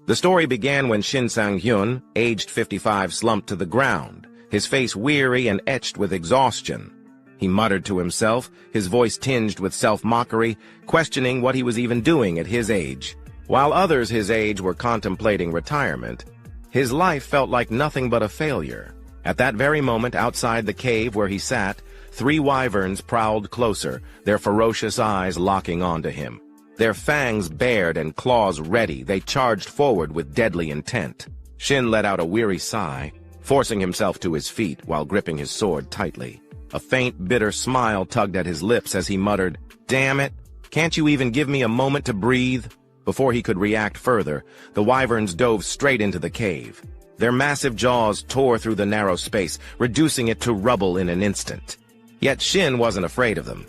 The story began when Shin Sang-hyun, aged 55, slumped to the ground, his face weary and etched with exhaustion. He muttered to himself, his voice tinged with self-mockery, questioning what he was even doing at his age. While others his age were contemplating retirement, his life felt like nothing but a failure. At that very moment, outside the cave where he sat, 3 wyverns prowled closer, their ferocious eyes locking onto him. Their fangs bared and claws ready, they charged forward with deadly intent. Shin let out a weary sigh, forcing himself to his feet while gripping his sword tightly. A faint, bitter smile tugged at his lips as he muttered, "Damn it! Can't you even give me a moment to breathe?" Before he could react further, the wyverns dove straight into the cave. Their massive jaws tore through the narrow space, reducing it to rubble in an instant. Yet Shin wasn't afraid of them.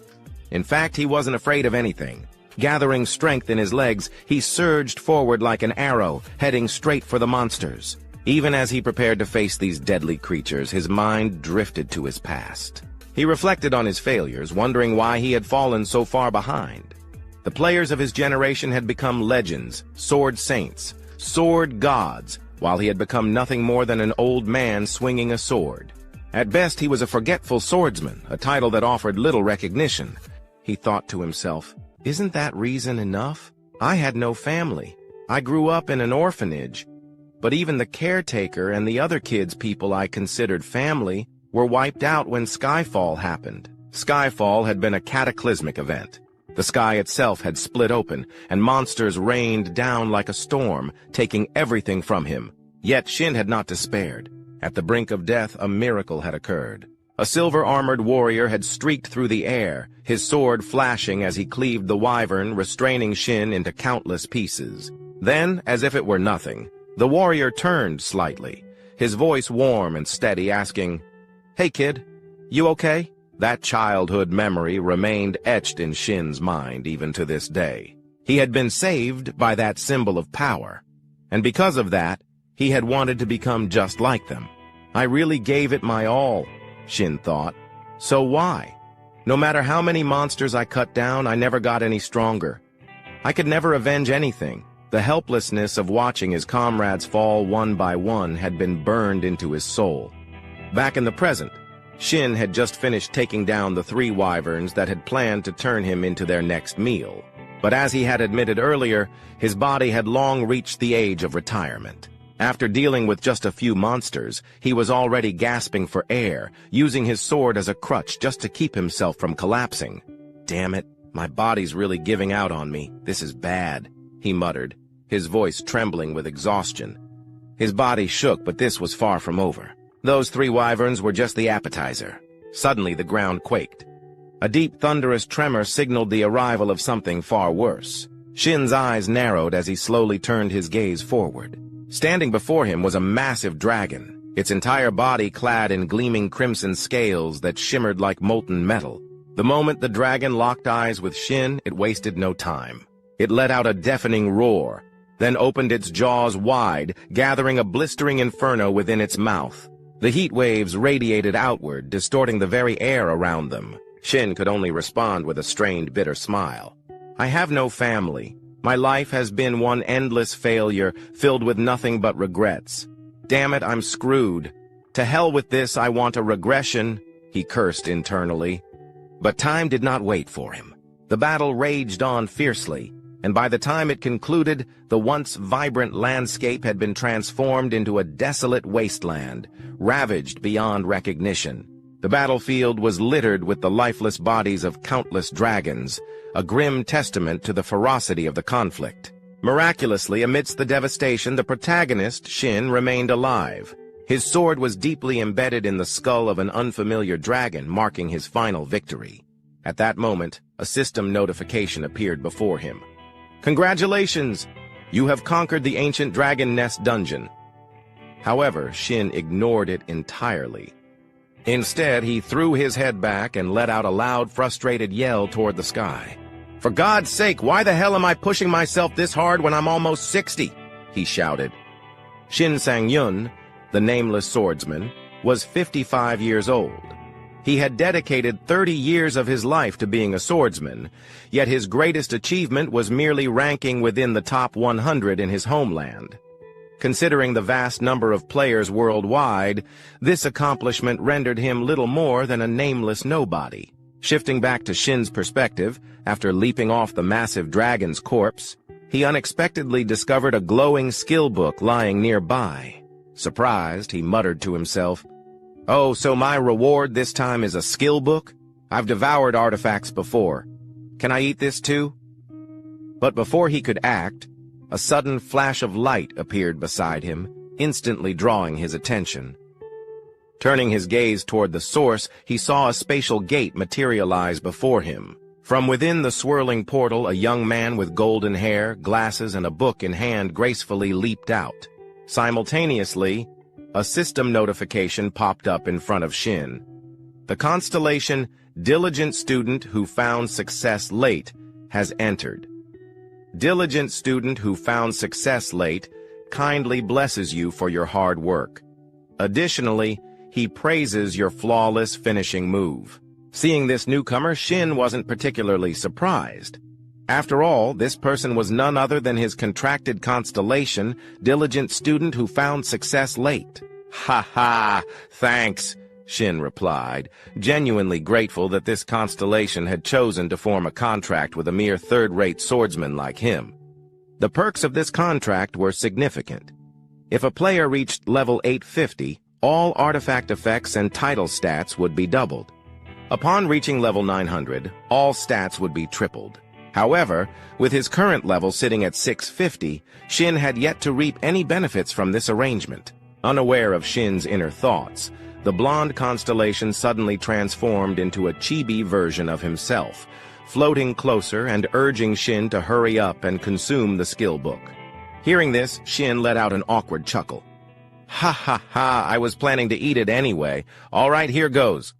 In fact, he wasn't afraid of anything. Gathering strength in his legs, he surged forward like an arrow, heading straight for the monsters. Even as he prepared to face these deadly creatures, his mind drifted to his past. He reflected on his failures, wondering why he had fallen so far behind. The players of his generation had become legends, sword saints, sword gods, while he had become nothing more than an old man swinging a sword. At best, he was a forgetful swordsman, a title that offered little recognition. He thought to himself, "Isn't that reason enough? I had no family. I grew up in an orphanage. But even the caretaker and the other kids people I considered family were wiped out when Skyfall happened." Skyfall had been a cataclysmic event. The sky itself had split open, and monsters rained down like a storm, taking everything from him. Yet Shin had not despaired. At the brink of death, a miracle had occurred. A silver-armored warrior had streaked through the air, his sword flashing as he cleaved the wyvern, restraining Shin into countless pieces. Then, as if it were nothing, the warrior turned slightly, his voice warm and steady, asking, "Hey kid, you okay?" That childhood memory remained etched in Shin's mind even to this day. He had been saved by that symbol of power, and because of that, he had wanted to become just like them. I really gave it my all, Shin thought. So why? No matter how many monsters I cut down, I never got any stronger. I could never avenge anything. The helplessness of watching his comrades fall one by one had been burned into his soul. Back in the present, Shin had just finished taking down the 3 wyverns that had planned to turn him into their next meal. But as he had admitted earlier, his body had long reached the age of retirement. After dealing with just a few monsters, he was already gasping for air, using his sword as a crutch just to keep himself from collapsing. "Damn it, my body's really giving out on me. This is bad," he muttered, his voice trembling with exhaustion. His body shook, but this was far from over. Those 3 wyverns were just the appetizer. Suddenly the ground quaked. A deep, thunderous tremor signaled the arrival of something far worse. Shin's eyes narrowed as he slowly turned his gaze forward. Standing before him was a massive dragon, its entire body clad in gleaming crimson scales that shimmered like molten metal. The moment the dragon locked eyes with Shin, it wasted no time. It let out a deafening roar, then opened its jaws wide, gathering a blistering inferno within its mouth. The heat waves radiated outward, distorting the very air around them. Shin could only respond with a strained, bitter smile. "I have no family. My life has been one endless failure, filled with nothing but regrets. Damn it, I'm screwed. To hell with this, I want a regression," he cursed internally. But time did not wait for him. The battle raged on fiercely, and by the time it concluded, the once vibrant landscape had been transformed into a desolate wasteland, ravaged beyond recognition. The battlefield was littered with the lifeless bodies of countless dragons, a grim testament to the ferocity of the conflict. Miraculously, amidst the devastation, the protagonist, Shin, remained alive. His sword was deeply embedded in the skull of an unfamiliar dragon, marking his final victory. At that moment, a system notification appeared before him. "Congratulations! You have conquered the ancient dragon nest dungeon." However, Shin ignored it entirely. Instead, he threw his head back and let out a loud, frustrated yell toward the sky. "For God's sake, why the hell am I pushing myself this hard when I'm almost 60? He shouted. Shin Sang-yun, the nameless swordsman, was 55 years old. He had dedicated 30 years of his life to being a swordsman, yet his greatest achievement was merely ranking within the top 100 in his homeland. Considering the vast number of players worldwide, this accomplishment rendered him little more than a nameless nobody. Shifting back to Shin's perspective, after leaping off the massive dragon's corpse, he unexpectedly discovered a glowing skill book lying nearby. Surprised, he muttered to himself, "Oh, so my reward this time is a skill book? I've devoured artifacts before. Can I eat this too?" But before he could act, a sudden flash of light appeared beside him, instantly drawing his attention. Turning his gaze toward the source, he saw a spatial gate materialize before him. From within the swirling portal, a young man with golden hair, glasses, and a book in hand gracefully leaped out. Simultaneously, a system notification popped up in front of Shin. The constellation "Diligent Student Who Found Success Late" has entered. Diligent student who found success late kindly blesses you for your hard work. Additionally, he praises your flawless finishing move. Seeing this newcomer, Shin wasn't particularly surprised. After all, this person was none other than his contracted constellation, Diligent Student Who Found Success Late. "Ha ha, thanks," Shin replied, genuinely grateful that this constellation had chosen to form a contract with a mere third-rate swordsman like him. The perks of this contract were significant. If a player reached level 850, all artifact effects and title stats would be doubled. Upon reaching level 900, all stats would be tripled. However, with his current level sitting at 650, Shin had yet to reap any benefits from this arrangement. Unaware of Shin's inner thoughts, the blonde constellation suddenly transformed into a chibi version of himself, floating closer and urging Shin to hurry up and consume the skill book. Hearing this, Shin let out an awkward chuckle. "Ha ha ha, I was planning to eat it anyway. All right, here goes."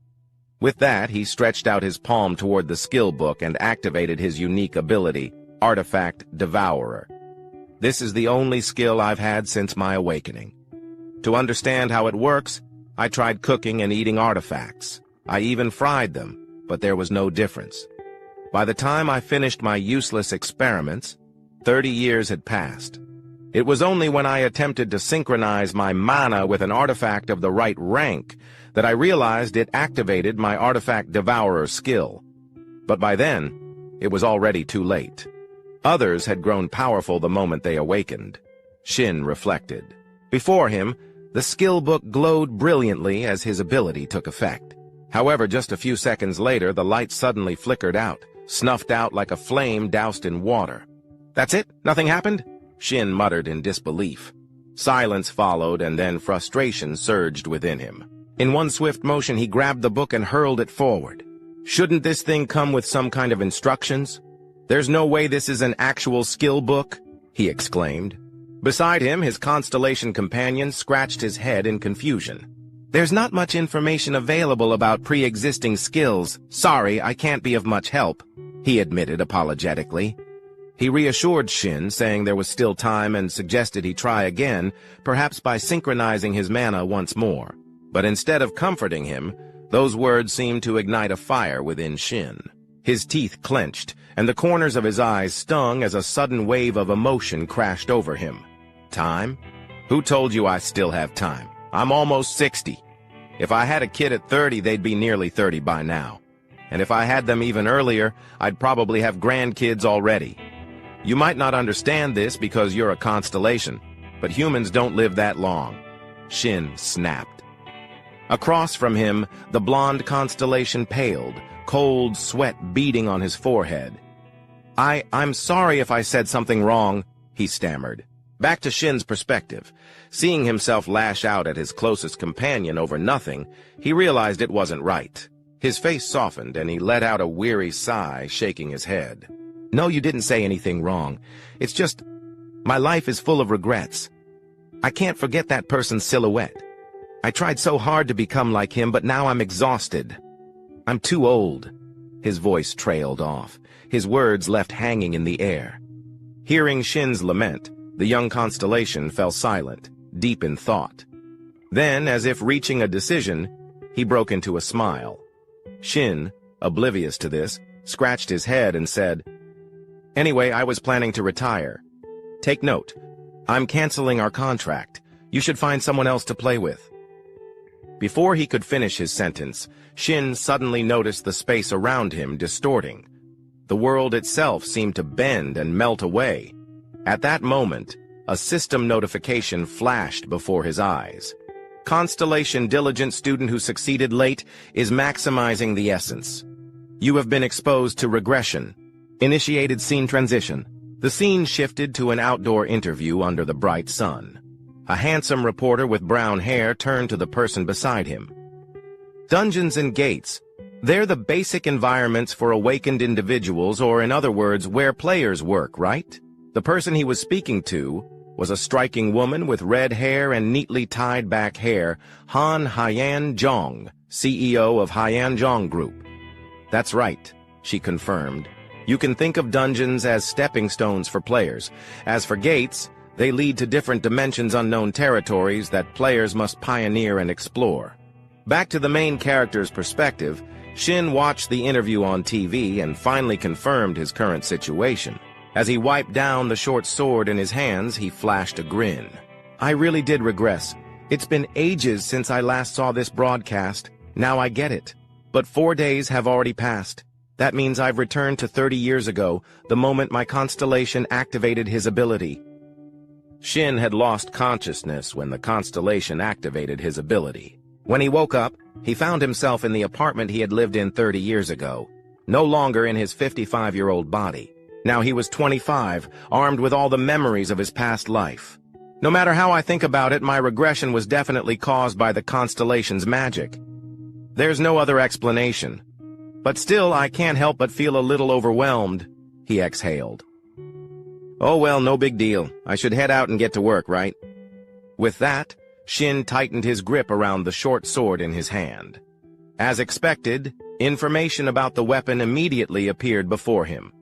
With that, he stretched out his palm toward the skill book and activated his unique ability, Artifact Devourer. This is the only skill I've had since my awakening. To understand how it works, I tried cooking and eating artifacts. I even fried them, but there was no difference. By the time I finished my useless experiments, 30 years had passed. It was only when I attempted to synchronize my mana with an artifact of the right rank that I realized it activated my Artifact Devourer skill. But by then, it was already too late. Others had grown powerful the moment they awakened. Shin reflected. Before him, the skill book glowed brilliantly as his ability took effect. However, just a few seconds later, the light suddenly flickered out, snuffed out like a flame doused in water. "That's it? Nothing happened?" Shin muttered in disbelief. Silence followed, and then frustration surged within him. In one swift motion, he grabbed the book and hurled it forward. "Shouldn't this thing come with some kind of instructions? There's no way this is an actual skill book," he exclaimed. Beside him, his constellation companion scratched his head in confusion. "There's not much information available about pre-existing skills. Sorry, I can't be of much help," he admitted apologetically. He reassured Shin, saying there was still time, and suggested he try again, perhaps by synchronizing his mana once more. But instead of comforting him, those words seemed to ignite a fire within Shin. His teeth clenched, and the corners of his eyes stung as a sudden wave of emotion crashed over him. Time? Who told you I still have time? I'm almost 60. If I had a kid at 30, they'd be nearly 30 by now. And if I had them even earlier, I'd probably have grandkids already. You might not understand this because you're a constellation, but humans don't live that long. Shin snapped. Across from him, the blonde constellation paled, cold sweat beading on his forehead. I'm sorry if I said something wrong," he stammered. Back to Shin's perspective. Seeing himself lash out at his closest companion over nothing, he realized it wasn't right. His face softened, and he let out a weary sigh, shaking his head. "No, you didn't say anything wrong. It's just, my life is full of regrets. I can't forget that person's silhouette. I tried so hard to become like him, but now I'm exhausted. I'm too old." His voice trailed off, his words left hanging in the air. Hearing Shin's lament, the young constellation fell silent, deep in thought. Then, as if reaching a decision, he broke into a smile. Shin, oblivious to this, scratched his head and said, "Anyway, I was planning to retire. Take note, I'm canceling our contract. You should find someone else to play with." Before he could finish his sentence, Shin suddenly noticed the space around him distorting. The world itself seemed to bend and melt away. At that moment, a system notification flashed before his eyes. "Constellation diligent student who succeeded late is maximizing the essence. You have been exposed to regression. Initiated scene transition." The scene shifted to an outdoor interview under the bright sun. A handsome reporter with brown hair turned to the person beside him. "Dungeons and gates. They're the basic environments for awakened individuals, or in other words, where players work, right?" The person he was speaking to was a striking woman with red hair and neatly tied back hair, Han Hyan Jong, CEO of Hyan Jong Group. "That's right," she confirmed. "You can think of dungeons as stepping stones for players. As for gates, they lead to different dimensions, unknown territories that players must pioneer and explore." Back to the main character's perspective, Shin watched the interview on TV and finally confirmed his current situation. As he wiped down the short sword in his hands, he flashed a grin. "I really did regress. It's been ages since I last saw this broadcast. Now I get it. But 4 days have already passed. That means I've returned to 30 years ago, the moment my constellation activated his ability." Shin had lost consciousness when the constellation activated his ability. When he woke up, he found himself in the apartment he had lived in 30 years ago, no longer in his 55-year-old body. Now he was 25, armed with all the memories of his past life. "No matter how I think about it, my regression was definitely caused by the constellation's magic. There's no other explanation. But still, I can't help but feel a little overwhelmed," he exhaled. "Oh well, no big deal. I should head out and get to work, right?" With that, Shin tightened his grip around the short sword in his hand. As expected, information about the weapon immediately appeared before him.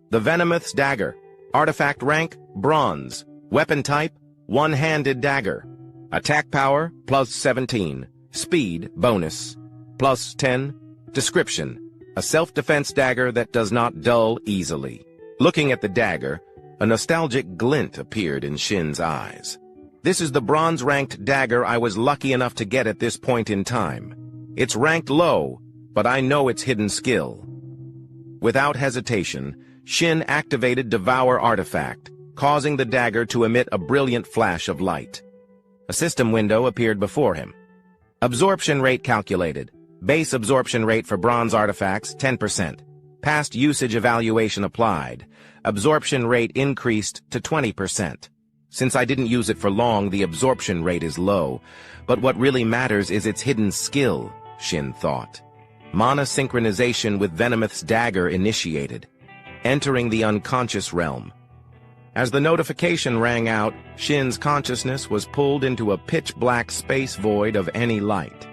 The Venomous Dagger. Artifact rank, Bronze. Weapon type, one-handed dagger. Attack power, plus 17. Speed, bonus, plus 10. Description: a self-defense dagger that does not dull easily. Looking at the dagger, a nostalgic glint appeared in Shin's eyes. "This is the bronze-ranked dagger I was lucky enough to get at this point in time. It's ranked low, but I know its hidden skill." Without hesitation, Shin activated Devour artifact, causing the dagger to emit a brilliant flash of light. A system window appeared before him. Absorption rate calculated. Base absorption rate for bronze artifacts, 10%. Past usage evaluation applied. Absorption rate increased to 20%. Since I didn't use it for long, the absorption rate is low. But what really matters is its hidden skill, Shin thought. Mana synchronization with Venomous Dagger initiated. Entering the unconscious realm. As the notification rang out, Shin's consciousness was pulled into a pitch-black space void of any light.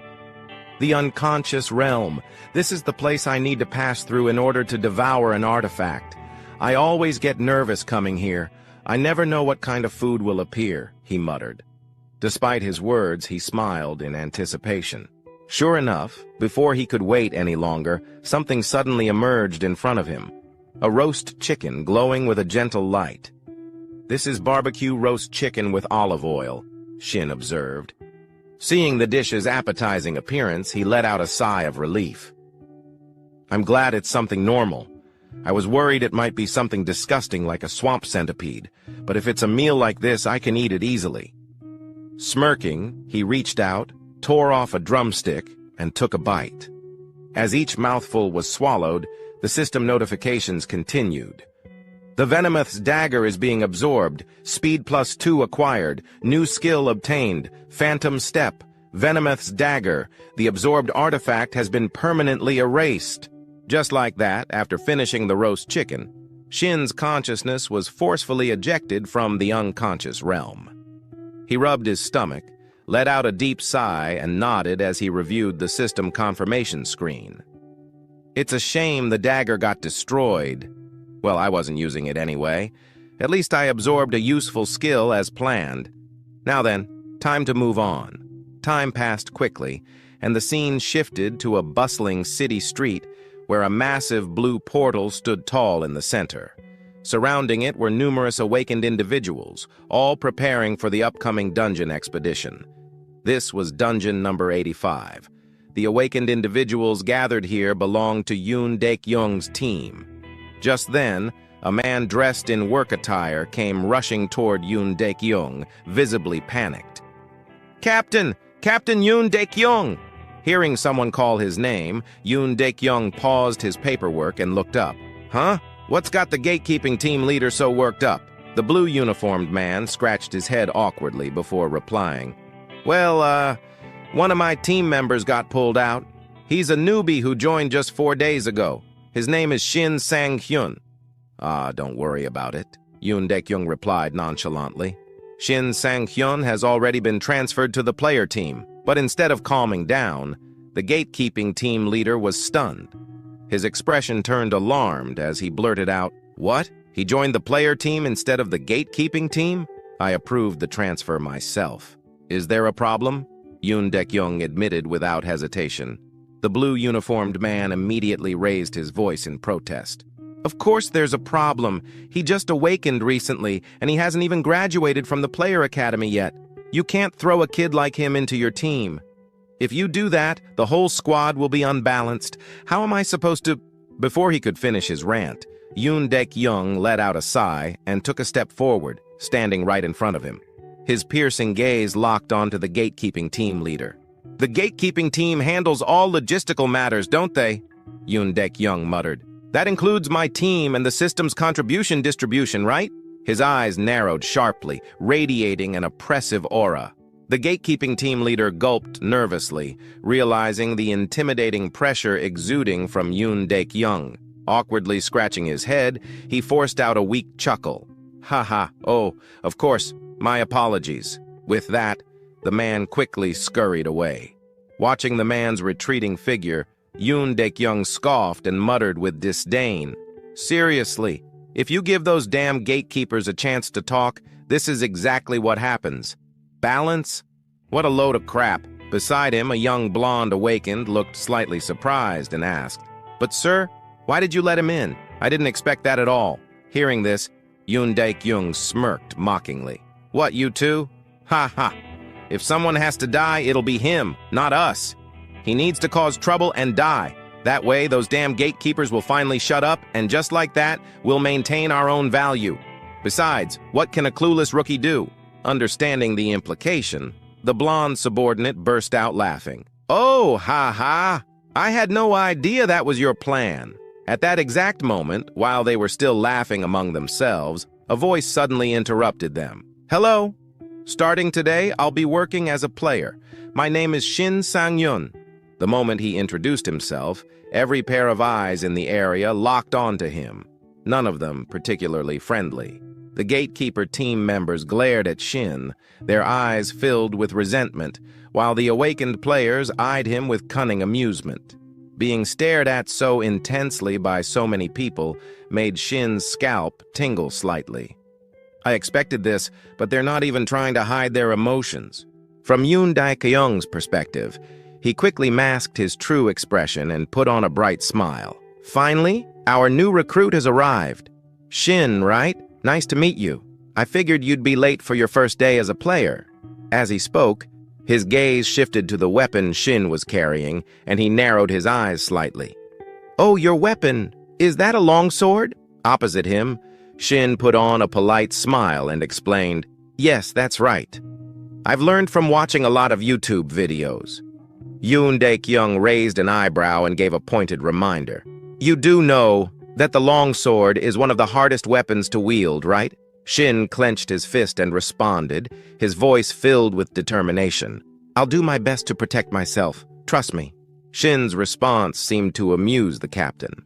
The unconscious realm. This is the place I need to pass through in order to devour an artifact. I always get nervous coming here. I never know what kind of food will appear, he muttered. Despite his words, he smiled in anticipation. Sure enough, before he could wait any longer, something suddenly emerged in front of him. A roast chicken glowing with a gentle light. "This is barbecue roast chicken with olive oil," Shin observed. Seeing the dish's appetizing appearance, he let out a sigh of relief. "I'm glad it's something normal. I was worried it might be something disgusting like a swamp centipede, but if it's a meal like this, I can eat it easily." Smirking, he reached out, tore off a drumstick, and took a bite. As each mouthful was swallowed, the system notifications continued. "The Venomous Dagger is being absorbed. Speed plus 2 acquired. New skill obtained. Phantom Step. Venomous Dagger. The absorbed artifact has been permanently erased." Just like that, after finishing the roast chicken, Shin's consciousness was forcefully ejected from the unconscious realm. He rubbed his stomach, let out a deep sigh, and nodded as he reviewed the system confirmation screen. "It's a shame the dagger got destroyed. Well, I wasn't using it anyway. At least I absorbed a useful skill as planned. Now then, time to move on." Time passed quickly, and the scene shifted to a bustling city street where a massive blue portal stood tall in the center. Surrounding it were numerous awakened individuals, all preparing for the upcoming dungeon expedition. This was dungeon number 85. The awakened individuals gathered here belonged to Yoon Daek-young's team. Just then, a man dressed in work attire came rushing toward Yoon Daek-young, visibly panicked. "Captain! Captain Yoon Daek-young!" Hearing someone call his name, Yoon Daek-young paused his paperwork and looked up. "Huh? What's got the gatekeeping team leader so worked up?" The blue-uniformed man scratched his head awkwardly before replying. "Well, one of my team members got pulled out. He's a newbie who joined just 4 days ago. His name is Shin Sang-hyun." "Ah, don't worry about it," Yoon Daek-young replied nonchalantly. "Shin Sang-hyun has already been transferred to the player team." But instead of calming down, the gatekeeping team leader was stunned. His expression turned alarmed as he blurted out, "What? He joined the player team instead of the gatekeeping team? I approved the transfer myself. Is there a problem?" Yoon Daek-young admitted without hesitation. The blue-uniformed man immediately raised his voice in protest. "Of course there's a problem. He just awakened recently, and he hasn't even graduated from the player academy yet. You can't throw a kid like him into your team. If you do that, the whole squad will be unbalanced. How am I supposed to—" Before he could finish his rant, Yoon Daek-young let out a sigh and took a step forward, standing right in front of him. His piercing gaze locked onto the gatekeeping team leader. "The gatekeeping team handles all logistical matters, don't they?" Yoon Daek-young muttered. "That includes my team and the system's contribution distribution, right?" His eyes narrowed sharply, radiating an oppressive aura. The gatekeeping team leader gulped nervously, realizing the intimidating pressure exuding from Yoon Daek-young. Awkwardly scratching his head, he forced out a weak chuckle. "Ha ha, oh, of course, my apologies." With that, the man quickly scurried away. Watching the man's retreating figure, Yoon Daek-young scoffed and muttered with disdain, "Seriously, if you give those damn gatekeepers a chance to talk, this is exactly what happens. Balance? What a load of crap." Beside him, a young blonde awakened looked slightly surprised and asked, "But sir, why did you let him in? I didn't expect that at all." Hearing this, Yoon Daek-young smirked mockingly. "What, you two? Ha ha. If someone has to die, it'll be him, not us. He needs to cause trouble and die. That way, those damn gatekeepers will finally shut up, and just like that, we'll maintain our own value. Besides, what can a clueless rookie do?" Understanding the implication, the blonde subordinate burst out laughing. "Oh, ha ha! I had no idea that was your plan." At that exact moment, while they were still laughing among themselves, a voice suddenly interrupted them. "Hello. Starting today, I'll be working as a player. My name is Shin Sang-hyun." The moment he introduced himself, every pair of eyes in the area locked onto him, none of them particularly friendly. The gatekeeper team members glared at Shin, their eyes filled with resentment, while the awakened players eyed him with cunning amusement. Being stared at so intensely by so many people made Shin's scalp tingle slightly. "I expected this, but they're not even trying to hide their emotions." From Yoon Daek-young's perspective, he quickly masked his true expression and put on a bright smile. "Finally, our new recruit has arrived. Shin, right? Nice to meet you. I figured you'd be late for your first day as a player." As he spoke, his gaze shifted to the weapon Shin was carrying, and he narrowed his eyes slightly. "Oh, your weapon. Is that a longsword?" Opposite him, Shin put on a polite smile and explained, "Yes, that's right. I've learned from watching a lot of YouTube videos." Yoon Daek-young raised an eyebrow and gave a pointed reminder. "You do know that the longsword is one of the hardest weapons to wield, right?" Shin clenched his fist and responded, his voice filled with determination. "I'll do my best to protect myself. Trust me." Shin's response seemed to amuse the captain.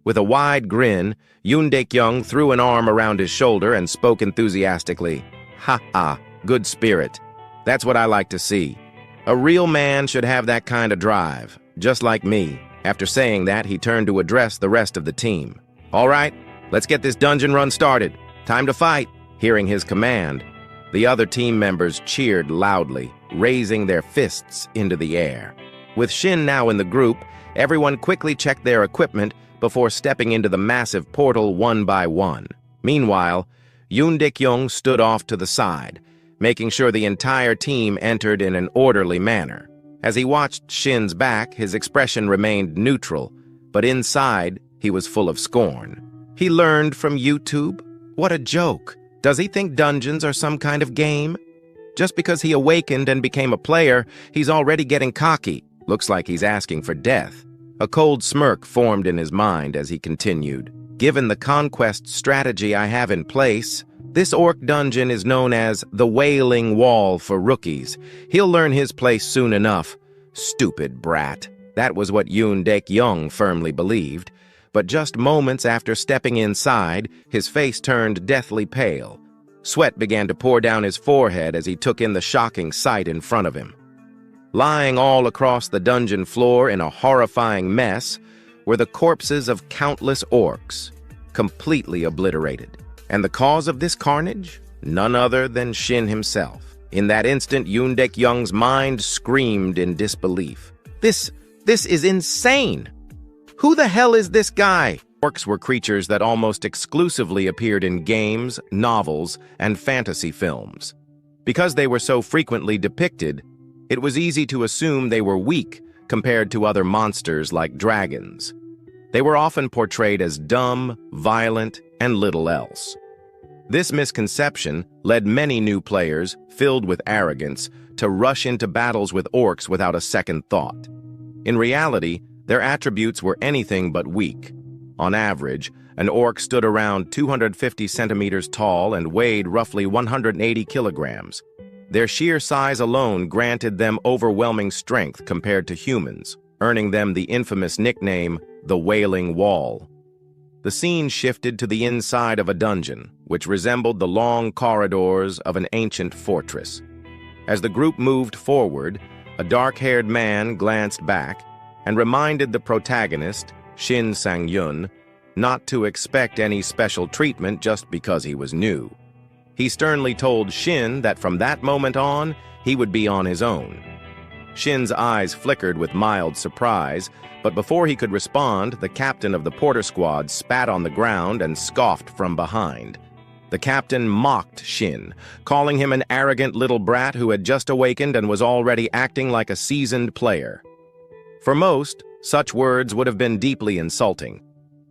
With a wide grin, Yoon Daek-young threw an arm around his shoulder and spoke enthusiastically. "Ha ha, good spirit. That's what I like to see. A real man should have that kind of drive, just like me." After saying that, he turned to address the rest of the team. "All right, let's get this dungeon run started. Time to fight." Hearing his command, the other team members cheered loudly, raising their fists into the air. With Shin now in the group, everyone quickly checked their equipment before stepping into the massive portal one by one. Meanwhile, Yoon Dik-young stood off to the side, making sure the entire team entered in an orderly manner. As he watched Shin's back, his expression remained neutral, but inside, he was full of scorn. He learned from YouTube? What a joke! Does he think dungeons are some kind of game? Just because he awakened and became a player, he's already getting cocky. Looks like he's asking for death. A cold smirk formed in his mind as he continued. Given the conquest strategy I have in place, this orc dungeon is known as the Wailing Wall for rookies. He'll learn his place soon enough. Stupid brat. That was what Yoon Dik-young firmly believed. But just moments after stepping inside, his face turned deathly pale. Sweat began to pour down his forehead as he took in the shocking sight in front of him. Lying all across the dungeon floor in a horrifying mess were the corpses of countless orcs, completely obliterated. And the cause of this carnage? None other than Shin himself. In that instant, Yoon Dik-young's mind screamed in disbelief. This is insane! Who the hell is this guy? Orcs were creatures that almost exclusively appeared in games, novels, and fantasy films. Because they were so frequently depicted, it was easy to assume they were weak compared to other monsters like dragons. They were often portrayed as dumb, violent, and little else. This misconception led many new players, filled with arrogance, to rush into battles with orcs without a second thought. In reality, their attributes were anything but weak. On average, an orc stood around 250 centimeters tall and weighed roughly 180 kilograms. Their sheer size alone granted them overwhelming strength compared to humans, earning them the infamous nickname, the Wailing Wall. The scene shifted to the inside of a dungeon, which resembled the long corridors of an ancient fortress. As the group moved forward, a dark-haired man glanced back and reminded the protagonist, Shin Sang-yun, not to expect any special treatment just because he was new. He sternly told Shin that from that moment on, he would be on his own. Shin's eyes flickered with mild surprise, but before he could respond, the captain of the porter squad spat on the ground and scoffed from behind. The captain mocked Shin, calling him an arrogant little brat who had just awakened and was already acting like a seasoned player. For most, such words would have been deeply insulting.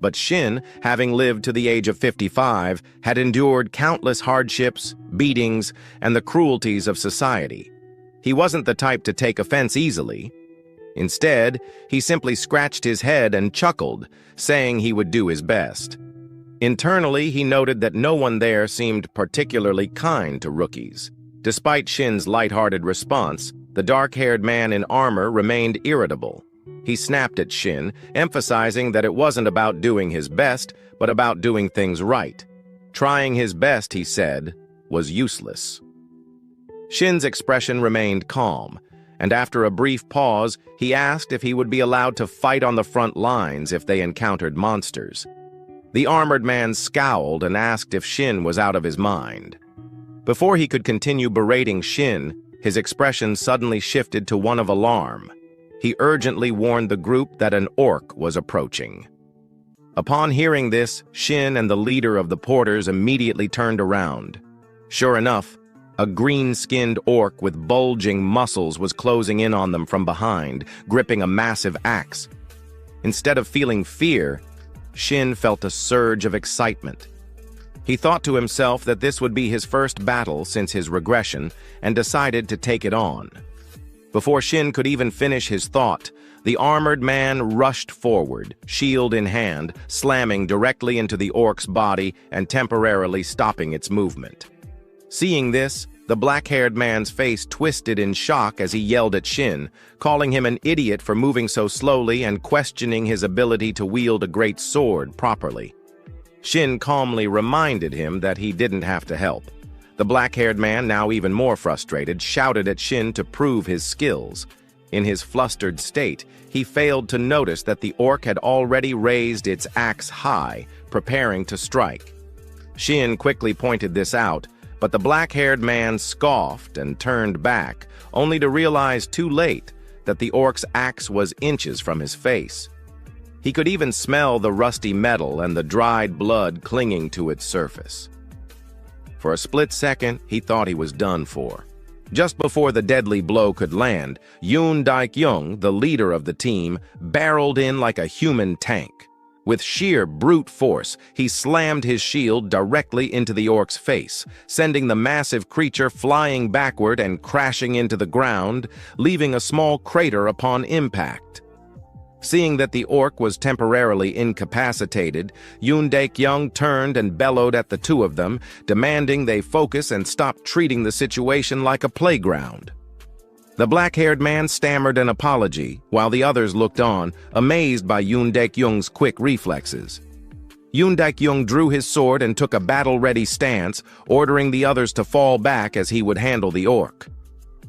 But Shin, having lived to the age of 55, had endured countless hardships, beatings, and the cruelties of society. He wasn't the type to take offense easily. Instead, he simply scratched his head and chuckled, saying he would do his best. Internally, he noted that no one there seemed particularly kind to rookies. Despite Shin's lighthearted response, the dark-haired man in armor remained irritable. He snapped at Shin, emphasizing that it wasn't about doing his best, but about doing things right. Trying his best, he said, was useless. Shin's expression remained calm, and after a brief pause, he asked if he would be allowed to fight on the front lines if they encountered monsters. The armored man scowled and asked if Shin was out of his mind. Before he could continue berating Shin, his expression suddenly shifted to one of alarm. He urgently warned the group that an orc was approaching. Upon hearing this, Shin and the leader of the porters immediately turned around. Sure enough, a green-skinned orc with bulging muscles was closing in on them from behind, gripping a massive axe. Instead of feeling fear, Shin felt a surge of excitement. He thought to himself that this would be his first battle since his regression and decided to take it on. Before Shin could even finish his thought, the armored man rushed forward, shield in hand, slamming directly into the orc's body and temporarily stopping its movement. Seeing this, the black-haired man's face twisted in shock as he yelled at Shin, calling him an idiot for moving so slowly and questioning his ability to wield a great sword properly. Shin calmly reminded him that he didn't have to help. The black-haired man, now even more frustrated, shouted at Shin to prove his skills. In his flustered state, he failed to notice that the orc had already raised its axe high, preparing to strike. Shin quickly pointed this out, but the black-haired man scoffed and turned back, only to realize too late that the orc's axe was inches from his face. He could even smell the rusty metal and the dried blood clinging to its surface. For a split second, he thought he was done for. Just before the deadly blow could land, Yoon Daik-young, the leader of the team, barreled in like a human tank. With sheer brute force, he slammed his shield directly into the orc's face, sending the massive creature flying backward and crashing into the ground, leaving a small crater upon impact. Seeing that the orc was temporarily incapacitated, Yoon Daik-young turned and bellowed at the two of them, demanding they focus and stop treating the situation like a playground. The black-haired man stammered an apology, while the others looked on, amazed by Yoon Daik-young's quick reflexes. Yoon Daik-young drew his sword and took a battle-ready stance, ordering the others to fall back as he would handle the orc.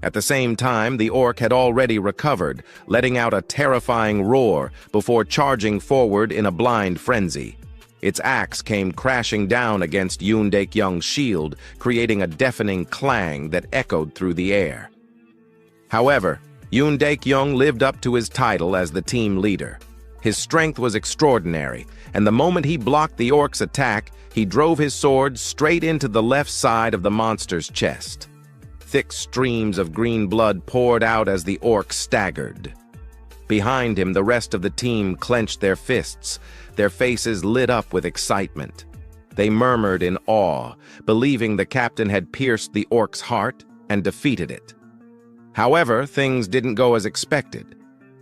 At the same time, the orc had already recovered, letting out a terrifying roar before charging forward in a blind frenzy. Its axe came crashing down against Yoon Daik-young's shield, creating a deafening clang that echoed through the air. However, Yoon Daik-young lived up to his title as the team leader. His strength was extraordinary, and the moment he blocked the orc's attack, he drove his sword straight into the left side of the monster's chest. Thick streams of green blood poured out as the orc staggered. Behind him, the rest of the team clenched their fists, their faces lit up with excitement. They murmured in awe, believing the captain had pierced the orc's heart and defeated it. However, things didn't go as expected.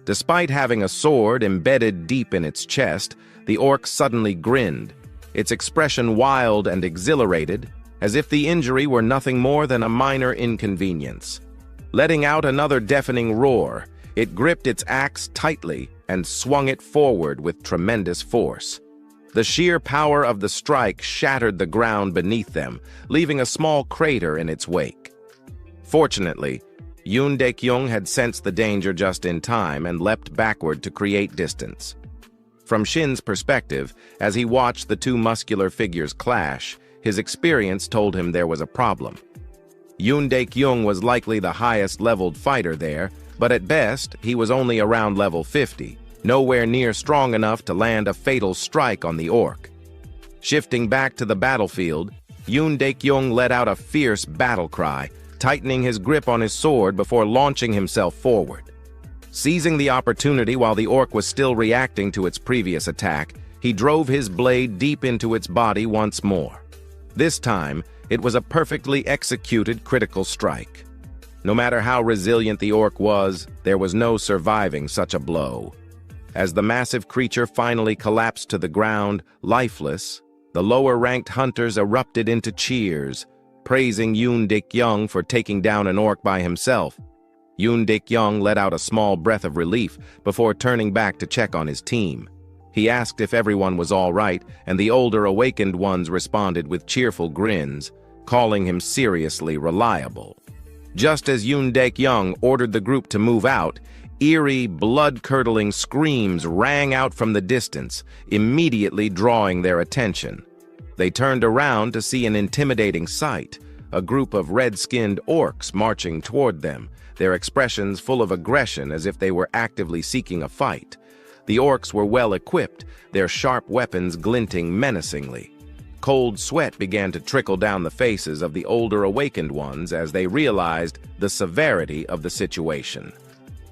Despite having a sword embedded deep in its chest, the orc suddenly grinned, its expression wild and exhilarated, as if the injury were nothing more than a minor inconvenience. Letting out another deafening roar, it gripped its axe tightly and swung it forward with tremendous force. The sheer power of the strike shattered the ground beneath them, leaving a small crater in its wake. Fortunately, Yoon Daik-young had sensed the danger just in time and leapt backward to create distance. From Shin's perspective, as he watched the two muscular figures clash, his experience told him there was a problem. Yoon Daik-young was likely the highest-leveled fighter there, but at best, he was only around level 50, nowhere near strong enough to land a fatal strike on the orc. Shifting back to the battlefield, Yoon Daik-young let out a fierce battle cry, tightening his grip on his sword before launching himself forward. Seizing the opportunity while the orc was still reacting to its previous attack, he drove his blade deep into its body once more. This time, it was a perfectly executed critical strike. No matter how resilient the orc was, there was no surviving such a blow. As the massive creature finally collapsed to the ground, lifeless, the lower-ranked hunters erupted into cheers, praising Yoon Daik-young for taking down an orc by himself. Yoon Daik-young let out a small breath of relief before turning back to check on his team. He asked if everyone was all right, and the older awakened ones responded with cheerful grins, calling him seriously reliable. Just as Yoon Daik-young ordered the group to move out, eerie, blood-curdling screams rang out from the distance, immediately drawing their attention. They turned around to see an intimidating sight, a group of red-skinned orcs marching toward them, their expressions full of aggression as if they were actively seeking a fight. The orcs were well-equipped, their sharp weapons glinting menacingly. Cold sweat began to trickle down the faces of the older awakened ones as they realized the severity of the situation.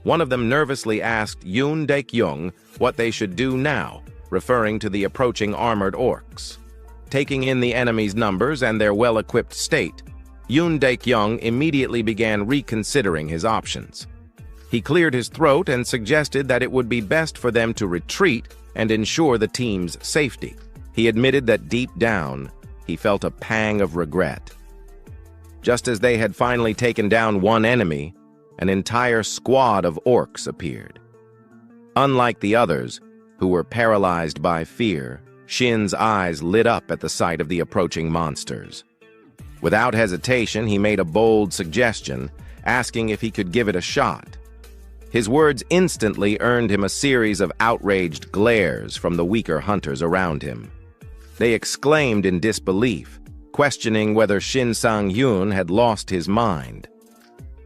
One of them nervously asked Yoon Daik-young what they should do now, referring to the approaching armored orcs. Taking in the enemy's numbers and their well-equipped state, Yoon Daik-young immediately began reconsidering his options. He cleared his throat and suggested that it would be best for them to retreat and ensure the team's safety. He admitted that deep down, he felt a pang of regret. Just as they had finally taken down one enemy, an entire squad of orcs appeared. Unlike the others, who were paralyzed by fear, Shin's eyes lit up at the sight of the approaching monsters. Without hesitation, he made a bold suggestion, asking if he could give it a shot. His words instantly earned him a series of outraged glares from the weaker hunters around him. They exclaimed in disbelief, questioning whether Shin Sang-hyun had lost his mind.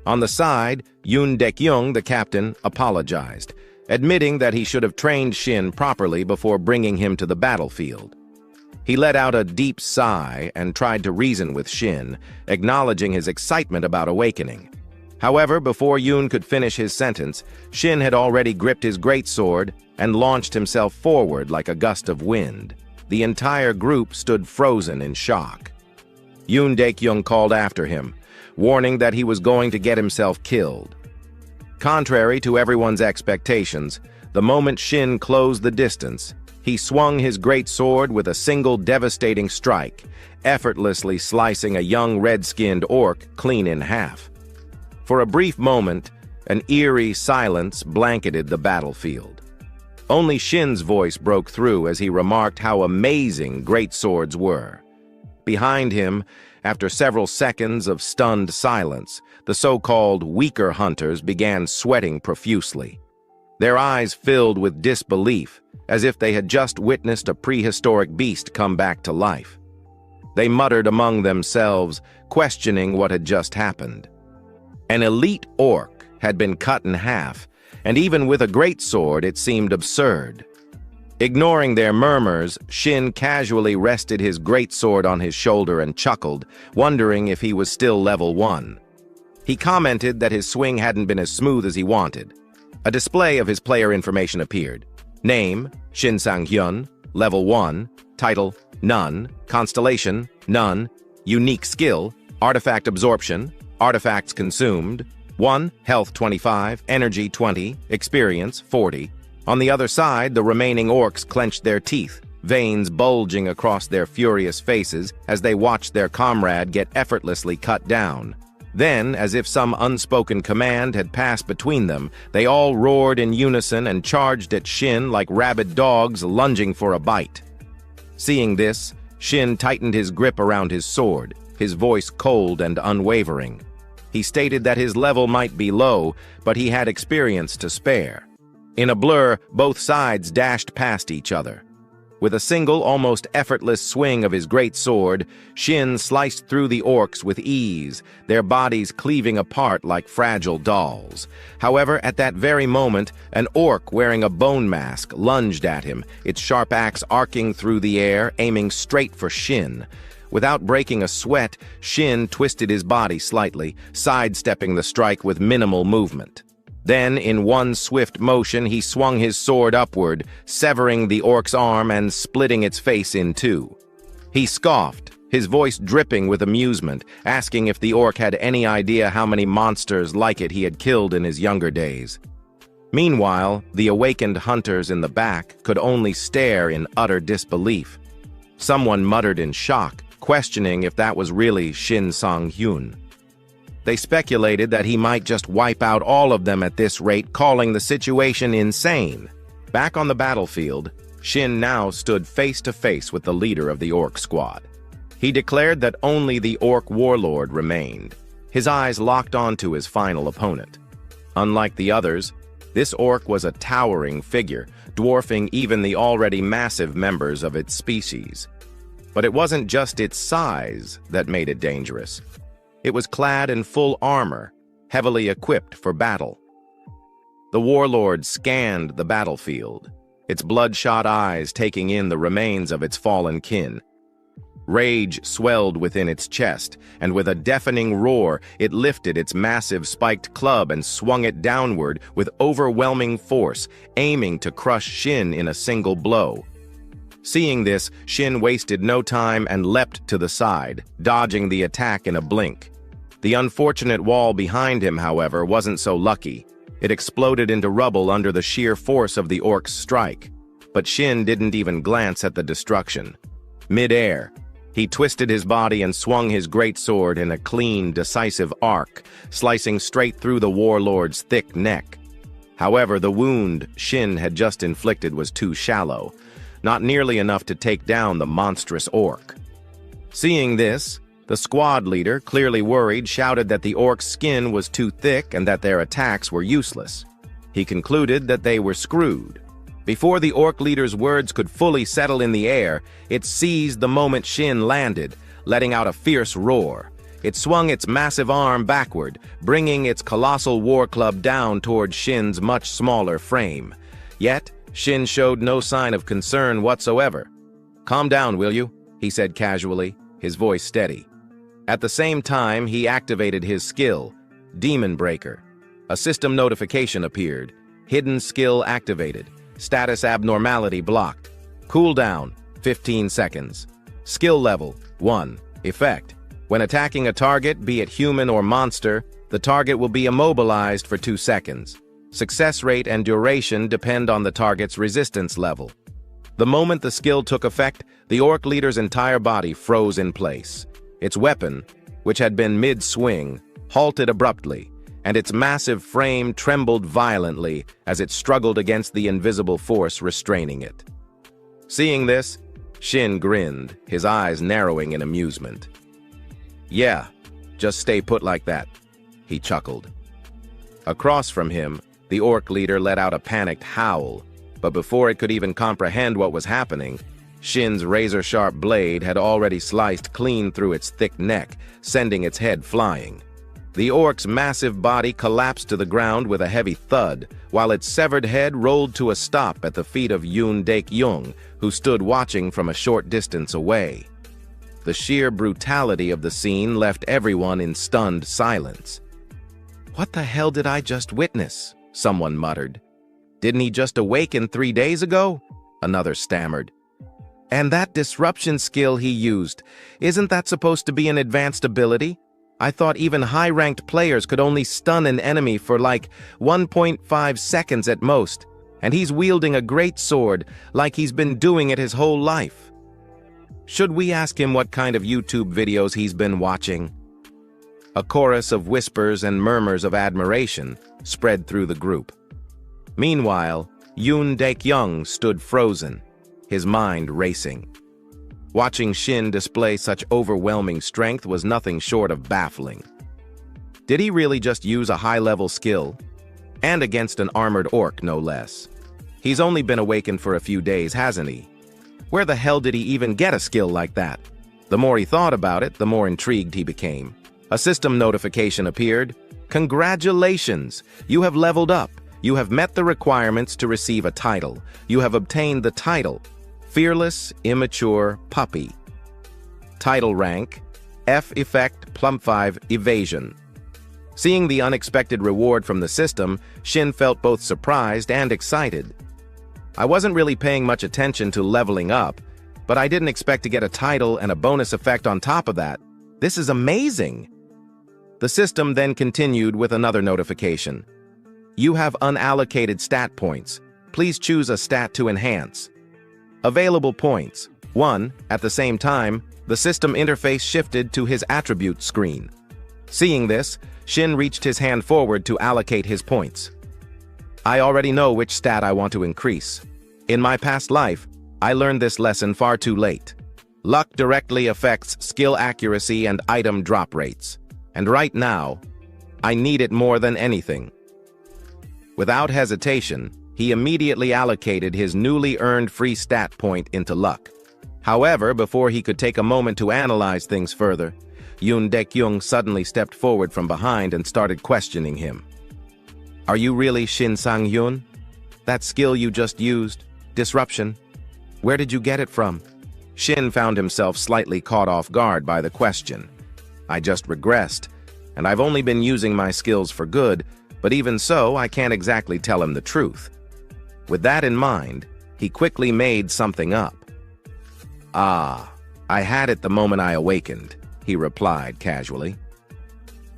On the side, Yoon Daik-young, the captain, apologized, admitting that he should have trained Shin properly before bringing him to the battlefield. He let out a deep sigh and tried to reason with Shin, acknowledging his excitement about awakening. However, before Yoon could finish his sentence, Shin had already gripped his greatsword and launched himself forward like a gust of wind. The entire group stood frozen in shock. Yoon Daekyung called after him, warning that he was going to get himself killed. Contrary to everyone's expectations, the moment Shin closed the distance, he swung his greatsword with a single devastating strike, effortlessly slicing a young red-skinned orc clean in half. For a brief moment, an eerie silence blanketed the battlefield. Only Shin's voice broke through as he remarked how amazing greatswords were. Behind him, after several seconds of stunned silence, the so-called weaker hunters began sweating profusely. Their eyes filled with disbelief, as if they had just witnessed a prehistoric beast come back to life. They muttered among themselves, questioning what had just happened. An elite orc had been cut in half, and even with a greatsword it seemed absurd. Ignoring their murmurs, Shin casually rested his greatsword on his shoulder and chuckled, wondering if he was still level 1. He commented that his swing hadn't been as smooth as he wanted. A display of his player information appeared. Name, Shin Sang-hyun, level 1, title, none, constellation, none, unique skill, artifact absorption, artifacts consumed, 1, health 25, energy 20, experience 40. On the other side, the remaining orcs clenched their teeth, veins bulging across their furious faces as they watched their comrade get effortlessly cut down. Then, as if some unspoken command had passed between them, they all roared in unison and charged at Shin like rabid dogs lunging for a bite. Seeing this, Shin tightened his grip around his sword, his voice cold and unwavering. He stated that his level might be low, but he had experience to spare. In a blur, both sides dashed past each other. With a single, almost effortless swing of his great sword, Shin sliced through the orcs with ease, their bodies cleaving apart like fragile dolls. However, at that very moment, an orc wearing a bone mask lunged at him, its sharp axe arcing through the air, aiming straight for Shin. Without breaking a sweat, Shin twisted his body slightly, sidestepping the strike with minimal movement. Then, in one swift motion, he swung his sword upward, severing the orc's arm and splitting its face in two. He scoffed, his voice dripping with amusement, asking if the orc had any idea how many monsters like it he had killed in his younger days. Meanwhile, the awakened hunters in the back could only stare in utter disbelief. Someone muttered in shock, questioning if that was really Shin Sang-hyun. They speculated that he might just wipe out all of them at this rate, calling the situation insane. Back on the battlefield, Shin now stood face to face with the leader of the orc squad. He declared that only the orc warlord remained, his eyes locked onto his final opponent. Unlike the others, this orc was a towering figure, dwarfing even the already massive members of its species. But it wasn't just its size that made it dangerous. It was clad in full armor, heavily equipped for battle. The warlord scanned the battlefield, its bloodshot eyes taking in the remains of its fallen kin. Rage swelled within its chest, and with a deafening roar, it lifted its massive spiked club and swung it downward with overwhelming force, aiming to crush Shin in a single blow. Seeing this, Shin wasted no time and leapt to the side, dodging the attack in a blink. The unfortunate wall behind him, however, wasn't so lucky. It exploded into rubble under the sheer force of the orc's strike. But Shin didn't even glance at the destruction. Mid-air, he twisted his body and swung his greatsword in a clean, decisive arc, slicing straight through the warlord's thick neck. However, the wound Shin had just inflicted was too shallow, not nearly enough to take down the monstrous orc. Seeing this, the squad leader, clearly worried, shouted that the orc's skin was too thick and that their attacks were useless. He concluded that they were screwed. Before the orc leader's words could fully settle in the air, it seized the moment Shin landed, letting out a fierce roar. It swung its massive arm backward, bringing its colossal war club down toward Shin's much smaller frame. Yet, Shin showed no sign of concern whatsoever. "Calm down, will you?" he said casually, his voice steady. At the same time, he activated his skill, Demon Breaker. A system notification appeared. Hidden skill activated. Status abnormality blocked. Cooldown, 15 seconds. Skill level, 1. Effect. When attacking a target, be it human or monster, the target will be immobilized for 2 seconds. Success rate and duration depend on the target's resistance level. The moment the skill took effect, the orc leader's entire body froze in place. Its weapon, which had been mid-swing, halted abruptly, and its massive frame trembled violently as it struggled against the invisible force restraining it. Seeing this, Shin grinned, his eyes narrowing in amusement. "Yeah, just stay put like that," he chuckled. Across from him, the orc leader let out a panicked howl, but before it could even comprehend what was happening, Shin's razor-sharp blade had already sliced clean through its thick neck, sending its head flying. The orc's massive body collapsed to the ground with a heavy thud, while its severed head rolled to a stop at the feet of Yoon Daek-young, who stood watching from a short distance away. The sheer brutality of the scene left everyone in stunned silence. "What the hell did I just witness?" someone muttered. "Didn't he just awaken 3 days ago?" another stammered. "And that disruption skill he used, isn't that supposed to be an advanced ability? I thought even high-ranked players could only stun an enemy for like 1.5 seconds at most, and he's wielding a great sword like he's been doing it his whole life. Should we ask him what kind of YouTube videos he's been watching?" A chorus of whispers and murmurs of admiration spread through the group. Meanwhile, Yoon Daek-young stood frozen, his mind racing. Watching Shin display such overwhelming strength was nothing short of baffling. Did he really just use a high-level skill? And against an armored orc, no less. He's only been awakened for a few days, hasn't he? Where the hell did he even get a skill like that? The more he thought about it, the more intrigued he became. A system notification appeared. "Congratulations! You have leveled up. You have met the requirements to receive a title. You have obtained the title, Fearless Immature Puppy. Title rank, F effect +5 evasion." Seeing the unexpected reward from the system, Shin felt both surprised and excited. "I wasn't really paying much attention to leveling up, but I didn't expect to get a title and a bonus effect on top of that. This is amazing." The system then continued with another notification. "You have unallocated stat points. Please choose a stat to enhance." Available points, 1. At the same time, the system interface shifted to his attribute screen. Seeing this, Shin reached his hand forward to allocate his points. "I already know which stat I want to increase. In my past life, I learned this lesson far too late. Luck directly affects skill accuracy and item drop rates. And right now, I need it more than anything." Without hesitation, he immediately allocated his newly earned free stat point into luck. However, before he could take a moment to analyze things further, Yoon Daek-young suddenly stepped forward from behind and started questioning him. "Are you really Shin Sang-hyun? That skill you just used, disruption, where did you get it from?" Shin found himself slightly caught off guard by the question. "I just regressed, and I've only been using my skills for good, but even so, I can't exactly tell him the truth." With that in mind, he quickly made something up. "Ah, I had it the moment I awakened," he replied casually.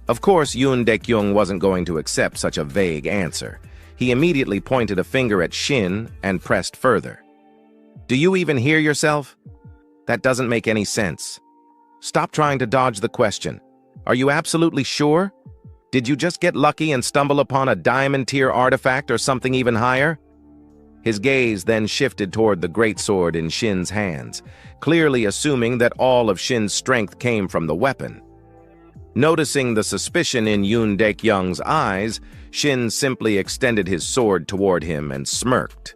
Of course, Yoon Daek-young wasn't going to accept such a vague answer. He immediately pointed a finger at Shin and pressed further. "Do you even hear yourself? That doesn't make any sense. Stop trying to dodge the question. Are you absolutely sure? Did you just get lucky and stumble upon a diamond-tier artifact or something even higher?" His gaze then shifted toward the greatsword in Shin's hands, clearly assuming that all of Shin's strength came from the weapon. Noticing the suspicion in Yoon Daek-young's eyes, Shin simply extended his sword toward him and smirked.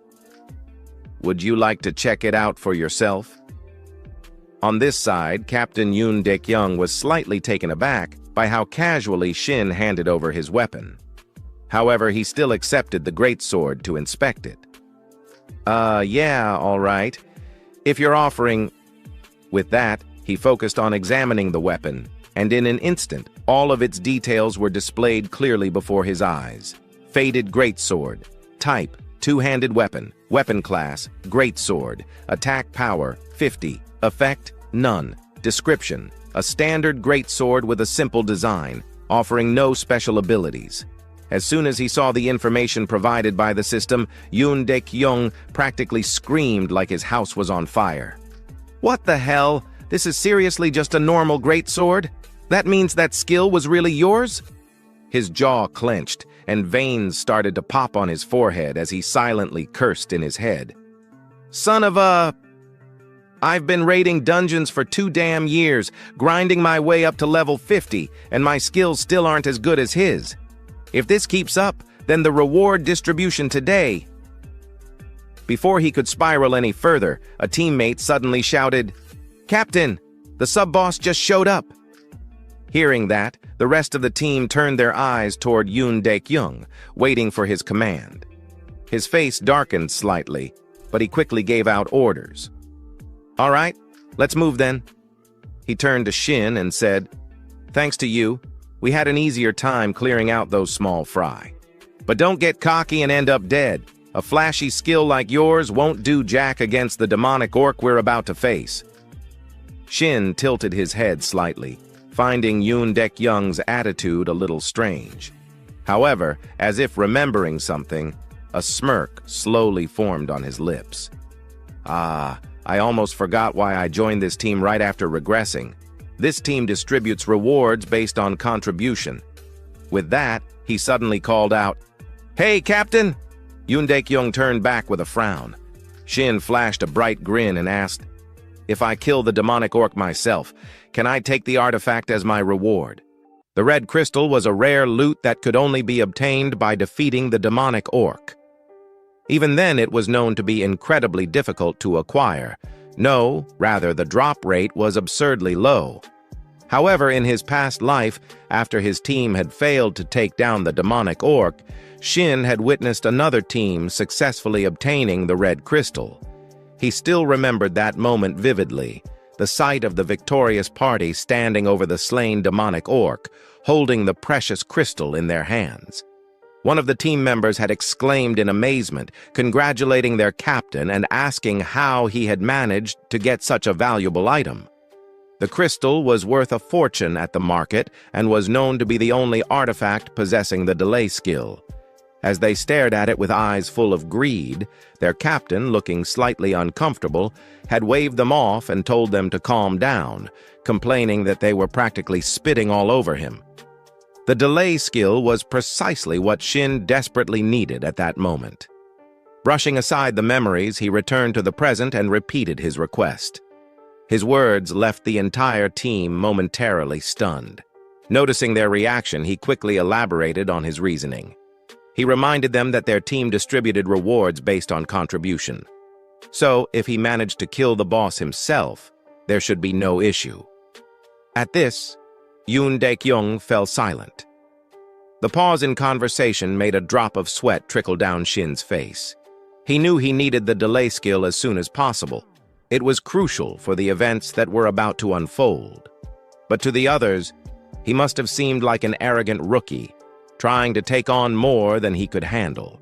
"Would you like to check it out for yourself?" On this side, Captain Yoon Daek-young was slightly taken aback by how casually Shin handed over his weapon. However, he still accepted the greatsword to inspect it. Yeah, all right. If you're offering..." With that, he focused on examining the weapon, and in an instant, all of its details were displayed clearly before his eyes. Faded greatsword. Type, two-handed weapon. Weapon class, greatsword. Attack power, 50. Effect, none. Description, a standard greatsword with a simple design, offering no special abilities. As soon as he saw the information provided by the system, Yoon Daek-young practically screamed like his house was on fire. "What the hell? This is seriously just a normal greatsword? That means that skill was really yours?" His jaw clenched, and veins started to pop on his forehead as he silently cursed in his head. "Son of a... I've been raiding dungeons for 2 damn years, grinding my way up to level 50, and my skills still aren't as good as his. If this keeps up, then the reward distribution today..." Before he could spiral any further, a teammate suddenly shouted, "Captain, the sub-boss just showed up." Hearing that, the rest of the team turned their eyes toward Yoon Daek-young, waiting for his command. His face darkened slightly, but he quickly gave out orders. "All right, let's move then." He turned to Shin and said, "Thanks to you, we had an easier time clearing out those small fry. But don't get cocky and end up dead. A flashy skill like yours won't do jack against the demonic orc we're about to face." Shin tilted his head slightly, finding Yoon Daek-young's attitude a little strange. However, as if remembering something, a smirk slowly formed on his lips. I almost forgot why I joined this team right after regressing. This team distributes rewards based on contribution." With that, he suddenly called out, "Hey, Captain!" Yoon Daek-young turned back with a frown. Shin flashed a bright grin and asked, "If I kill the demonic orc myself, can I take the artifact as my reward?" The red crystal was a rare loot that could only be obtained by defeating the demonic orc. Even then, it was known to be incredibly difficult to acquire. No, rather, the drop rate was absurdly low. However, in his past life, after his team had failed to take down the demonic orc, Shin had witnessed another team successfully obtaining the red crystal. He still remembered that moment vividly, the sight of the victorious party standing over the slain demonic orc, holding the precious crystal in their hands. One of the team members had exclaimed in amazement, congratulating their captain and asking how he had managed to get such a valuable item. The crystal was worth a fortune at the market and was known to be the only artifact possessing the delay skill. As they stared at it with eyes full of greed, their captain, looking slightly uncomfortable, had waved them off and told them to calm down, complaining that they were practically spitting all over him. The delay skill was precisely what Shin desperately needed at that moment. Brushing aside the memories, he returned to the present and repeated his request. His words left the entire team momentarily stunned. Noticing their reaction, he quickly elaborated on his reasoning. He reminded them that their team distributed rewards based on contribution. So, if he managed to kill the boss himself, there should be no issue. At this, Yoon Daek-young fell silent. The pause in conversation made a drop of sweat trickle down Shin's face. He knew he needed the delay skill as soon as possible. It was crucial for the events that were about to unfold. But to the others, he must have seemed like an arrogant rookie, trying to take on more than he could handle.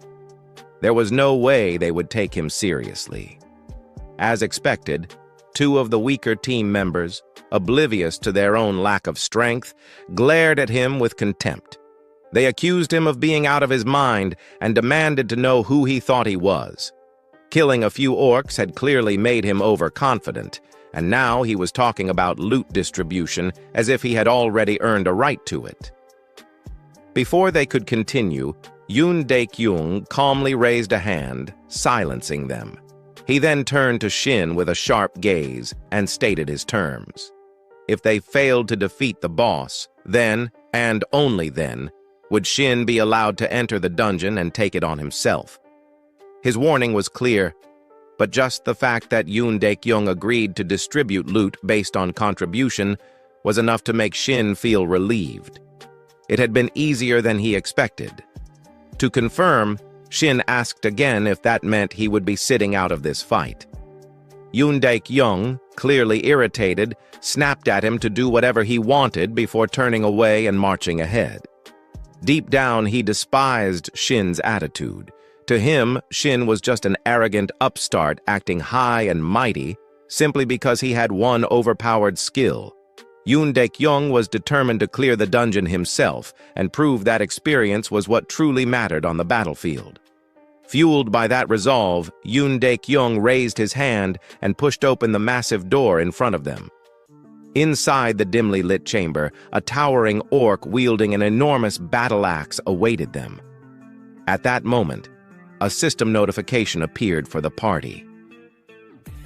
There was no way they would take him seriously. As expected, 2 of the weaker team members, oblivious to their own lack of strength, glared at him with contempt. They accused him of being out of his mind and demanded to know who he thought he was. Killing a few orcs had clearly made him overconfident, and now he was talking about loot distribution as if he had already earned a right to it. Before they could continue, Yoon Daek-young calmly raised a hand, silencing them. He then turned to Shin with a sharp gaze and stated his terms. If they failed to defeat the boss, then, and only then, would Shin be allowed to enter the dungeon and take it on himself. His warning was clear: but just the fact that Yoon Daek-young agreed to distribute loot based on contribution was enough to make Shin feel relieved. It had been easier than he expected. To confirm, Shin asked again if that meant he would be sitting out of this fight. Yoon Daek-young, clearly irritated, snapped at him to do whatever he wanted before turning away and marching ahead. Deep down, he despised Shin's attitude. To him, Shin was just an arrogant upstart acting high and mighty simply because he had one overpowered skill. Yoon Daek-young was determined to clear the dungeon himself and prove that experience was what truly mattered on the battlefield. Fueled by that resolve, Yoon Daek-young raised his hand and pushed open the massive door in front of them. Inside the dimly lit chamber, a towering orc wielding an enormous battle axe awaited them. At that moment, a system notification appeared for the party.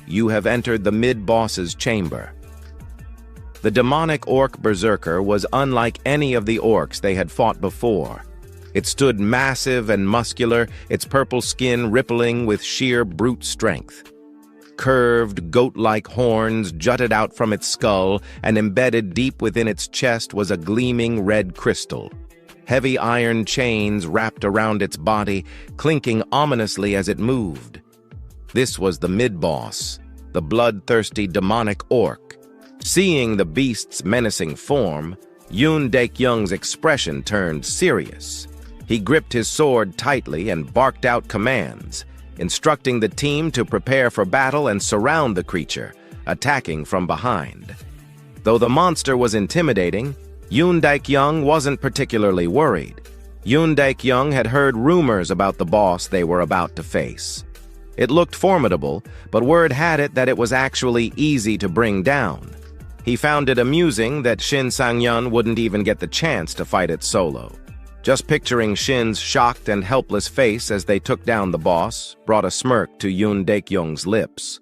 You have entered the mid-boss's chamber. The demonic orc berserker was unlike any of the orcs they had fought before. It stood massive and muscular, its purple skin rippling with sheer brute strength. Curved, goat-like horns jutted out from its skull, and embedded deep within its chest was a gleaming red crystal. Heavy iron chains wrapped around its body, clinking ominously as it moved. This was the mid-boss, the bloodthirsty demonic orc. Seeing the beast's menacing form, Yoon Daek-young's expression turned serious. He gripped his sword tightly and barked out commands, instructing the team to prepare for battle and surround the creature, attacking from behind. Though the monster was intimidating, Yoon Daek-young wasn't particularly worried. Yoon Daek-young had heard rumors about the boss they were about to face. It looked formidable, but word had it that it was actually easy to bring down. He found it amusing that Shin Sang-yeon wouldn't even get the chance to fight it solo. Just picturing Shin's shocked and helpless face as they took down the boss brought a smirk to Yoon Daek-young's lips.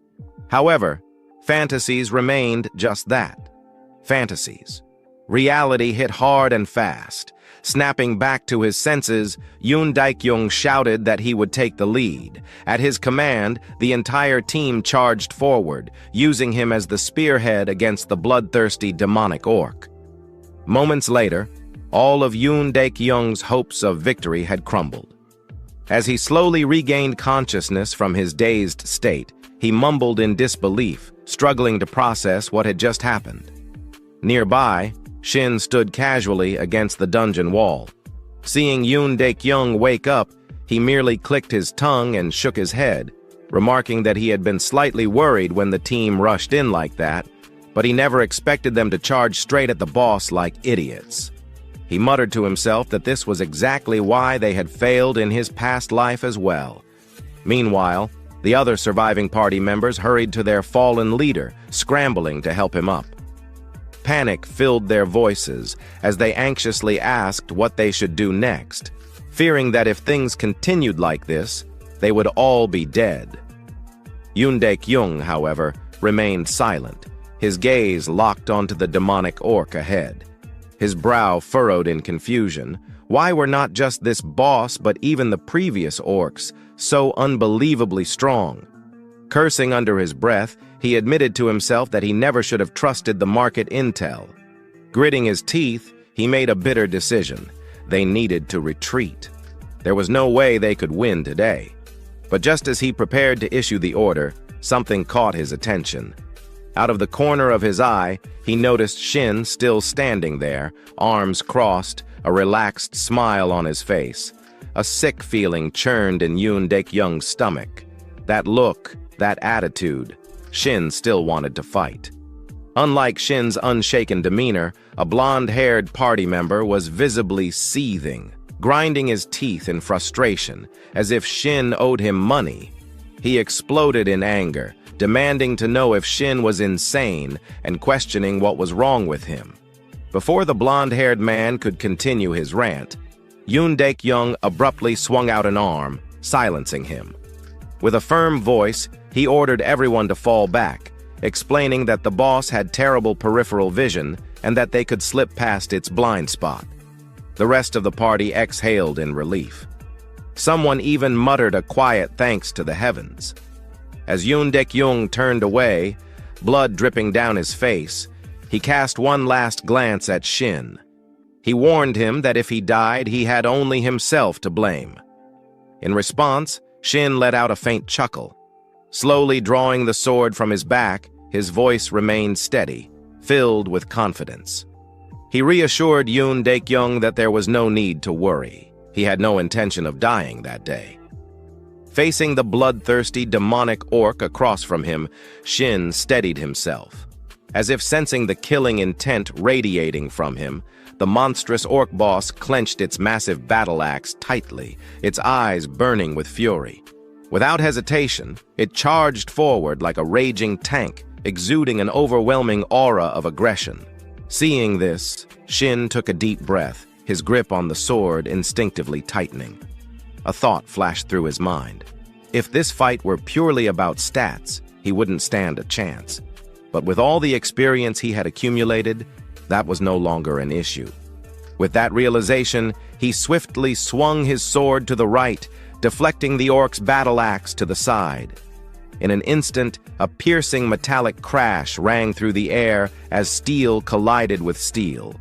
However, fantasies remained just that. Fantasies. Reality hit hard and fast. Snapping back to his senses, Yoon Daek-young shouted that he would take the lead. At his command, the entire team charged forward, using him as the spearhead against the bloodthirsty demonic orc. Moments later, all of Yoon Daek-young's hopes of victory had crumbled. As he slowly regained consciousness from his dazed state, he mumbled in disbelief, struggling to process what had just happened. Nearby, Shin stood casually against the dungeon wall. Seeing Yoon Daek-young wake up, he merely clicked his tongue and shook his head, remarking that he had been slightly worried when the team rushed in like that, but he never expected them to charge straight at the boss like idiots. He muttered to himself that this was exactly why they had failed in his past life as well. Meanwhile, the other surviving party members hurried to their fallen leader, scrambling to help him up. Panic filled their voices as they anxiously asked what they should do next, fearing that if things continued like this, they would all be dead. Yoon Daek-young, however, remained silent, his gaze locked onto the demonic orc ahead. His brow furrowed in confusion. Why were not just this boss but even the previous orcs so unbelievably strong? Cursing under his breath, he admitted to himself that he never should have trusted the market intel. Gritting his teeth, he made a bitter decision. They needed to retreat. There was no way they could win today. But just as he prepared to issue the order, something caught his attention. Out of the corner of his eye, he noticed Shin still standing there, arms crossed, a relaxed smile on his face. A sick feeling churned in Yoon Daek-young's stomach. That look, that attitude, Shin still wanted to fight. Unlike Shin's unshaken demeanor, a blonde-haired party member was visibly seething, grinding his teeth in frustration, as if Shin owed him money. He exploded in anger, demanding to know if Shin was insane and questioning what was wrong with him. Before the blonde-haired man could continue his rant, Yoon Daek-young abruptly swung out an arm, silencing him. With a firm voice, he ordered everyone to fall back, explaining that the boss had terrible peripheral vision and that they could slip past its blind spot. The rest of the party exhaled in relief. Someone even muttered a quiet thanks to the heavens. As Yoon Dek-young turned away, blood dripping down his face, he cast one last glance at Shin. He warned him that if he died, he had only himself to blame. In response, Shin let out a faint chuckle. Slowly drawing the sword from his back, his voice remained steady, filled with confidence. He reassured Yoon Dek-young that there was no need to worry. He had no intention of dying that day. Facing the bloodthirsty, demonic orc across from him, Shin steadied himself. As if sensing the killing intent radiating from him, the monstrous orc boss clenched its massive battle axe tightly, its eyes burning with fury. Without hesitation, it charged forward like a raging tank, exuding an overwhelming aura of aggression. Seeing this, Shin took a deep breath, his grip on the sword instinctively tightening. A thought flashed through his mind. If this fight were purely about stats, he wouldn't stand a chance. But with all the experience he had accumulated, that was no longer an issue. With that realization, he swiftly swung his sword to the right, deflecting the orc's battle axe to the side. In an instant, a piercing metallic crash rang through the air as steel collided with steel.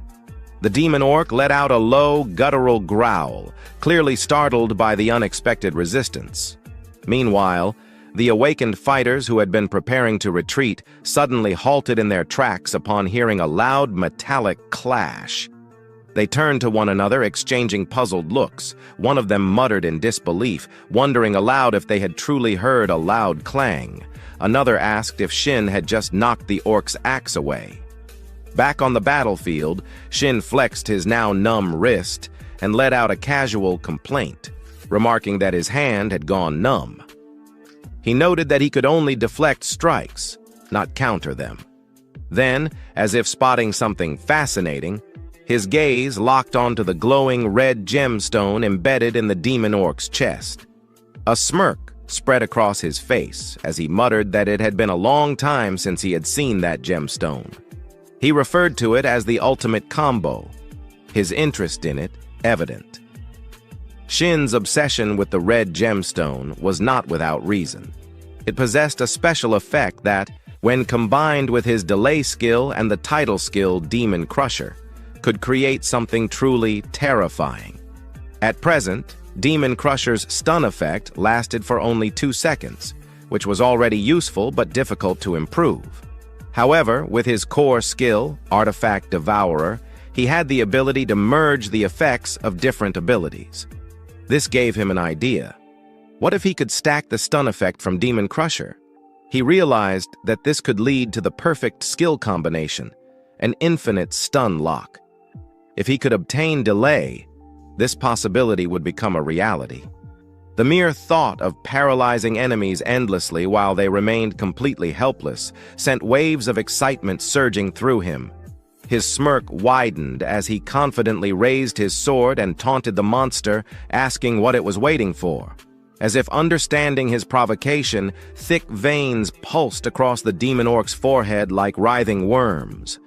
The demon orc let out a low, guttural growl, clearly startled by the unexpected resistance. Meanwhile, the awakened fighters who had been preparing to retreat suddenly halted in their tracks upon hearing a loud metallic clash. They turned to one another, exchanging puzzled looks. One of them muttered in disbelief, wondering aloud if they had truly heard a loud clang. Another asked if Shin had just knocked the orc's axe away. Back on the battlefield, Shin flexed his now numb wrist and let out a casual complaint, remarking that his hand had gone numb. He noted that he could only deflect strikes, not counter them. Then, as if spotting something fascinating, his gaze locked onto the glowing red gemstone embedded in the demon orc's chest. A smirk spread across his face as he muttered that it had been a long time since he had seen that gemstone. He referred to it as the ultimate combo, his interest in it evident. Shin's obsession with the red gemstone was not without reason. It possessed a special effect that, when combined with his delay skill and the title skill Demon Crusher, could create something truly terrifying. At present, Demon Crusher's stun effect lasted for only 2 seconds, which was already useful but difficult to improve. However, with his core skill, Artifact Devourer, he had the ability to merge the effects of different abilities. This gave him an idea. What if he could stack the stun effect from Demon Crusher? He realized that this could lead to the perfect skill combination, an infinite stun lock. If he could obtain delay, this possibility would become a reality. The mere thought of paralyzing enemies endlessly while they remained completely helpless sent waves of excitement surging through him. His smirk widened as he confidently raised his sword and taunted the monster, asking what it was waiting for. As if understanding his provocation, thick veins pulsed across the demon orc's forehead like writhing worms.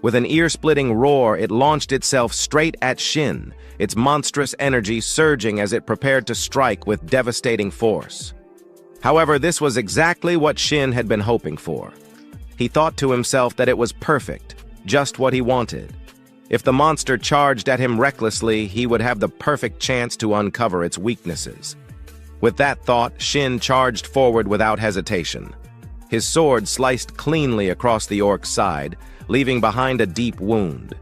With an ear-splitting roar, it launched itself straight at Shin, its monstrous energy surging as it prepared to strike with devastating force. However, this was exactly what Shin had been hoping for. He thought to himself that it was perfect, just what he wanted. If the monster charged at him recklessly, he would have the perfect chance to uncover its weaknesses. With that thought, Shin charged forward without hesitation. His sword sliced cleanly across the orc's side, leaving behind a deep wound.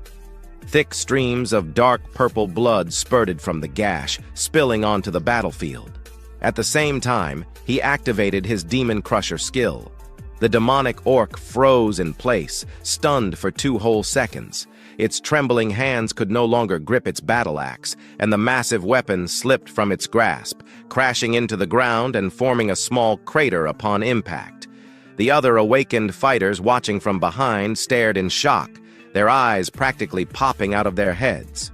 Thick streams of dark purple blood spurted from the gash, spilling onto the battlefield. At the same time, he activated his Demon Crusher skill. The demonic orc froze in place, stunned for 2 whole seconds. Its trembling hands could no longer grip its battle axe, and the massive weapon slipped from its grasp, crashing into the ground and forming a small crater upon impact. The other awakened fighters watching from behind stared in shock, their eyes practically popping out of their heads.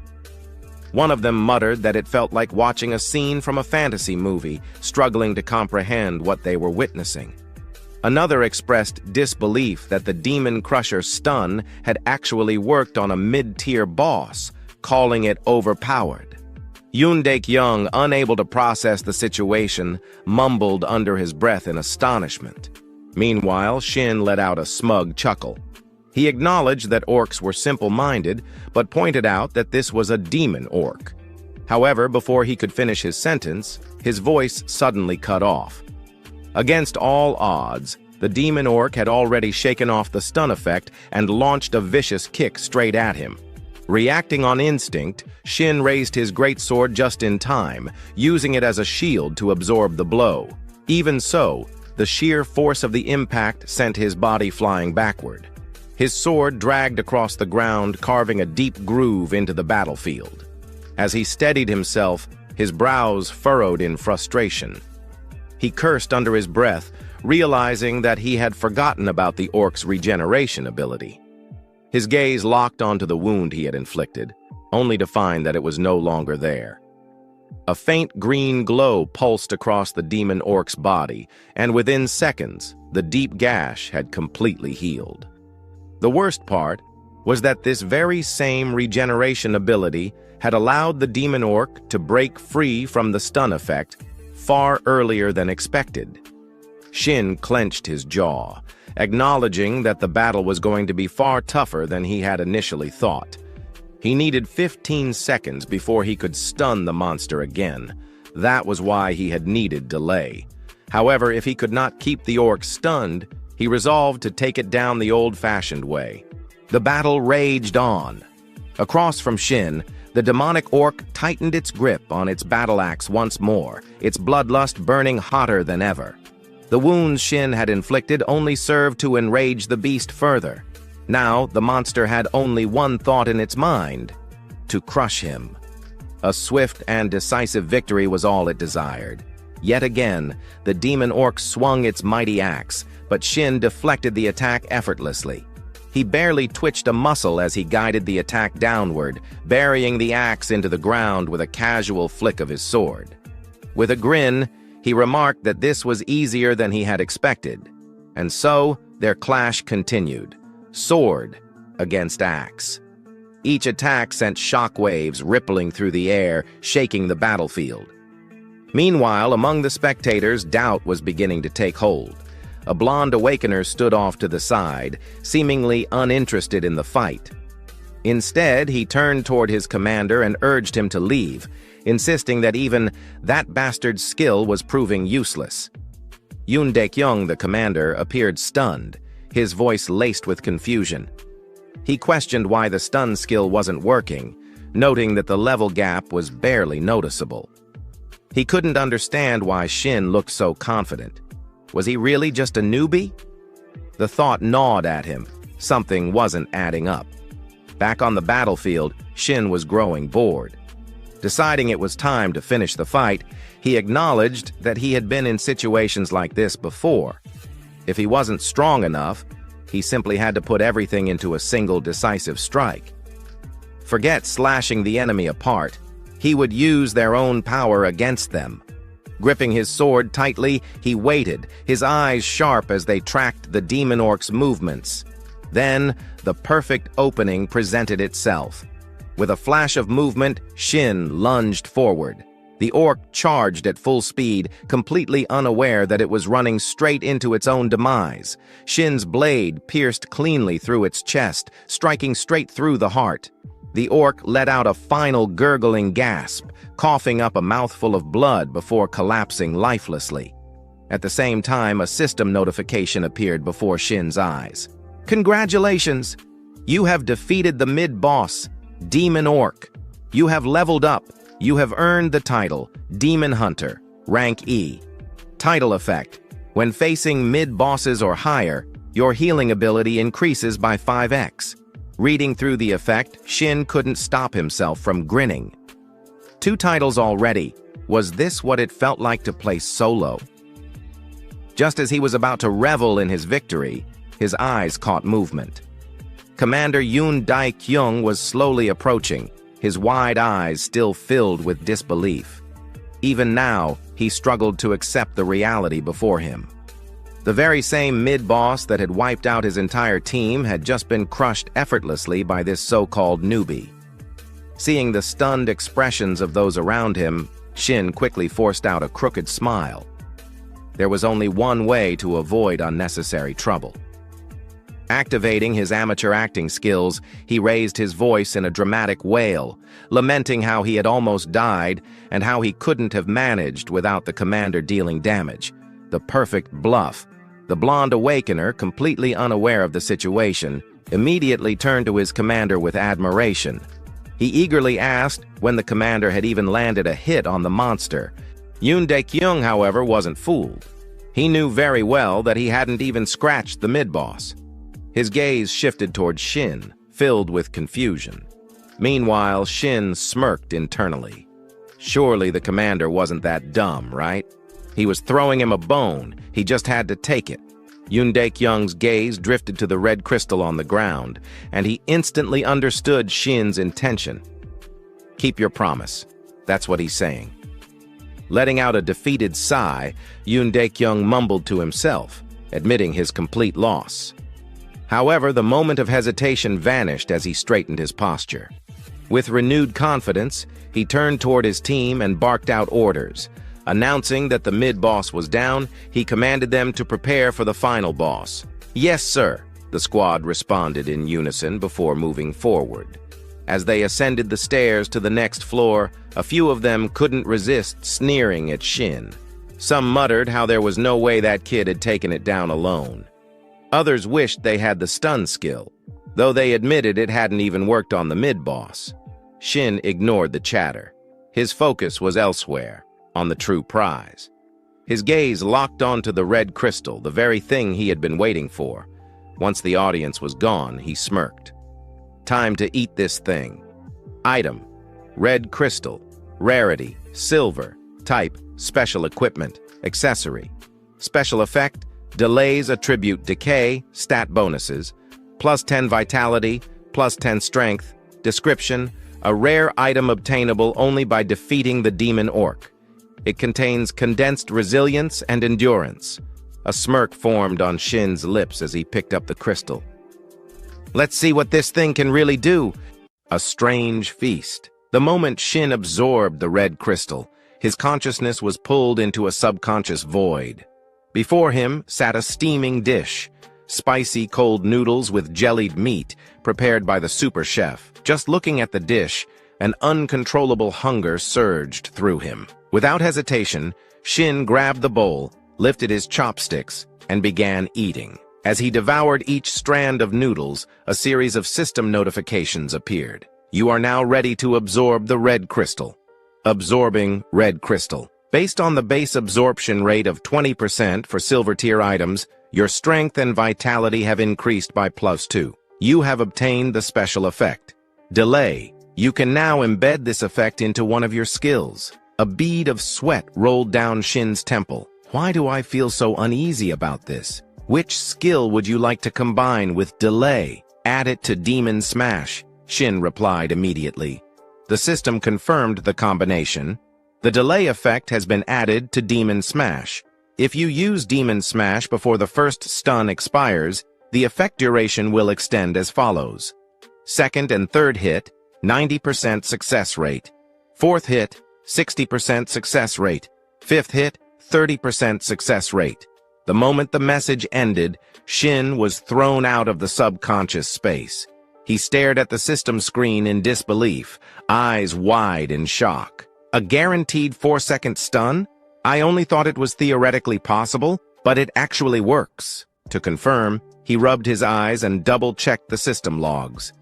One of them muttered that it felt like watching a scene from a fantasy movie, struggling to comprehend what they were witnessing. Another expressed disbelief that the Demon Crusher stun had actually worked on a mid-tier boss, calling it overpowered. Yoon Daek-young, unable to process the situation, mumbled under his breath in astonishment. Meanwhile, Shin let out a smug chuckle. He acknowledged that orcs were simple-minded, but pointed out that this was a demon orc. However, before he could finish his sentence, his voice suddenly cut off. Against all odds, the demon orc had already shaken off the stun effect and launched a vicious kick straight at him. Reacting on instinct, Shin raised his greatsword just in time, using it as a shield to absorb the blow. Even so, the sheer force of the impact sent his body flying backward. His sword dragged across the ground, carving a deep groove into the battlefield. As he steadied himself, his brows furrowed in frustration. He cursed under his breath, realizing that he had forgotten about the orc's regeneration ability. His gaze locked onto the wound he had inflicted, only to find that it was no longer there. A faint green glow pulsed across the demon orc's body, and within seconds, the deep gash had completely healed. The worst part was that this very same regeneration ability had allowed the demon orc to break free from the stun effect far earlier than expected. Shin clenched his jaw, acknowledging that the battle was going to be far tougher than he had initially thought. He needed 15 seconds before he could stun the monster again. That was why he had needed delay. However, if he could not keep the orc stunned, he resolved to take it down the old-fashioned way. The battle raged on. Across from Shin, the demonic orc tightened its grip on its battle axe once more, its bloodlust burning hotter than ever. The wounds Shin had inflicted only served to enrage the beast further. Now, the monster had only one thought in its mind: to crush him. A swift and decisive victory was all it desired. Yet again, the demon orc swung its mighty axe, but Shin deflected the attack effortlessly. He barely twitched a muscle as he guided the attack downward, burying the axe into the ground with a casual flick of his sword. With a grin, he remarked that this was easier than he had expected. And so, their clash continued, sword against axe. Each attack sent shockwaves rippling through the air, shaking the battlefield. Meanwhile, among the spectators, doubt was beginning to take hold. A blonde awakener stood off to the side, seemingly uninterested in the fight. Instead, he turned toward his commander and urged him to leave, insisting that even that bastard's skill was proving useless. Yoon Daek-young, the commander, appeared stunned, his voice laced with confusion. He questioned why the stun skill wasn't working, noting that the level gap was barely noticeable. He couldn't understand why Shin looked so confident. Was he really just a newbie? The thought gnawed at him. Something wasn't adding up. Back on the battlefield, Shin was growing bored. Deciding it was time to finish the fight, he acknowledged that he had been in situations like this before. If he wasn't strong enough, he simply had to put everything into a single decisive strike. Forget slashing the enemy apart. He would use their own power against them. Gripping his sword tightly, he waited, his eyes sharp as they tracked the demon orc's movements. Then, the perfect opening presented itself. With a flash of movement, Shin lunged forward. The orc charged at full speed, completely unaware that it was running straight into its own demise. Shin's blade pierced cleanly through its chest, striking straight through the heart. The orc let out a final gurgling gasp, coughing up a mouthful of blood before collapsing lifelessly. At the same time, a system notification appeared before Shin's eyes. "Congratulations! You have defeated the mid-boss, Demon Orc. You have leveled up. You have earned the title, Demon Hunter, Rank E. Title effect: when facing mid-bosses or higher, your healing ability increases by 5x. Reading through the effect, Shin couldn't stop himself from grinning. 2 titles already. Was this what it felt like to play solo? Just as he was about to revel in his victory, his eyes caught movement. Commander Yoon Daek-young was slowly approaching, his wide eyes still filled with disbelief. Even now, he struggled to accept the reality before him. The very same mid-boss that had wiped out his entire team had just been crushed effortlessly by this so-called newbie. Seeing the stunned expressions of those around him, Shin quickly forced out a crooked smile. There was only one way to avoid unnecessary trouble. Activating his amateur acting skills, he raised his voice in a dramatic wail, lamenting how he had almost died and how he couldn't have managed without the commander dealing damage. The perfect bluff. The blonde awakener, completely unaware of the situation, immediately turned to his commander with admiration. He eagerly asked when the commander had even landed a hit on the monster. Yoon Dae-kyung, however, wasn't fooled. He knew very well that he hadn't even scratched the mid-boss. His gaze shifted toward Shin, filled with confusion. Meanwhile, Shin smirked internally. Surely the commander wasn't that dumb, right? He was throwing him a bone, he just had to take it. Yoon Dae-kyung's gaze drifted to the red crystal on the ground, and he instantly understood Shin's intention. Keep your promise. That's what he's saying. Letting out a defeated sigh, Yoon Dae-kyung mumbled to himself, admitting his complete loss. However, the moment of hesitation vanished as he straightened his posture. With renewed confidence, he turned toward his team and barked out orders. Announcing that the mid-boss was down, he commanded them to prepare for the final boss. "Yes, sir," the squad responded in unison before moving forward. As they ascended the stairs to the next floor, a few of them couldn't resist sneering at Shin. Some muttered how there was no way that kid had taken it down alone. Others wished they had the stun skill, though they admitted it hadn't even worked on the mid-boss. Shin ignored the chatter. His focus was elsewhere, on the true prize. His gaze locked onto the red crystal, the very thing he had been waiting for. Once the audience was gone, he smirked. Time to eat this thing. Item: red crystal. Rarity: silver. Type: special equipment. Accessory. Special effect: delays attribute decay, stat bonuses. Plus 10 vitality, plus 10 strength. Description: a rare item obtainable only by defeating the demon orc. It contains condensed resilience and endurance. A smirk formed on Shin's lips as he picked up the crystal. Let's see what this thing can really do. A strange feast. The moment Shin absorbed the red crystal, his consciousness was pulled into a subconscious void. Before him sat a steaming dish, spicy cold noodles with jellied meat, prepared by the super chef. Just looking at the dish, an uncontrollable hunger surged through him. Without hesitation, Shin grabbed the bowl, lifted his chopsticks, and began eating. As he devoured each strand of noodles, a series of system notifications appeared. You are now ready to absorb the red crystal. Absorbing red crystal. Based on the base absorption rate of 20% for silver tier items, your strength and vitality have increased by +2. You have obtained the special effect. Delay. You can now embed this effect into one of your skills. A bead of sweat rolled down Shin's temple. Why do I feel so uneasy about this? Which skill would you like to combine with delay? Add it to Demon Smash, Shin replied immediately. The system confirmed the combination. The delay effect has been added to Demon Smash. If you use Demon Smash before the first stun expires, the effect duration will extend as follows. Second and third hit, 90% success rate. Fourth hit, 60% success rate. Fifth hit, 30% success rate. The moment the message ended, Shin was thrown out of the subconscious space. He stared at the system screen in disbelief, eyes wide in shock. A guaranteed 4-second stun? I only thought it was theoretically possible, but it actually works. To confirm, he rubbed his eyes and double-checked the system logs.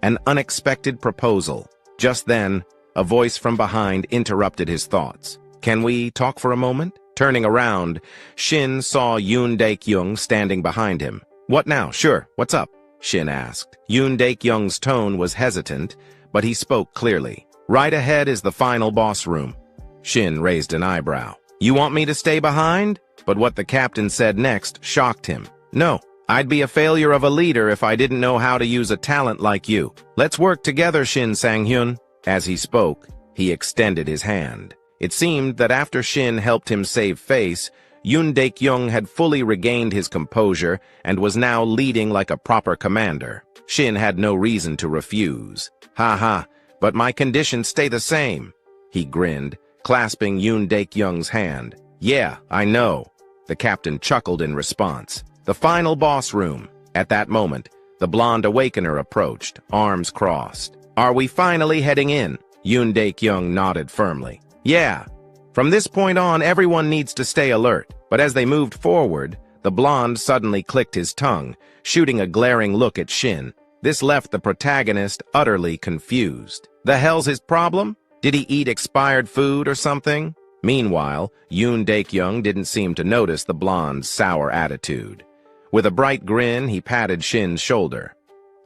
An unexpected proposal. Just then, a voice from behind interrupted his thoughts. Can we talk for a moment? Turning around, Shin saw Yoon Dae-kyung standing behind him. What now? Sure, what's up? Shin asked. Yoon Dae-kyung's tone was hesitant, but he spoke clearly. Right ahead is the final boss room. Shin raised an eyebrow. You want me to stay behind? But what the captain said next shocked him. No, I'd be a failure of a leader if I didn't know how to use a talent like you. Let's work together, Shin Sang-hyun. As he spoke, he extended his hand. It seemed that after Shin helped him save face, Yoon Dae-kyung had fully regained his composure and was now leading like a proper commander. Shin had no reason to refuse. Ha ha, but my conditions stay the same. He grinned, clasping Yoon Daek-young's hand. Yeah, I know. The captain chuckled in response. The final boss room. At that moment, the blonde awakener approached, arms crossed. Are we finally heading in? Yoon Daek-young nodded firmly. Yeah. From this point on, everyone needs to stay alert. But as they moved forward, the blonde suddenly clicked his tongue, shooting a glaring look at Shin. This left the protagonist utterly confused. The hell's his problem? Did he eat expired food or something? Meanwhile, Yoon Daek-young didn't seem to notice the blonde's sour attitude. With a bright grin, he patted Shin's shoulder.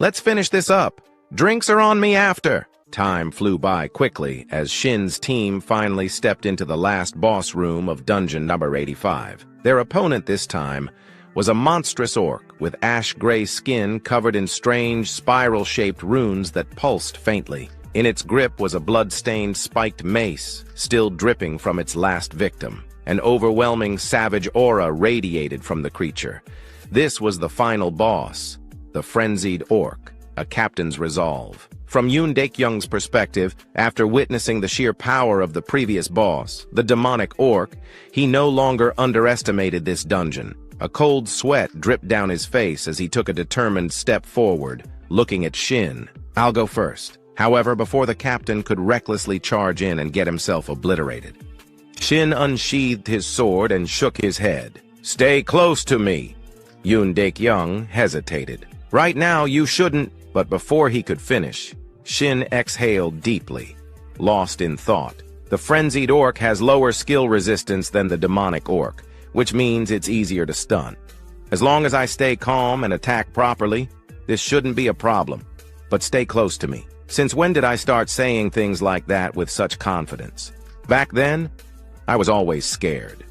Let's finish this up. Drinks are on me after. Time flew by quickly as Shin's team finally stepped into the last boss room of dungeon number 85. Their opponent this time was a monstrous orc with ash-gray skin covered in strange, spiral-shaped runes that pulsed faintly. In its grip was a blood-stained spiked mace, still dripping from its last victim. An overwhelming savage aura radiated from the creature. This was the final boss, the frenzied orc, a captain's resolve. From Yoon Daek-young's perspective, after witnessing the sheer power of the previous boss, the demonic orc, he no longer underestimated this dungeon. A cold sweat dripped down his face as he took a determined step forward, looking at Shin. I'll go first. However, before the captain could recklessly charge in and get himself obliterated, Shin unsheathed his sword and shook his head. Stay close to me. Yoon Daek-young hesitated. Right now, you shouldn't. But before he could finish, Shin exhaled deeply, lost in thought. The frenzied orc has lower skill resistance than the demonic orc, which means it's easier to stun. As long as I stay calm and attack properly, this shouldn't be a problem. But stay close to me. Since when did I start saying things like that with such confidence? Back then, I was always scared.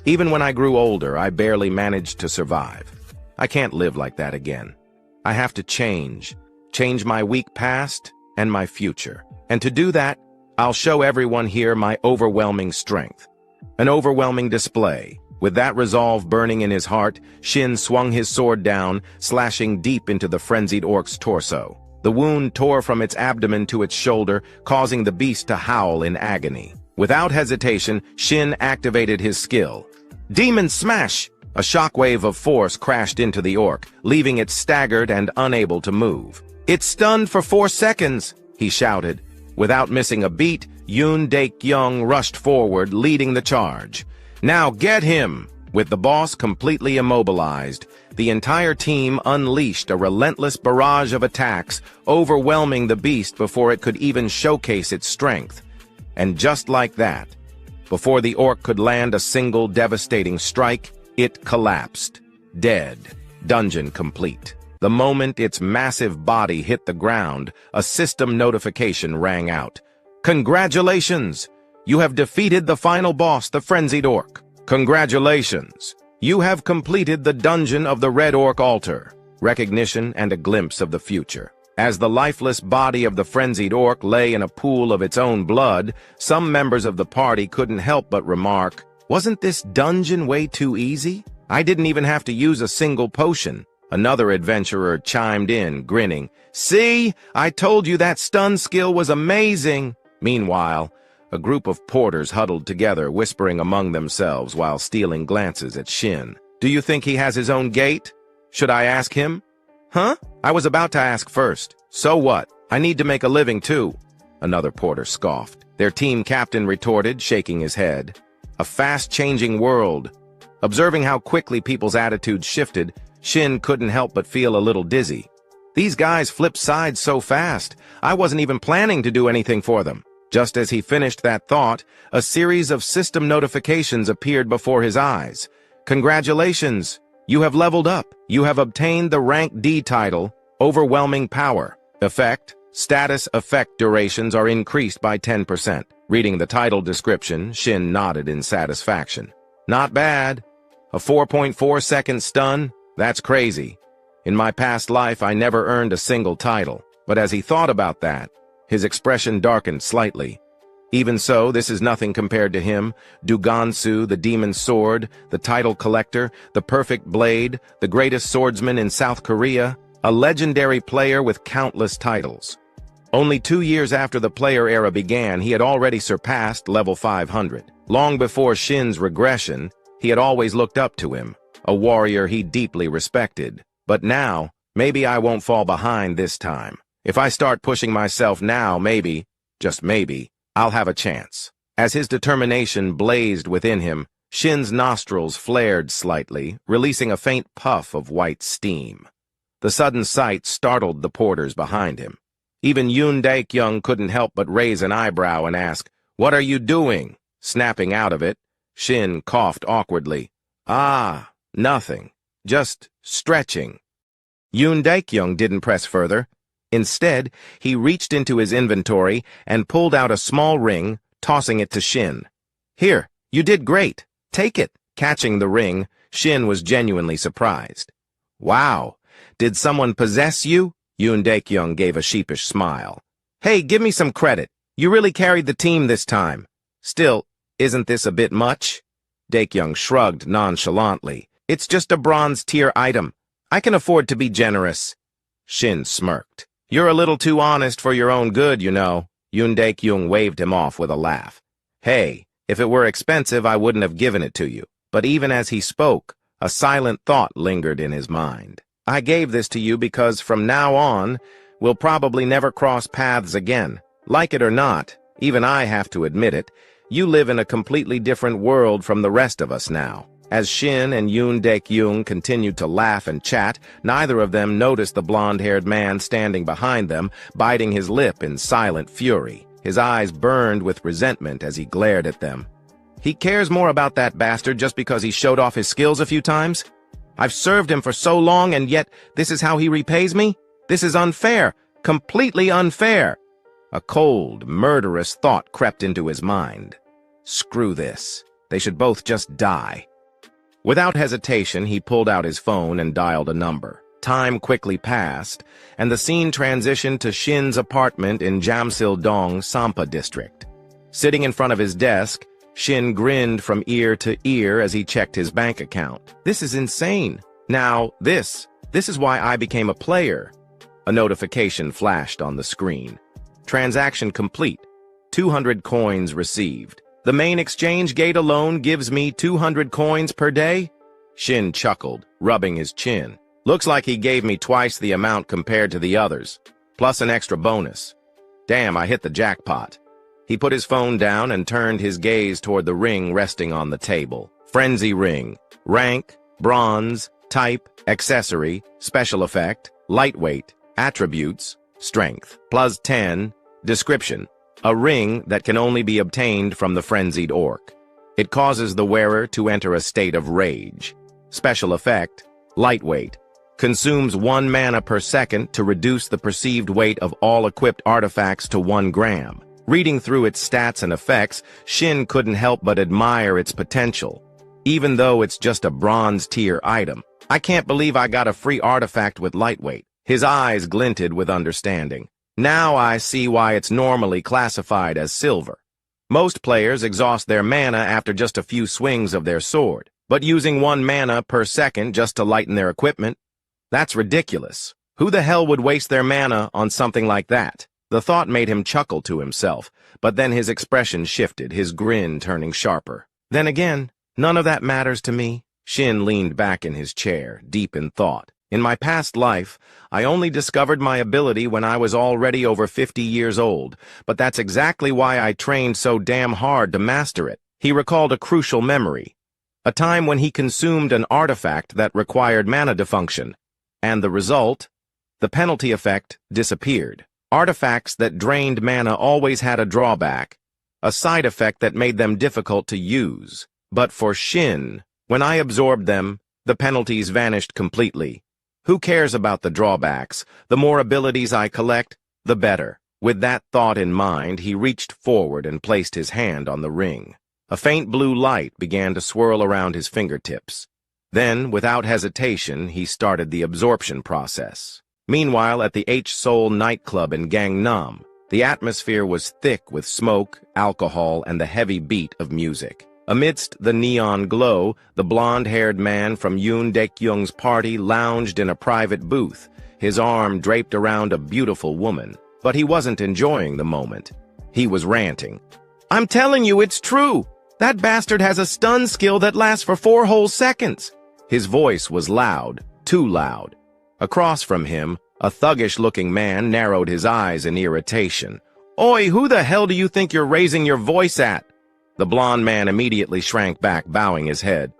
Even when I grew older, I barely managed to survive. I can't live like that again. I have to change my weak past and my future. And to do that, I'll show everyone here my overwhelming strength. An overwhelming display. With that resolve burning in his heart, Shin swung his sword down, slashing deep into the frenzied orc's torso. The wound tore from its abdomen to its shoulder, causing the beast to howl in agony. Without hesitation, Shin activated his skill. Demon Smash! A shockwave of force crashed into the orc, leaving it staggered and unable to move. It's stunned for 4 seconds, he shouted. Without missing a beat, Yoon Daek-young rushed forward, leading the charge. Now get him! With the boss completely immobilized, the entire team unleashed a relentless barrage of attacks, overwhelming the beast before it could even showcase its strength. And just like that, before the orc could land a single devastating strike, it collapsed. Dead. Dungeon complete. The moment its massive body hit the ground, a system notification rang out. Congratulations! You have defeated the final boss, the frenzied orc. Congratulations! You have completed the dungeon of the Red Orc Altar. Recognition and a glimpse of the future. As the lifeless body of the frenzied orc lay in a pool of its own blood, some members of the party couldn't help but remark, wasn't this dungeon way too easy? I didn't even have to use a single potion. Another adventurer chimed in, grinning. See? I told you that stun skill was amazing! Meanwhile, a group of porters huddled together, whispering among themselves while stealing glances at Shin. Do you think he has his own gate? Should I ask him? Huh? I was about to ask first. So what? I need to make a living too. Another porter scoffed. Their team captain retorted, shaking his head. A fast-changing world. Observing how quickly people's attitudes shifted, Shin couldn't help but feel a little dizzy. These guys flipped sides so fast, I wasn't even planning to do anything for them. Just as he finished that thought, a series of system notifications appeared before his eyes. Congratulations! You have leveled up. You have obtained the rank D title, Overwhelming Power. Effect: status effect durations are increased by 10%. Reading the title description, Shin nodded in satisfaction. Not bad. A 4.4-second stun? That's crazy. In my past life, I never earned a single title. But as he thought about that, his expression darkened slightly. Even so, this is nothing compared to him, Dugansu, the demon sword, the title collector, the perfect blade, the greatest swordsman in South Korea, a legendary player with countless titles. Only 2 years after the player era began, he had already surpassed level 500. Long before Shin's regression, he had always looked up to him, a warrior he deeply respected. But now, maybe I won't fall behind this time. If I start pushing myself now, maybe, just maybe, I'll have a chance. As his determination blazed within him, Shin's nostrils flared slightly, releasing a faint puff of white steam. The sudden sight startled the porters behind him. Even Yoon Daek-young couldn't help but raise an eyebrow and ask, "What are you doing?" Snapping out of it, Shin coughed awkwardly. "Ah, nothing. Just stretching." Yoon Daek-young didn't press further. Instead, he reached into his inventory and pulled out a small ring, tossing it to Shin. "Here, you did great. Take it." Catching the ring, Shin was genuinely surprised. "Wow, did someone possess you?" Yoon Daek-young gave a sheepish smile. "Hey, give me some credit. You really carried the team this time. Still, isn't this a bit much?" Daek-young shrugged nonchalantly. "It's just a bronze-tier item. I can afford to be generous." Shin smirked. "You're a little too honest for your own good, you know." Yoon Daek-young waved him off with a laugh. "Hey, if it were expensive, I wouldn't have given it to you." But even as he spoke, a silent thought lingered in his mind. "I gave this to you because from now on, we'll probably never cross paths again. Like it or not, even I have to admit it, you live in a completely different world from the rest of us now." As Shin and Yoon Daek-young continued to laugh and chat, neither of them noticed the blonde-haired man standing behind them, biting his lip in silent fury. His eyes burned with resentment as he glared at them. "He cares more about that bastard just because he showed off his skills a few times? I've served him for so long, and yet this is how he repays me? This is unfair, completely unfair." A cold, murderous thought crept into his mind. Screw this. They should both just die. Without hesitation, he pulled out his phone and dialed a number. Time quickly passed, and the scene transitioned to Shin's apartment in Jamsil-dong, Sampa district. Sitting in front of his desk, Shin grinned from ear to ear as he checked his bank account. "This is insane. Now, this is why I became a player." A notification flashed on the screen. "Transaction complete. 200 coins received. The main exchange gate alone gives me 200 coins per day?" Shin chuckled, rubbing his chin. "Looks like he gave me twice the amount compared to the others, plus an extra bonus. Damn, I hit the jackpot." He put his phone down and turned his gaze toward the ring resting on the table. Frenzy ring. Rank, bronze, type, accessory, special effect, lightweight, attributes, strength, plus 10, description. A ring that can only be obtained from the frenzied orc. It causes the wearer to enter a state of rage. Special effect, lightweight. Consumes 1 mana per second to reduce the perceived weight of all equipped artifacts to 1 gram. Reading through its stats and effects, Shin couldn't help but admire its potential. Even though it's just a bronze-tier item, I can't believe I got a free artifact with lightweight. His eyes glinted with understanding. Now I see why it's normally classified as silver. Most players exhaust their mana after just a few swings of their sword, but using 1 mana per second just to lighten their equipment? That's ridiculous. Who the hell would waste their mana on something like that? The thought made him chuckle to himself, but then his expression shifted, his grin turning sharper. Then again, none of that matters to me. Shin leaned back in his chair, deep in thought. In my past life, I only discovered my ability when I was already over 50 years old, but that's exactly why I trained so damn hard to master it. He recalled a crucial memory, a time when he consumed an artifact that required mana defunction, and the result, the penalty effect, disappeared. Artifacts that drained mana always had a drawback, a side effect that made them difficult to use. But for Shin, when I absorbed them, the penalties vanished completely. Who cares about the drawbacks? The more abilities I collect, the better. With that thought in mind, he reached forward and placed his hand on the ring. A faint blue light began to swirl around his fingertips. Then, without hesitation, he started the absorption process. Meanwhile, at the H-Seoul nightclub in Gangnam, the atmosphere was thick with smoke, alcohol, and the heavy beat of music. Amidst the neon glow, the blonde-haired man from Yoon Daek-young's party lounged in a private booth, his arm draped around a beautiful woman. but he wasn't enjoying the moment. He was ranting. "I'm telling you, it's true! That bastard has a stun skill that lasts for 4 whole seconds!" His voice was loud, too loud. Across from him, a thuggish-looking man narrowed his eyes in irritation. "Oi, who the hell do you think you're raising your voice at?" The blond man immediately shrank back, bowing his head.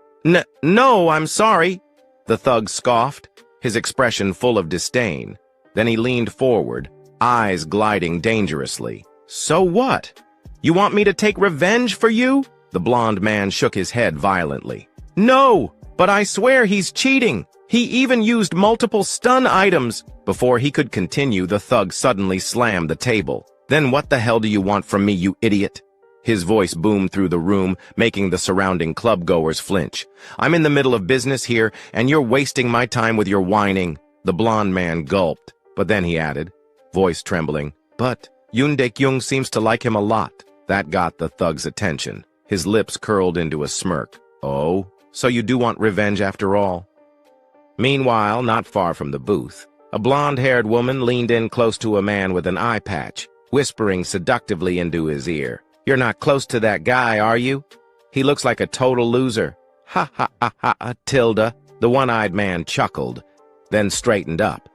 No, I'm sorry," the thug scoffed, his expression full of disdain. Then he leaned forward, eyes gliding dangerously. "So what? You want me to take revenge for you?" The blond man shook his head violently. "No, but I swear he's cheating. He even used multiple stun items." Before he could continue, the thug suddenly slammed the table. "Then what the hell do you want from me, you idiot?" His voice boomed through the room, making the surrounding club-goers flinch. "I'm in the middle of business here, and you're wasting my time with your whining." The blond man gulped, but then he added, voice trembling, "But Yoon Dae-kyung seems to like him a lot." That got the thug's attention. His lips curled into a smirk. "Oh, so you do want revenge after all?" Meanwhile, not far from the booth, a blonde-haired woman leaned in close to a man with an eye patch, whispering seductively into his ear. "You're not close to that guy, are you? He looks like a total loser." "Ha ha ha ha, Tilda," the one-eyed man chuckled, then straightened up.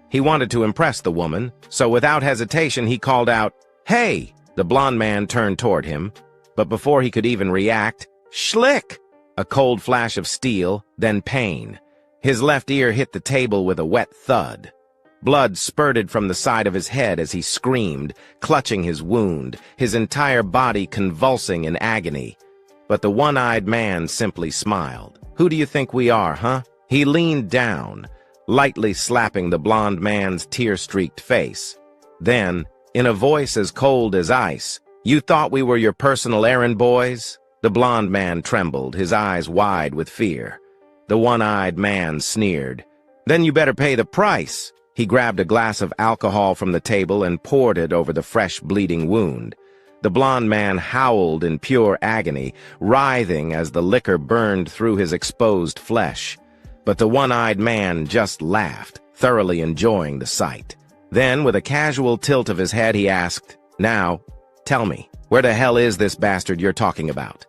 He wanted to impress the woman, so without hesitation he called out, "Hey!" The blond man turned toward him, but before he could even react, schlick! A cold flash of steel, then pain. His left ear hit the table with a wet thud. Blood spurted from the side of his head as he screamed, clutching his wound, his entire body convulsing in agony. But the one-eyed man simply smiled. "Who do you think we are, huh?" He leaned down, lightly slapping the blond man's tear-streaked face. Then, in a voice as cold as ice, "You thought we were your personal errand boys?" The blond man trembled, his eyes wide with fear. The one-eyed man sneered. "Then you better pay the price." He grabbed a glass of alcohol from the table and poured it over the fresh bleeding wound. The blond man howled in pure agony, writhing as the liquor burned through his exposed flesh. But the one-eyed man just laughed, thoroughly enjoying the sight. Then, with a casual tilt of his head, he asked, "Now, tell me, where the hell is this bastard you're talking about?"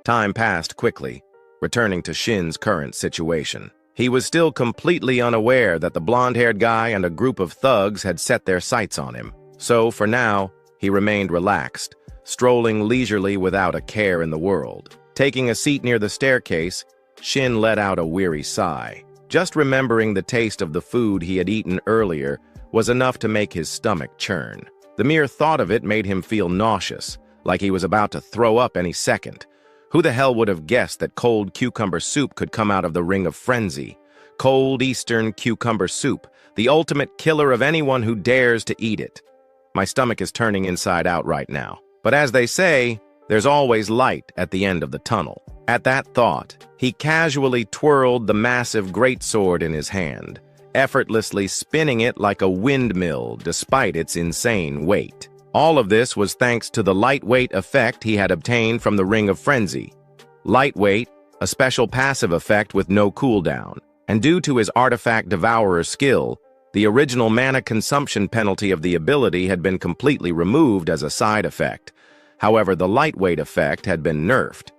Time passed quickly, returning to Shin's current situation. He was still completely unaware that the blonde-haired guy and a group of thugs had set their sights on him. So, for now, he remained relaxed, strolling leisurely without a care in the world. Taking a seat near the staircase, Shin let out a weary sigh. Just remembering the taste of the food he had eaten earlier was enough to make his stomach churn. The mere thought of it made him feel nauseous, like he was about to throw up any second. Who the hell would have guessed that cold cucumber soup could come out of the Ring of Frenzy? Cold Eastern cucumber soup, the ultimate killer of anyone who dares to eat it. My stomach is turning inside out right now. But as they say, there's always light at the end of the tunnel. At that thought, he casually twirled the massive greatsword in his hand, effortlessly spinning it like a windmill despite its insane weight. All of this was thanks to the lightweight effect he had obtained from the Ring of Frenzy. Lightweight, a special passive effect with no cooldown, and due to his artifact devourer skill, the original mana consumption penalty of the ability had been completely removed as a side effect. However, the lightweight effect had been nerfed.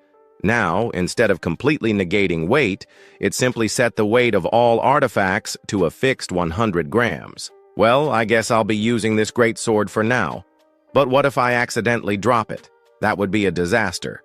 Now, instead of completely negating weight, it simply set the weight of all artifacts to a fixed 100 grams. Well, I guess I'll be using this greatsword for now. But what if I accidentally drop it? That would be a disaster.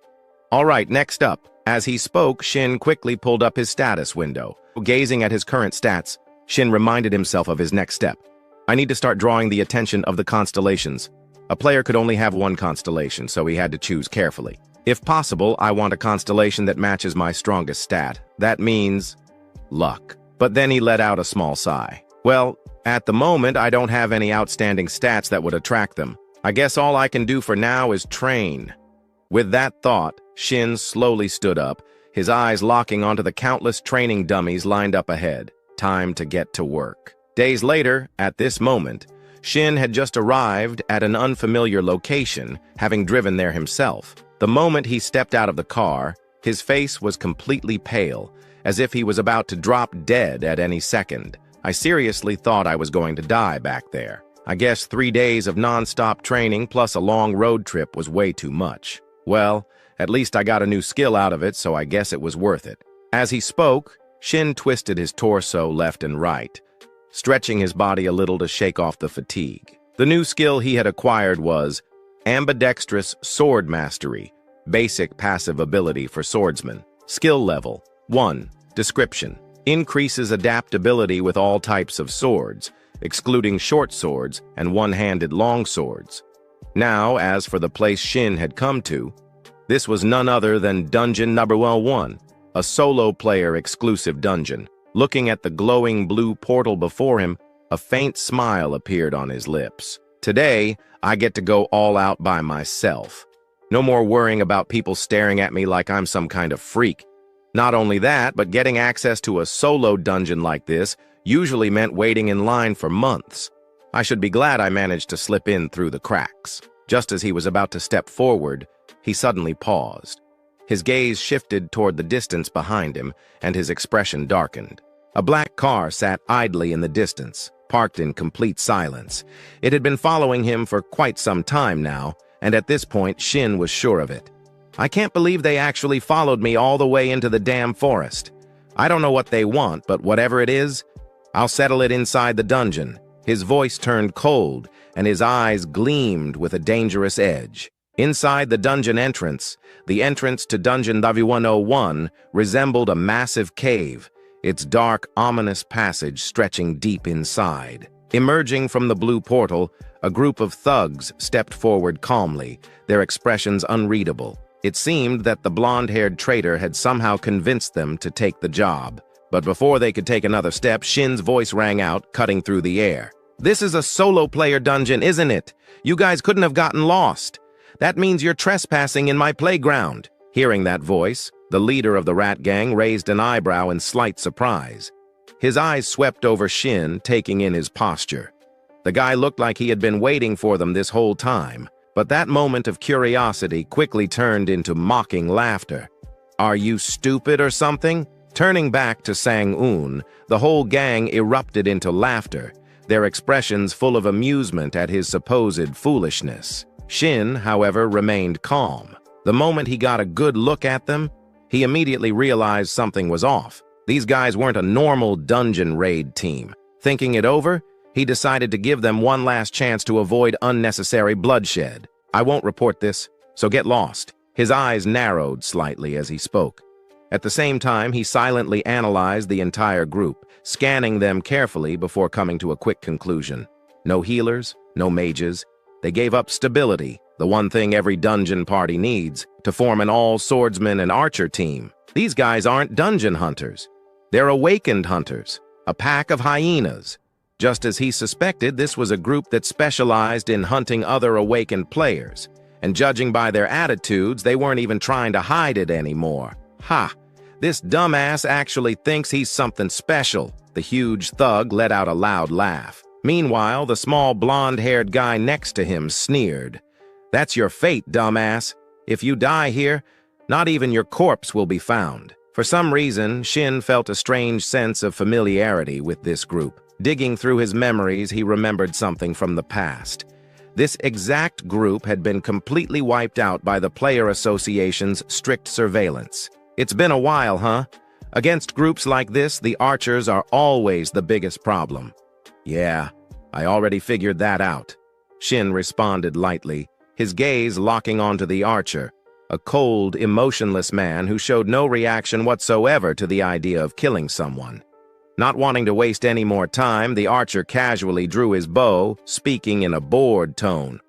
All right, next up. As he spoke, Shin quickly pulled up his status window. Gazing at his current stats, Shin reminded himself of his next step. I need to start drawing the attention of the constellations. A player could only have one constellation, so he had to choose carefully. If possible, I want a constellation that matches my strongest stat. That means luck. But then he let out a small sigh. Well, at the moment, I don't have any outstanding stats that would attract them. I guess all I can do for now is train. With that thought, Shin slowly stood up, his eyes locking onto the countless training dummies lined up ahead. Time to get to work. Days later, at this moment, Shin had just arrived at an unfamiliar location, having driven there himself. The moment he stepped out of the car, his face was completely pale, as if he was about to drop dead at any second. I seriously thought I was going to die back there. I guess 3 days of non-stop training plus a long road trip was way too much. Well, at least I got a new skill out of it, so I guess it was worth it. As he spoke, Shin twisted his torso left and right, stretching his body a little to shake off the fatigue. The new skill he had acquired was ambidextrous sword mastery, basic passive ability for swordsman. Skill level 1. Description: increases adaptability with all types of swords, excluding short swords and one-handed long swords. Now, as for the place Shin had come to, this was none other than Dungeon Number 1, a solo-player exclusive dungeon. Looking at the glowing blue portal before him, a faint smile appeared on his lips. Today, I get to go all out by myself. No more worrying about people staring at me like I'm some kind of freak. Not only that, but getting access to a solo dungeon like this usually meant waiting in line for months. I should be glad I managed to slip in through the cracks. Just as he was about to step forward, he suddenly paused. His gaze shifted toward the distance behind him, and his expression darkened. A black car sat idly in the distance, parked in complete silence. It had been following him for quite some time now, and at this point, Shin was sure of it. I can't believe they actually followed me all the way into the damn forest. I don't know what they want, but whatever it is, I'll settle it inside the dungeon. His voice turned cold, and his eyes gleamed with a dangerous edge. Inside the dungeon entrance, the entrance to Dungeon 101 resembled a massive cave, its dark, ominous passage stretching deep inside. Emerging from the blue portal, a group of thugs stepped forward calmly, their expressions unreadable. It seemed that the blonde-haired traitor had somehow convinced them to take the job. But before they could take another step, Shin's voice rang out, cutting through the air. "This is a solo-player dungeon, isn't it? You guys couldn't have gotten lost. That means you're trespassing in my playground." Hearing that voice, the leader of the rat gang raised an eyebrow in slight surprise. His eyes swept over Shin, taking in his posture. The guy looked like he had been waiting for them this whole time, but that moment of curiosity quickly turned into mocking laughter. "Are you stupid or something?" Turning back to Sang-un, the whole gang erupted into laughter, their expressions full of amusement at his supposed foolishness. Shin, however, remained calm. The moment he got a good look at them, he immediately realized something was off. These guys weren't a normal dungeon raid team. Thinking it over, he decided to give them one last chance to avoid unnecessary bloodshed. "I won't report this, so get lost." His eyes narrowed slightly as he spoke. At the same time, he silently analyzed the entire group, scanning them carefully before coming to a quick conclusion. No healers, no mages. They gave up stability, the one thing every dungeon party needs, to form an all-swordsman and archer team. These guys aren't dungeon hunters. They're awakened hunters, a pack of hyenas. Just as he suspected, this was a group that specialized in hunting other awakened players. And judging by their attitudes, they weren't even trying to hide it anymore. "Ha! This dumbass actually thinks he's something special." The huge thug let out a loud laugh. Meanwhile, the small blonde-haired guy next to him sneered. "That's your fate, dumbass. If you die here, not even your corpse will be found." For some reason, Shin felt a strange sense of familiarity with this group. Digging through his memories, he remembered something from the past. This exact group had been completely wiped out by the Player Association's strict surveillance. It's been a while, huh? Against groups like this, the archers are always the biggest problem. "Yeah, I already figured that out," Shin responded lightly, his gaze locking onto the archer, a cold, emotionless man who showed no reaction whatsoever to the idea of killing someone. Not wanting to waste any more time, the archer casually drew his bow, speaking in a bored tone.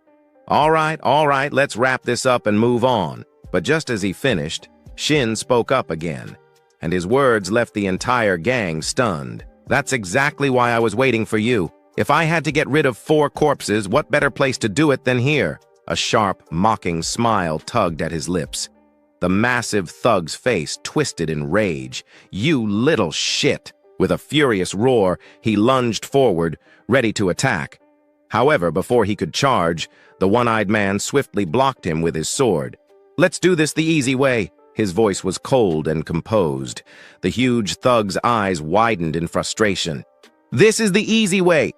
All right, let's wrap this up and move on." But just as he finished, Shin spoke up again, and his words left the entire gang stunned. "That's exactly why I was waiting for you. If I had to get rid of 4 corpses, what better place to do it than here?" A sharp, mocking smile tugged at his lips. The massive thug's face twisted in rage. "You little shit!" With a furious roar, he lunged forward, ready to attack. However, before he could charge, the one-eyed man swiftly blocked him with his sword. "Let's do this the easy way." His voice was cold and composed. The huge thug's eyes widened in frustration. "This is the easy way.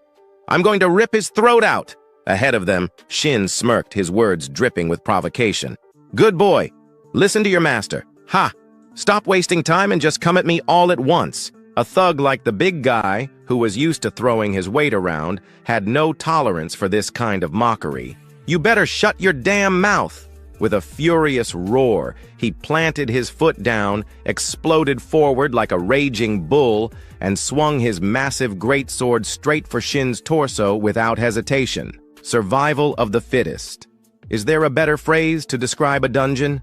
I'm going to rip his throat out. Ahead of them, Shin smirked, his words dripping with provocation. Good boy. Listen to your master. Ha! Stop wasting time and just come at me all at once. A thug like the big guy, who was used to throwing his weight around, had no tolerance for this kind of mockery. You better shut your damn mouth. With a furious roar, he planted his foot down, exploded forward like a raging bull, and swung his massive greatsword straight for Shin's torso without hesitation. Survival of the fittest. Is there a better phrase to describe a dungeon?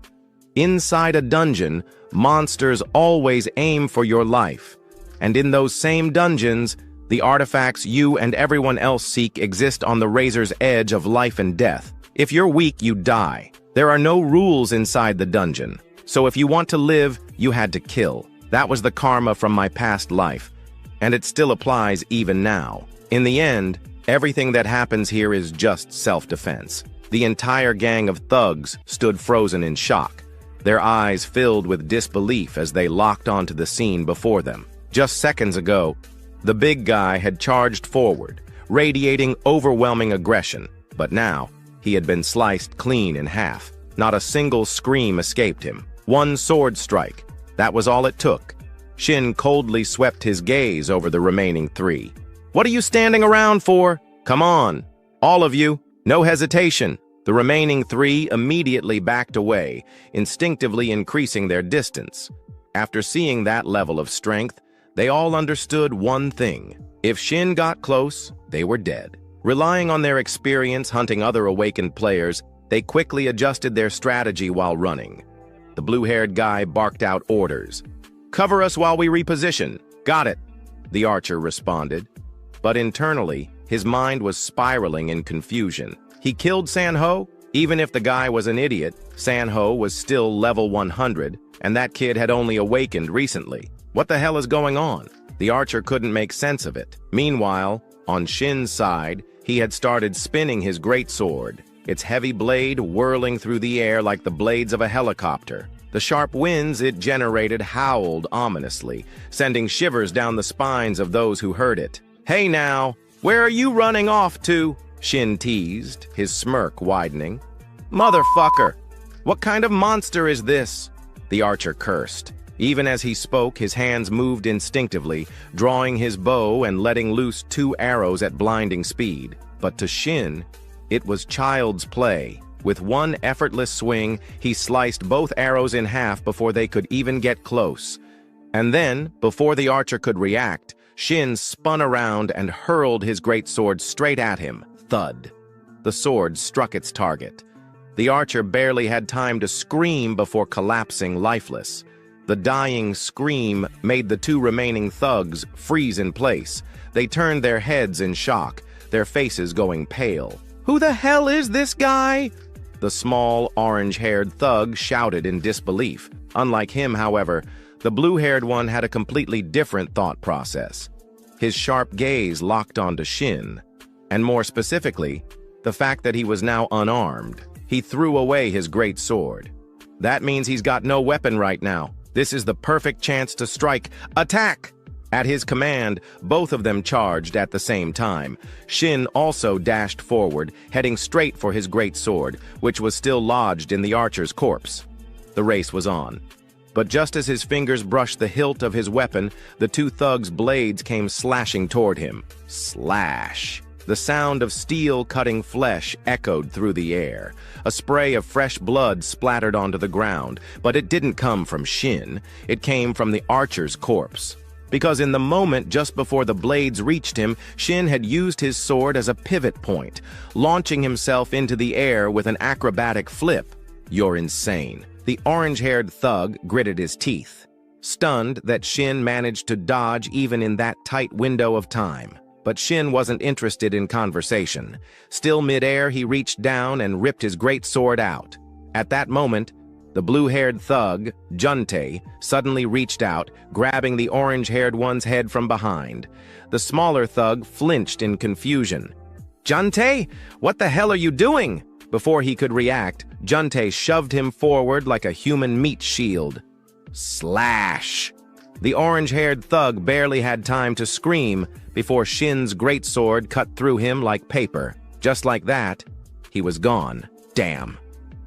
Inside a dungeon, monsters always aim for your life. And in those same dungeons, the artifacts you and everyone else seek exist on the razor's edge of life and death. If you're weak, you die. There are no rules inside the dungeon. So if you want to live, you had to kill. That was the karma from my past life. And it still applies even now. In the end, everything that happens here is just self-defense. The entire gang of thugs stood frozen in shock, their eyes filled with disbelief as they locked onto the scene before them. Just seconds ago, the big guy had charged forward, radiating overwhelming aggression, but now he had been sliced clean in half. Not a single scream escaped him. One sword strike. That was all it took. Shin coldly swept his gaze over the remaining three. What are you standing around for? Come on. All of you. No hesitation. The remaining three immediately backed away, instinctively increasing their distance. After seeing that level of strength, they all understood one thing. If Shin got close, they were dead. Relying on their experience hunting other awakened players, they quickly adjusted their strategy while running. The blue-haired guy barked out orders. Cover us while we reposition. Got it, the archer responded. But internally, his mind was spiraling in confusion. He killed Sanho? Even if the guy was an idiot, Sanho was still level 100, and that kid had only awakened recently. What the hell is going on? The archer couldn't make sense of it. Meanwhile, on Shin's side, he had started spinning his greatsword, its heavy blade whirling through the air like the blades of a helicopter. The sharp winds it generated howled ominously, sending shivers down the spines of those who heard it. Hey now, where are you running off to? Shin teased, his smirk widening. Motherfucker! What kind of monster is this? The archer cursed. Even as he spoke, his hands moved instinctively, drawing his bow and letting loose 2 arrows at blinding speed. But to Shin, it was child's play. With one effortless swing, he sliced both arrows in half before they could even get close. And then, before the archer could react, Shin spun around and hurled his greatsword straight at him. Thud. The sword struck its target. The archer barely had time to scream before collapsing lifeless. The dying scream made the 2 remaining thugs freeze in place. They turned their heads in shock, their faces going pale. Who the hell is this guy? The small, orange-haired thug shouted in disbelief. Unlike him, however, the blue-haired one had a completely different thought process. His sharp gaze locked onto Shin, and more specifically, the fact that he was now unarmed. He threw away his great sword. That means he's got no weapon right now. This is the perfect chance to strike. Attack! At his command, both of them charged at the same time. Shin also dashed forward, heading straight for his great sword, which was still lodged in the archer's corpse. The race was on. But just as his fingers brushed the hilt of his weapon, the 2 thugs' blades came slashing toward him. Slash! The sound of steel cutting flesh echoed through the air. A spray of fresh blood splattered onto the ground, but it didn't come from Shin. It came from the archer's corpse. Because in the moment just before the blades reached him, Shin had used his sword as a pivot point, launching himself into the air with an acrobatic flip. You're insane. The orange-haired thug gritted his teeth, stunned that Shin managed to dodge even in that tight window of time. But Shin wasn't interested in conversation. Still midair, he reached down and ripped his great sword out. At that moment, the blue-haired thug, Juntae, suddenly reached out, grabbing the orange-haired one's head from behind. The smaller thug flinched in confusion. Juntae, what the hell are you doing? Before he could react, Juntae shoved him forward like a human meat shield. Slash! The orange-haired thug barely had time to scream before Shin's greatsword cut through him like paper. Just like that, he was gone. Damn.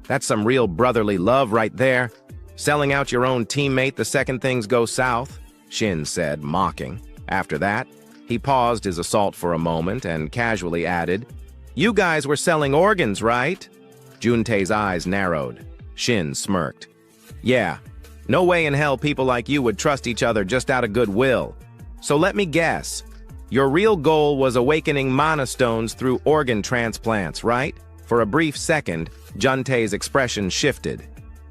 That's some real brotherly love right there. Selling out your own teammate the second things go south, Shin said, mocking. After that, he paused his assault for a moment and casually added, "You guys were selling organs, right?" Juntei's eyes narrowed. Shin smirked. "Yeah, no way in hell people like you would trust each other just out of goodwill. So let me guess. Your real goal was awakening mana stones through organ transplants, right?" For a brief second, Juntei's expression shifted.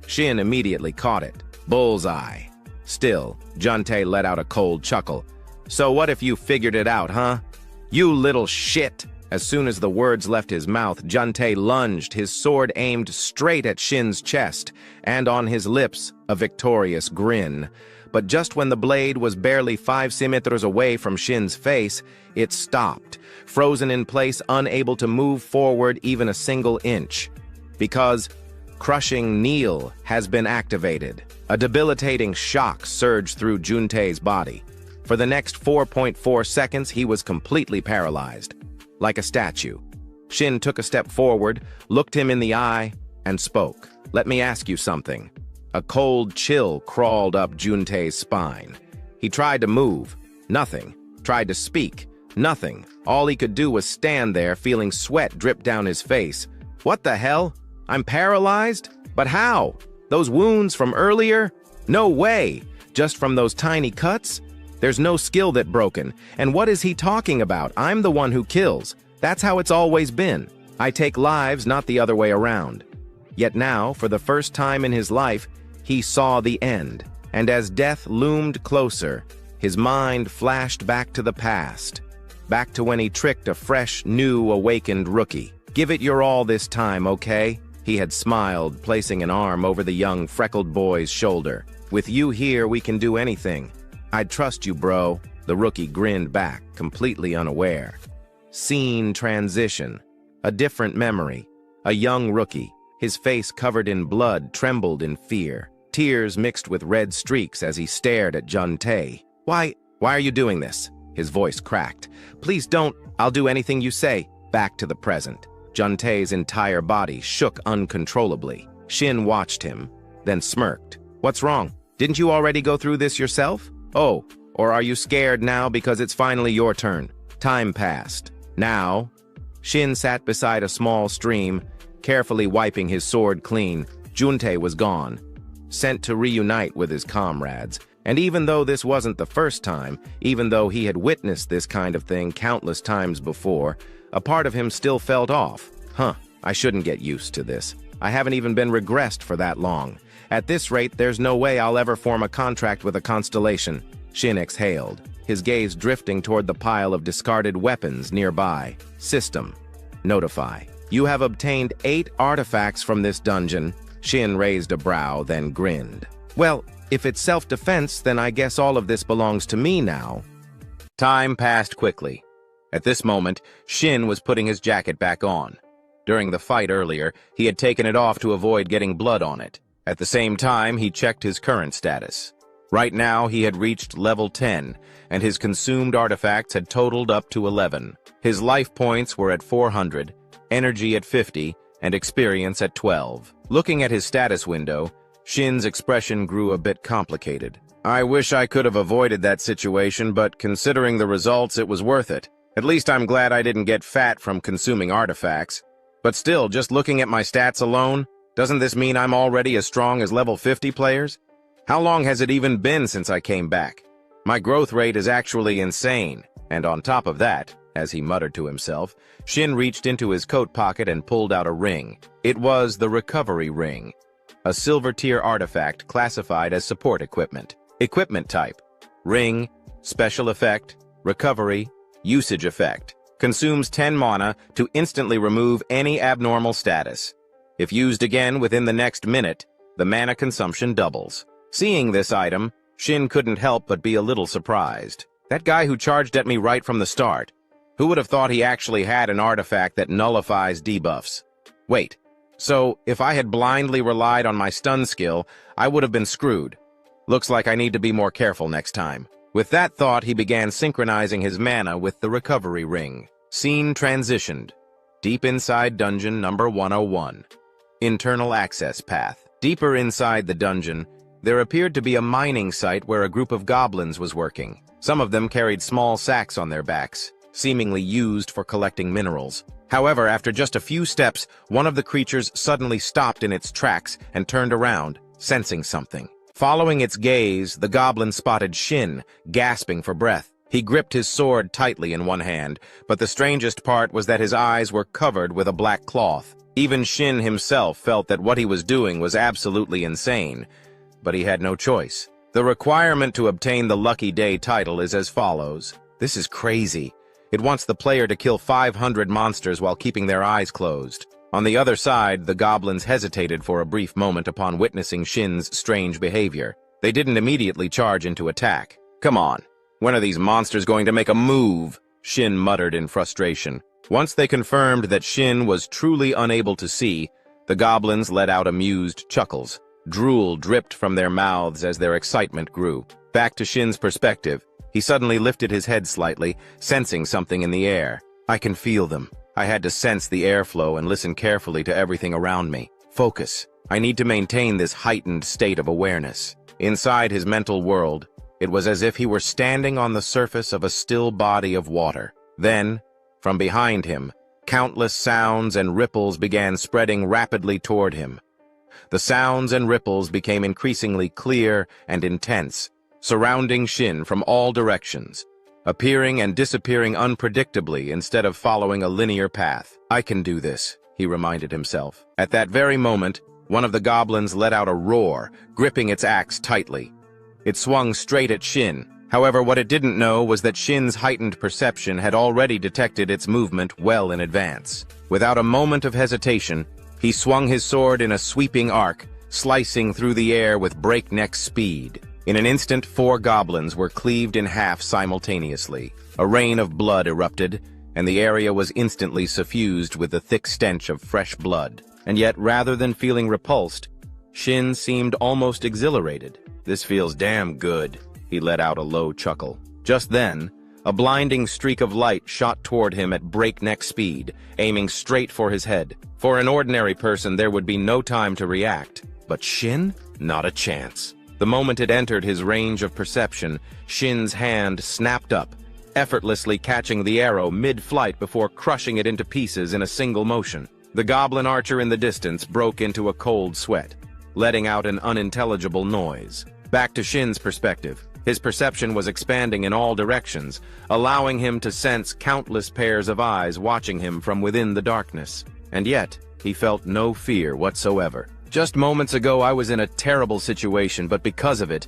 Shin immediately caught it. Bullseye. Still, Juntei let out a cold chuckle. "So what if you figured it out, huh? You little shit!" As soon as the words left his mouth, Juntei lunged, his sword aimed straight at Shin's chest, and on his lips, a victorious grin. But just when the blade was barely 5 centimeters away from Shin's face, it stopped, frozen in place, unable to move forward even a single inch. Because crushing kneel has been activated. A debilitating shock surged through Juntei's body. For the next 4.4 seconds, he was completely paralyzed. Like a statue. Shin took a step forward, looked him in the eye, and spoke. "Let me ask you something." A cold chill crawled up Juntei's spine. He tried to move. Nothing. Tried to speak. Nothing. All he could do was stand there, feeling sweat drip down his face. "What the hell? I'm paralyzed? But how? Those wounds from earlier? No way! Just from those tiny cuts? There's no skill that broken. And what is he talking about? I'm the one who kills. That's how it's always been. I take lives, not the other way around." Yet now, for the first time in his life, he saw the end. And as death loomed closer, his mind flashed back to the past. Back to when he tricked a fresh, new, awakened rookie. "Give it your all this time, okay?" He had smiled, placing an arm over the young, freckled boy's shoulder. "With you here, we can do anything. I'd trust you, bro." The rookie grinned back, completely unaware. Scene transition. A different memory. A young rookie, his face covered in blood, trembled in fear. Tears mixed with red streaks as he stared at Juntei. Why are you doing this?" His voice cracked. "Please don't. I'll do anything you say." Back to the present. Juntei's entire body shook uncontrollably. Shin watched him, then smirked. "What's wrong? Didn't you already go through this yourself? Oh, or are you scared now because it's finally your turn?" Time passed. Now, Shin sat beside a small stream, carefully wiping his sword clean. Juntei was gone, sent to reunite with his comrades. And even though this wasn't the first time, even though he had witnessed this kind of thing countless times before, a part of him still felt off. I shouldn't get used to this. I haven't even been regressed for that long. At this rate, there's no way I'll ever form a contract with a constellation. Shin exhaled, his gaze drifting toward the pile of discarded weapons nearby. System. Notify. You have obtained 8 artifacts from this dungeon. Shin raised a brow, then grinned. Well, if it's self-defense, then I guess all of this belongs to me now. Time passed quickly. At this moment, Shin was putting his jacket back on. During the fight earlier, he had taken it off to avoid getting blood on it. At the same time, he checked his current status. Right now, he had reached level 10, and his consumed artifacts had totaled up to 11. His life points were at 400, energy at 50, and experience at 12. Looking at his status window, Shin's expression grew a bit complicated. "I wish I could have avoided that situation, but considering the results, it was worth it. At least I'm glad I didn't get fat from consuming artifacts. But still, just looking at my stats alone, doesn't this mean I'm already as strong as level 50 players? How long has it even been since I came back? My growth rate is actually insane." And on top of that, as he muttered to himself, Shin reached into his coat pocket and pulled out a ring. It was the recovery ring, a silver-tier artifact classified as support equipment. Equipment type: ring, special effect, recovery, usage effect. Consumes 10 mana to instantly remove any abnormal status. If used again within the next minute, the mana consumption doubles. Seeing this item, Shin couldn't help but be a little surprised. That guy who charged at me right from the start. Who would have thought he actually had an artifact that nullifies debuffs? Wait, so if I had blindly relied on my stun skill, I would have been screwed. Looks like I need to be more careful next time. With that thought, he began synchronizing his mana with the recovery ring. Scene transitioned. Deep inside dungeon number 101. Internal access path. Deeper inside the dungeon, there appeared to be a mining site where a group of goblins was working. Some of them carried small sacks on their backs, seemingly used for collecting minerals. However, after just a few steps, one of the creatures suddenly stopped in its tracks and turned around, sensing something. Following its gaze, the goblin spotted Shin, gasping for breath. He gripped his sword tightly in one hand, but the strangest part was that his eyes were covered with a black cloth. Even Shin himself felt that what he was doing was absolutely insane, but he had no choice. The requirement to obtain the Lucky Day title is as follows. This is crazy. It wants the player to kill 500 monsters while keeping their eyes closed. On the other side, the goblins hesitated for a brief moment upon witnessing Shin's strange behavior. They didn't immediately charge into attack. Come on, when are these monsters going to make a move? Shin muttered in frustration. Once they confirmed that Shin was truly unable to see, the goblins let out amused chuckles. Drool dripped from their mouths as their excitement grew. Back to Shin's perspective, he suddenly lifted his head slightly, sensing something in the air. I can feel them. I had to sense the airflow and listen carefully to everything around me. Focus. I need to maintain this heightened state of awareness. Inside his mental world, it was as if he were standing on the surface of a still body of water. Then, from behind him, countless sounds and ripples began spreading rapidly toward him. The sounds and ripples became increasingly clear and intense, surrounding Shin from all directions, appearing and disappearing unpredictably instead of following a linear path. I can do this, he reminded himself. At that very moment, one of the goblins let out a roar, gripping its axe tightly. It swung straight at Shin. However, what it didn't know was that Shin's heightened perception had already detected its movement well in advance. Without a moment of hesitation, he swung his sword in a sweeping arc, slicing through the air with breakneck speed. In an instant, 4 goblins were cleaved in half simultaneously. A rain of blood erupted, and the area was instantly suffused with the thick stench of fresh blood. And yet, rather than feeling repulsed, Shin seemed almost exhilarated. This feels damn good, he let out a low chuckle. Just then, a blinding streak of light shot toward him at breakneck speed, aiming straight for his head. For an ordinary person, there would be no time to react. But Shin? Not a chance. The moment it entered his range of perception, Shin's hand snapped up, effortlessly catching the arrow mid-flight before crushing it into pieces in a single motion. The goblin archer in the distance broke into a cold sweat, letting out an unintelligible noise. Back to Shin's perspective. His perception was expanding in all directions, allowing him to sense countless pairs of eyes watching him from within the darkness. And yet, he felt no fear whatsoever. Just moments ago, I was in a terrible situation, but because of it,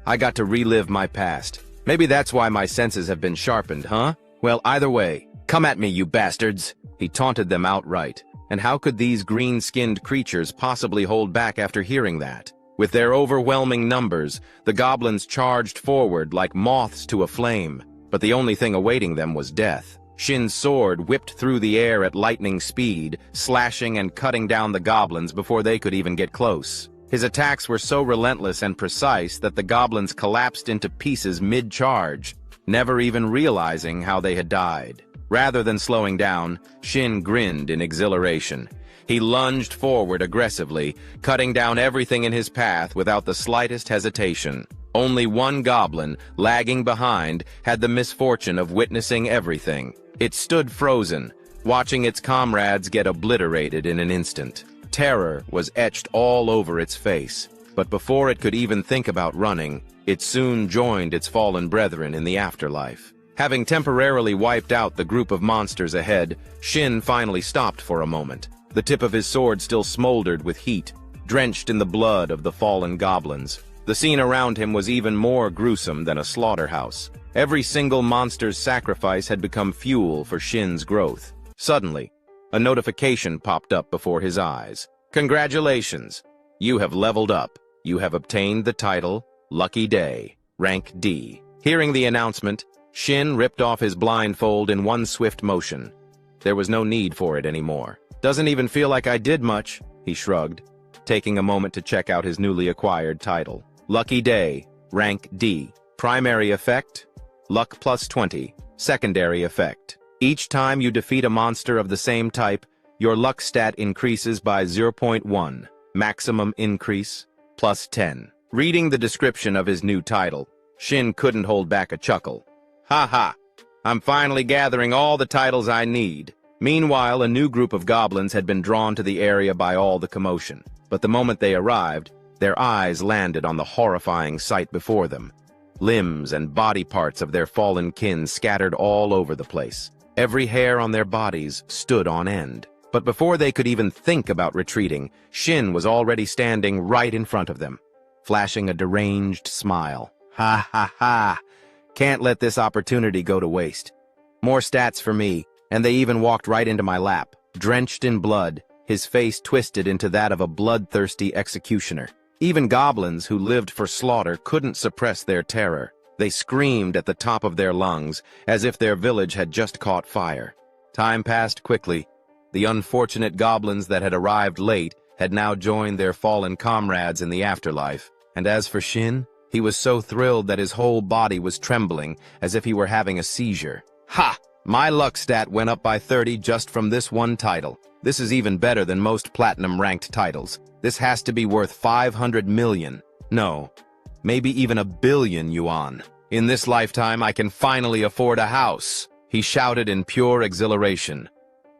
I got to relive my past. Maybe that's why my senses have been sharpened, huh? Well, either way, come at me, you bastards! He taunted them outright. And how could these green-skinned creatures possibly hold back after hearing that? With their overwhelming numbers, the goblins charged forward like moths to a flame, but the only thing awaiting them was death. Shin's sword whipped through the air at lightning speed, slashing and cutting down the goblins before they could even get close. His attacks were so relentless and precise that the goblins collapsed into pieces mid-charge, never even realizing how they had died. Rather than slowing down, Shin grinned in exhilaration. He lunged forward aggressively, cutting down everything in his path without the slightest hesitation. Only one goblin, lagging behind, had the misfortune of witnessing everything. It stood frozen, watching its comrades get obliterated in an instant. Terror was etched all over its face, but before it could even think about running, it soon joined its fallen brethren in the afterlife. Having temporarily wiped out the group of monsters ahead, Shin finally stopped for a moment. The tip of his sword still smoldered with heat, drenched in the blood of the fallen goblins. The scene around him was even more gruesome than a slaughterhouse. Every single monster's sacrifice had become fuel for Shin's growth. Suddenly, a notification popped up before his eyes. Congratulations! You have leveled up. You have obtained the title, Lucky Day, rank D. Hearing the announcement, Shin ripped off his blindfold in one swift motion. There was no need for it anymore. Doesn't even feel like I did much, he shrugged, taking a moment to check out his newly acquired title. Lucky Day, rank D. Primary effect, luck plus 20. Secondary effect. Each time you defeat a monster of the same type, your luck stat increases by 0.1. Maximum increase, plus 10. Reading the description of his new title, Shin couldn't hold back a chuckle. Ha ha! I'm finally gathering all the titles I need. Meanwhile, a new group of goblins had been drawn to the area by all the commotion. But the moment they arrived, their eyes landed on the horrifying sight before them. Limbs and body parts of their fallen kin scattered all over the place. Every hair on their bodies stood on end. But before they could even think about retreating, Shin was already standing right in front of them, flashing a deranged smile. Ha ha ha! Can't let this opportunity go to waste. More stats for me, and they even walked right into my lap, drenched in blood, his face twisted into that of a bloodthirsty executioner. Even goblins who lived for slaughter couldn't suppress their terror. They screamed at the top of their lungs, as if their village had just caught fire. Time passed quickly. The unfortunate goblins that had arrived late had now joined their fallen comrades in the afterlife. And as for Shin, he was so thrilled that his whole body was trembling, as if he were having a seizure. Ha! My luck stat went up by 30 just from this one title. This is even better than most platinum-ranked titles. This has to be worth 500 million. No, maybe even 1 billion yuan. In this lifetime, I can finally afford a house, he shouted in pure exhilaration.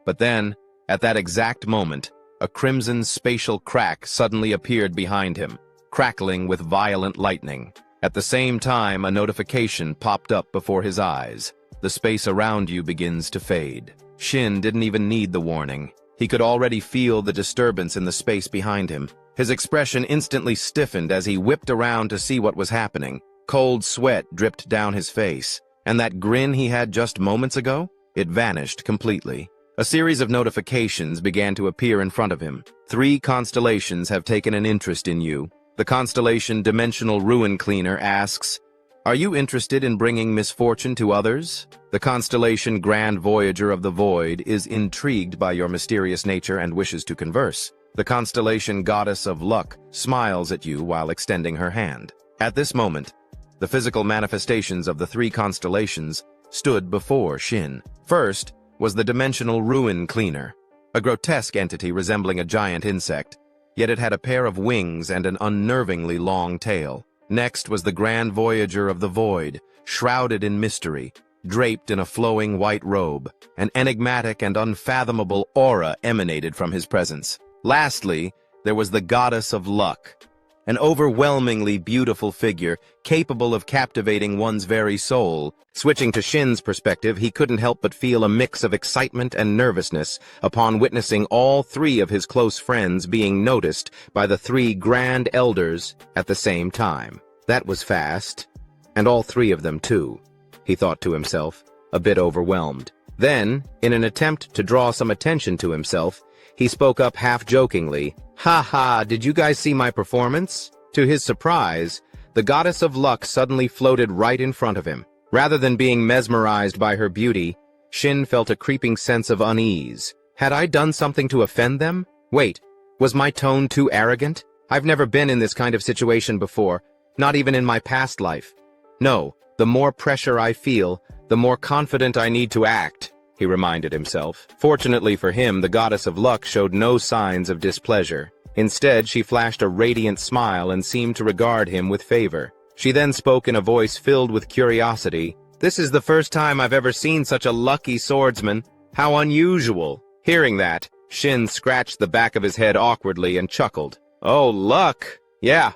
But then, at that exact moment, a crimson spatial crack suddenly appeared behind him, crackling with violent lightning. At the same time, a notification popped up before his eyes. The space around you begins to fade. Shin didn't even need the warning. He could already feel the disturbance in the space behind him. His expression instantly stiffened as he whipped around to see what was happening. Cold sweat dripped down his face, and that grin he had just moments ago, it vanished completely. A series of notifications began to appear in front of him. 3 constellations have taken an interest in you. The constellation Dimensional Ruin Cleaner asks, "Are you interested in bringing misfortune to others?" The constellation Grand Voyager of the Void is intrigued by your mysterious nature and wishes to converse. The constellation Goddess of Luck smiles at you while extending her hand. At this moment, the physical manifestations of the 3 constellations stood before Shin. First was the Dimensional Ruin Cleaner, a grotesque entity resembling a giant insect, yet it had a pair of wings and an unnervingly long tail. Next was the Grand Voyager of the Void, shrouded in mystery, draped in a flowing white robe. An enigmatic and unfathomable aura emanated from his presence. Lastly, there was the Goddess of Luck, an overwhelmingly beautiful figure capable of captivating one's very soul. Switching to Shin's perspective, he couldn't help but feel a mix of excitement and nervousness upon witnessing all 3 of his close friends being noticed by the 3 Grand Elders at the same time. That was fast, and all 3 of them too, he thought to himself, a bit overwhelmed. Then, in an attempt to draw some attention to himself, he spoke up half-jokingly, "Ha ha, did you guys see my performance?" To his surprise, the Goddess of Luck suddenly floated right in front of him. Rather than being mesmerized by her beauty, Shin felt a creeping sense of unease. Had I done something to offend them? Wait, was my tone too arrogant? I've never been in this kind of situation before, not even in my past life. No, the more pressure I feel, the more confident I need to act, he reminded himself. Fortunately for him, the Goddess of Luck showed no signs of displeasure. Instead, she flashed a radiant smile and seemed to regard him with favor. She then spoke in a voice filled with curiosity. "This is the first time I've ever seen such a lucky swordsman. How unusual." Hearing that, Shin scratched the back of his head awkwardly and chuckled. "Oh, luck! Yeah,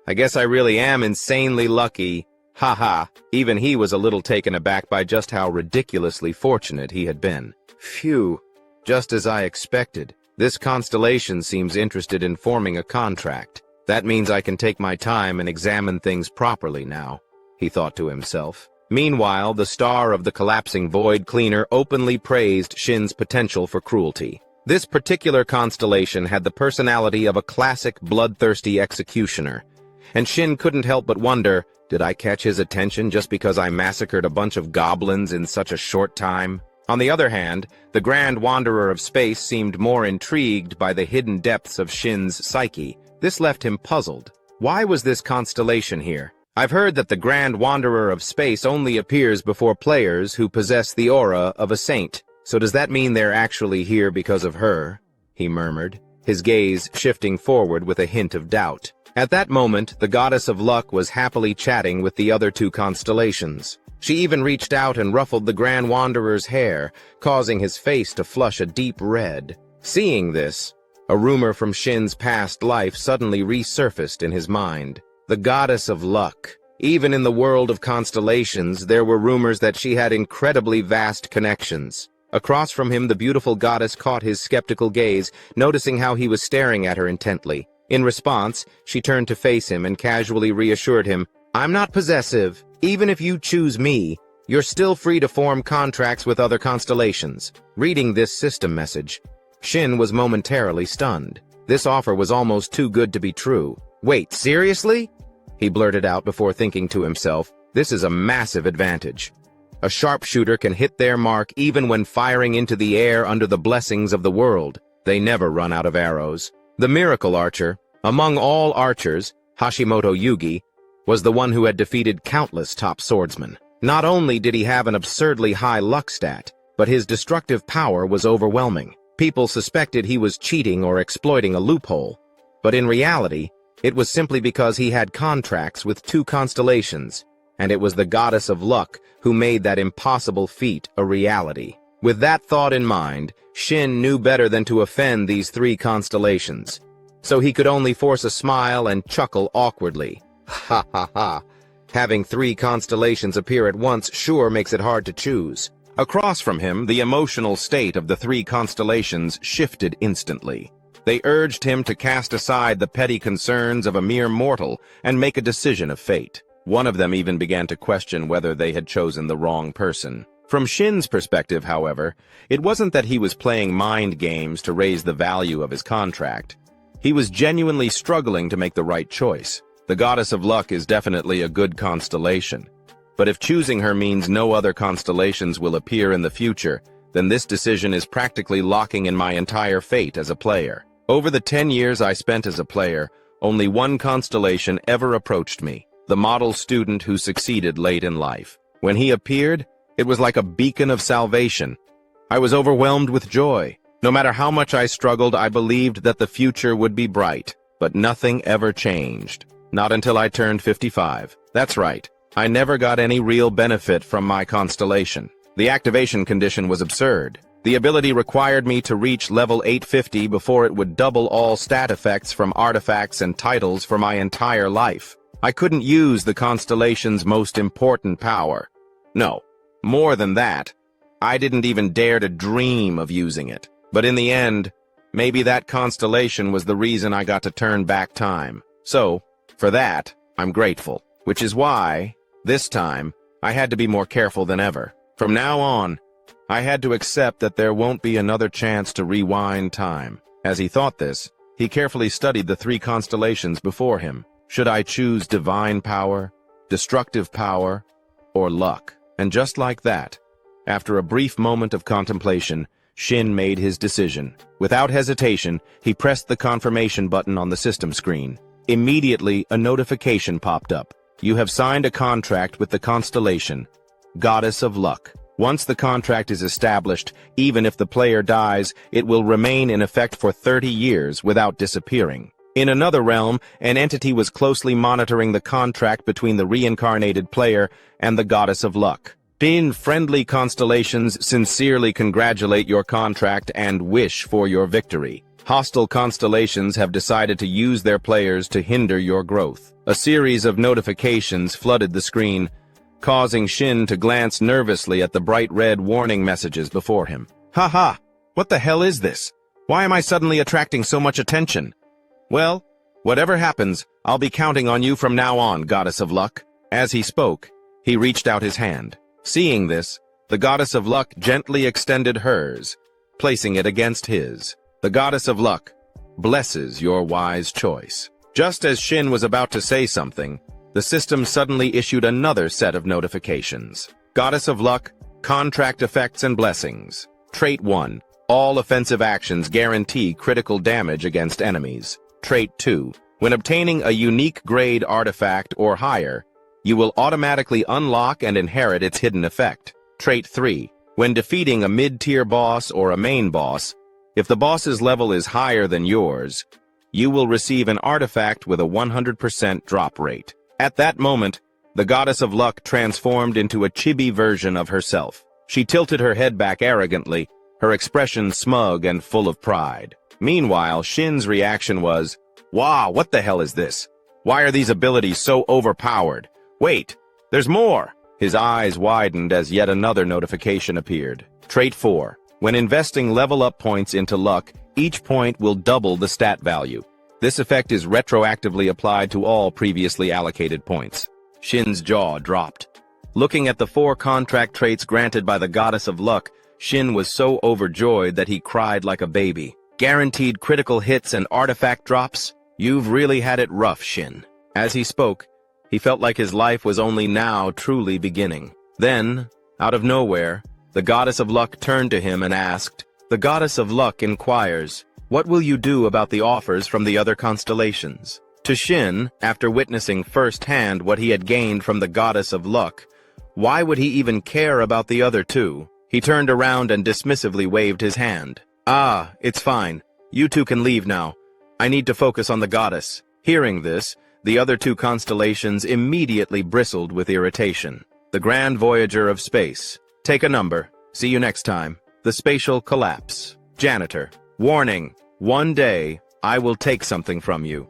I guess I really am insanely lucky. Ha. Even he was a little taken aback by just how ridiculously fortunate he had been. Phew, just as I expected. This constellation seems interested in forming a contract. That means I can take my time and examine things properly now, he thought to himself. Meanwhile, the star of the collapsing void cleaner openly praised Shin's potential for cruelty. This particular constellation had the personality of a classic bloodthirsty executioner, and Shin couldn't help but wonder, did I catch his attention just because I massacred a bunch of goblins in such a short time? On the other hand, the Grand Wanderer of Space seemed more intrigued by the hidden depths of Shin's psyche. This left him puzzled. Why was this constellation here? I've heard that the Grand Wanderer of Space only appears before players who possess the aura of a saint. So does that mean they're actually here because of her? He murmured, his gaze shifting forward with a hint of doubt. At that moment, the goddess of luck was happily chatting with the other two constellations. She even reached out and ruffled the Grand Wanderer's hair, causing his face to flush a deep red. Seeing this, a rumor from Shin's past life suddenly resurfaced in his mind. The goddess of luck. Even in the world of constellations, there were rumors that she had incredibly vast connections. Across from him, the beautiful goddess caught his skeptical gaze, noticing how he was staring at her intently. In response, she turned to face him and casually reassured him, "I'm not possessive. Even if you choose me, you're still free to form contracts with other constellations." Reading this system message, Shin was momentarily stunned. This offer was almost too good to be true. "Wait, seriously?" He blurted out before thinking to himself, "This is a massive advantage. A sharpshooter can hit their mark even when firing into the air under the blessings of the world. They never run out of arrows." The miracle archer, among all archers, Hashimoto Yugi, was the one who had defeated countless top swordsmen. Not only did he have an absurdly high luck stat, but his destructive power was overwhelming. People suspected he was cheating or exploiting a loophole, but in reality, it was simply because he had contracts with two constellations, and it was the goddess of luck who made that impossible feat a reality. With that thought in mind, Shin knew better than to offend these three constellations, so he could only force a smile and chuckle awkwardly. Ha ha ha. Having three constellations appear at once sure makes it hard to choose. Across from him, the emotional state of the three constellations shifted instantly. They urged him to cast aside the petty concerns of a mere mortal and make a decision of fate. One of them even began to question whether they had chosen the wrong person. From Shin's perspective, however, it wasn't that he was playing mind games to raise the value of his contract. He was genuinely struggling to make the right choice. The goddess of luck is definitely a good constellation. But if choosing her means no other constellations will appear in the future, then this decision is practically locking in my entire fate as a player. Over the 10 years I spent as a player, only one constellation ever approached me, the model student who succeeded late in life. When he appeared, it was like a beacon of salvation. I was overwhelmed with joy. No matter how much I struggled, I believed that the future would be bright. But nothing ever changed. Not until I turned 55. That's right. I never got any real benefit from my constellation. The activation condition was absurd. The ability required me to reach level 850 before it would double all stat effects from artifacts and titles for my entire life. I couldn't use the constellation's most important power. No, more than that, I didn't even dare to dream of using it. But in the end, maybe that constellation was the reason I got to turn back time. So, for that, I'm grateful. Which is why, this time, I had to be more careful than ever. From now on, I had to accept that there won't be another chance to rewind time. As he thought this, he carefully studied the three constellations before him. Should I choose divine power, destructive power, or luck? And just like that, after a brief moment of contemplation, Shin made his decision. Without hesitation, he pressed the confirmation button on the system screen. Immediately, a notification popped up. You have signed a contract with the constellation, Goddess of Luck. Once the contract is established, even if the player dies, it will remain in effect for 30 years without disappearing. In another realm, an entity was closely monitoring the contract between the reincarnated player and the Goddess of Luck. Friendly constellations sincerely congratulate your contract and wish for your victory. Hostile constellations have decided to use their players to hinder your growth. A series of notifications flooded the screen, causing Shin to glance nervously at the bright red warning messages before him. Haha, what the hell is this? Why am I suddenly attracting so much attention? Well, whatever happens, I'll be counting on you from now on, Goddess of Luck. As he spoke, he reached out his hand. Seeing this, the Goddess of Luck gently extended hers, placing it against his. The Goddess of Luck blesses your wise choice. Just as Shin was about to say something, the system suddenly issued another set of notifications. Goddess of Luck, contract effects and blessings. Trait 1. All offensive actions guarantee critical damage against enemies. Trait 2. When obtaining a unique grade artifact or higher, You will automatically unlock and inherit its hidden effect. Trait 3. When defeating a mid-tier boss or a main boss, if the boss's level is higher than yours, you will receive an artifact with a 100% drop rate. At that moment, the goddess of luck transformed into a chibi version of herself. She tilted her head back arrogantly, her expression smug and full of pride. Meanwhile, Shin's reaction was, "Wow, what the hell is this? Why are these abilities so overpowered? Wait, there's more!" His eyes widened as yet another notification appeared. Trait 4. When investing level-up points into luck, each point will double the stat value. This effect is retroactively applied to all previously allocated points. Shin's jaw dropped. Looking at the 4 contract traits granted by the goddess of luck, Shin was so overjoyed that he cried like a baby. Guaranteed critical hits and artifact drops? You've really had it rough, Shin. As he spoke, he felt like his life was only now truly beginning. Then, out of nowhere, the goddess of luck turned to him and asked, "The goddess of luck inquires, what will you do about the offers from the other constellations?" To Shin, after witnessing firsthand what he had gained from the goddess of luck, why would he even care about the other two? He turned around and dismissively waved his hand. "Ah, it's fine. You two can leave now. I need to focus on the goddess." Hearing this, the other 2 constellations immediately bristled with irritation. The Grand Voyager of Space. Take a number. See you next time. The Spatial Collapse. Janitor. Warning. One day, I will take something from you.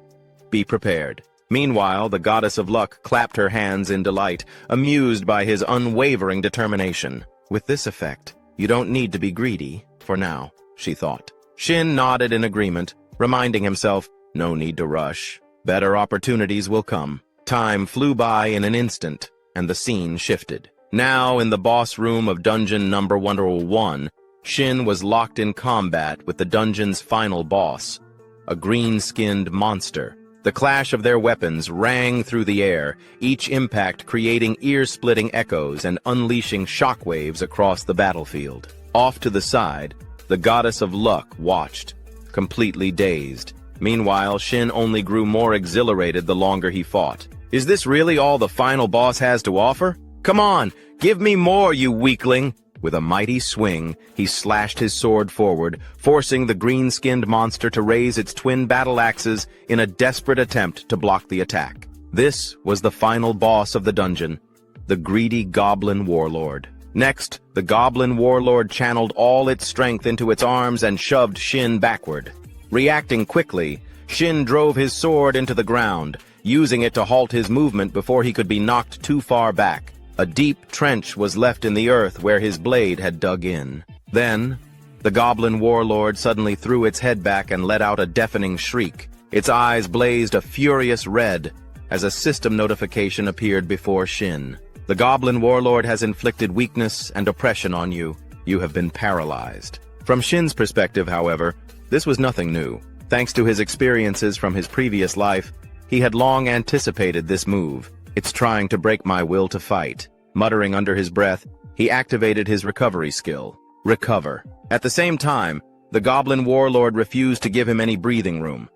Be prepared. Meanwhile, the goddess of luck clapped her hands in delight, amused by his unwavering determination. With this effect, you don't need to be greedy, for now, she thought. Shin nodded in agreement, reminding himself, no need to rush. Better opportunities will come. Time flew by in an instant, and the scene shifted. Now, in the boss room of dungeon number 101, Shin was locked in combat with the dungeon's final boss, a green-skinned monster. The clash of their weapons rang through the air, each impact creating ear-splitting echoes and unleashing shockwaves across the battlefield. Off to the side, the goddess of luck watched, completely dazed. Meanwhile, Shin only grew more exhilarated the longer he fought. Is this really all the final boss has to offer? Come on, give me more, you weakling! With a mighty swing, he slashed his sword forward, forcing the green-skinned monster to raise its twin battle axes in a desperate attempt to block the attack. This was the final boss of the dungeon, the greedy Goblin Warlord. Next, the Goblin Warlord channeled all its strength into its arms and shoved Shin backward. Reacting quickly, Shin drove his sword into the ground, using it to halt his movement before he could be knocked too far back. A deep trench was left in the earth where his blade had dug in. Then, the Goblin Warlord suddenly threw its head back and let out a deafening shriek. Its eyes blazed a furious red as a system notification appeared before Shin. The Goblin Warlord has inflicted weakness and oppression on you. You have been paralyzed. From Shin's perspective, however, this was nothing new. Thanks to his experiences from his previous life, he had long anticipated this move. It's trying to break my will to fight. Muttering under his breath, he activated his recovery skill. Recover. At the same time, the Goblin Warlord refused to give him any breathing room.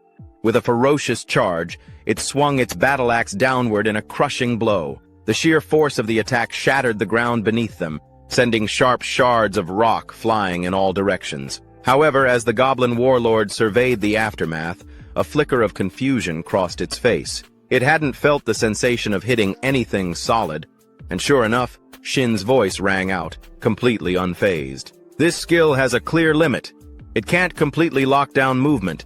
With a ferocious charge, it swung its battle axe downward in a crushing blow. The sheer force of the attack shattered the ground beneath them, sending sharp shards of rock flying in all directions. However, as the Goblin Warlord surveyed the aftermath, a flicker of confusion crossed its face. It hadn't felt the sensation of hitting anything solid, and sure enough, Shin's voice rang out, completely unfazed. This skill has a clear limit. It can't completely lock down movement.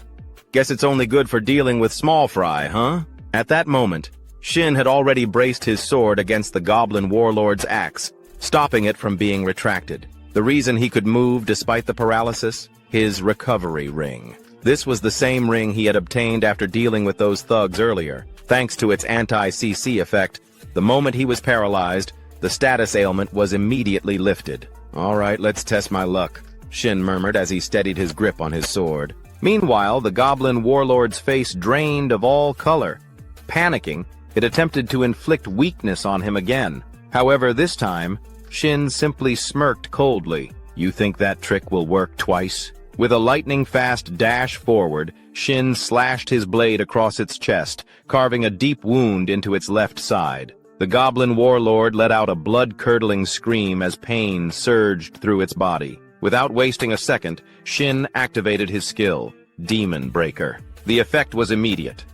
Guess it's only good for dealing with small fry, huh? At that moment, Shin had already braced his sword against the Goblin Warlord's axe, stopping it from being retracted. The reason he could move despite the paralysis? His recovery ring. This was the same ring he had obtained after dealing with those thugs earlier. Thanks to its anti-CC effect, the moment he was paralyzed, the status ailment was immediately lifted. All right, let's test my luck, Shin murmured as he steadied his grip on his sword. Meanwhile, the Goblin Warlord's face drained of all color. Panicking, it attempted to inflict weakness on him again. However, this time, Shin simply smirked coldly. You think that trick will work twice? With a lightning-fast dash forward, Shin slashed his blade across its chest, carving a deep wound into its left side. The goblin warlord let out a blood-curdling scream as pain surged through its body. Without wasting a second, Shin activated his skill, Demon Breaker. The effect was immediate.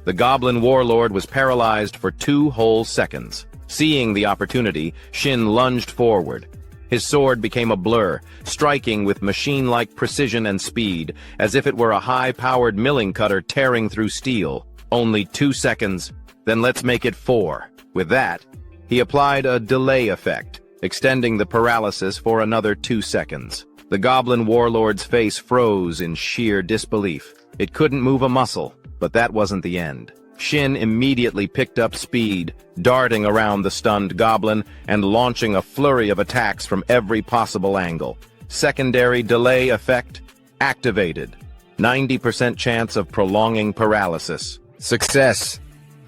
The goblin warlord was paralyzed for 2 whole seconds. Seeing the opportunity, Shin lunged forward. His sword became a blur, striking with machine-like precision and speed, as if it were a high-powered milling cutter tearing through steel. Only 2 seconds, then let's make it 4. With that, he applied a delay effect, extending the paralysis for another 2 seconds. The goblin warlord's face froze in sheer disbelief. It couldn't move a muscle, but that wasn't the end. Shin immediately picked up speed, darting around the stunned goblin and launching a flurry of attacks from every possible angle. Secondary delay effect activated. 90% chance of prolonging paralysis. Success.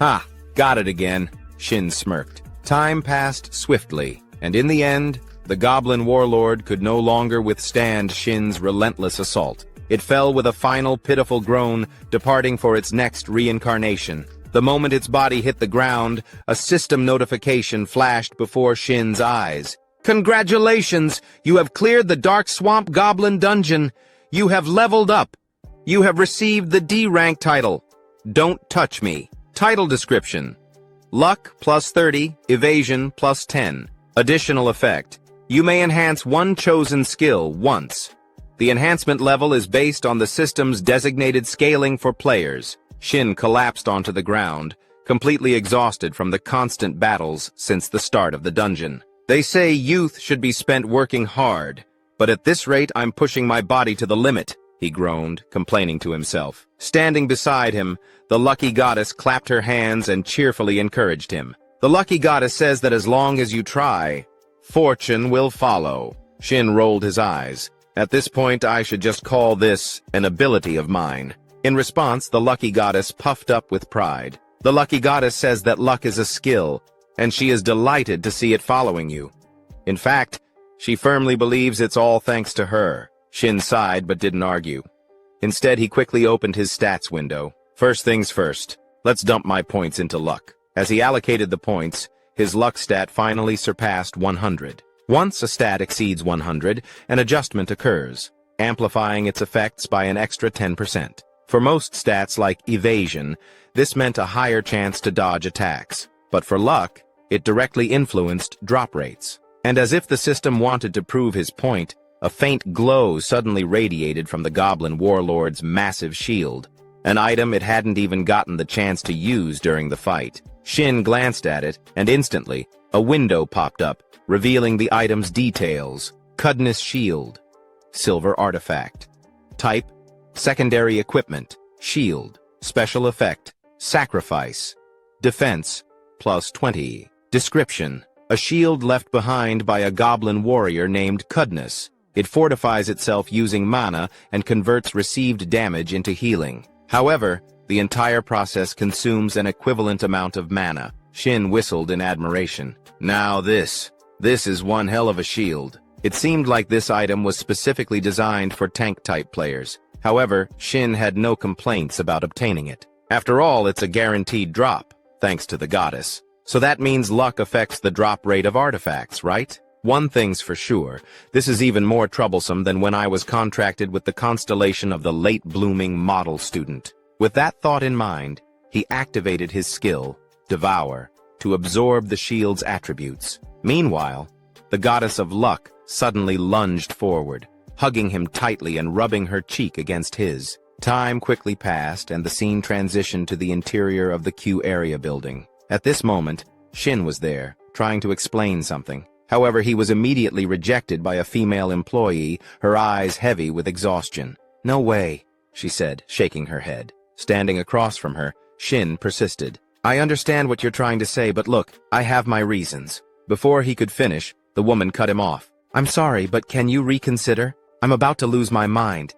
Ha, got it again, Shin smirked. Time passed swiftly, and in the end, the goblin warlord could no longer withstand Shin's relentless assault. It fell with a final pitiful groan, departing for its next reincarnation. The moment its body hit the ground, a system notification flashed before Shin's eyes. Congratulations! You have cleared the Dark Swamp Goblin Dungeon. You have leveled up. You have received the D rank title. Don't touch me. Title description. Luck plus 30, evasion plus 10. Additional effect. You may enhance one chosen skill once. The enhancement level is based on the system's designated scaling for players. Shin collapsed onto the ground, completely exhausted from the constant battles since the start of the dungeon. They say youth should be spent working hard, but at this rate I'm pushing my body to the limit, he groaned, complaining to himself. Standing beside him, the lucky goddess clapped her hands and cheerfully encouraged him. The lucky goddess says that as long as you try, fortune will follow. Shin rolled his eyes. At this point, I should just call this an ability of mine. In response, the lucky goddess puffed up with pride. The lucky goddess says that luck is a skill, and she is delighted to see it following you. In fact, she firmly believes it's all thanks to her. Shin sighed but didn't argue. Instead, he quickly opened his stats window. First things first, let's dump my points into luck. As he allocated the points, his luck stat finally surpassed 100. Once a stat exceeds 100, an adjustment occurs, amplifying its effects by an extra 10%. For most stats like evasion, this meant a higher chance to dodge attacks. But for luck, it directly influenced drop rates. And as if the system wanted to prove his point, a faint glow suddenly radiated from the goblin warlord's massive shield, an item it hadn't even gotten the chance to use during the fight. Shin glanced at it, and instantly, a window popped up, revealing the item's details. Cudness Shield. Silver Artifact. Type, Secondary Equipment. Shield. Special Effect. Sacrifice. Defense, plus 20. Description. A shield left behind by a goblin warrior named Cudness. It fortifies itself using mana and converts received damage into healing. However, the entire process consumes an equivalent amount of mana. Shin whistled in admiration. Now this is one hell of a shield. It seemed like this item was specifically designed for tank-type players. However, Shin had no complaints about obtaining it. After all, it's a guaranteed drop, thanks to the goddess. So that means luck affects the drop rate of artifacts, right? One thing's for sure, this is even more troublesome than when I was contracted with the constellation of the late-blooming model student. With that thought in mind, he activated his skill, Devour, to absorb the shield's attributes. Meanwhile, the goddess of luck suddenly lunged forward, hugging him tightly and rubbing her cheek against his. Time quickly passed, and the scene transitioned to the interior of the Q area building. At this moment, Shin was there, trying to explain something. However, he was immediately rejected by a female employee, her eyes heavy with exhaustion. "No way," she said, shaking her head. Standing across from her, Shin persisted. "I understand what you're trying to say, but look, I have my reasons." Before he could finish, the woman cut him off. "I'm sorry, but can you reconsider? I'm about to lose my mind.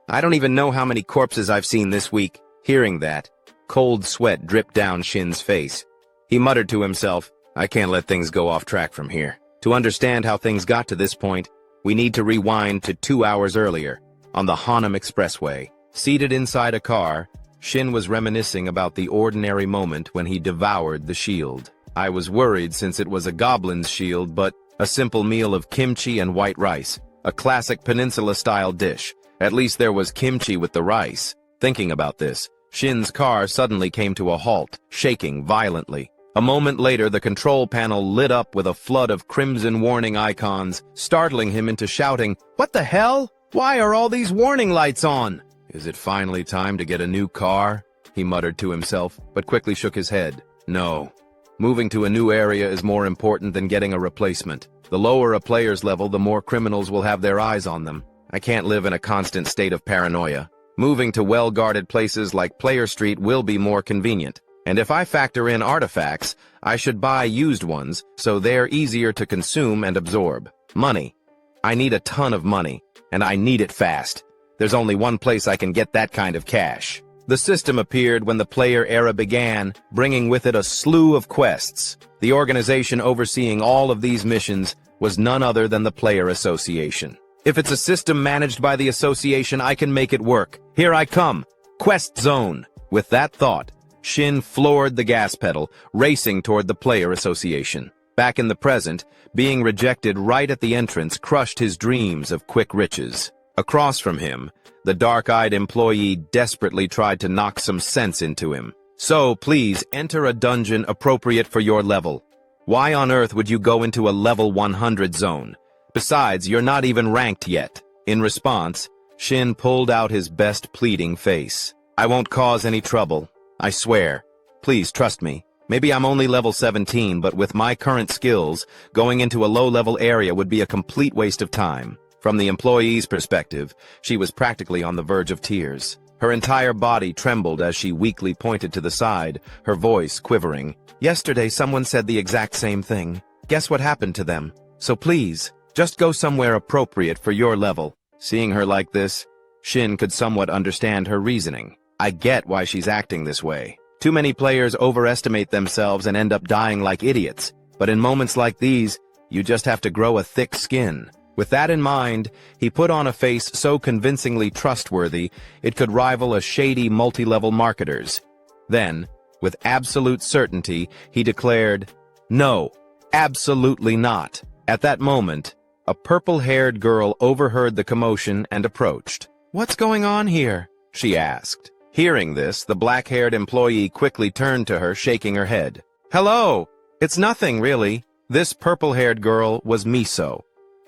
I don't even know how many corpses I've seen this week." Hearing that, cold sweat dripped down Shin's face. He muttered to himself, "I can't let things go off track from here." To understand how things got to this point, we need to rewind to 2 hours earlier, on the Hanam Expressway. Seated inside a car, Shin was reminiscing about the ordinary moment when he devoured the shield. I was worried since it was a goblin's shield, but a simple meal of kimchi and white rice, a classic peninsula-style dish. At least there was kimchi with the rice. Thinking about this, Shin's car suddenly came to a halt, shaking violently. A moment later, the control panel lit up with a flood of crimson warning icons, startling him into shouting, "What the hell? Why are all these warning lights on?" "Is it finally time to get a new car?" he muttered to himself, but quickly shook his head. No. Moving to a new area is more important than getting a replacement. The lower a player's level, the more criminals will have their eyes on them. I can't live in a constant state of paranoia. Moving to well-guarded places like Player Street will be more convenient. And if I factor in artifacts, I should buy used ones, so they're easier to consume and absorb. Money. I need a ton of money, and I need it fast. There's only one place I can get that kind of cash. The system appeared when the player era began, bringing with it a slew of quests. The organization overseeing all of these missions was none other than the Player Association. If it's a system managed by the association, I can make it work. Here I come. Quest Zone. With that thought, Shin floored the gas pedal, racing toward the Player Association. Back in the present, being rejected right at the entrance crushed his dreams of quick riches. Across from him, the dark-eyed employee desperately tried to knock some sense into him. "So, please, enter a dungeon appropriate for your level. Why on earth would you go into a level 100 zone? Besides, you're not even ranked yet." In response, Shin pulled out his best pleading face. "I won't cause any trouble. I swear. Please trust me. Maybe I'm only level 17, but with my current skills, going into a low-level area would be a complete waste of time." From the employee's perspective, she was practically on the verge of tears. Her entire body trembled as she weakly pointed to the side, her voice quivering. "Yesterday someone said the exact same thing. Guess what happened to them? So please, just go somewhere appropriate for your level." Seeing her like this, Shin could somewhat understand her reasoning. I get why she's acting this way. Too many players overestimate themselves and end up dying like idiots. But in moments like these, you just have to grow a thick skin. With that in mind, he put on a face so convincingly trustworthy, it could rival a shady multi-level marketer's. Then, with absolute certainty, he declared, "No, absolutely not." At that moment, a purple-haired girl overheard the commotion and approached. "What's going on here?" she asked. Hearing this, the black-haired employee quickly turned to her, shaking her head. "Hello! It's nothing, really." This purple-haired girl was Miso,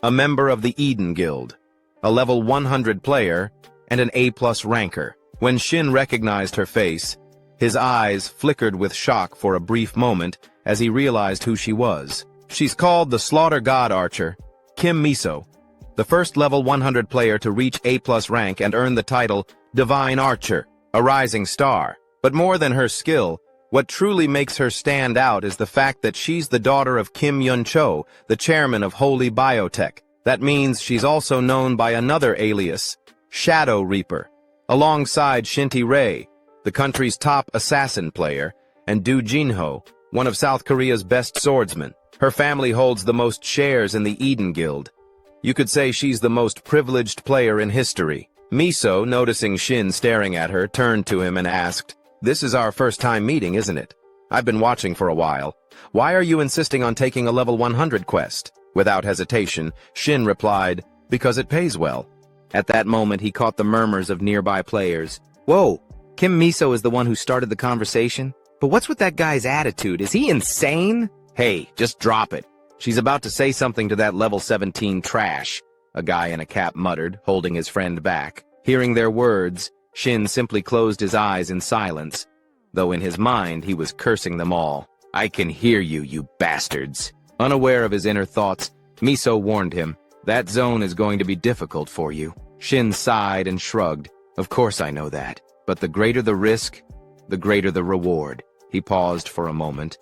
a member of the Eden Guild, a level 100 player, and an A+ ranker. When Shin recognized her face, his eyes flickered with shock for a brief moment as he realized who she was. She's called the Slaughter God Archer, Kim Miso, the first level 100 player to reach A+ rank and earn the title Divine Archer, a rising star. But more than her skill, what truly makes her stand out is the fact that she's the daughter of Kim Yun-cho, the chairman of Holy Biotech. That means she's also known by another alias, Shadow Reaper, alongside Shinty Rei, the country's top assassin player, and Do Jinho, one of South Korea's best swordsmen. Her family holds the most shares in the Eden Guild. You could say she's the most privileged player in history. Miso, noticing Shin staring at her, turned to him and asked, "This is our first time meeting, isn't it? I've been watching for a while. Why are you insisting on taking a level 100 quest?" Without hesitation, Shin replied, "Because it pays well." At that moment, he caught the murmurs of nearby players. "Whoa, Kim Miso is the one who started the conversation? But what's with that guy's attitude? Is he insane?" "Hey, just drop it. She's about to say something to that level 17 trash," a guy in a cap muttered, holding his friend back. Hearing their words, Shin simply closed his eyes in silence, though in his mind he was cursing them all. "I can hear you, you bastards." Unaware of his inner thoughts, Miso warned him, "That zone is going to be difficult for you." Shin sighed and shrugged. "Of course I know that, but the greater the risk, the greater the reward." He paused for a moment,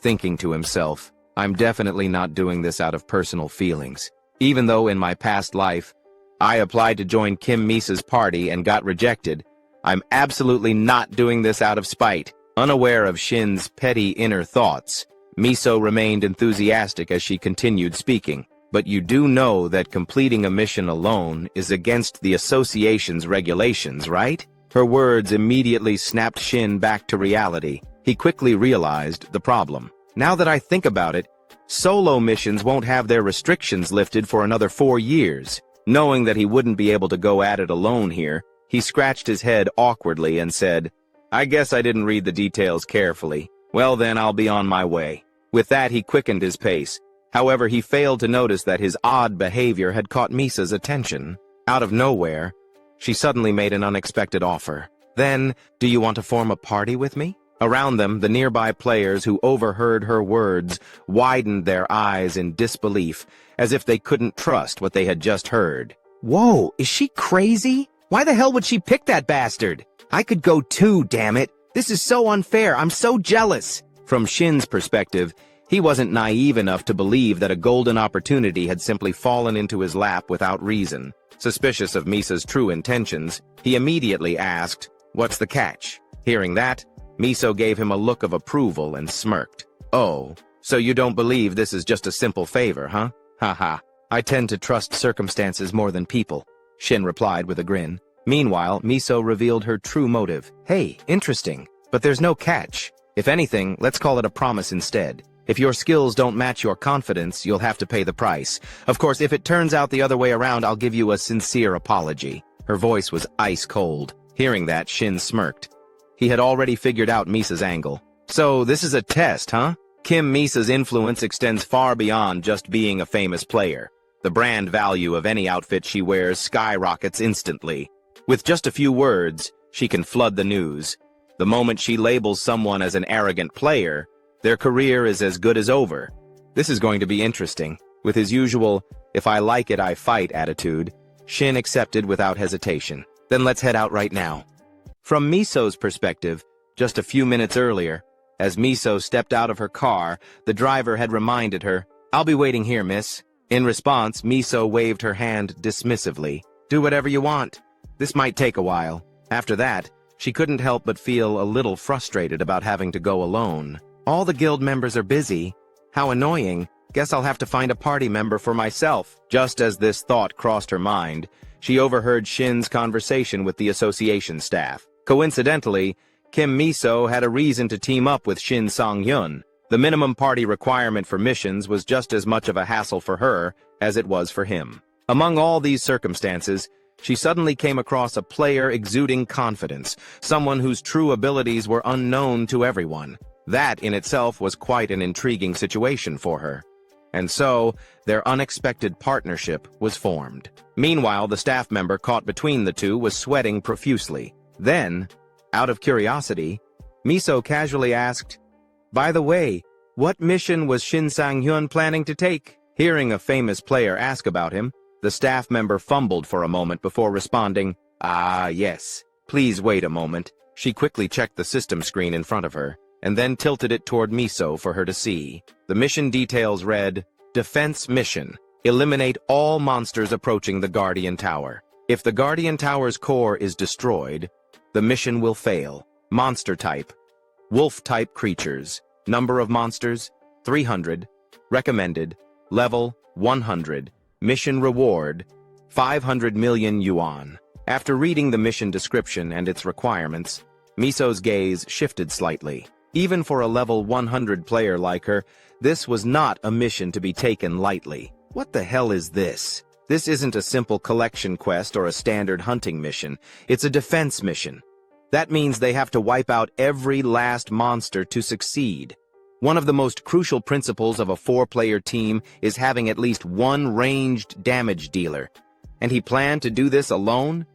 thinking to himself, "I'm definitely not doing this out of personal feelings. Even though in my past life, I applied to join Kim Misa's party and got rejected, I'm absolutely not doing this out of spite." Unaware of Shin's petty inner thoughts, Miso remained enthusiastic as she continued speaking. "But you do know that completing a mission alone is against the association's regulations, right?" Her words immediately snapped Shin back to reality. He quickly realized the problem. Now that I think about it, solo missions won't have their restrictions lifted for another 4 years. Knowing that he wouldn't be able to go at it alone here, he scratched his head awkwardly and said, "I guess I didn't read the details carefully. Well then, I'll be on my way." With that, he quickened his pace. However, he failed to notice that his odd behavior had caught Misa's attention. Out of nowhere, she suddenly made an unexpected offer. "Then, do you want to form a party with me?" Around them, the nearby players who overheard her words widened their eyes in disbelief, as if they couldn't trust what they had just heard. "Whoa, is she crazy? Why the hell would she pick that bastard? I could go too, damn it. This is so unfair, I'm so jealous." From Shin's perspective, he wasn't naive enough to believe that a golden opportunity had simply fallen into his lap without reason. Suspicious of Misa's true intentions, he immediately asked, "What's the catch?" Hearing that, Miso gave him a look of approval and smirked. "Oh, so you don't believe this is just a simple favor, huh? Haha, I tend to trust circumstances more than people," Shin replied with a grin. Meanwhile, Miso revealed her true motive. "Hey, interesting, but there's no catch. If anything, let's call it a promise instead. If your skills don't match your confidence, you'll have to pay the price. Of course, if it turns out the other way around, I'll give you a sincere apology." Her voice was ice cold. Hearing that, Shin smirked. He had already figured out Misa's angle. "So, this is a test, huh?" Kim Misa's influence extends far beyond just being a famous player. The brand value of any outfit she wears skyrockets instantly. With just a few words, she can flood the news. The moment she labels someone as an arrogant player, their career is as good as over. This is going to be interesting. With his usual, "if I like it, I fight" attitude, Shin accepted without hesitation. "Then let's head out right now." From Miso's perspective, just a few minutes earlier, as Miso stepped out of her car, the driver had reminded her, "I'll be waiting here, miss." In response, Miso waved her hand dismissively. "Do whatever you want. This might take a while." After that, she couldn't help but feel a little frustrated about having to go alone. All the guild members are busy. How annoying. Guess I'll have to find a party member for myself. Just as this thought crossed her mind, she overheard Shin's conversation with the association staff. Coincidentally, Kim Miso had a reason to team up with Shin Sang-hyun. The minimum party requirement for missions was just as much of a hassle for her as it was for him. Among all these circumstances, she suddenly came across a player exuding confidence, someone whose true abilities were unknown to everyone. That in itself was quite an intriguing situation for her. And so, their unexpected partnership was formed. Meanwhile, the staff member caught between the two was sweating profusely. Then, out of curiosity, Miso casually asked, "By the way, what mission was Shin Sang-hyun planning to take?" Hearing a famous player ask about him, the staff member fumbled for a moment before responding, "Ah, yes. Please wait a moment." She quickly checked the system screen in front of her, and then tilted it toward Miso for her to see. The mission details read, "Defense Mission. Eliminate all monsters approaching the Guardian Tower. If the Guardian Tower's core is destroyed, the mission will fail. Monster type: Wolf-type creatures. Number of monsters: 300. Recommended: Level 100. Mission reward: 500 million yuan." After reading the mission description and its requirements, Miso's gaze shifted slightly. Even for a level 100 player like her, this was not a mission to be taken lightly. What the hell is this? This isn't a simple collection quest or a standard hunting mission. It's a defense mission. That means they have to wipe out every last monster to succeed. One of the most crucial principles of a 4-player team is having at least one ranged damage dealer. And he planned to do this alone?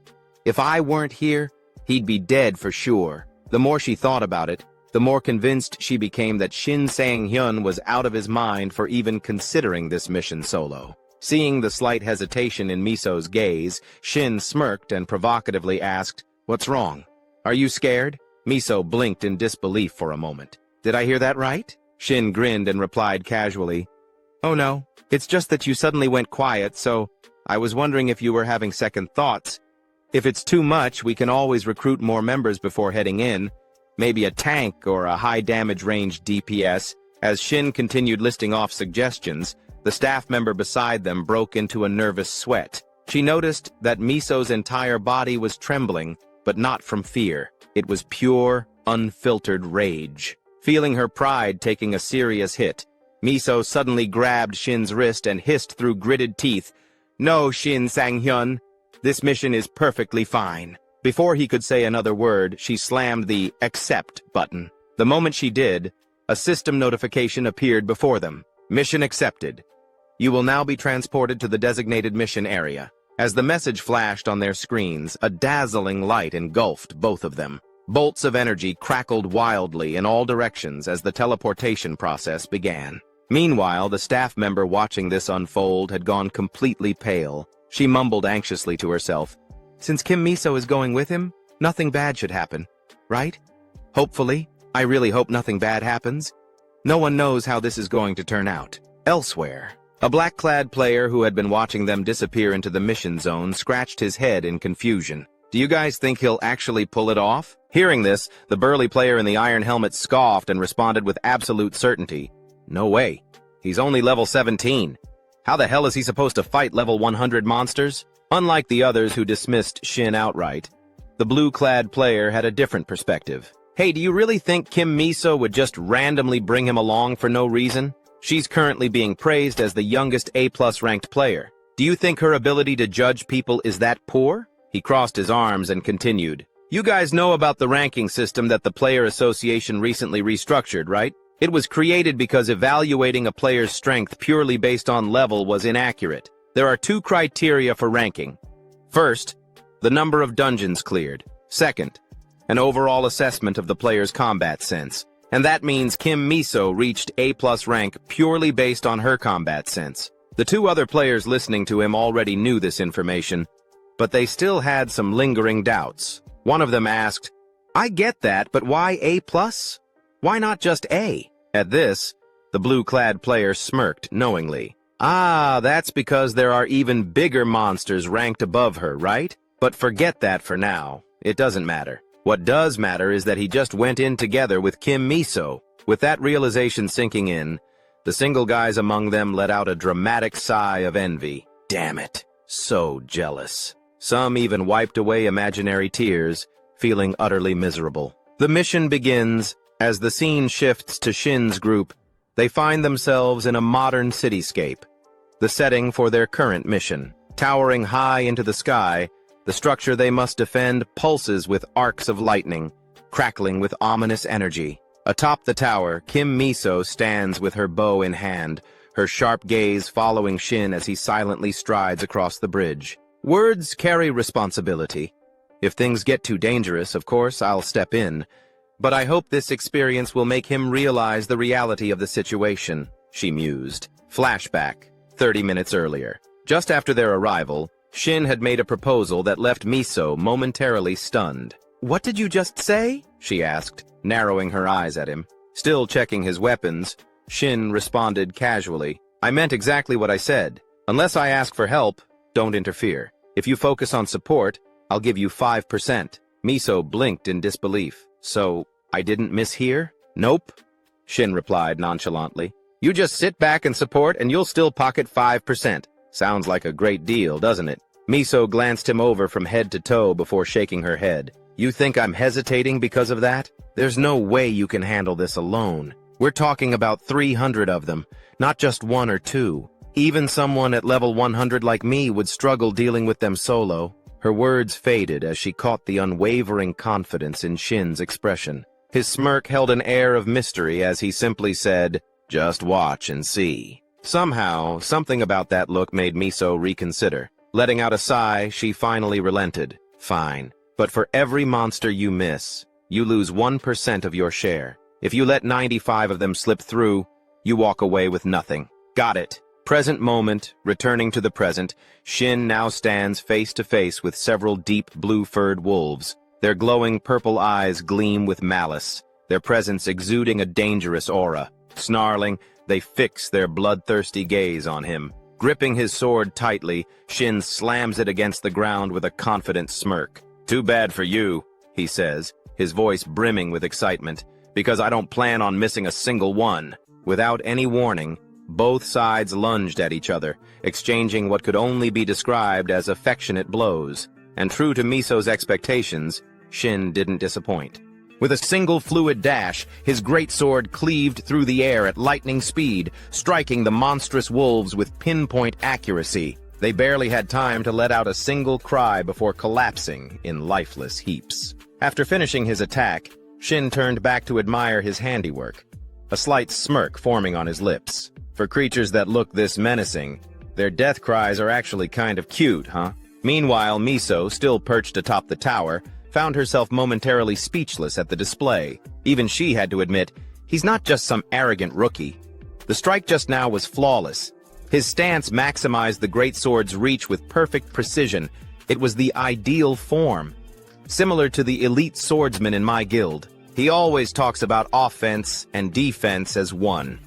If I weren't here, he'd be dead for sure. The more she thought about it, the more convinced she became that Shin Sang-hyun was out of his mind for even considering this mission solo. Seeing the slight hesitation in Miso's gaze, Shin smirked and provocatively asked, "What's wrong? Are you scared?" Miso blinked in disbelief for a moment. "Did I hear that right?" Shin grinned and replied casually, "Oh no, it's just that you suddenly went quiet, so I was wondering if you were having second thoughts. If it's too much, we can always recruit more members before heading in. Maybe a tank or a high-damage range DPS." As Shin continued listing off suggestions, the staff member beside them broke into a nervous sweat. She noticed that Miso's entire body was trembling, but not from fear. It was pure, unfiltered rage. Feeling her pride taking a serious hit, Miso suddenly grabbed Shin's wrist and hissed through gritted teeth, "No, Shin Sang-hyun, this mission is perfectly fine." Before he could say another word, she slammed the accept button. The moment she did, a system notification appeared before them. Mission accepted. You will now be transported to the designated mission area. As the message flashed on their screens, a dazzling light engulfed both of them. Bolts of energy crackled wildly in all directions as the teleportation process began. Meanwhile, the staff member watching this unfold had gone completely pale. She mumbled anxiously to herself, "Since Kim Miso is going with him, nothing bad should happen, right? Hopefully. I really hope nothing bad happens. No one knows how this is going to turn out." Elsewhere, a black-clad player who had been watching them disappear into the mission zone scratched his head in confusion. "Do you guys think he'll actually pull it off?" Hearing this, the burly player in the iron helmet scoffed and responded with absolute certainty, "No way. He's only level 17. How the hell is he supposed to fight level 100 monsters?" Unlike the others who dismissed Shin outright, the blue-clad player had a different perspective. "Hey, do you really think Kim Miso would just randomly bring him along for no reason? She's currently being praised as the youngest A+ ranked player. Do you think her ability to judge people is that poor?" He crossed his arms and continued, "You guys know about the ranking system that the Player Association recently restructured, right? It was created because evaluating a player's strength purely based on level was inaccurate. There are two criteria for ranking. First, the number of dungeons cleared. Second, an overall assessment of the player's combat sense. And that means Kim Miso reached A+ rank purely based on her combat sense. The two other players listening to him already knew this information, but they still had some lingering doubts. One of them asked, "I get that, but why A+? Why not just A?" At this, the blue-clad player smirked knowingly. "Ah, that's because there are even bigger monsters ranked above her, right? But forget that for now. It doesn't matter. What does matter is that he just went in together with Kim Miso." With that realization sinking in, the single guys among them let out a dramatic sigh of envy. Damn it. So jealous. Some even wiped away imaginary tears, feeling utterly miserable. The mission begins. As the scene shifts to Shin's group, they find themselves in a modern cityscape, the setting for their current mission. Towering high into the sky, the structure they must defend pulses with arcs of lightning, crackling with ominous energy. Atop the tower, Kim Miso stands with her bow in hand, her sharp gaze following Shin as he silently strides across the bridge. Words carry responsibility. If things get too dangerous, of course, I'll step in. But I hope this experience will make him realize the reality of the situation, she mused. Flashback, 30 minutes earlier. Just after their arrival, Shin had made a proposal that left Miso momentarily stunned. "What did you just say?" she asked, narrowing her eyes at him. Still checking his weapons, Shin responded casually, "I meant exactly what I said. Unless I ask for help, don't interfere. If you focus on support, I'll give you 5%. Miso blinked in disbelief. "So, I didn't mishear?" "Nope," Shin replied nonchalantly. "You just sit back and support and you'll still pocket 5%. Sounds like a great deal, doesn't it?" Miso glanced him over from head to toe before shaking her head. "You think I'm hesitating because of that? There's no way you can handle this alone. We're talking about 300 of them, not just one or two. Even someone at level 100 like me would struggle dealing with them solo." Her words faded as she caught the unwavering confidence in Shin's expression. His smirk held an air of mystery as he simply said, "Just watch and see." Somehow, something about that look made Miso reconsider. Letting out a sigh, she finally relented. "Fine, but for every monster you miss, you lose 1% of your share. If you let 95 of them slip through, you walk away with nothing." "Got it." Present moment, returning to the present, Shin now stands face to face with several deep blue-furred wolves. Their glowing purple eyes gleam with malice, their presence exuding a dangerous aura. Snarling, they fix their bloodthirsty gaze on him. Gripping his sword tightly, Shin slams it against the ground with a confident smirk. "Too bad for you," he says, his voice brimming with excitement, "because I don't plan on missing a single one." Without any warning, both sides lunged at each other, exchanging what could only be described as affectionate blows. And true to Miso's expectations, Shin didn't disappoint. With a single fluid dash, his greatsword cleaved through the air at lightning speed, striking the monstrous wolves with pinpoint accuracy. They barely had time to let out a single cry before collapsing in lifeless heaps. After finishing his attack, Shin turned back to admire his handiwork, a slight smirk forming on his lips. For creatures that look this menacing, their death cries are actually kind of cute, huh? Meanwhile, Miso, still perched atop the tower, found herself momentarily speechless at the display. Even she had to admit, he's not just some arrogant rookie. The strike just now was flawless. His stance maximized the greatsword's reach with perfect precision. It was the ideal form. Similar to the elite swordsman in my guild, he always talks about offense and defense as one.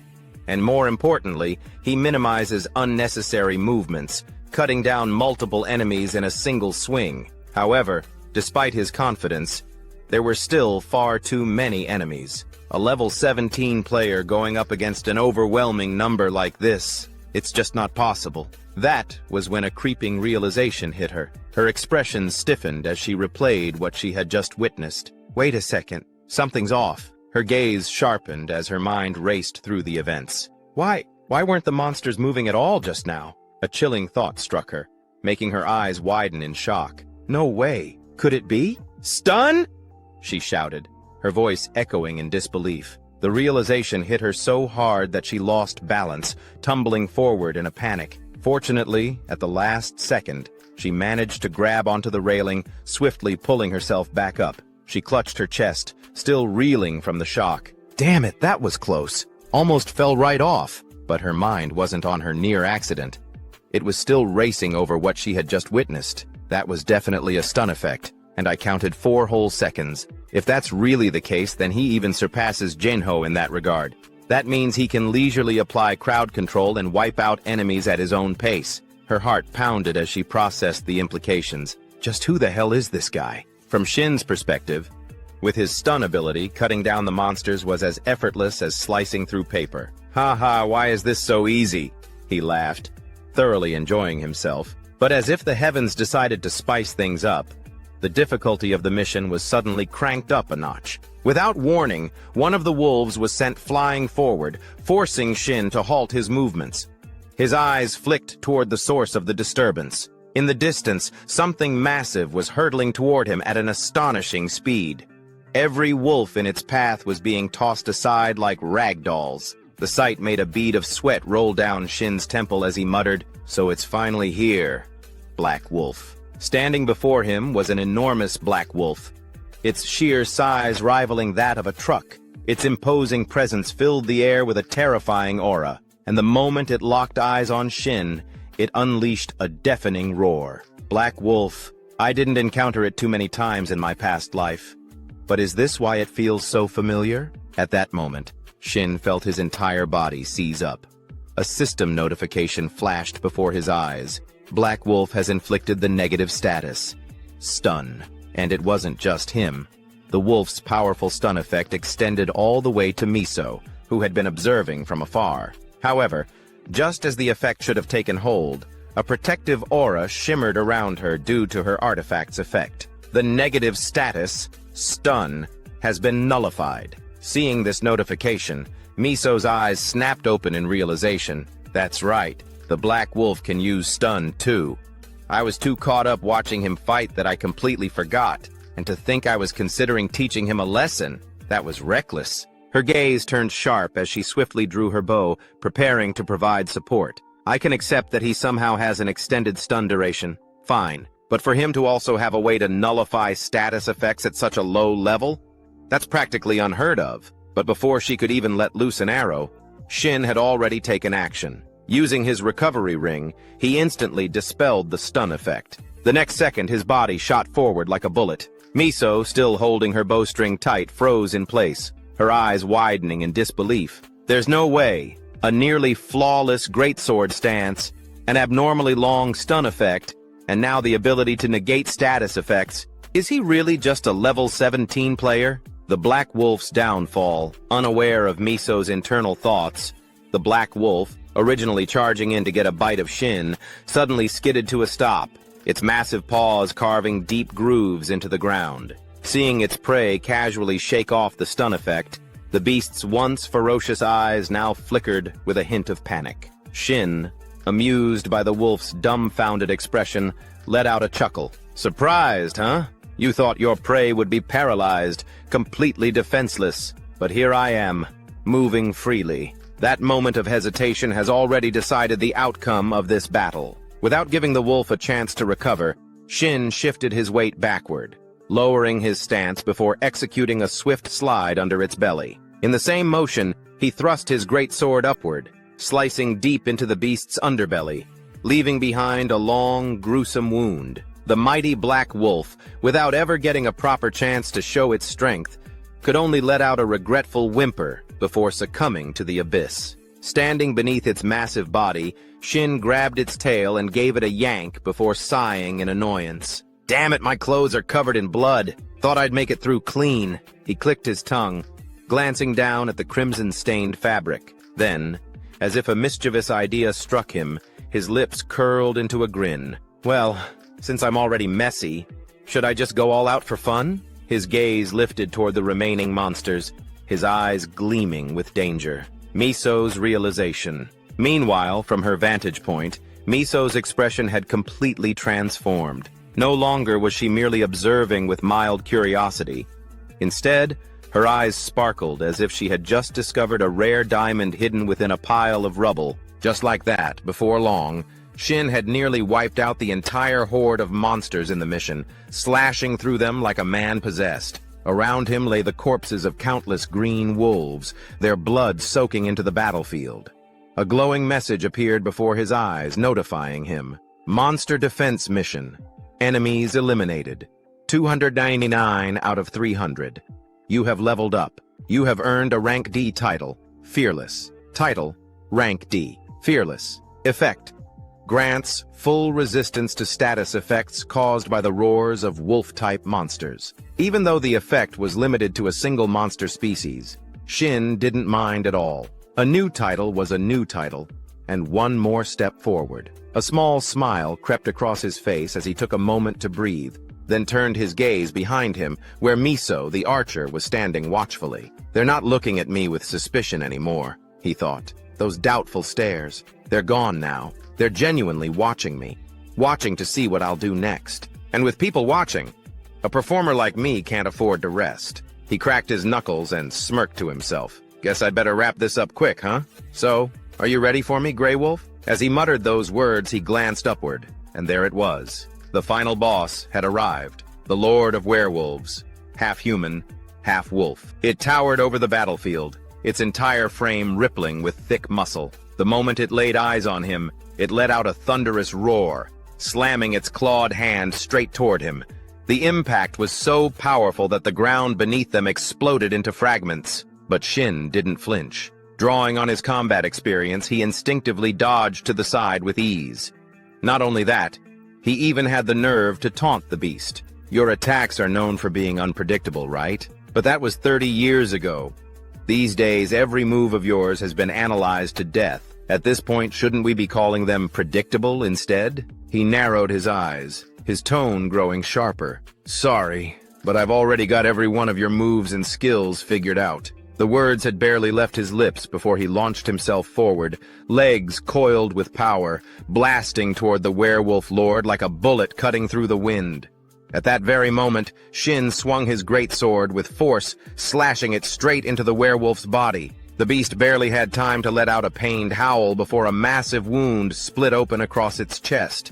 And more importantly, he minimizes unnecessary movements, cutting down multiple enemies in a single swing. However, despite his confidence, there were still far too many enemies. A level 17 player going up against an overwhelming number like this, it's just not possible. That was when a creeping realization hit her. Her expression stiffened as she replayed what she had just witnessed. Wait a second, something's off. Her gaze sharpened as her mind raced through the events. Why weren't the monsters moving at all just now? A chilling thought struck her, making her eyes widen in shock. No way. Could it be? Stun? She shouted, her voice echoing in disbelief. The realization hit her so hard that she lost balance, tumbling forward in a panic. Fortunately, at the last second, she managed to grab onto the railing, swiftly pulling herself back up. She clutched her chest, still reeling from the shock. Damn it, that was close. Almost fell right off. But her mind wasn't on her near accident. It was still racing over what she had just witnessed. That was definitely a stun effect, and I counted 4 whole seconds. If that's really the case, then he even surpasses Jinho in that regard. That means he can leisurely apply crowd control and wipe out enemies at his own pace. Her heart pounded as she processed the implications. Just who the hell is this guy? From Shin's perspective, with his stun ability, cutting down the monsters was as effortless as slicing through paper. "Ha, why is this so easy?" he laughed, thoroughly enjoying himself. But as if the heavens decided to spice things up, the difficulty of the mission was suddenly cranked up a notch. Without warning, one of the wolves was sent flying forward, forcing Shin to halt his movements. His eyes flicked toward the source of the disturbance. In the distance, something massive was hurtling toward him at an astonishing speed. Every wolf in its path was being tossed aside like rag dolls. The sight made a bead of sweat roll down Shin's temple as he muttered, "So it's finally here." Black Wolf. Standing before him was an enormous black wolf, its sheer size rivaling that of a truck. Its imposing presence filled the air with a terrifying aura, and the moment it locked eyes on Shin, it unleashed a deafening roar. Black Wolf. I didn't encounter it too many times in my past life. But is this why it feels so familiar? At that moment, Shin felt his entire body seize up. A system notification flashed before his eyes. Black Wolf has inflicted the negative status, stun. And it wasn't just him. The wolf's powerful stun effect extended all the way to Miso, who had been observing from afar. However, just as the effect should have taken hold, a protective aura shimmered around her due to her artifact's effect. The negative status, stun, has been nullified. Seeing this notification, Miso's eyes snapped open in realization. That's right. The Black Wolf can use stun, too. I was too caught up watching him fight that I completely forgot, and to think I was considering teaching him a lesson, that was reckless. Her gaze turned sharp as she swiftly drew her bow, preparing to provide support. I can accept that he somehow has an extended stun duration. Fine. But for him to also have a way to nullify status effects at such a low level? That's practically unheard of. But before she could even let loose an arrow, Shin had already taken action. Using his recovery ring, he instantly dispelled the stun effect. The next second, his body shot forward like a bullet. Miso, still holding her bowstring tight, froze in place, her eyes widening in disbelief. There's no way. A nearly flawless greatsword stance, an abnormally long stun effect, and now the ability to negate status effects. Is he really just a level 17 player? The Black Wolf's downfall. Unaware of Miso's internal thoughts, the Black Wolf, originally charging in to get a bite of Shin, suddenly skidded to a stop, its massive paws carving deep grooves into the ground. Seeing its prey casually shake off the stun effect, the beast's once ferocious eyes now flickered with a hint of panic. Shin, amused by the wolf's dumbfounded expression, let out a chuckle. "Surprised, huh? You thought your prey would be paralyzed, completely defenseless. But here I am, moving freely. That moment of hesitation has already decided the outcome of this battle." Without giving the wolf a chance to recover, Shin shifted his weight backward, lowering his stance before executing a swift slide under its belly. In the same motion, he thrust his great sword upward, slicing deep into the beast's underbelly, leaving behind a long, gruesome wound. The mighty black wolf, without ever getting a proper chance to show its strength, could only let out a regretful whimper before succumbing to the abyss. Standing beneath its massive body, Shin grabbed its tail and gave it a yank before sighing in annoyance. "Damn it, my clothes are covered in blood. Thought I'd make it through clean." He clicked his tongue, glancing down at the crimson-stained fabric. Then, as if a mischievous idea struck him, his lips curled into a grin. "Well, since I'm already messy, should I just go all out for fun?" His gaze lifted toward the remaining monsters, his eyes gleaming with danger. Miso's realization. Meanwhile, from her vantage point, Miso's expression had completely transformed. No longer was she merely observing with mild curiosity. Instead, her eyes sparkled as if she had just discovered a rare diamond hidden within a pile of rubble. Just like that, before long, Shin had nearly wiped out the entire horde of monsters in the mission, slashing through them like a man possessed. Around him lay the corpses of countless green wolves, their blood soaking into the battlefield. A glowing message appeared before his eyes, notifying him. Monster Defense Mission. Enemies eliminated. 299 out of 300. You have leveled up. You have earned a Rank D title. Fearless. Title, Rank D. Fearless. Effect. Grants full resistance to status effects caused by the roars of wolf-type monsters. Even though the effect was limited to a single monster species, Shin didn't mind at all. A new title was a new title, and one more step forward. A small smile crept across his face as he took a moment to breathe, then turned his gaze behind him, where Miso, the archer, was standing watchfully. "They're not looking at me with suspicion anymore," he thought. "Those doubtful stares, they're gone now. They're genuinely watching me, watching to see what I'll do next. And with people watching, a performer like me can't afford to rest." He cracked his knuckles and smirked to himself. "Guess I'd better wrap this up quick, huh? So, are you ready for me, Grey Wolf?" As he muttered those words, he glanced upward, and there it was. The final boss had arrived, the Lord of Werewolves, half human, half wolf. It towered over the battlefield, its entire frame rippling with thick muscle. The moment it laid eyes on him, it let out a thunderous roar, slamming its clawed hand straight toward him. The impact was so powerful that the ground beneath them exploded into fragments. But Shin didn't flinch. Drawing on his combat experience, he instinctively dodged to the side with ease. Not only that, he even had the nerve to taunt the beast. "Your attacks are known for being unpredictable, right? But that was 30 years ago. These days, every move of yours has been analyzed to death. At this point, shouldn't we be calling them predictable instead?" He narrowed his eyes, his tone growing sharper. "Sorry, but I've already got every one of your moves and skills figured out." The words had barely left his lips before he launched himself forward, legs coiled with power, blasting toward the werewolf lord like a bullet cutting through the wind. At that very moment, Shin swung his greatsword with force, slashing it straight into the werewolf's body. The beast barely had time to let out a pained howl before a massive wound split open across its chest.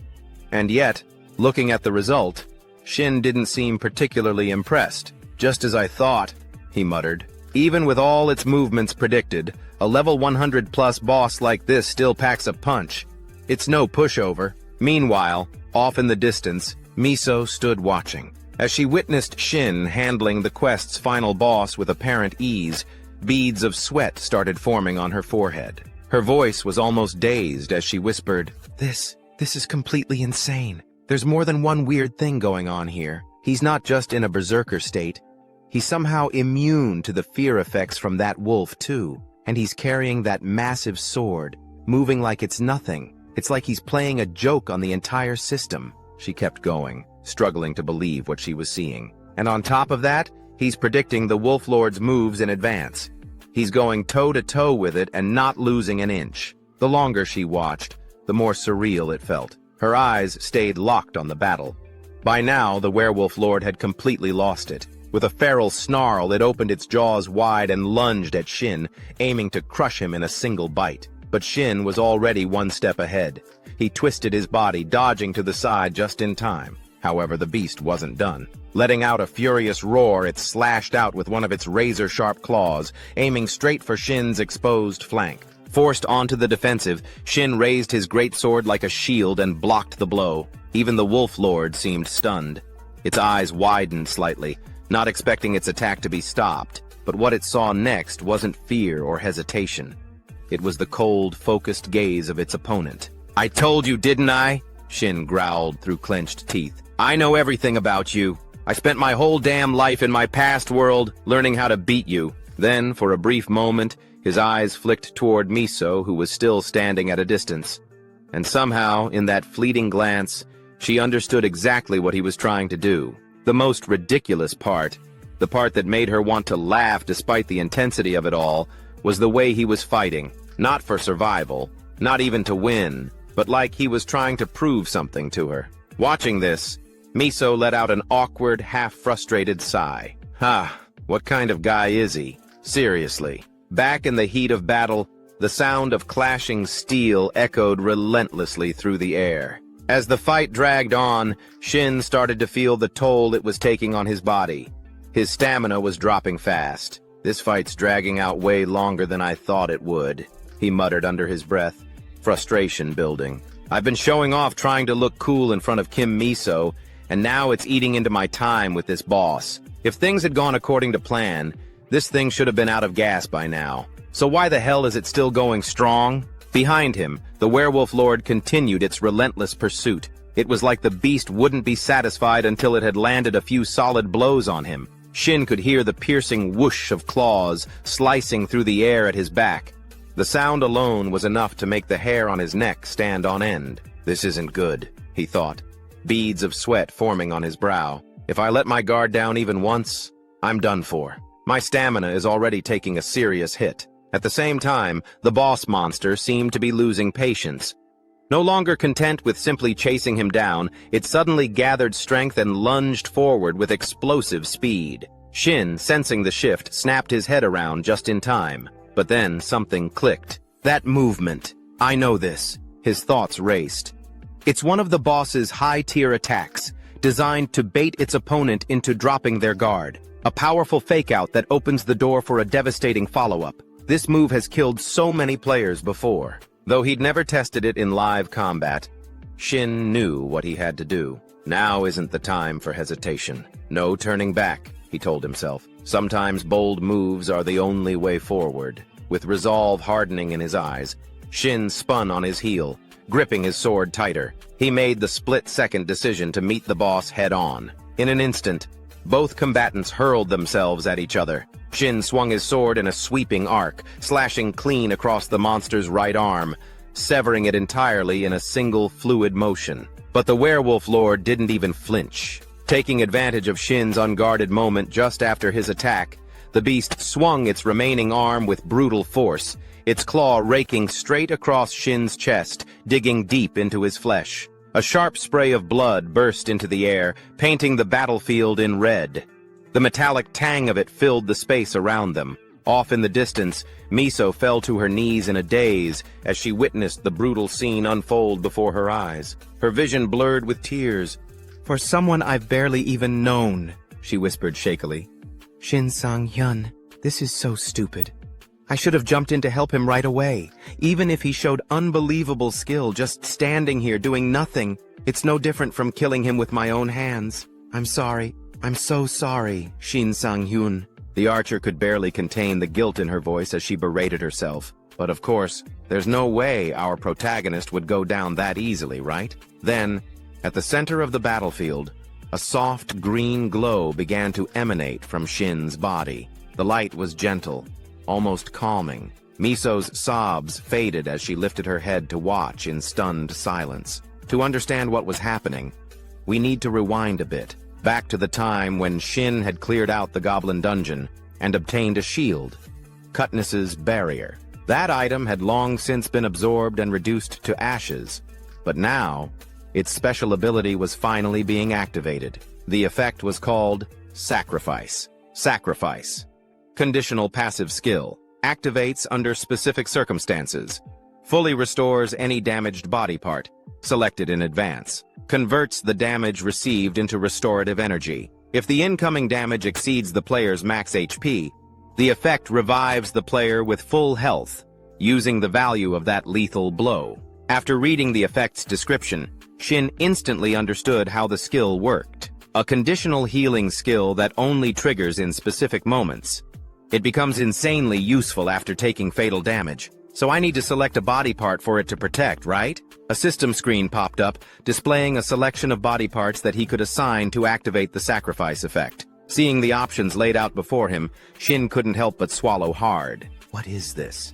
And yet, looking at the result, Shin didn't seem particularly impressed. "Just as I thought," he muttered. Even with all its movements predicted, a level 100+ boss like this still packs a punch. It's no pushover. Meanwhile, off in the distance, Miso stood watching. As she witnessed Shin handling the quest's final boss with apparent ease, beads of sweat started forming on her forehead. Her voice was almost dazed as she whispered, This is completely insane. There's more than one weird thing going on here. He's not just in a berserker state. He's somehow immune to the fear effects from that wolf, too. And he's carrying that massive sword, moving like it's nothing. It's like he's playing a joke on the entire system. She kept going, struggling to believe what she was seeing. And on top of that, he's predicting the Wolf Lord's moves in advance. He's going toe-to-toe with it and not losing an inch. The longer she watched, the more surreal it felt. Her eyes stayed locked on the battle. By now, the Werewolf Lord had completely lost it. With a feral snarl, it opened its jaws wide and lunged at Shin, aiming to crush him in a single bite. But Shin was already one step ahead. He twisted his body, dodging to the side just in time. However, the beast wasn't done. Letting out a furious roar, it slashed out with one of its razor-sharp claws, aiming straight for Shin's exposed flank. Forced onto the defensive, Shin raised his greatsword like a shield and blocked the blow. Even the Wolf Lord seemed stunned. Its eyes widened slightly, not expecting its attack to be stopped. But what it saw next wasn't fear or hesitation. It was the cold, focused gaze of its opponent. "I told you, didn't I?" Shin growled through clenched teeth. "I know everything about you. I spent my whole damn life in my past world learning how to beat you." Then, for a brief moment, his eyes flicked toward Miso, who was still standing at a distance. And somehow, in that fleeting glance, she understood exactly what he was trying to do. The most ridiculous part, the part that made her want to laugh despite the intensity of it all, was the way he was fighting. Not for survival, not even to win, but like he was trying to prove something to her. Watching this, Miso let out an awkward, half-frustrated sigh. What kind of guy is he? Seriously. Back in the heat of battle, the sound of clashing steel echoed relentlessly through the air. As the fight dragged on, Shin started to feel the toll it was taking on his body. His stamina was dropping fast. "This fight's dragging out way longer than I thought it would," he muttered under his breath, frustration building. "I've been showing off trying to look cool in front of Kim Miso, and now it's eating into my time with this boss. If things had gone according to plan, this thing should have been out of gas by now. So why the hell is it still going strong?" Behind him, the Werewolf Lord continued its relentless pursuit. It was like the beast wouldn't be satisfied until it had landed a few solid blows on him. Shin could hear the piercing whoosh of claws slicing through the air at his back. The sound alone was enough to make the hair on his neck stand on end. "This isn't good," he thought, beads of sweat forming on his brow. "If I let my guard down even once, I'm done for. My stamina is already taking a serious hit." At the same time, the boss monster seemed to be losing patience. No longer content with simply chasing him down, it suddenly gathered strength and lunged forward with explosive speed. Shin, sensing the shift, snapped his head around just in time. But then something clicked. "That movement. I know this." His thoughts raced. It's one of the boss's high-tier attacks, designed to bait its opponent into dropping their guard. A powerful fake-out that opens the door for a devastating follow-up. This move has killed so many players before. Though he'd never tested it in live combat, Shin knew what he had to do. Now isn't the time for hesitation. No turning back, he told himself. Sometimes bold moves are the only way forward. With resolve hardening in his eyes, Shin spun on his heel, gripping his sword tighter. He made the split-second decision to meet the boss head-on. In an instant, both combatants hurled themselves at each other. Shin swung his sword in a sweeping arc, slashing clean across the monster's right arm, severing it entirely in a single fluid motion. But the Werewolf Lord didn't even flinch. Taking advantage of Shin's unguarded moment just after his attack, the beast swung its remaining arm with brutal force, its claw raking straight across Shin's chest, digging deep into his flesh. A sharp spray of blood burst into the air, painting the battlefield in red. The metallic tang of it filled the space around them. Off in the distance, Miso fell to her knees in a daze as she witnessed the brutal scene unfold before her eyes. Her vision blurred with tears. "For someone I've barely even known," she whispered shakily. "Shin Sang-hyun, this is so stupid. I should have jumped in to help him right away. Even if he showed unbelievable skill just standing here doing nothing, it's no different from killing him with my own hands. I'm sorry. I'm so sorry, Shin Sang-hyun." The archer could barely contain the guilt in her voice as she berated herself. But of course, there's no way our protagonist would go down that easily, right? Then, at the center of the battlefield, a soft green glow began to emanate from Shin's body. The light was gentle, almost calming. Miso's sobs faded as she lifted her head to watch in stunned silence. To understand what was happening, we need to rewind a bit. back to the time when Shin had cleared out the goblin dungeon and obtained a shield, Cutness's barrier. That item had long since been absorbed and reduced to ashes, but now its special ability was finally being activated. The effect was called Sacrifice. Sacrifice. Conditional passive skill. Activates under specific circumstances. Fully restores any damaged body part, selected in advance. Converts the damage received into restorative energy. If the incoming damage exceeds the player's max HP, the effect revives the player with full health, using the value of that lethal blow. After reading the effect's description, Shin instantly understood how the skill worked. A conditional healing skill that only triggers in specific moments. It becomes insanely useful after taking fatal damage, so I need to select a body part for it to protect, right? A system screen popped up, displaying a selection of body parts that he could assign to activate the sacrifice effect. Seeing the options laid out before him, Shin couldn't help but swallow hard. What is this?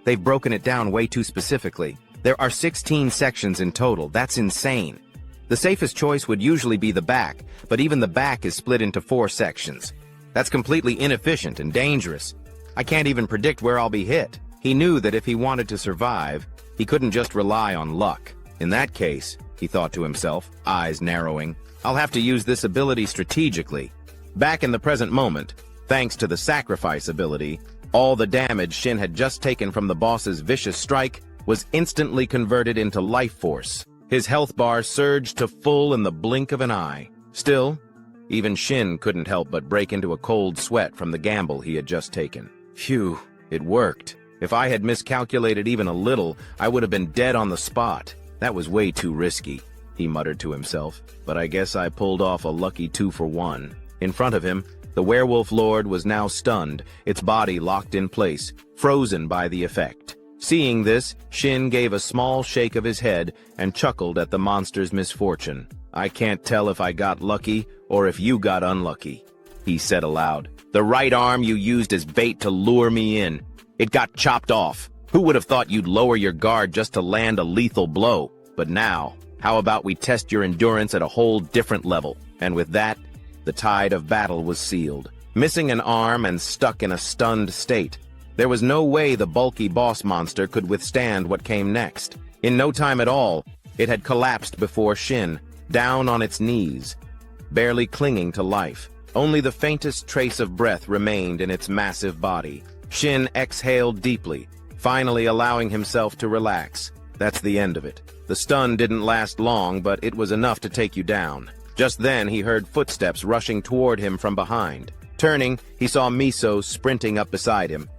They've broken it down way too specifically. There are 16 sections in total. That's insane. The safest choice would usually be the back, but even the back is split into 4 sections. That's completely inefficient and dangerous. I can't even predict where I'll be hit. He knew that if he wanted to survive, he couldn't just rely on luck. In that case, he thought to himself, eyes narrowing, I'll have to use this ability strategically. Back in the present moment, thanks to the sacrifice ability, all the damage Shin had just taken from the boss's vicious strike was instantly converted into life force. His health bar surged to full in the blink of an eye. Still, even Shin couldn't help but break into a cold sweat from the gamble he had just taken. Phew, it worked. If I had miscalculated even a little, I would have been dead on the spot. That was way too risky, he muttered to himself, but I guess I pulled off a lucky 2-for-1. In front of him, the werewolf lord was now stunned, its body locked in place, frozen by the effect. Seeing this, Shin gave a small shake of his head and chuckled at the monster's misfortune. I can't tell if I got lucky or if you got unlucky, he said aloud. The right arm you used as bait to lure me in. It got chopped off. Who would have thought you'd lower your guard just to land a lethal blow? But now, how about we test your endurance at a whole different level? And with that, the tide of battle was sealed. Missing an arm and stuck in a stunned state, there was no way the bulky boss monster could withstand what came next. In no time at all, it had collapsed before Shin, down on its knees, barely clinging to life. Only the faintest trace of breath remained in its massive body. Shin exhaled deeply, finally allowing himself to relax. That's the end of it. The stun didn't last long, but it was enough to take you down. Just then, he heard footsteps rushing toward him from behind. Turning, he saw Miso sprinting up beside him.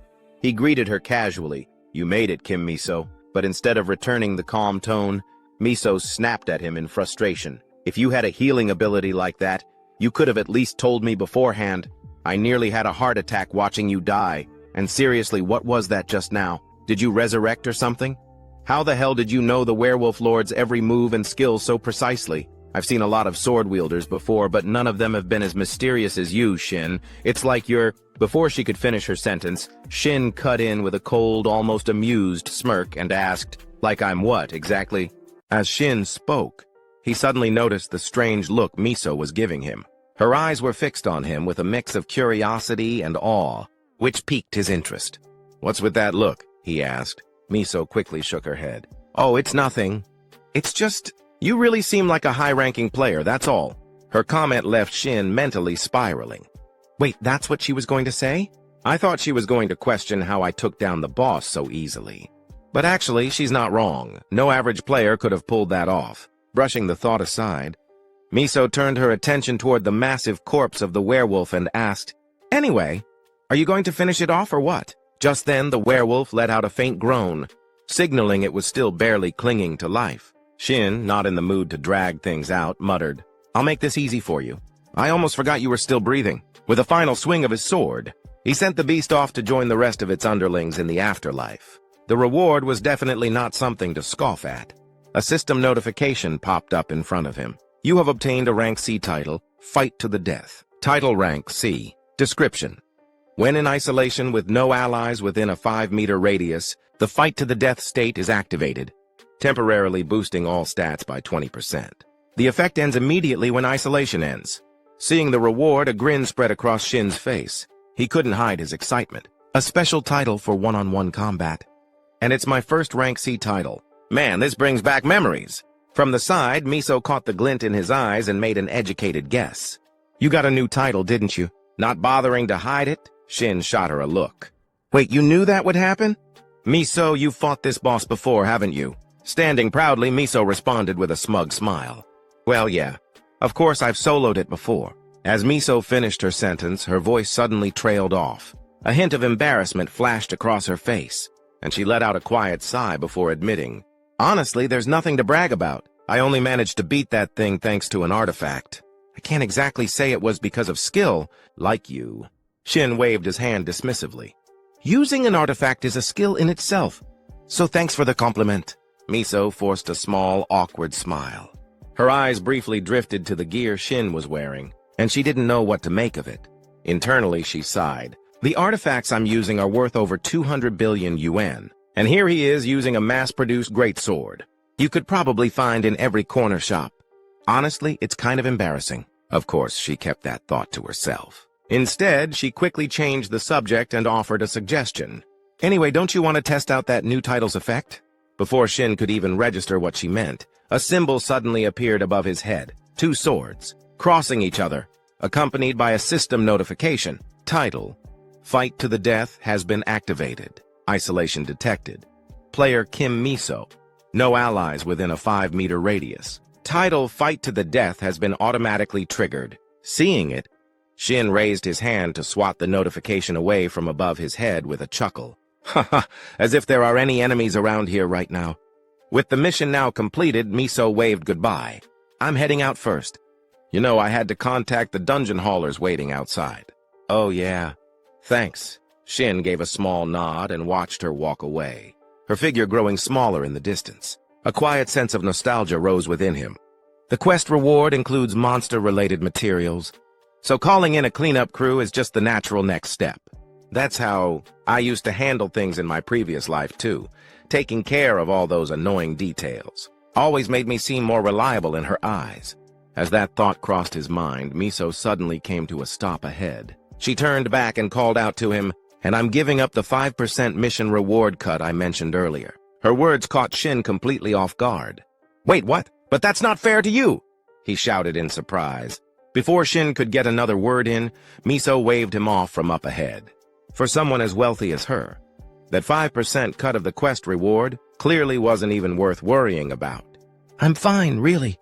He greeted her casually. You made it, Kim Miso. But instead of returning the calm tone, Miso snapped at him in frustration. If you had a healing ability like that, you could have at least told me beforehand. I nearly had a heart attack watching you die. And seriously, what was that just now? Did you resurrect or something? How the hell did you know the werewolf lord's every move and skill so precisely? I've seen a lot of sword wielders before, but none of them have been as mysterious as you, Shin. It's like you're... Before she could finish her sentence, Shin cut in with a cold, almost amused smirk and asked, like I'm what, exactly? As Shin spoke, he suddenly noticed the strange look Miso was giving him. Her eyes were fixed on him with a mix of curiosity and awe, which piqued his interest. What's with that look? He asked. Miso quickly shook her head. Oh, it's nothing. It's just... You really seem like a high-ranking player, that's all. Her comment left Shin mentally spiraling. Wait, that's what she was going to say? I thought she was going to question how I took down the boss so easily. But actually, she's not wrong. No average player could have pulled that off. Brushing the thought aside, Miso turned her attention toward the massive corpse of the werewolf and asked, Anyway, are you going to finish it off or what? Just then, the werewolf let out a faint groan, signaling it was still barely clinging to life. Shin, not in the mood to drag things out, muttered, I'll make this easy for you. I almost forgot you were still breathing. With a final swing of his sword, he sent the beast off to join the rest of its underlings in the afterlife. The reward was definitely not something to scoff at. A system notification popped up in front of him. You have obtained a rank C title, Fight to the Death. Title rank C. Description. When in isolation with no allies within a 5-meter radius, the Fight to the Death state is activated, temporarily boosting all stats by 20%. The effect ends immediately when isolation ends. Seeing the reward, a grin spread across Shin's face. He couldn't hide his excitement. A special title for one-on-one combat. And it's my first rank C title. Man, this brings back memories. From the side, Miso caught the glint in his eyes and made an educated guess. You got a new title, didn't you? Not bothering to hide it? Shin shot her a look. Wait, you knew that would happen? Miso, you fought this boss before, haven't you? Standing proudly, Miso responded with a smug smile. Well, yeah. Of course, I've soloed it before. As Miso finished her sentence, her voice suddenly trailed off. A hint of embarrassment flashed across her face, and she let out a quiet sigh before admitting, honestly, there's nothing to brag about. I only managed to beat that thing thanks to an artifact. I can't exactly say it was because of skill, like you. Shin waved his hand dismissively. Using an artifact is a skill in itself, so thanks for the compliment. Miso forced a small, awkward smile. Her eyes briefly drifted to the gear Shin was wearing, and she didn't know what to make of it. Internally, she sighed. The artifacts I'm using are worth over 200 billion yuan, and here he is using a mass-produced greatsword. You could probably find in every corner shop. Honestly, it's kind of embarrassing. Of course, she kept that thought to herself. Instead, she quickly changed the subject and offered a suggestion. Anyway, don't you want to test out that new title's effect? Before Shin could even register what she meant, a symbol suddenly appeared above his head. 2 swords, crossing each other, accompanied by a system notification. Title: Fight to the death has been activated. Isolation detected. Player Kim Miso. No allies within a 5-meter radius. Title: Fight to the death has been automatically triggered. Seeing it, Shin raised his hand to swat the notification away from above his head with a chuckle. Haha, as if there are any enemies around here right now. With the mission now completed, Miso waved goodbye. I'm heading out first. You know, I had to contact the dungeon haulers waiting outside. Oh yeah. Thanks. Shin gave a small nod and watched her walk away, her figure growing smaller in the distance. A quiet sense of nostalgia rose within him. The quest reward includes monster-related materials, so calling in a cleanup crew is just the natural next step. That's how I used to handle things in my previous life, too. Taking care of all those annoying details always made me seem more reliable in her eyes. As that thought crossed his mind, Miso suddenly came to a stop ahead. She turned back and called out to him, and I'm giving up the 5% mission reward cut I mentioned earlier. Her words caught Shin completely off guard. Wait, what? But that's not fair to you! He shouted in surprise. Before Shin could get another word in, Miso waved him off from up ahead. For someone as wealthy as her, that 5% cut of the quest reward clearly wasn't even worth worrying about. I'm fine, really.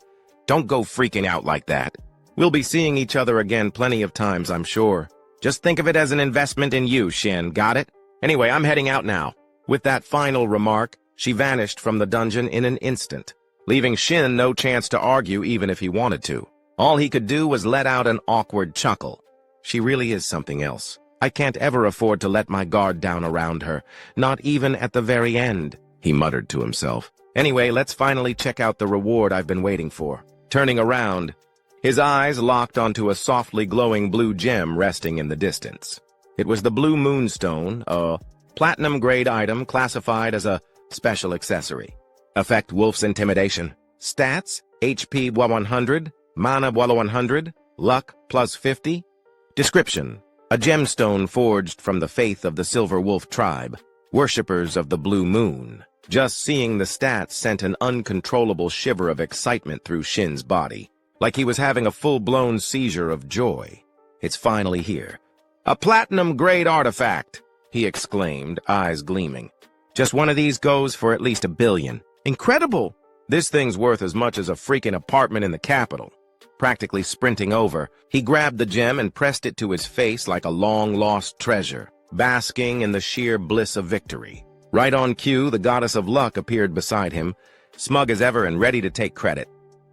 Don't go freaking out like that. We'll be seeing each other again plenty of times, I'm sure. Just think of it as an investment in you, Shin, got it? Anyway, I'm heading out now. With that final remark, she vanished from the dungeon in an instant, leaving Shin no chance to argue even if he wanted to. All he could do was let out an awkward chuckle. She really is something else. I can't ever afford to let my guard down around her, not even at the very end, he muttered to himself. Anyway, let's finally check out the reward I've been waiting for. Turning around, his eyes locked onto a softly glowing blue gem resting in the distance. It was the Blue Moonstone, a platinum-grade item classified as a special accessory. Effect: Wolf's Intimidation. Stats: HP 100, Mana 100, Luck +50. Description: a gemstone forged from the faith of the Silver Wolf tribe, worshippers of the Blue Moon. Just seeing the stats sent an uncontrollable shiver of excitement through Shin's body, like he was having a full-blown seizure of joy. It's finally here. A platinum-grade artifact, he exclaimed, eyes gleaming. Just one of these goes for at least $1 billion. Incredible! This thing's worth as much as a freaking apartment in the capital. Practically sprinting over, he grabbed the gem and pressed it to his face like a long-lost treasure, basking in the sheer bliss of victory. Right on cue, the goddess of luck appeared beside him, smug as ever and ready to take credit.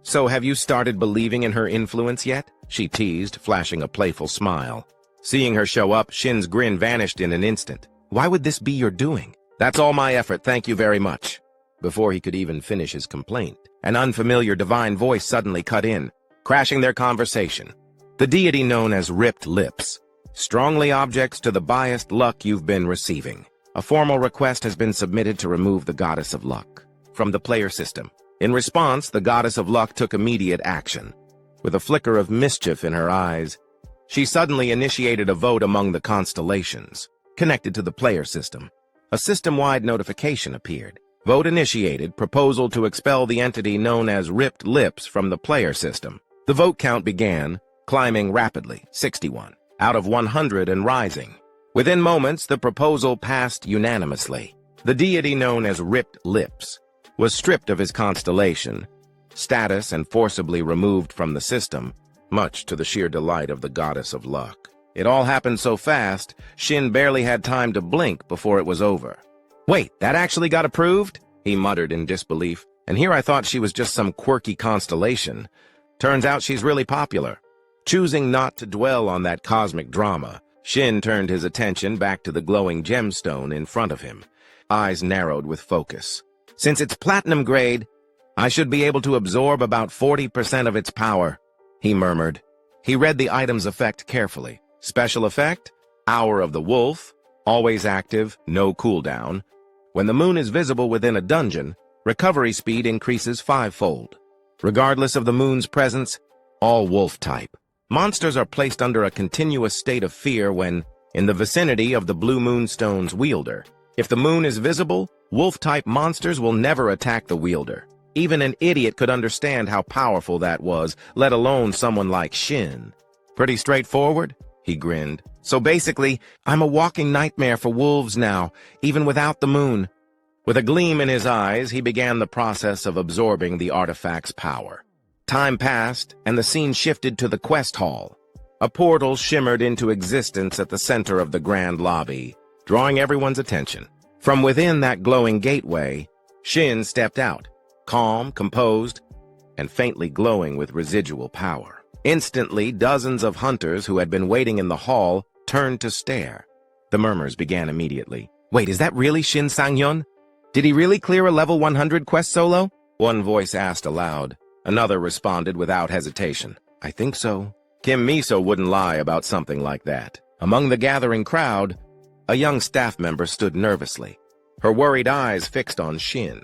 So have you started believing in her influence yet? She teased, flashing a playful smile. Seeing her show up, Shin's grin vanished in an instant. Why would this be your doing? That's all my effort, thank you very much. Before he could even finish his complaint, an unfamiliar divine voice suddenly cut in, crashing their conversation. The deity known as Ripped Lips. Strongly objects to the biased luck you've been receiving. A formal request has been submitted to remove the Goddess of Luck from the player system. In response, the Goddess of Luck took immediate action. with a flicker of mischief in her eyes. She suddenly initiated a vote among the constellations, connected to the player system. A system-wide notification appeared. Vote initiated, proposal to expel the entity known as Ripped Lips from the player system. The vote count began, climbing rapidly, 61, out of 100 and rising. Within moments, the proposal passed unanimously. The deity known as Ripped Lips was stripped of his constellation, status, and forcibly removed from the system, much to the sheer delight of the goddess of luck. It all happened so fast, Shin barely had time to blink before it was over. "Wait, that actually got approved?" he muttered in disbelief. "And here I thought she was just some quirky constellation. Turns out she's really popular." Choosing not to dwell on that cosmic drama, Shin turned his attention back to the glowing gemstone in front of him, eyes narrowed with focus. "Since it's platinum grade, I should be able to absorb about 40% of its power," he murmured. He read the item's effect carefully. Special effect, Hour of the Wolf, always active, no cooldown. When the moon is visible within a dungeon, recovery speed increases 5-fold. Regardless of the moon's presence, all wolf type. Monsters are placed under a continuous state of fear when in the vicinity of the blue moonstone's wielder. If the moon is visible, wolf-type monsters will never attack the wielder. Even an idiot could understand how powerful that was, let alone someone like Shin. "Pretty straightforward?" he grinned. "So basically, I'm a walking nightmare for wolves now, even without the moon." With a gleam in his eyes, he began the process of absorbing the artifact's power. Time passed, and the scene shifted to the quest hall. A portal shimmered into existence at the center of the grand lobby, drawing everyone's attention. From within that glowing gateway, Shin stepped out, calm, composed, and faintly glowing with residual power. Instantly, dozens of hunters who had been waiting in the hall turned to stare. The murmurs began immediately. "Wait, is that really Shin Sang-hyun? Did he really clear a level 100 quest solo?" One voice asked aloud. Another responded without hesitation. "I think so." Kim Miso wouldn't lie about something like that. Among the gathering crowd, a young staff member stood nervously, her worried eyes fixed on Shin.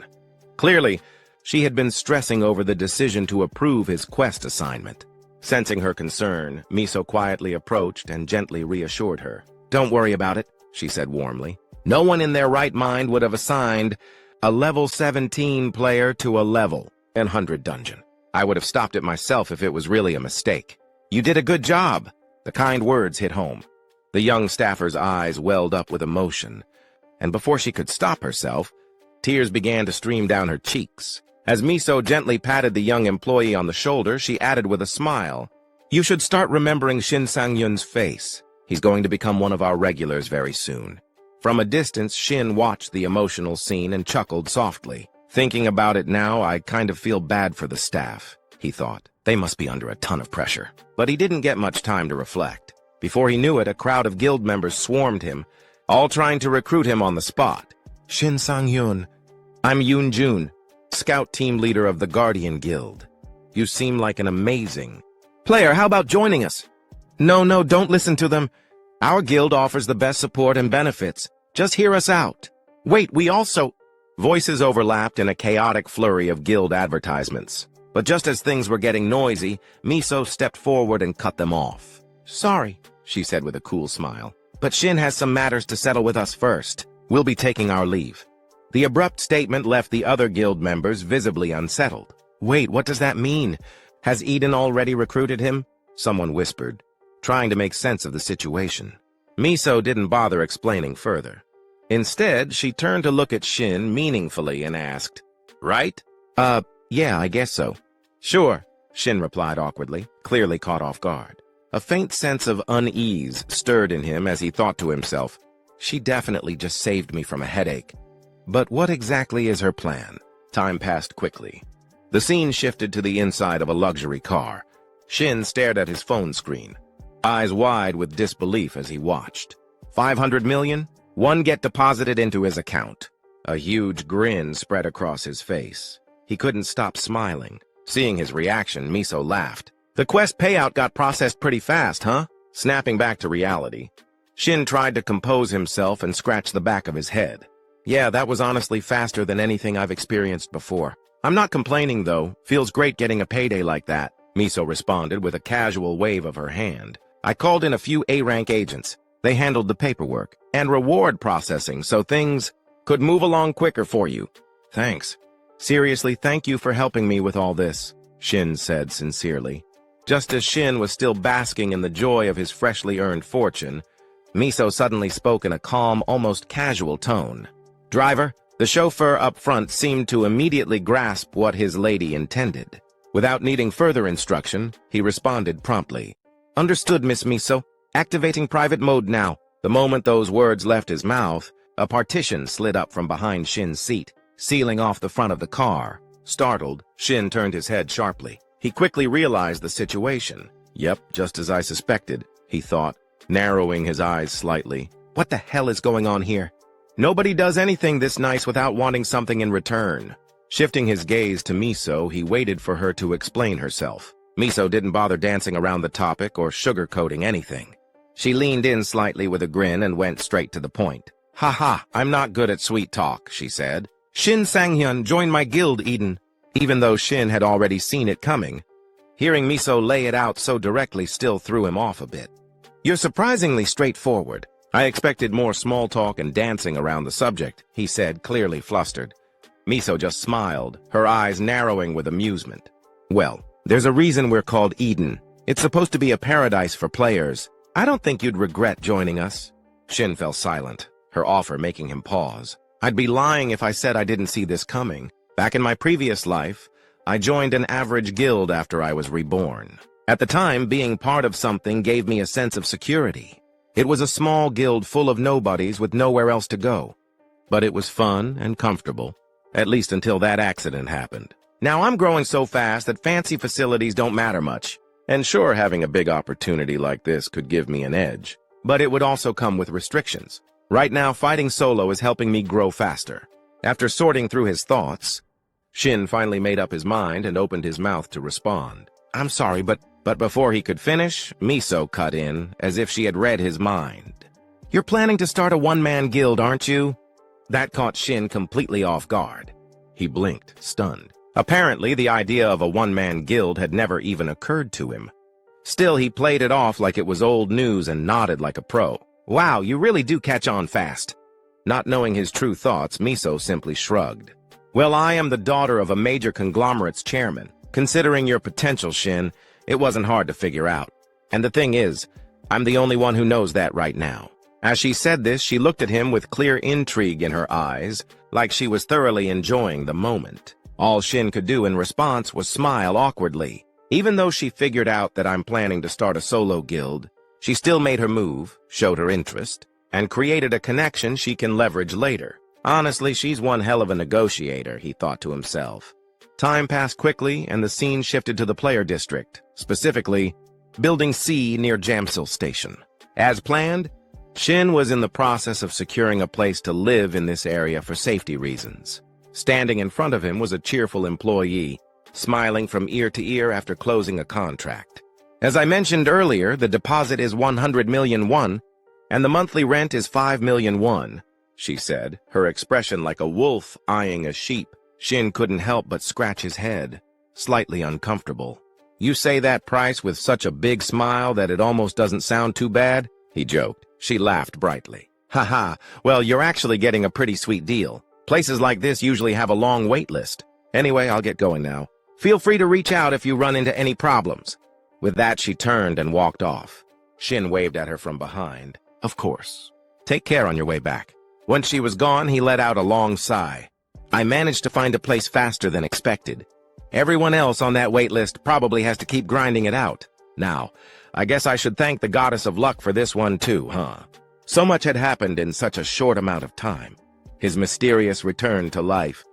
Clearly, she had been stressing over the decision to approve his quest assignment. Sensing her concern, Miso quietly approached and gently reassured her. "Don't worry about it," she said warmly. "No one in their right mind would have assigned a level 17 player to a level 100 dungeon. I would have stopped it myself if it was really a mistake. You did a good job." The kind words hit home. The young staffer's eyes welled up with emotion, and before she could stop herself, tears began to stream down her cheeks. As Miso gently patted the young employee on the shoulder, she added with a smile, "You should start remembering Shin Sang-hyun's face. He's going to become one of our regulars very soon." From a distance, Shin watched the emotional scene and chuckled softly. "Thinking about it now, I kind of feel bad for the staff," he thought. "They must be under a ton of pressure." But he didn't get much time to reflect. Before he knew it, a crowd of guild members swarmed him, all trying to recruit him on the spot. "Shin Sang-hyun, I'm Yoon Jun, scout team leader of the Guardian Guild. You seem like an amazing player. How about joining us?" No, don't listen to them. Our guild offers the best support and benefits. Just hear us out." "Wait, we also—" Voices overlapped in a chaotic flurry of guild advertisements. But just as things were getting noisy, Miso stepped forward and cut them off. "Sorry," she said with a cool smile, "but Shin has some matters to settle with us first. We'll be taking our leave." The abrupt statement left the other guild members visibly unsettled. "Wait, what does that mean? Has Eden already recruited him?" someone whispered, trying to make sense of the situation. Miso didn't bother explaining further. Instead, she turned to look at Shin meaningfully and asked, "Right?" Yeah, I guess so." "Sure," Shin replied awkwardly, clearly caught off guard. A faint sense of unease stirred in him as he thought to himself, "She definitely just saved me from a headache. But what exactly is her plan?" Time passed quickly. The scene shifted to the inside of a luxury car. Shin stared at his phone screen, eyes wide with disbelief as he watched. 500 million? One get deposited into his account. A huge grin spread across his face. He couldn't stop smiling. Seeing his reaction, Miso laughed. "The quest payout got processed pretty fast, huh?" Snapping back to reality, Shin tried to compose himself and scratch the back of his head. "Yeah, that was honestly faster than anything I've experienced before. I'm not complaining, though. Feels great getting a payday like that." Miso responded with a casual wave of her hand. I called in a few A-rank agents. They handled the paperwork and reward processing so things could move along quicker for you. Thanks. Seriously, thank you for helping me with all this, Shin said sincerely. Just as Shin was still basking in the joy of his freshly earned fortune, Miso suddenly spoke in a calm, almost casual tone. Driver, the chauffeur up front seemed to immediately grasp what his lady intended. Without needing further instruction, he responded promptly. Understood, Miss Miso. Activating private mode now. The moment those words left his mouth, a partition slid up from behind Shin's seat, sealing off the front of the car. Startled, Shin turned his head sharply. He quickly realized the situation. Yep, just as I suspected, he thought, narrowing his eyes slightly. What the hell is going on here? Nobody does anything this nice without wanting something in return. Shifting his gaze to Miso, he waited for her to explain herself. Miso didn't bother dancing around the topic or sugarcoating anything. She leaned in slightly with a grin and went straight to the point. Haha, I'm not good at sweet talk, she said. Shin Sang-hyun joined my guild, Eden. Even though Shin had already seen it coming, hearing Miso lay it out so directly still threw him off a bit. You're surprisingly straightforward. I expected more small talk and dancing around the subject, he said, clearly flustered. Miso just smiled, her eyes narrowing with amusement. Well, there's a reason we're called Eden. It's supposed to be a paradise for players. I don't think you'd regret joining us. Shin fell silent, her offer making him pause. I'd be lying if I said I didn't see this coming. Back in my previous life, I joined an average guild after I was reborn. At the time, being part of something gave me a sense of security. It was a small guild full of nobodies with nowhere else to go. But it was fun and comfortable, at least until that accident happened. Now I'm growing so fast that fancy facilities don't matter much. And sure, having a big opportunity like this could give me an edge. But it would also come with restrictions. Right now, fighting solo is helping me grow faster. After sorting through his thoughts, Shin finally made up his mind and opened his mouth to respond. I'm sorry, but before he could finish, Miso cut in, as if she had read his mind. You're planning to start a one-man guild, aren't you? That caught Shin completely off guard. He blinked, stunned. Apparently, the idea of a one-man guild had never even occurred to him. Still, he played it off like it was old news and nodded like a pro. Wow, you really do catch on fast. Not knowing his true thoughts, Miso simply shrugged. Well, I am the daughter of a major conglomerate's chairman. Considering your potential, Shin, it wasn't hard to figure out. And the thing is, I'm the only one who knows that right now. As she said this, she looked at him with clear intrigue in her eyes, like she was thoroughly enjoying the moment. All Shin could do in response was smile awkwardly. Even though she figured out that I'm planning to start a solo guild, she still made her move, showed her interest, and created a connection she can leverage later. Honestly, she's one hell of a negotiator, he thought to himself. Time passed quickly, and the scene shifted to the player district, specifically, Building C near Jamsil Station. As planned, Shin was in the process of securing a place to live in this area for safety reasons. Standing in front of him was a cheerful employee, smiling from ear to ear after closing a contract. As I mentioned earlier, the deposit is 100 million won, and the monthly rent is 5 million won, she said, her expression like a wolf eyeing a sheep. Shin couldn't help but scratch his head, slightly uncomfortable. You say that price with such a big smile that it almost doesn't sound too bad, he joked. She laughed brightly. Haha, well, you're actually getting a pretty sweet deal. Places like this usually have a long wait list. Anyway, I'll get going now. Feel free to reach out if you run into any problems. With that, she turned and walked off. Shin waved at her from behind. Of course. Take care on your way back. Once she was gone, he let out a long sigh. I managed to find a place faster than expected. Everyone else on that wait list probably has to keep grinding it out. Now, I guess I should thank the goddess of luck for this one too, huh? So much had happened in such a short amount of time. His mysterious return to life,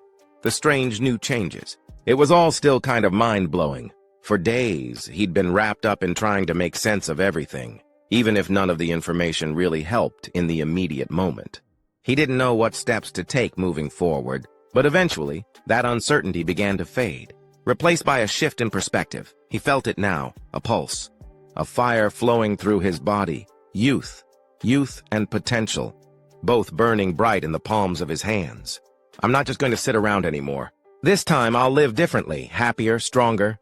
the strange new changes. It was all still kind of mind-blowing. For days, he'd been wrapped up in trying to make sense of everything, even if none of the information really helped in the immediate moment. He didn't know what steps to take moving forward, but eventually, that uncertainty began to fade, replaced by a shift in perspective. He felt it now, a pulse, a fire flowing through his body, youth and potential, both burning bright in the palms of his hands. I'm not just going to sit around anymore. This time I'll live differently, happier, stronger.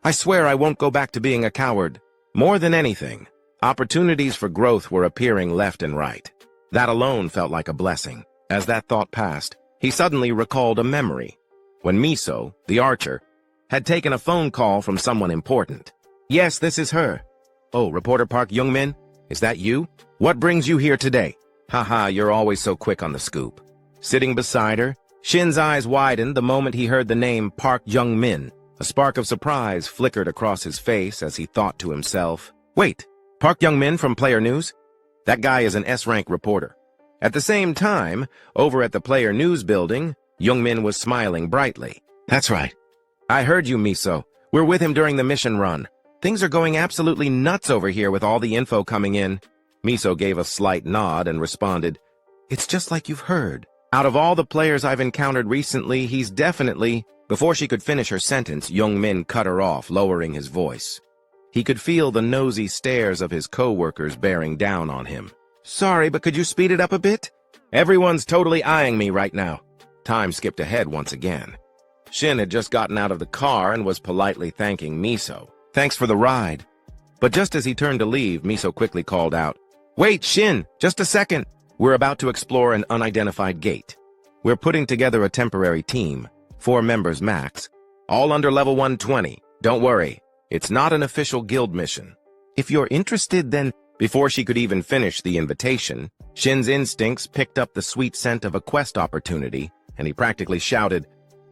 I swear I won't go back to being a coward. More than anything, opportunities for growth were appearing left and right. That alone felt like a blessing. As that thought passed, he suddenly recalled a memory. When Miso, the archer, had taken a phone call from someone important. Yes, this is her. Oh, Reporter Park Youngmin? Is that you? What brings you here today? Haha, you're always so quick on the scoop. Sitting beside her, Shin's eyes widened the moment he heard the name Park Youngmin. A spark of surprise flickered across his face as he thought to himself, wait, Park Youngmin from Player News? That guy is an S-rank reporter. At the same time, over at the Player News building, Youngmin was smiling brightly. That's right. I heard you, Miso. We're with him during the mission run. Things are going absolutely nuts over here with all the info coming in. Miso gave a slight nod and responded, it's just like you've heard. Out of all the players I've encountered recently, he's definitely... Before she could finish her sentence, Youngmin cut her off, lowering his voice. He could feel the nosy stares of his co-workers bearing down on him. Sorry, but could you speed it up a bit? Everyone's totally eyeing me right now. Time skipped ahead once again. Shin had just gotten out of the car and was politely thanking Miso. Thanks for the ride. But just as he turned to leave, Miso quickly called out, wait, Shin, just a second. We're about to explore an unidentified gate. We're putting together a temporary team, 4 members max, all under level 120. Don't worry, it's not an official guild mission. If you're interested, then... Before she could even finish the invitation, Shin's instincts picked up the sweet scent of a quest opportunity, and he practically shouted,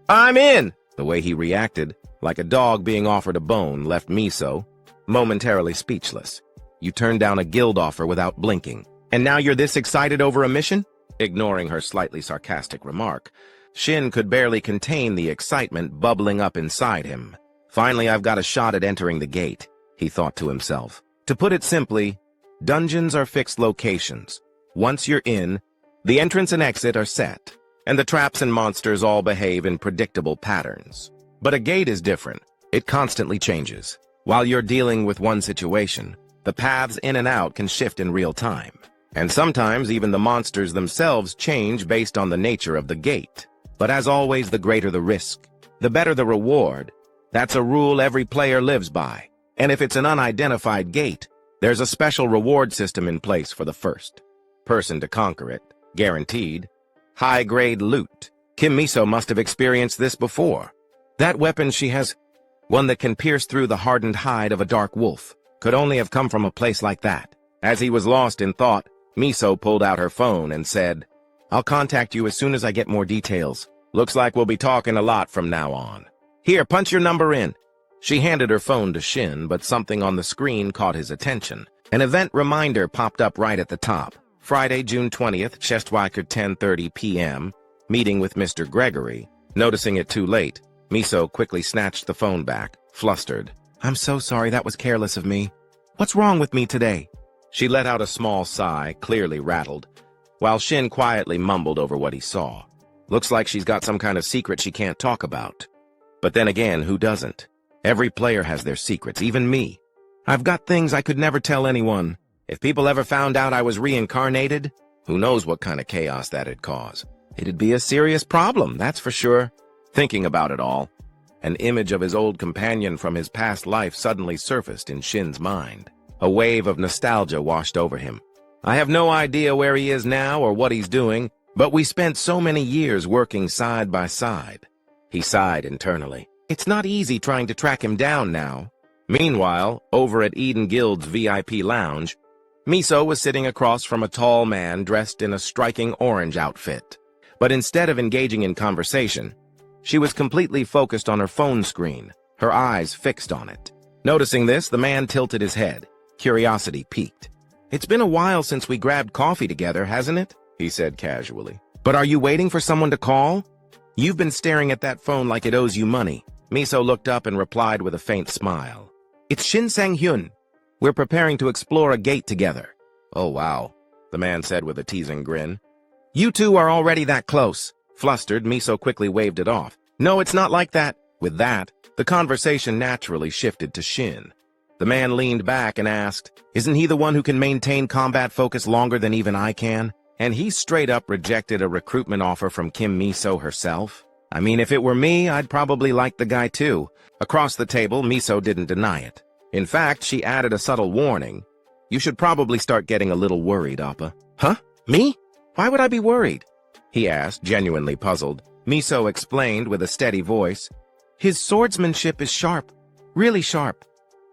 I'm in! The way he reacted, like a dog being offered a bone, left Miso momentarily speechless. You turned down a guild offer without blinking, and now you're this excited over a mission? Ignoring her slightly sarcastic remark, Shin could barely contain the excitement bubbling up inside him. Finally, I've got a shot at entering the gate, he thought to himself. To put it simply, dungeons are fixed locations. Once you're in, the entrance and exit are set, and the traps and monsters all behave in predictable patterns. But a gate is different. It constantly changes. While you're dealing with one situation, the paths in and out can shift in real time. And sometimes even the monsters themselves change based on the nature of the gate. But as always, the greater the risk, the better the reward. That's a rule every player lives by. And if it's an unidentified gate, there's a special reward system in place for the first person to conquer it, guaranteed. High-grade loot. Kim Miso must have experienced this before. That weapon she has, one that can pierce through the hardened hide of a dark wolf, could only have come from a place like that. As he was lost in thought, Miso pulled out her phone and said, I'll contact you as soon as I get more details. Looks like we'll be talking a lot from now on. Here, punch your number in. She handed her phone to Shin, but something on the screen caught his attention. An event reminder popped up right at the top. Friday, June 20th, Chestwalker 10:30 p.m., meeting with Mr. Gregory. Noticing it too late, Miso quickly snatched the phone back, flustered. I'm so sorry, that was careless of me. What's wrong with me today? She let out a small sigh, clearly rattled, while Shin quietly mumbled over what he saw. Looks like she's got some kind of secret she can't talk about. But then again, who doesn't? Every player has their secrets, even me. I've got things I could never tell anyone. If people ever found out I was reincarnated, who knows what kind of chaos that'd cause. It'd be a serious problem, that's for sure. Thinking about it all, an image of his old companion from his past life suddenly surfaced in Shin's mind. A wave of nostalgia washed over him. I have no idea where he is now or what he's doing, but we spent so many years working side by side. He sighed internally. It's not easy trying to track him down now. Meanwhile, over at Eden Guild's VIP lounge, Miso was sitting across from a tall man dressed in a striking orange outfit. But instead of engaging in conversation, she was completely focused on her phone screen, her eyes fixed on it. Noticing this, the man tilted his head. Curiosity piqued. It's been a while since we grabbed coffee together, hasn't it? He said casually. But are you waiting for someone to call? You've been staring at that phone like it owes you money. Miso looked up and replied with a faint smile. It's Shin Sang-hyun. We're preparing to explore a gate together. Oh, wow, the man said with a teasing grin. You two are already that close. Flustered, Miso quickly waved it off. No, it's not like that. With that, the conversation naturally shifted to Shin. The man leaned back and asked, isn't he the one who can maintain combat focus longer than even I can? And he straight up rejected a recruitment offer from Kim Miso herself? I mean, if it were me, I'd probably like the guy too. Across the table, Miso didn't deny it. In fact, she added a subtle warning. You should probably start getting a little worried, Appa. Huh? Me? Why would I be worried? He asked, genuinely puzzled. Miso explained with a steady voice. His swordsmanship is sharp. Really sharp.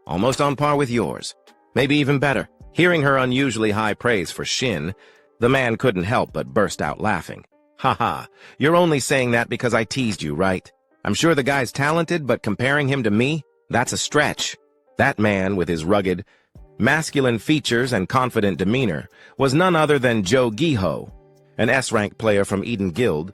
Almost on par with yours. Maybe even better. Hearing her unusually high praise for Shin, the man couldn't help but burst out laughing. Haha, you're only saying that because I teased you, right? I'm sure the guy's talented, but comparing him to me, that's a stretch. That man, with his rugged, masculine features and confident demeanor, was none other than Joe Giho, an S-rank player from Eden Guild,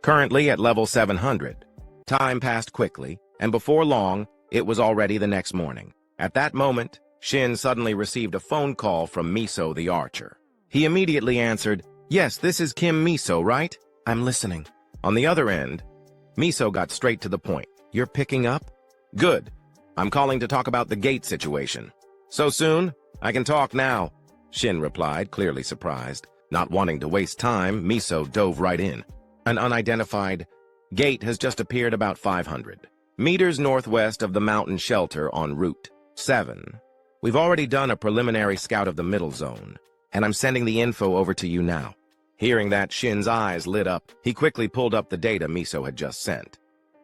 currently at level 700. Time passed quickly, and before long, it was already the next morning. At that moment, Shin suddenly received a phone call from Miso the archer. He immediately answered, "Yes, this is Kim Miso, right? I'm listening." On the other end, Miso got straight to the point. "You're picking up? Good. I'm calling to talk about the gate situation." "So soon? I can talk now," Shin replied, clearly surprised. Not wanting to waste time, Miso dove right in. An unidentified gate has just appeared about 500 meters northwest of the mountain shelter on Route 7. We've already done a preliminary scout of the middle zone, and I'm sending the info over to you now. Hearing that, Shin's eyes lit up. He quickly pulled up the data Miso had just sent.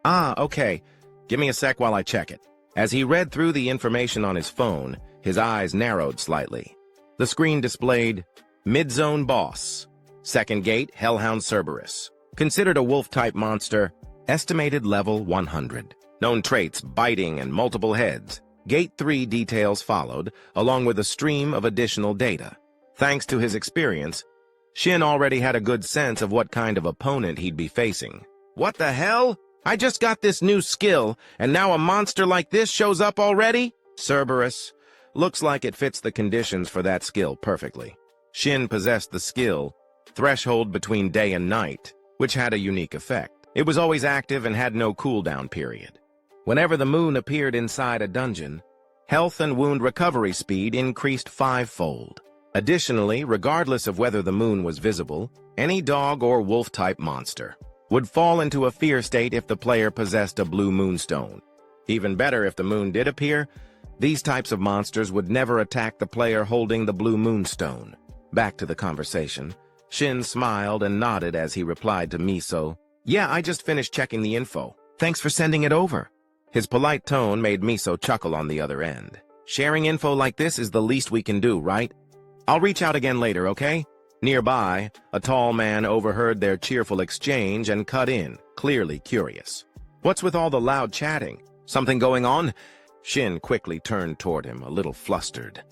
"Ah, okay. Give me a sec while I check it." As he read through the information on his phone, his eyes narrowed slightly. The screen displayed Mid-Zone Boss. Second Gate, Hellhound Cerberus. Considered a wolf-type monster. Estimated level 100. Known traits, biting and multiple heads. Gate 3 details followed, along with a stream of additional data. Thanks to his experience, Shin already had a good sense of what kind of opponent he'd be facing. "What the hell? I just got this new skill, and now a monster like this shows up already?" Cerberus. Looks like it fits the conditions for that skill perfectly. Shin possessed the skill, Threshold Between Day and Night, which had a unique effect. It was always active and had no cooldown period. Whenever the moon appeared inside a dungeon, health and wound recovery speed increased 5-fold. Additionally, regardless of whether the moon was visible, any dog or wolf-type monster would fall into a fear state if the player possessed a blue moonstone. Even better, if the moon did appear, these types of monsters would never attack the player holding the blue moonstone. Back to the conversation. Shin smiled and nodded as he replied to Miso, "Yeah, I just finished checking the info. Thanks for sending it over." His polite tone made Miso chuckle on the other end. "Sharing info like this is the least we can do, right? I'll reach out again later, okay?" Nearby, a tall man overheard their cheerful exchange and cut in, clearly curious. "What's with all the loud chatting? Something going on?" Shin quickly turned toward him, a little flustered.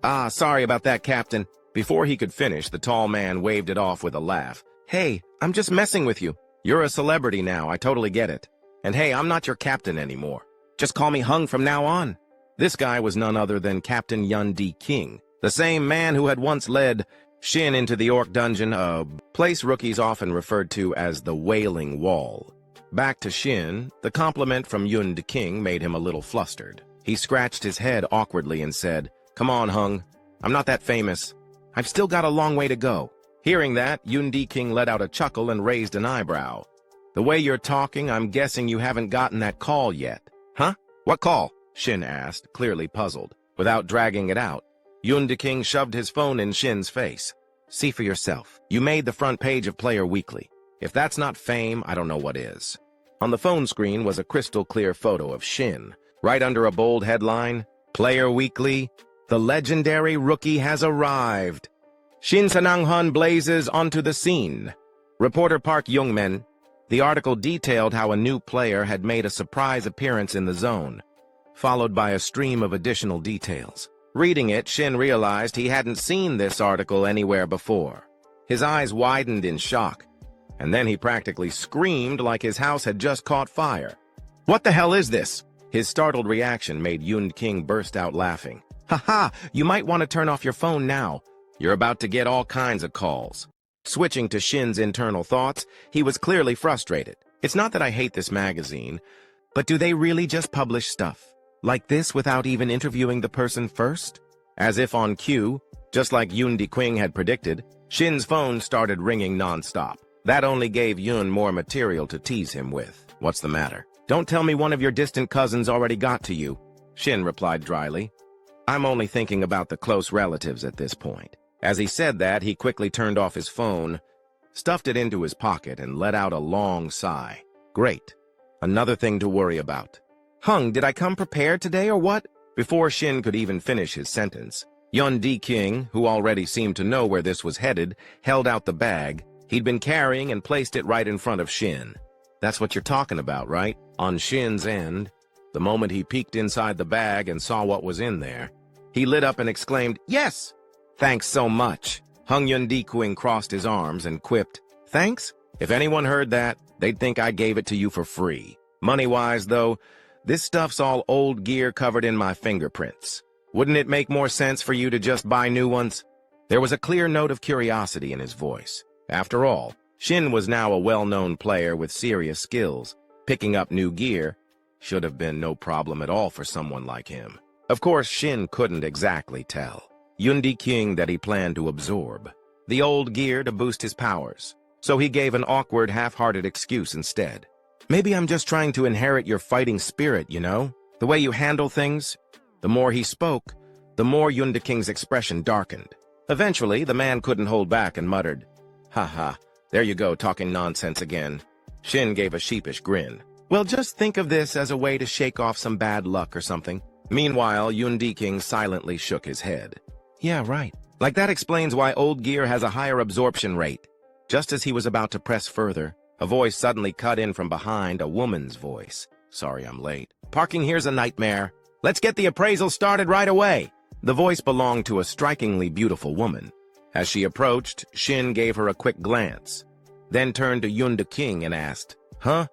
"Ah, sorry about that, Captain." Before he could finish, the tall man waved it off with a laugh. "Hey, I'm just messing with you. You're a celebrity now, I totally get it. And hey, I'm not your captain anymore. Just call me Hung from now on." This guy was none other than Captain Yun D. King, the same man who had once led Shin into the Orc Dungeon, a place rookies often referred to as the Wailing Wall. Back to Shin, the compliment from Yun D. King made him a little flustered. He scratched his head awkwardly and said, "Come on, Hung. I'm not that famous. I've still got a long way to go." Hearing that, Yun D. King let out a chuckle and raised an eyebrow. "The way you're talking, I'm guessing you haven't gotten that call yet." "Huh? What call?" Shin asked, clearly puzzled. Without dragging it out, Yun D. King shoved his phone in Shin's face. "See for yourself. You made the front page of Player Weekly. If that's not fame, I don't know what is." On the phone screen was a crystal-clear photo of Shin. Right under a bold headline, "Player Weekly, the legendary rookie has arrived. Shin Sanang-hun blazes onto the scene. Reporter Park Youngmen." The article detailed how a new player had made a surprise appearance in the zone, followed by a stream of additional details. Reading it, Shin realized he hadn't seen this article anywhere before. His eyes widened in shock, and then he practically screamed like his house had just caught fire. "What the hell is this?" His startled reaction made Yun King burst out laughing. "Haha, you might want to turn off your phone now. You're about to get all kinds of calls." Switching to Shin's internal thoughts, he was clearly frustrated. "It's not that I hate this magazine, but do they really just publish stuff like this without even interviewing the person first?" As if on cue, just like Yun Di Qing had predicted, Shin's phone started ringing non-stop. That only gave Yun more material to tease him with. What's the matter? Don't tell me one of your distant cousins already got to you, Shin replied dryly. I'm only thinking about the close relatives at this point. As he said that, he quickly turned off his phone, stuffed it into his pocket, and let out a long sigh. Great. Another thing to worry about. Hung, did I come prepared today or what? Before Shin could even finish his sentence, Yun Di-King, who already seemed to know where this was headed, held out the bag he'd been carrying and placed it right in front of Shin. That's what you're talking about, right? On Shin's end, the moment he peeked inside the bag and saw what was in there, he lit up and exclaimed, "Yes! Thanks so much." Hung Yun Di-King crossed his arms and quipped, "Thanks? If anyone heard that, they'd think I gave it to you for free. Money-wise, though, this stuff's all old gear covered in my fingerprints. Wouldn't it make more sense for you to just buy new ones?" There was a clear note of curiosity in his voice. After all, Shin was now a well-known player with serious skills. Picking up new gear should have been no problem at all for someone like him. Of course, Shin couldn't exactly tell Yun Di-King that he planned to absorb the old gear to boost his powers, so he gave an awkward, half-hearted excuse instead. "Maybe I'm just trying to inherit your fighting spirit, you know? The way you handle things." The more he spoke, the more Yun Di-King's expression darkened. Eventually, the man couldn't hold back and muttered, "Ha, there you go, talking nonsense again." Shin gave a sheepish grin. "Well, just think of this as a way to shake off some bad luck or something." Meanwhile, Yun Di-King silently shook his head. "Yeah, right. Like that explains why old gear has a higher absorption rate." Just as he was about to press further, a voice suddenly cut in from behind, a woman's voice. "Sorry I'm late. Parking here's a nightmare. Let's get the appraisal started right away." The voice belonged to a strikingly beautiful woman. As she approached, Shin gave her a quick glance, then turned to Yun Di-King and asked, "Huh?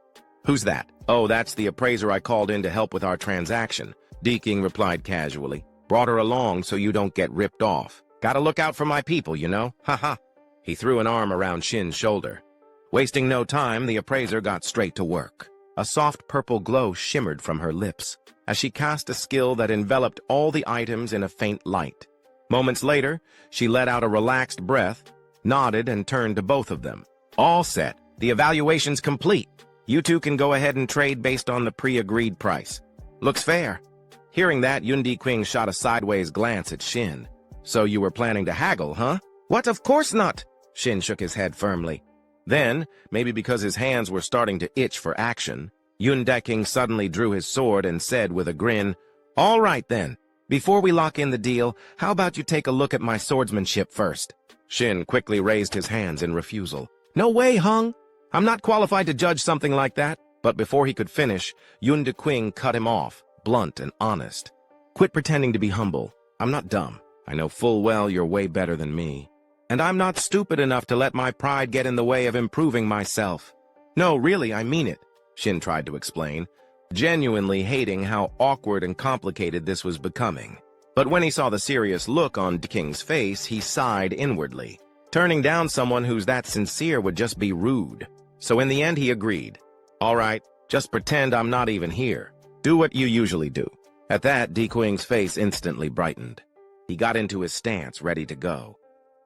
Who's that?" "Oh, that's the appraiser I called in to help with our transaction," Di-King replied casually. "Brought her along so you don't get ripped off. Gotta look out for my people, you know? Haha." He threw an arm around Shin's shoulder. Wasting no time, the appraiser got straight to work. A soft purple glow shimmered from her lips as she cast a skill that enveloped all the items in a faint light. Moments later, she let out a relaxed breath, nodded, and turned to both of them. "All set. The evaluation's complete. You two can go ahead and trade based on the pre-agreed price. Looks fair." Hearing that, Yun Di-King shot a sideways glance at Shin. "So you were planning to haggle, huh?" "What? Of course not!" Shin shook his head firmly. Then, maybe because his hands were starting to itch for action, Yun Di-King suddenly drew his sword and said with a grin, "All right then. Before we lock in the deal, how about you take a look at my swordsmanship first?" Shin quickly raised his hands in refusal. "No way, Hung! I'm not qualified to judge something like that." But before he could finish, Yun Di-King cut him off, blunt and honest. "Quit pretending to be humble. I'm not dumb. I know full well you're way better than me. And I'm not stupid enough to let my pride get in the way of improving myself. No, really, I mean it," Shin tried to explain, genuinely hating how awkward and complicated this was becoming. But when he saw the serious look on Di-King's face, he sighed inwardly. Turning down someone who's that sincere would just be rude. So in the end, he agreed. "All right, just pretend I'm not even here. Do what you usually do." At that, Di-King's face instantly brightened. He got into his stance, ready to go.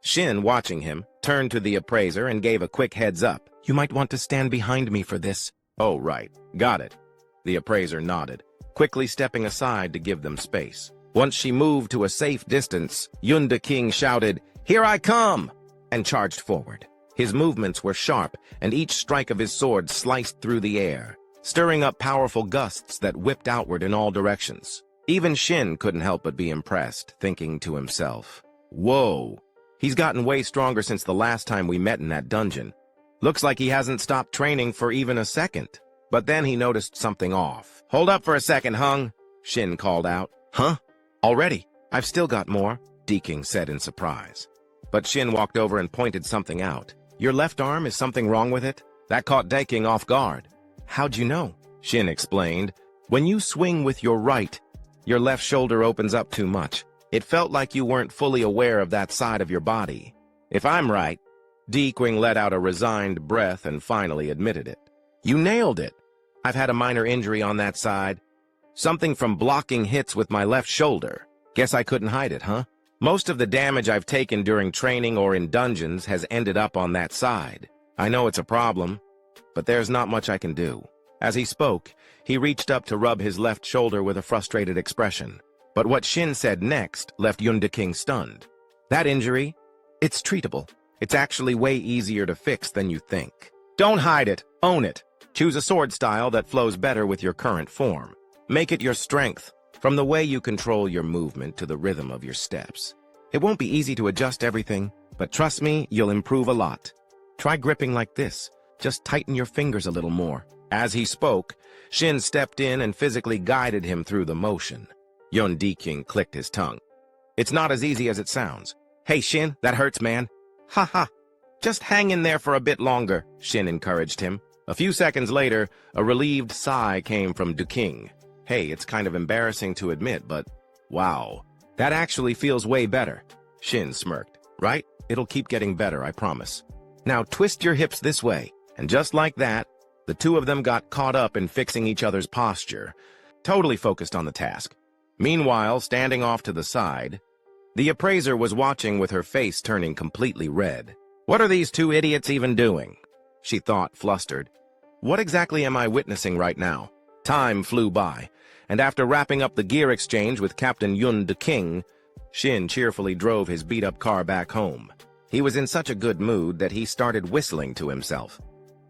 Shin, watching him, turned to the appraiser and gave a quick heads up. "You might want to stand behind me for this." "Oh, right. Got it." The appraiser nodded, quickly stepping aside to give them space. Once she moved to a safe distance, Yun Di-King shouted, "Here I come!" and charged forward. His movements were sharp, and each strike of his sword sliced through the air, stirring up powerful gusts that whipped outward in all directions. Even Shin couldn't help but be impressed, thinking to himself, "Whoa, he's gotten way stronger since the last time we met in that dungeon. Looks like he hasn't stopped training for even a second." But then he noticed something off. "Hold up for a second, Hung," Shin called out. "Huh? Already? I've still got more," Di-King said in surprise. But Shin walked over and pointed something out. "Your left arm, is something wrong with it?" That caught Di-King off guard. "How'd you know?" Shin explained. "When you swing with your right, your left shoulder opens up too much. It felt like you weren't fully aware of that side of your body." "If I'm right," Di-King let out a resigned breath and finally admitted it. "You nailed it. I've had a minor injury on that side. Something from blocking hits with my left shoulder. Guess I couldn't hide it, huh? Most of the damage I've taken during training or in dungeons has ended up on that side." I know it's a problem, but there's not much I can do. As he spoke, he reached up to rub his left shoulder with a frustrated expression. But what Shin said next left Yun King stunned. That injury? It's treatable. It's actually way easier to fix than you think. Don't hide it. Own it. Choose a sword style that flows better with your current form. Make it your strength, from the way you control your movement to the rhythm of your steps. It won't be easy to adjust everything, but trust me, you'll improve a lot. Try gripping like this. Just tighten your fingers a little more. As he spoke, Shin stepped in and physically guided him through the motion. Yun King clicked his tongue. It's not as easy as it sounds. Hey, Shin, that hurts, man. Ha ha. Just hang in there for a bit longer, Shin encouraged him. A few seconds later, a relieved sigh came from King. Hey, it's kind of embarrassing to admit, but wow, that actually feels way better. Shin smirked. Right? It'll keep getting better, I promise. Now twist your hips this way. And just like that, the two of them got caught up in fixing each other's posture, totally focused on the task. Meanwhile, standing off to the side, the appraiser was watching with her face turning completely red. What are these two idiots even doing? She thought, flustered. What exactly am I witnessing right now? Time flew by, and after wrapping up the gear exchange with Captain Yun King, Shin cheerfully drove his beat-up car back home. He was in such a good mood that he started whistling to himself.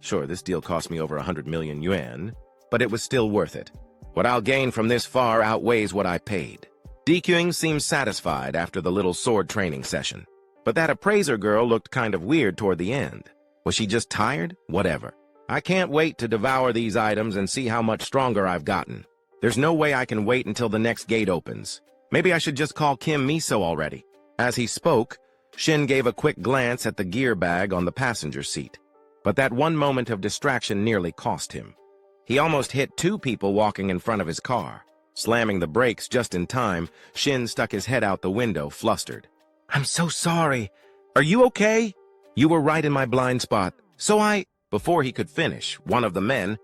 Sure, this deal cost me over 100 million yuan, but it was still worth it. What I'll gain from this far outweighs what I paid. King seemed satisfied after the little sword training session, but that appraiser girl looked kind of weird toward the end. Was she just tired? Whatever. I can't wait to devour these items and see how much stronger I've gotten. There's no way I can wait until the next gate opens. Maybe I should just call Kim Miso already. As he spoke, Shin gave a quick glance at the gear bag on the passenger seat. But that one moment of distraction nearly cost him. He almost hit two people walking in front of his car. Slamming the brakes just in time, Shin stuck his head out the window, flustered. I'm so sorry. Are you okay? You were right in my blind spot. Before he could finish, one of the men,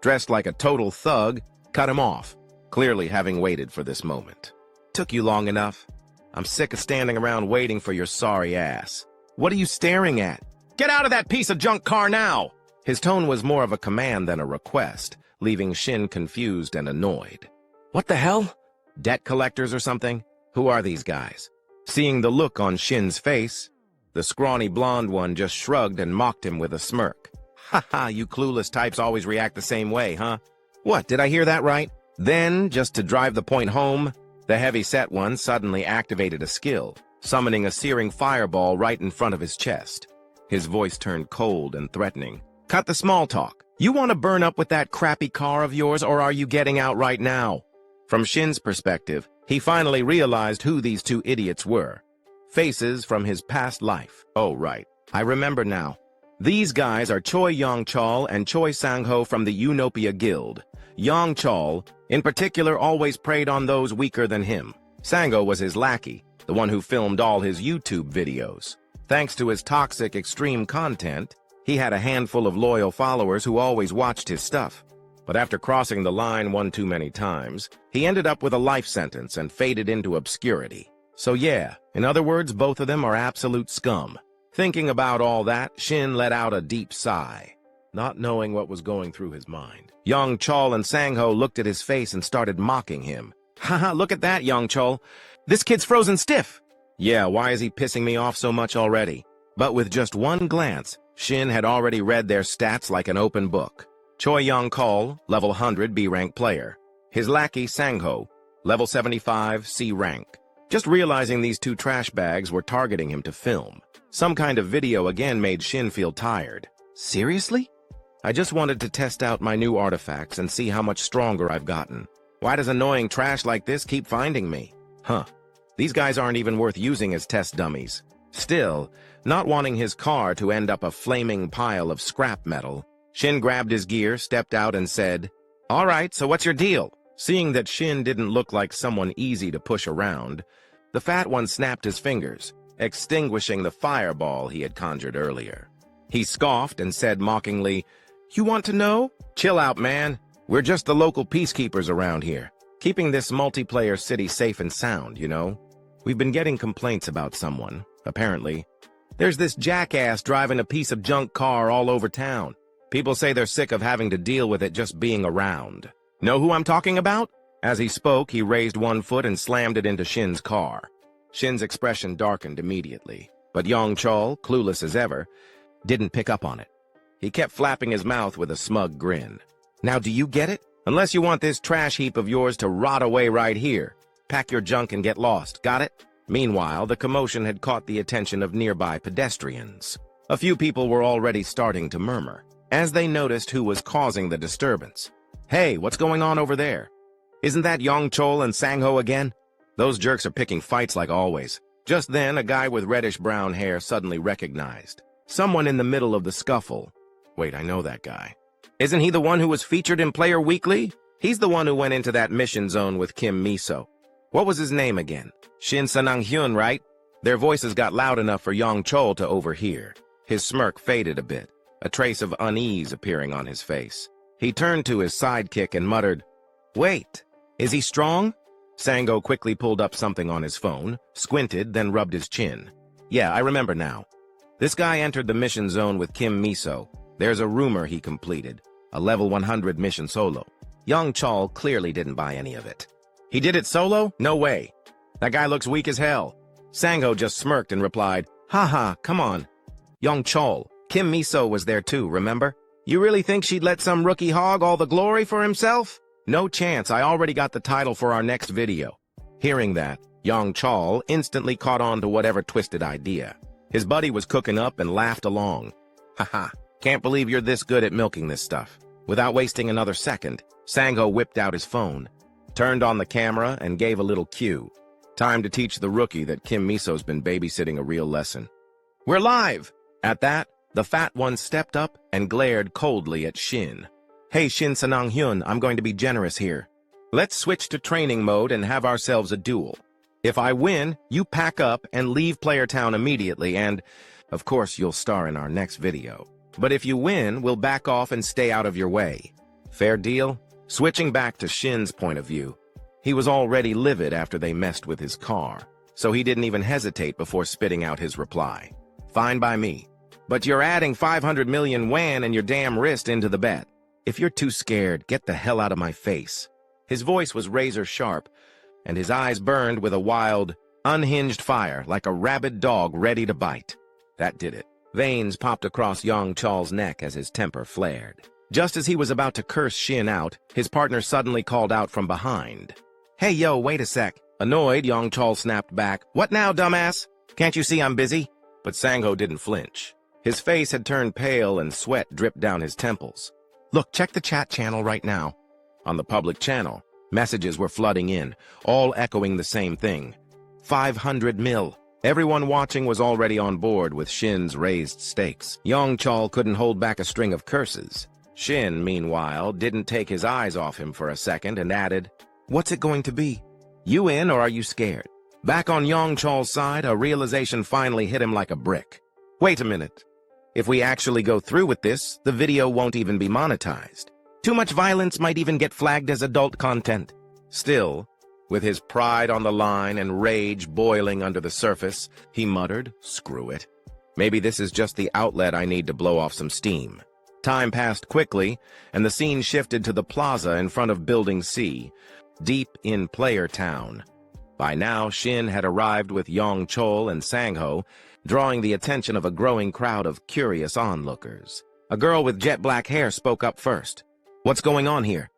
dressed like a total thug, cut him off, clearly having waited for this moment. Took you long enough. I'm sick of standing around waiting for your sorry ass. What are you staring at? Get out of that piece of junk car now! His tone was more of a command than a request, leaving Shin confused and annoyed. What the hell? Debt collectors or something? Who are these guys? Seeing the look on Shin's face, the scrawny blonde one just shrugged and mocked him with a smirk. Haha, you clueless types always react the same way, huh? What, did I hear that right? Then, just to drive the point home, the heavy-set one suddenly activated a skill, summoning a searing fireball right in front of his chest. His voice turned cold and threatening. Cut the small talk. You want to burn up with that crappy car of yours, or are you getting out right now? From Shin's perspective, he finally realized who these two idiots were. Faces from his past life. Oh, right. I remember now. These guys are Choi Yong-chol and Choi Sang-ho from the Unopia Guild. Yong-chol, in particular, always preyed on those weaker than him. Sang-ho was his lackey, the one who filmed all his YouTube videos. Thanks to his toxic, extreme content, he had a handful of loyal followers who always watched his stuff. But after crossing the line one too many times, he ended up with a life sentence and faded into obscurity. So yeah, in other words, both of them are absolute scum. Thinking about all that, Shin let out a deep sigh, not knowing what was going through his mind. Yong-chol and Sang-ho looked at his face and started mocking him. Haha, look at that, Yong-chol. This kid's frozen stiff. Yeah, why is he pissing me off so much already? But with just one glance, Shin had already read their stats like an open book. Choi Yong-chol, level 100 B-rank player. His lackey, Sang-ho, level 75 C-rank. Just realizing these two trash bags were targeting him to film. Some kind of video again made Shin feel tired. Seriously? I just wanted to test out my new artifacts and see how much stronger I've gotten. Why does annoying trash like this keep finding me? Huh. These guys aren't even worth using as test dummies. Still, not wanting his car to end up a flaming pile of scrap metal, Shin grabbed his gear, stepped out, and said, All right, so what's your deal? Seeing that Shin didn't look like someone easy to push around, the fat one snapped his fingers, extinguishing the fireball he had conjured earlier. He scoffed and said mockingly, You want to know? Chill out, man. We're just the local peacekeepers around here, keeping this multiplayer city safe and sound, you know? We've been getting complaints about someone. Apparently, There's this jackass driving a piece of junk car all over town. People say they're sick of having to deal with it just being around. Know who I'm talking about? As he spoke, he raised one foot and slammed it into Shin's car. Shin's expression darkened immediately, but Yong Chol, clueless as ever, didn't pick up on it. He kept flapping his mouth with a smug grin. Now do you get it? Unless you want this trash heap of yours to rot away right here. Pack your junk and get lost, got it? Meanwhile, the commotion had caught the attention of nearby pedestrians. A few people were already starting to murmur, as they noticed who was causing the disturbance. Hey, what's going on over there? Isn't that Yong Chol and Sang-ho again? Those jerks are picking fights like always. Just then, a guy with reddish-brown hair suddenly recognized someone in the middle of the scuffle. Wait, I know that guy. Isn't he the one who was featured in Player Weekly? He's the one who went into that mission zone with Kim Miso. What was his name again? Shin Sanang-hyun, right? Their voices got loud enough for Yong Chol to overhear. His smirk faded a bit, a trace of unease appearing on his face. He turned to his sidekick and muttered, "Wait, is he strong?" Sang-ho quickly pulled up something on his phone, squinted, then rubbed his chin. Yeah, I remember now. This guy entered the mission zone with Kim Miso. There's a rumor he completed, a level 100 mission solo. Yong Chol clearly didn't buy any of it. He did it solo? No way. That guy looks weak as hell. Sang-ho just smirked and replied, "Haha, come on. Yong Chol, Kim Miso was there too, remember? You really think she'd let some rookie hog all the glory for himself? No chance, I already got the title for our next video." Hearing that, Yong Chol instantly caught on to whatever twisted idea. His buddy was cooking up and laughed along. Haha, can't believe you're this good at milking this stuff. Without wasting another second, Sang-ho whipped out his phone, turned on the camera, and gave a little cue. Time to teach the rookie that Kim Miso's been babysitting a real lesson. We're live! At that, the fat one stepped up and glared coldly at Shin. Hey Shin Sanang-hyun, I'm going to be generous here. Let's switch to training mode and have ourselves a duel. If I win, you pack up and leave Player Town immediately and, of course, you'll star in our next video. But if you win, we'll back off and stay out of your way. Fair deal? Switching back to Shin's point of view, he was already livid after they messed with his car, so he didn't even hesitate before spitting out his reply. Fine by me. But you're adding 500 million wan and your damn wrist into the bet. If you're too scared, get the hell out of my face. His voice was razor sharp, and his eyes burned with a wild, unhinged fire like a rabid dog ready to bite. That did it. Veins popped across Yong Chol's neck as his temper flared. Just as he was about to curse Shin out, his partner suddenly called out from behind. Hey yo, wait a sec. Annoyed, Yong Chol snapped back. What now, dumbass? Can't you see I'm busy? But Sang-ho didn't flinch. His face had turned pale and sweat dripped down his temples. Look, check the chat channel right now. On the public channel, messages were flooding in, all echoing the same thing. 500 mil. Everyone watching was already on board with Shin's raised stakes. Yong Chol couldn't hold back a string of curses. Shin, meanwhile, didn't take his eyes off him for a second and added, "What's it going to be? You in or are you scared?" Back on Yong Chol's side, a realization finally hit him like a brick. Wait a minute. If we actually go through with this, the video won't even be monetized. Too much violence might even get flagged as adult content. Still, with his pride on the line and rage boiling under the surface, he muttered, "Screw it. Maybe this is just the outlet I need to blow off some steam." Time passed quickly, and the scene shifted to the plaza in front of Building C, deep in Player Town. By now, Shin had arrived with Yong Chol and Sang-ho, drawing the attention of a growing crowd of curious onlookers. A girl with jet black hair spoke up first. "What's going on here?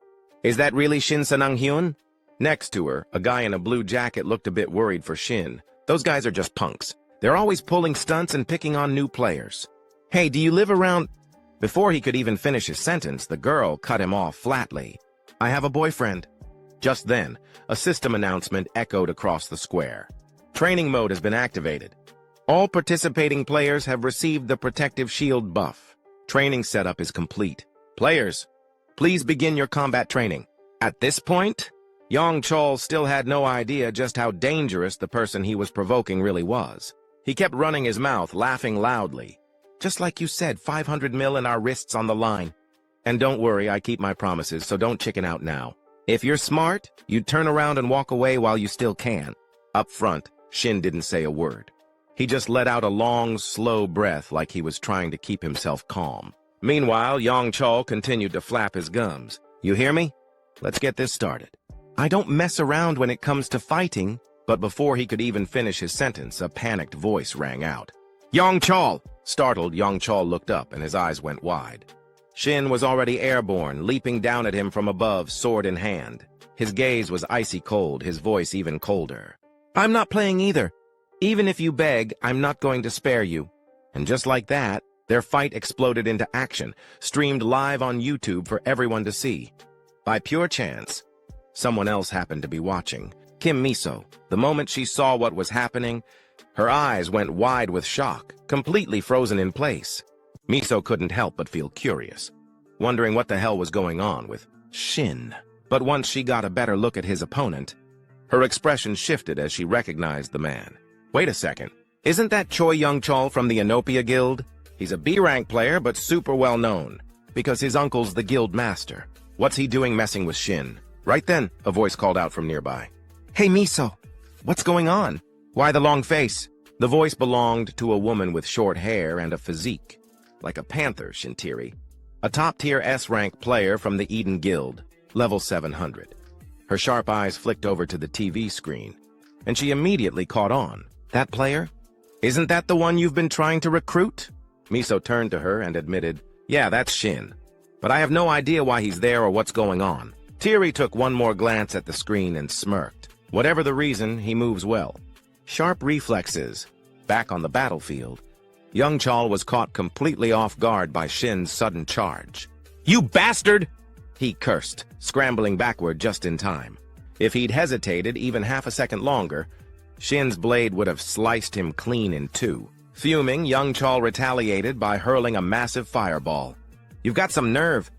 Is that really Shin Sanang-hyun?" Next to her, a guy in a blue jacket looked a bit worried for Shin. Those guys are just punks. They're always pulling stunts and picking on new players. "Hey, do you live around—" Before he could even finish his sentence, the girl cut him off flatly. "I have a boyfriend." Just then, a system announcement echoed across the square. Training mode has been activated. All participating players have received the protective shield buff. Training setup is complete. Players, please begin your combat training. At this point, Yong Chol still had no idea just how dangerous the person he was provoking really was. He kept running his mouth, laughing loudly. "Just like you said, 500 mil and our wrists on the line. And don't worry, I keep my promises, so don't chicken out now. If you're smart, you turn around and walk away while you still can." Up front, Shin didn't say a word. He just let out a long, slow breath like he was trying to keep himself calm. Meanwhile, Yang Chol continued to flap his gums. You hear me? Let's get this started. I don't mess around when it comes to fighting, but before he could even finish his sentence, a panicked voice rang out. Yang Chol! Startled, Yang Chol looked up and his eyes went wide. Shin was already airborne, leaping down at him from above, sword in hand. His gaze was icy cold, his voice even colder. I'm not playing either. Even if you beg, I'm not going to spare you. And just like that, their fight exploded into action, streamed live on YouTube for everyone to see. By pure chance, someone else happened to be watching. Kim Miso. The moment she saw what was happening, her eyes went wide with shock, completely frozen in place. Miso couldn't help but feel curious, wondering what the hell was going on with Shin. But once she got a better look at his opponent, her expression shifted as she recognized the man. Wait a second, isn't that Choi Young-chol from the Inopia Guild? He's a B-rank player, but super well-known, because his uncle's the guild master. What's he doing messing with Shin? Right then, a voice called out from nearby. Hey, Miso, what's going on? Why the long face? The voice belonged to a woman with short hair and a physique, like a panther, Shintiri, a top-tier S-rank player from the Eden Guild, level 700. Her sharp eyes flicked over to the TV screen, and she immediately caught on. That player? Isn't that the one you've been trying to recruit? Miso turned to her and admitted, yeah, that's Shin. But I have no idea why he's there or what's going on. Tiri took one more glance at the screen and smirked. Whatever the reason, he moves well. Sharp reflexes. Back on the battlefield, Young Chol was caught completely off guard by Shin's sudden charge. You bastard! He cursed, scrambling backward just in time. If he'd hesitated even half a second longer, Shin's blade would have sliced him clean in two. Fuming, Young Chol retaliated by hurling a massive fireball. You've got some nerve,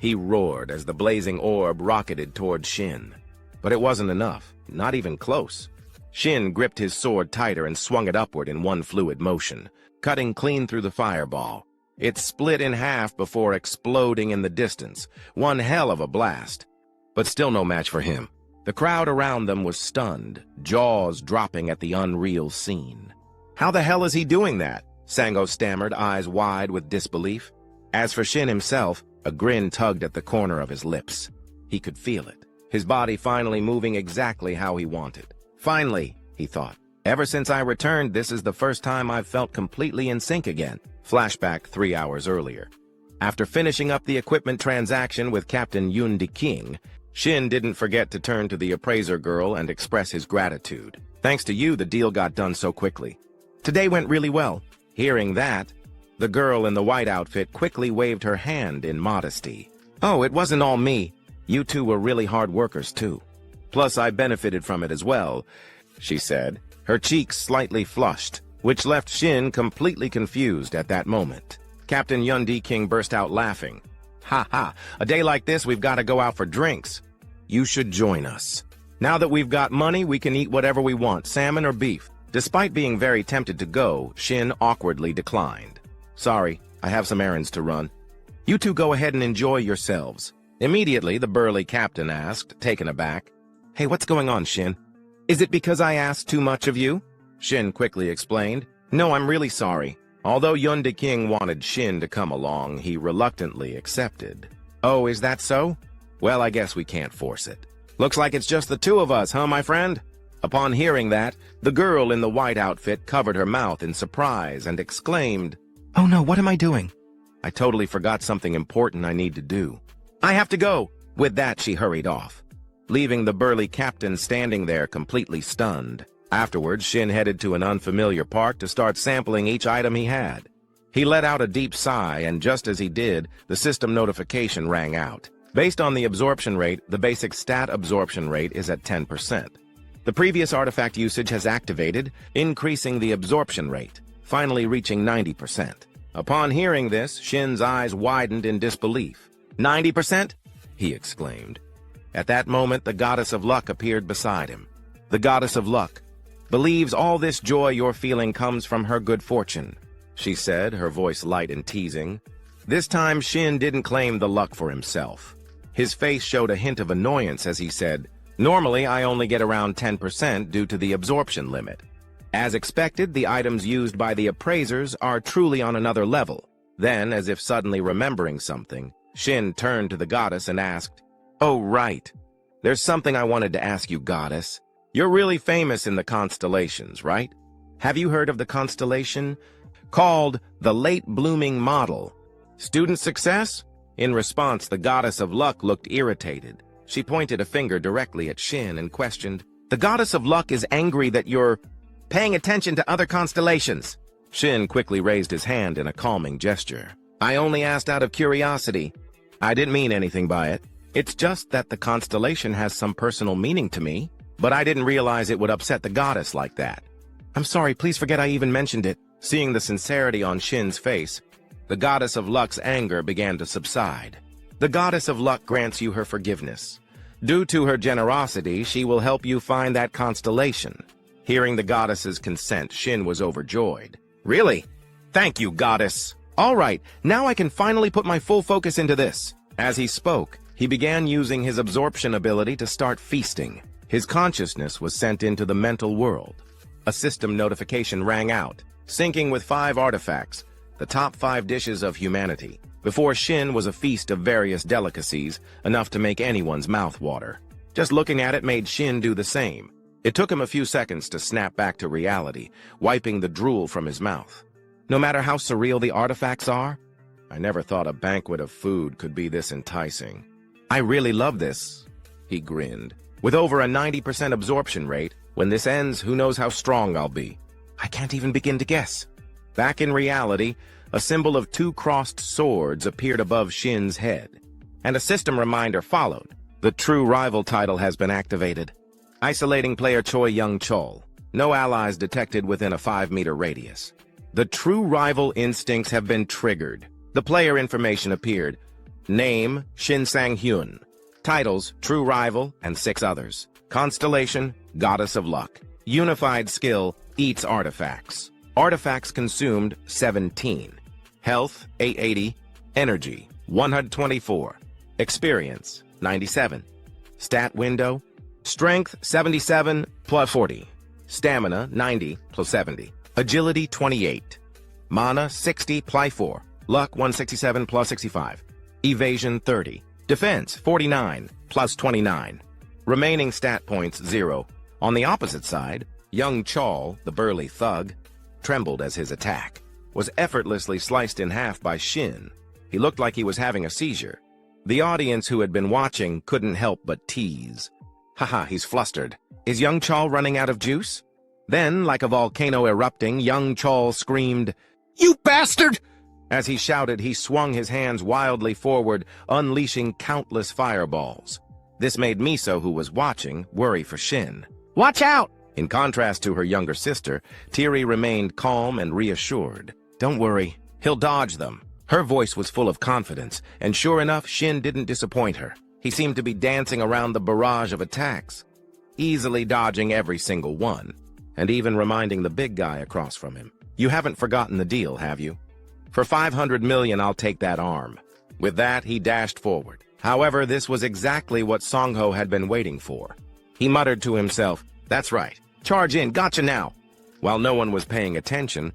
he roared as the blazing orb rocketed toward Shin. But it wasn't enough, not even close. Shin gripped his sword tighter and swung it upward in one fluid motion, cutting clean through the fireball. It split in half before exploding in the distance. One hell of a blast, but still no match for him. The crowd around them was stunned, jaws dropping at the unreal scene. How the hell is he doing that? Sango stammered, eyes wide with disbelief. As for Shin himself, a grin tugged at the corner of his lips. He could feel it, his body finally moving exactly how he wanted. Finally, he thought. Ever since I returned, this is the first time I've felt completely in sync again. Flashback 3 hours earlier. After finishing up the equipment transaction with Captain Yun Di King, Shin didn't forget to turn to the appraiser girl and express his gratitude. Thanks to you, the deal got done so quickly. Today went really well. Hearing that, the girl in the white outfit quickly waved her hand in modesty. Oh, it wasn't all me. You two were really hard workers, too. Plus, I benefited from it as well, she said, her cheeks slightly flushed, which left Shin completely confused at that moment. Captain Yun Di King burst out laughing. Ha ha, a day like this we've got to go out for drinks. You should join us. Now that we've got money, we can eat whatever we want, salmon or beef. Despite being very tempted to go, Shin awkwardly declined. Sorry, I have some errands to run. You two go ahead and enjoy yourselves. Immediately, the burly captain asked, taken aback. Hey, what's going on, Shin? Is it because I asked too much of you? Shin quickly explained. No, I'm really sorry. Although Yun Di King wanted Shin to come along, he reluctantly accepted. Oh, is that so? Well, I guess we can't force it. Looks like it's just the two of us, huh, my friend? Upon hearing that, the girl in the white outfit covered her mouth in surprise and exclaimed, Oh no, what am I doing? I totally forgot something important I need to do. I have to go! With that, she hurried off, leaving the burly captain standing there completely stunned. Afterwards, Shin headed to an unfamiliar park to start sampling each item he had. He let out a deep sigh, and just as he did, the system notification rang out. Based on the absorption rate, the basic stat absorption rate is at 10%. The previous artifact usage has activated, increasing the absorption rate, finally reaching 90%. Upon hearing this, Shin's eyes widened in disbelief. 90%? He exclaimed. At that moment, the goddess of luck appeared beside him. The goddess of luck believes all this joy you're feeling comes from her good fortune, she said, her voice light and teasing. This time, Shin didn't claim the luck for himself. His face showed a hint of annoyance as he said, Normally, I only get around 10% due to the absorption limit. As expected, the items used by the appraisers are truly on another level. Then, as if suddenly remembering something, Shin turned to the goddess and asked, "Oh, right. There's something I wanted to ask you, goddess. You're really famous in the constellations, right? Have you heard of the constellation called the Late Blooming Model? Student success?" In response, the goddess of luck looked irritated. She pointed a finger directly at Shin and questioned, "The goddess of luck is angry that you're paying attention to other constellations." Shin quickly raised his hand in a calming gesture. "I only asked out of curiosity. I didn't mean anything by it. It's just that the constellation has some personal meaning to me, but I didn't realize it would upset the goddess like that. I'm sorry, please forget I even mentioned it." Seeing the sincerity on Shin's face, the goddess of luck's anger began to subside. "The goddess of luck grants you her forgiveness. Due to her generosity, she will help you find that constellation." Hearing the goddess's consent, Shin was overjoyed. "Really? Thank you, goddess. All right, now I can finally put my full focus into this." As he spoke, he began using his absorption ability to start feasting. His consciousness was sent into the mental world. A system notification rang out, syncing with 5 artifacts, the top 5 dishes of humanity. Before Shin was a feast of various delicacies, enough to make anyone's mouth water. Just looking at it made Shin do the same. It took him a few seconds to snap back to reality, wiping the drool from his mouth. No matter how surreal the artifacts are, I never thought a banquet of food could be this enticing. "I really love this," he grinned. "With over a 90% absorption rate, when this ends, who knows how strong I'll be. I can't even begin to guess." Back in reality, a symbol of 2 crossed swords appeared above Shin's head, and a system reminder followed. The True Rival title has been activated. Isolating player Choi Young-chol. No allies detected within a 5-meter radius. The True Rival instincts have been triggered. The player information appeared. Name, Shin Sang-hyun. Titles, True Rival, and 6 others. Constellation, Goddess of Luck. Unified skill, eats artifacts. Artifacts consumed, 17. Health, 880. Energy, 124. Experience, 97. Stat window, Strength, 77 plus 40. Stamina, 90 plus 70. Agility, 28. Mana, 60 plus 4. Luck, 167 plus 65. Evasion, 30. Defense, 49 plus 29. Remaining stat points, 0. On the opposite side, young Chol, the burly thug, trembled as his attack was effortlessly sliced in half by Shin. He looked like he was having a seizure. The audience who had been watching couldn't help but tease. "Haha, he's flustered. Is young Chol running out of juice?" Then, like a volcano erupting, young Chol screamed, "You bastard!" As he shouted, he swung his hands wildly forward, unleashing countless fireballs. This made Miso, who was watching, worry for Shin. "Watch out!" In contrast to her younger sister, Tiri remained calm and reassured. "Don't worry, he'll dodge them." Her voice was full of confidence, and sure enough, Shin didn't disappoint her. He seemed to be dancing around the barrage of attacks, easily dodging every single one, and even reminding the big guy across from him. "You haven't forgotten the deal, have you? For 500 million, I'll take that arm." With that, he dashed forward. However, this was exactly what Songho had been waiting for. He muttered to himself, "That's right. Charge in, gotcha now." While no one was paying attention,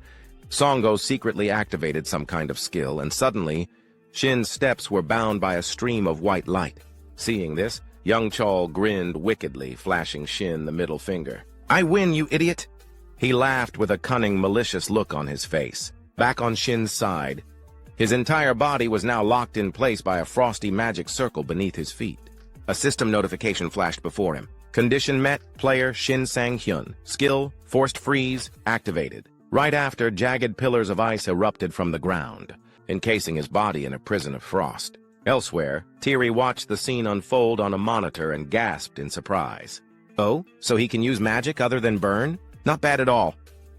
Songho secretly activated some kind of skill, and suddenly, Shin's steps were bound by a stream of white light. Seeing this, young Chol grinned wickedly, flashing Shin the middle finger. "I win, you idiot!" He laughed with a cunning, malicious look on his face. Back on Shin's side, his entire body was now locked in place by a frosty magic circle beneath his feet. A system notification flashed before him. Condition met, player Shin Sang-hyun. Skill, forced freeze, activated. Right after, jagged pillars of ice erupted from the ground, encasing his body in a prison of frost. Elsewhere, Tiri watched the scene unfold on a monitor and gasped in surprise. "Oh, so he can use magic other than burn? Not bad at all."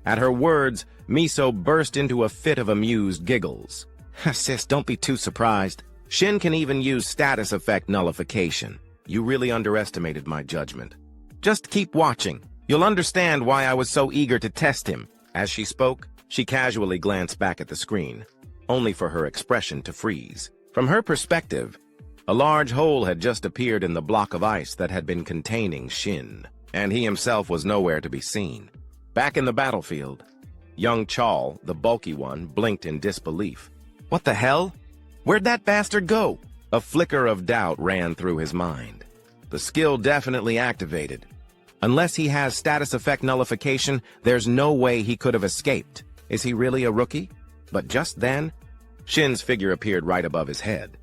At her words, Miso burst into a fit of amused giggles. "Sis, don't be too surprised. Shin can even use status effect nullification. You really underestimated my judgment. Just keep watching. You'll understand why I was so eager to test him." As she spoke, she casually glanced back at the screen, only for her expression to freeze. From her perspective, a large hole had just appeared in the block of ice that had been containing Shin, and he himself was nowhere to be seen. Back in the battlefield, young Chal, the bulky one, blinked in disbelief. What the hell? Where'd that bastard go? A flicker of doubt ran through his mind. The skill definitely activated. Unless he has status effect nullification, there's no way he could have escaped. Is he really a rookie? But just then, Shin's figure appeared right above his head.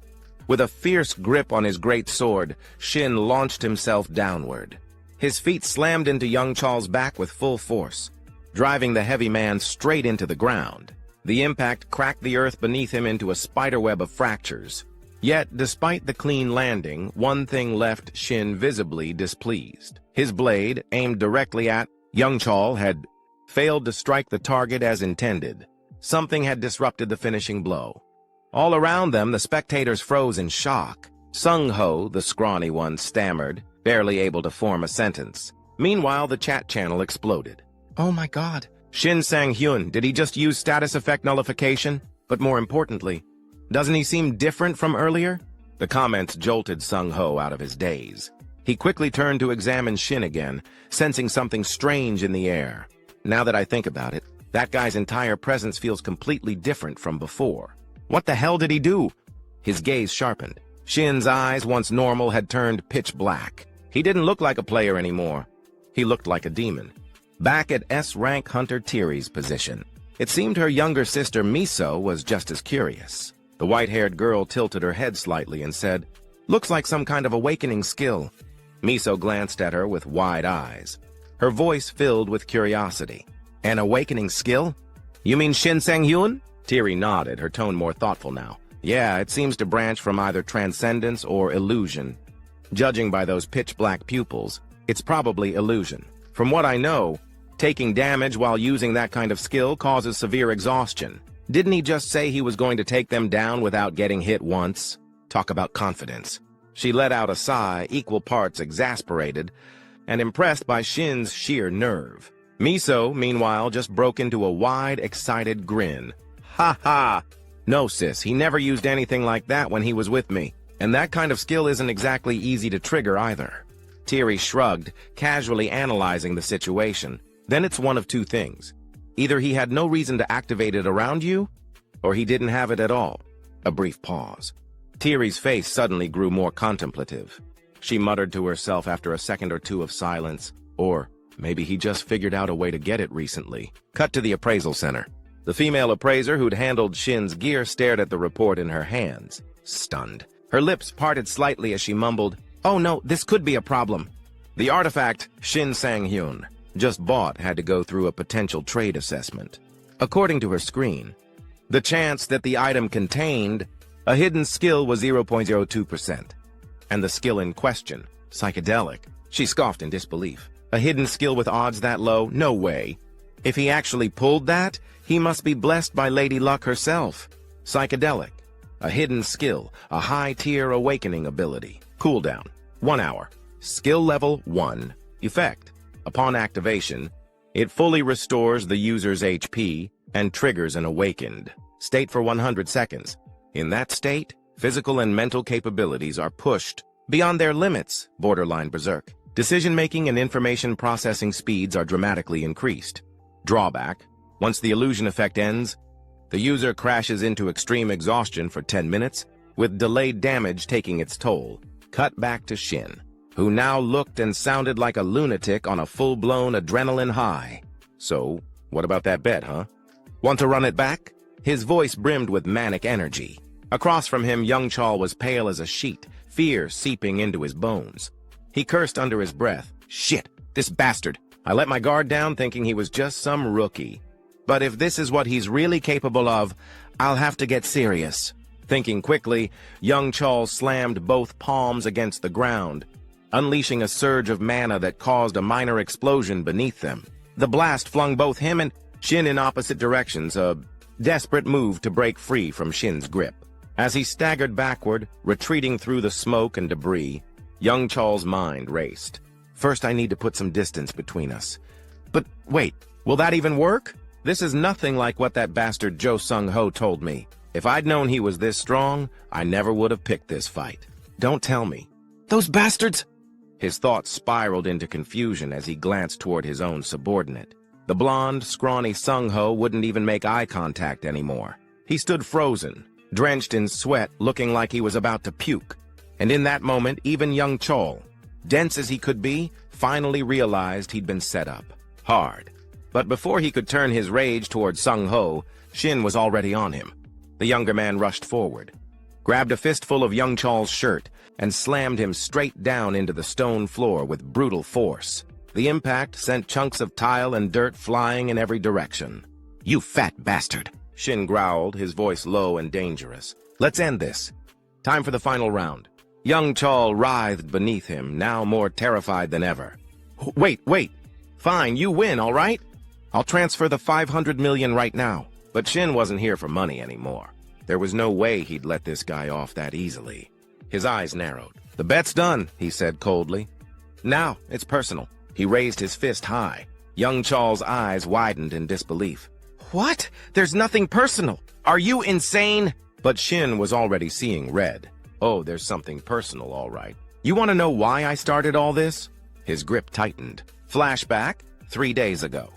With a fierce grip on his great sword, Shin launched himself downward. His feet slammed into young Chal's back with full force, driving the heavy man straight into the ground. The impact cracked the earth beneath him into a spiderweb of fractures. Yet, despite the clean landing, one thing left Shin visibly displeased. His blade, aimed directly at young Chal, had failed to strike the target as intended. Something had disrupted the finishing blow. All around them, the spectators froze in shock. Sung-ho, the scrawny one, stammered, barely able to form a sentence. Meanwhile, the chat channel exploded. Oh my god. Shin Sang-hyun, did he just use status effect nullification? But more importantly, doesn't he seem different from earlier? The comments jolted Sung-ho out of his daze. He quickly turned to examine Shin again, sensing something strange in the air. Now that I think about it, that guy's entire presence feels completely different from before. What the hell did he do? His gaze sharpened. Shin's eyes, once normal, had turned pitch black. He didn't look like a player anymore. He looked like a demon. Back at S-rank Hunter Tiri's position, it seemed her younger sister Miso was just as curious. The white-haired girl tilted her head slightly and said, "Looks like some kind of awakening skill." Miso glanced at her with wide eyes, her voice filled with curiosity. An awakening skill? You mean Shin Sang-hyun? Tiri nodded, her tone more thoughtful now. Yeah, it seems to branch from either transcendence or illusion. Judging by those pitch-black pupils, it's probably illusion. From what I know, taking damage while using that kind of skill causes severe exhaustion. Didn't he just say he was going to take them down without getting hit once? Talk about confidence. She let out a sigh, equal parts exasperated and impressed by Shin's sheer nerve. Miso, meanwhile, just broke into a wide, excited grin. Ha ha! No, sis, he never used anything like that when he was with me. And that kind of skill isn't exactly easy to trigger either. Tiri shrugged, casually analyzing the situation. Then it's one of two things. Either he had no reason to activate it around you, or he didn't have it at all. A brief pause. Tiri's face suddenly grew more contemplative. She muttered to herself after a second or two of silence, or maybe he just figured out a way to get it recently. Cut to the appraisal center. The female appraiser who'd handled Shin's gear stared at the report in her hands, stunned. Her lips parted slightly as she mumbled, "Oh no, this could be a problem." The artifact, Shin Sang-hyun, just bought had to go through a potential trade assessment. According to her screen, the chance that the item contained a hidden skill was 0.02%. And the skill in question, psychedelic. She scoffed in disbelief. A hidden skill with odds that low? No way. If he actually pulled that, he must be blessed by Lady Luck herself. Psychedelic. A hidden skill, a high-tier awakening ability. Cooldown, 1 hour. Skill level 1. Effect. Upon activation, it fully restores the user's HP and triggers an awakened state for 100 seconds. In that state, physical and mental capabilities are pushed beyond their limits, borderline berserk. Decision-making and information processing speeds are dramatically increased. Drawback: once the illusion effect ends, the user crashes into extreme exhaustion for 10 minutes, with delayed damage taking its toll. Cut back to Shin, who now looked and sounded like a lunatic on a full-blown adrenaline high. So, what about that bet, huh? Want to run it back? His voice brimmed with manic energy. Across from him, young Chal was pale as a sheet, fear seeping into his bones. He cursed under his breath. Shit, this bastard. I let my guard down thinking he was just some rookie. But if this is what he's really capable of, I'll have to get serious. Thinking quickly, young Chal slammed both palms against the ground, unleashing a surge of mana that caused a minor explosion beneath them. The blast flung both him and Shin in opposite directions, a desperate move to break free from Shin's grip. As he staggered backward, retreating through the smoke and debris, young Chal's mind raced. First, I need to put some distance between us. But wait, will that even work? This is nothing like what that bastard Jo Sung-ho told me. If I'd known he was this strong, I never would have picked this fight. Don't tell me. Those bastards! His thoughts spiraled into confusion as he glanced toward his own subordinate. The blonde, scrawny Sung-ho wouldn't even make eye contact anymore. He stood frozen, drenched in sweat, looking like he was about to puke. And in that moment, even young Chol, dense as he could be, finally realized he'd been set up. Hard. But before he could turn his rage toward Sung-ho, Shin was already on him. The younger man rushed forward, grabbed a fistful of young Chol's shirt, and slammed him straight down into the stone floor with brutal force. The impact sent chunks of tile and dirt flying in every direction. "You fat bastard," Shin growled, his voice low and dangerous. "Let's end this. Time for the final round." Young Chol writhed beneath him, now more terrified than ever. Wait. Fine, you win, all right? I'll transfer the 500 million right now." But Shin wasn't here for money anymore. There was no way he'd let this guy off that easily. His eyes narrowed. "The bet's done," he said coldly. "Now, it's personal." He raised his fist high. Young Chol's eyes widened in disbelief. "What? There's nothing personal. Are you insane?" But Shin was already seeing red. "Oh, there's something personal, all right. You want to know why I started all this?" His grip tightened. Flashback, 3 days ago.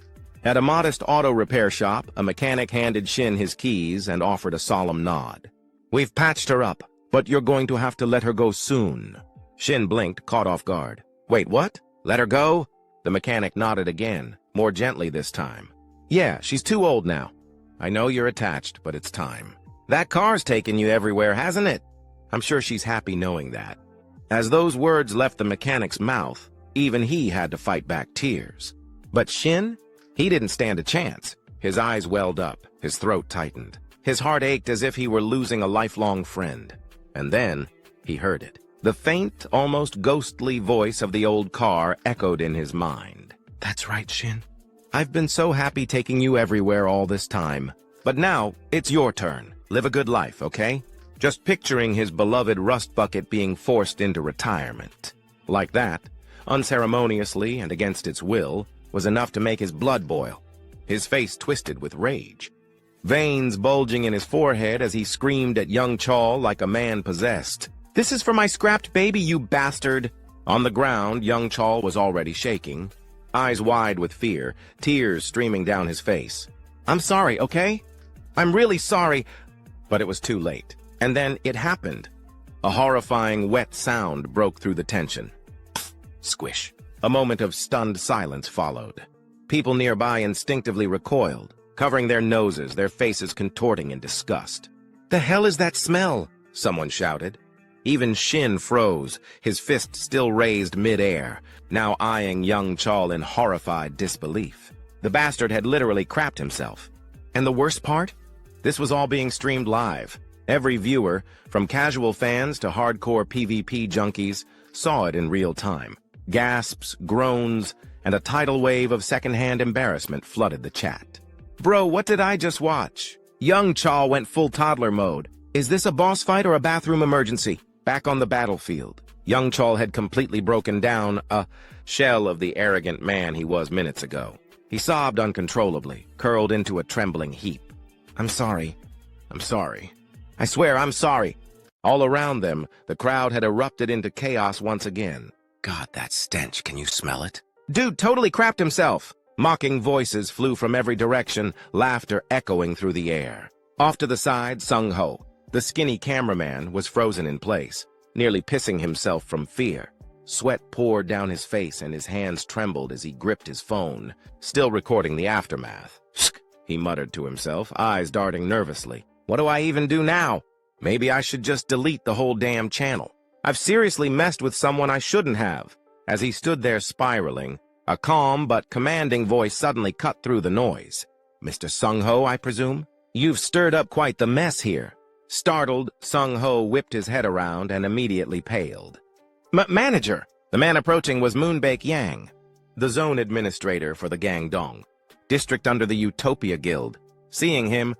At a modest auto repair shop, a mechanic handed Shin his keys and offered a solemn nod. "We've patched her up, but you're going to have to let her go soon." Shin blinked, caught off guard. "Wait, what? Let her go?" The mechanic nodded again, more gently this time. "Yeah, she's too old now. I know you're attached, but it's time. That car's taken you everywhere, hasn't it?" I'm sure she's happy knowing that. As those words left the mechanic's mouth, even he had to fight back tears. But Shin? He didn't stand a chance. His eyes welled up, his throat tightened. His heart ached as if he were losing a lifelong friend. And then, he heard it. The faint, almost ghostly voice of the old car echoed in his mind. "That's right, Shin. I've been so happy taking you everywhere all this time. But now, it's your turn. Live a good life, okay?" Just picturing his beloved rust bucket being forced into retirement. Like that, unceremoniously and against its will, was enough to make his blood boil. His face twisted with rage, veins bulging in his forehead as he screamed at young Chol like a man possessed. "This is for my scrapped baby, you bastard!" On the ground, young Chol was already shaking, eyes wide with fear, tears streaming down his face. "I'm sorry, okay? I'm really sorry." But it was too late. And then it happened. A horrifying, wet sound broke through the tension. Squish. A moment of stunned silence followed. People nearby instinctively recoiled, covering their noses, their faces contorting in disgust. "The hell is that smell?" someone shouted. Even Shin froze, his fist still raised mid-air, now eyeing young Chol in horrified disbelief. The bastard had literally crapped himself. And the worst part? This was all being streamed live. Every viewer, from casual fans to hardcore PvP junkies, saw it in real time. Gasps, groans, and a tidal wave of secondhand embarrassment flooded the chat. "Bro, what did I just watch?" Young Chol went full toddler mode. "Is this a boss fight or a bathroom emergency?" Back on the battlefield, young Chol had completely broken down, a shell of the arrogant man he was minutes ago. He sobbed uncontrollably, curled into a trembling heap. I'm sorry. I swear, I'm sorry." All around them, the crowd had erupted into chaos once again. "God, that stench, can you smell it?" "Dude totally crapped himself." Mocking voices flew from every direction, laughter echoing through the air. Off to the side, Sung-ho, the skinny cameraman, was frozen in place, nearly pissing himself from fear. Sweat poured down his face and his hands trembled as he gripped his phone, still recording the aftermath. "Shk," he muttered to himself, eyes darting nervously. "What do I even do now? Maybe I should just delete the whole damn channel. I've seriously messed with someone I shouldn't have." As he stood there spiraling, a calm but commanding voice suddenly cut through the noise. "Mr. Sung-ho, I presume? You've stirred up quite the mess here." Startled, Sung-ho whipped his head around and immediately paled. Manager!" The man approaching was Moonbake Yang, the zone administrator for the Gangdong, district under the Utopia Guild. Seeing him,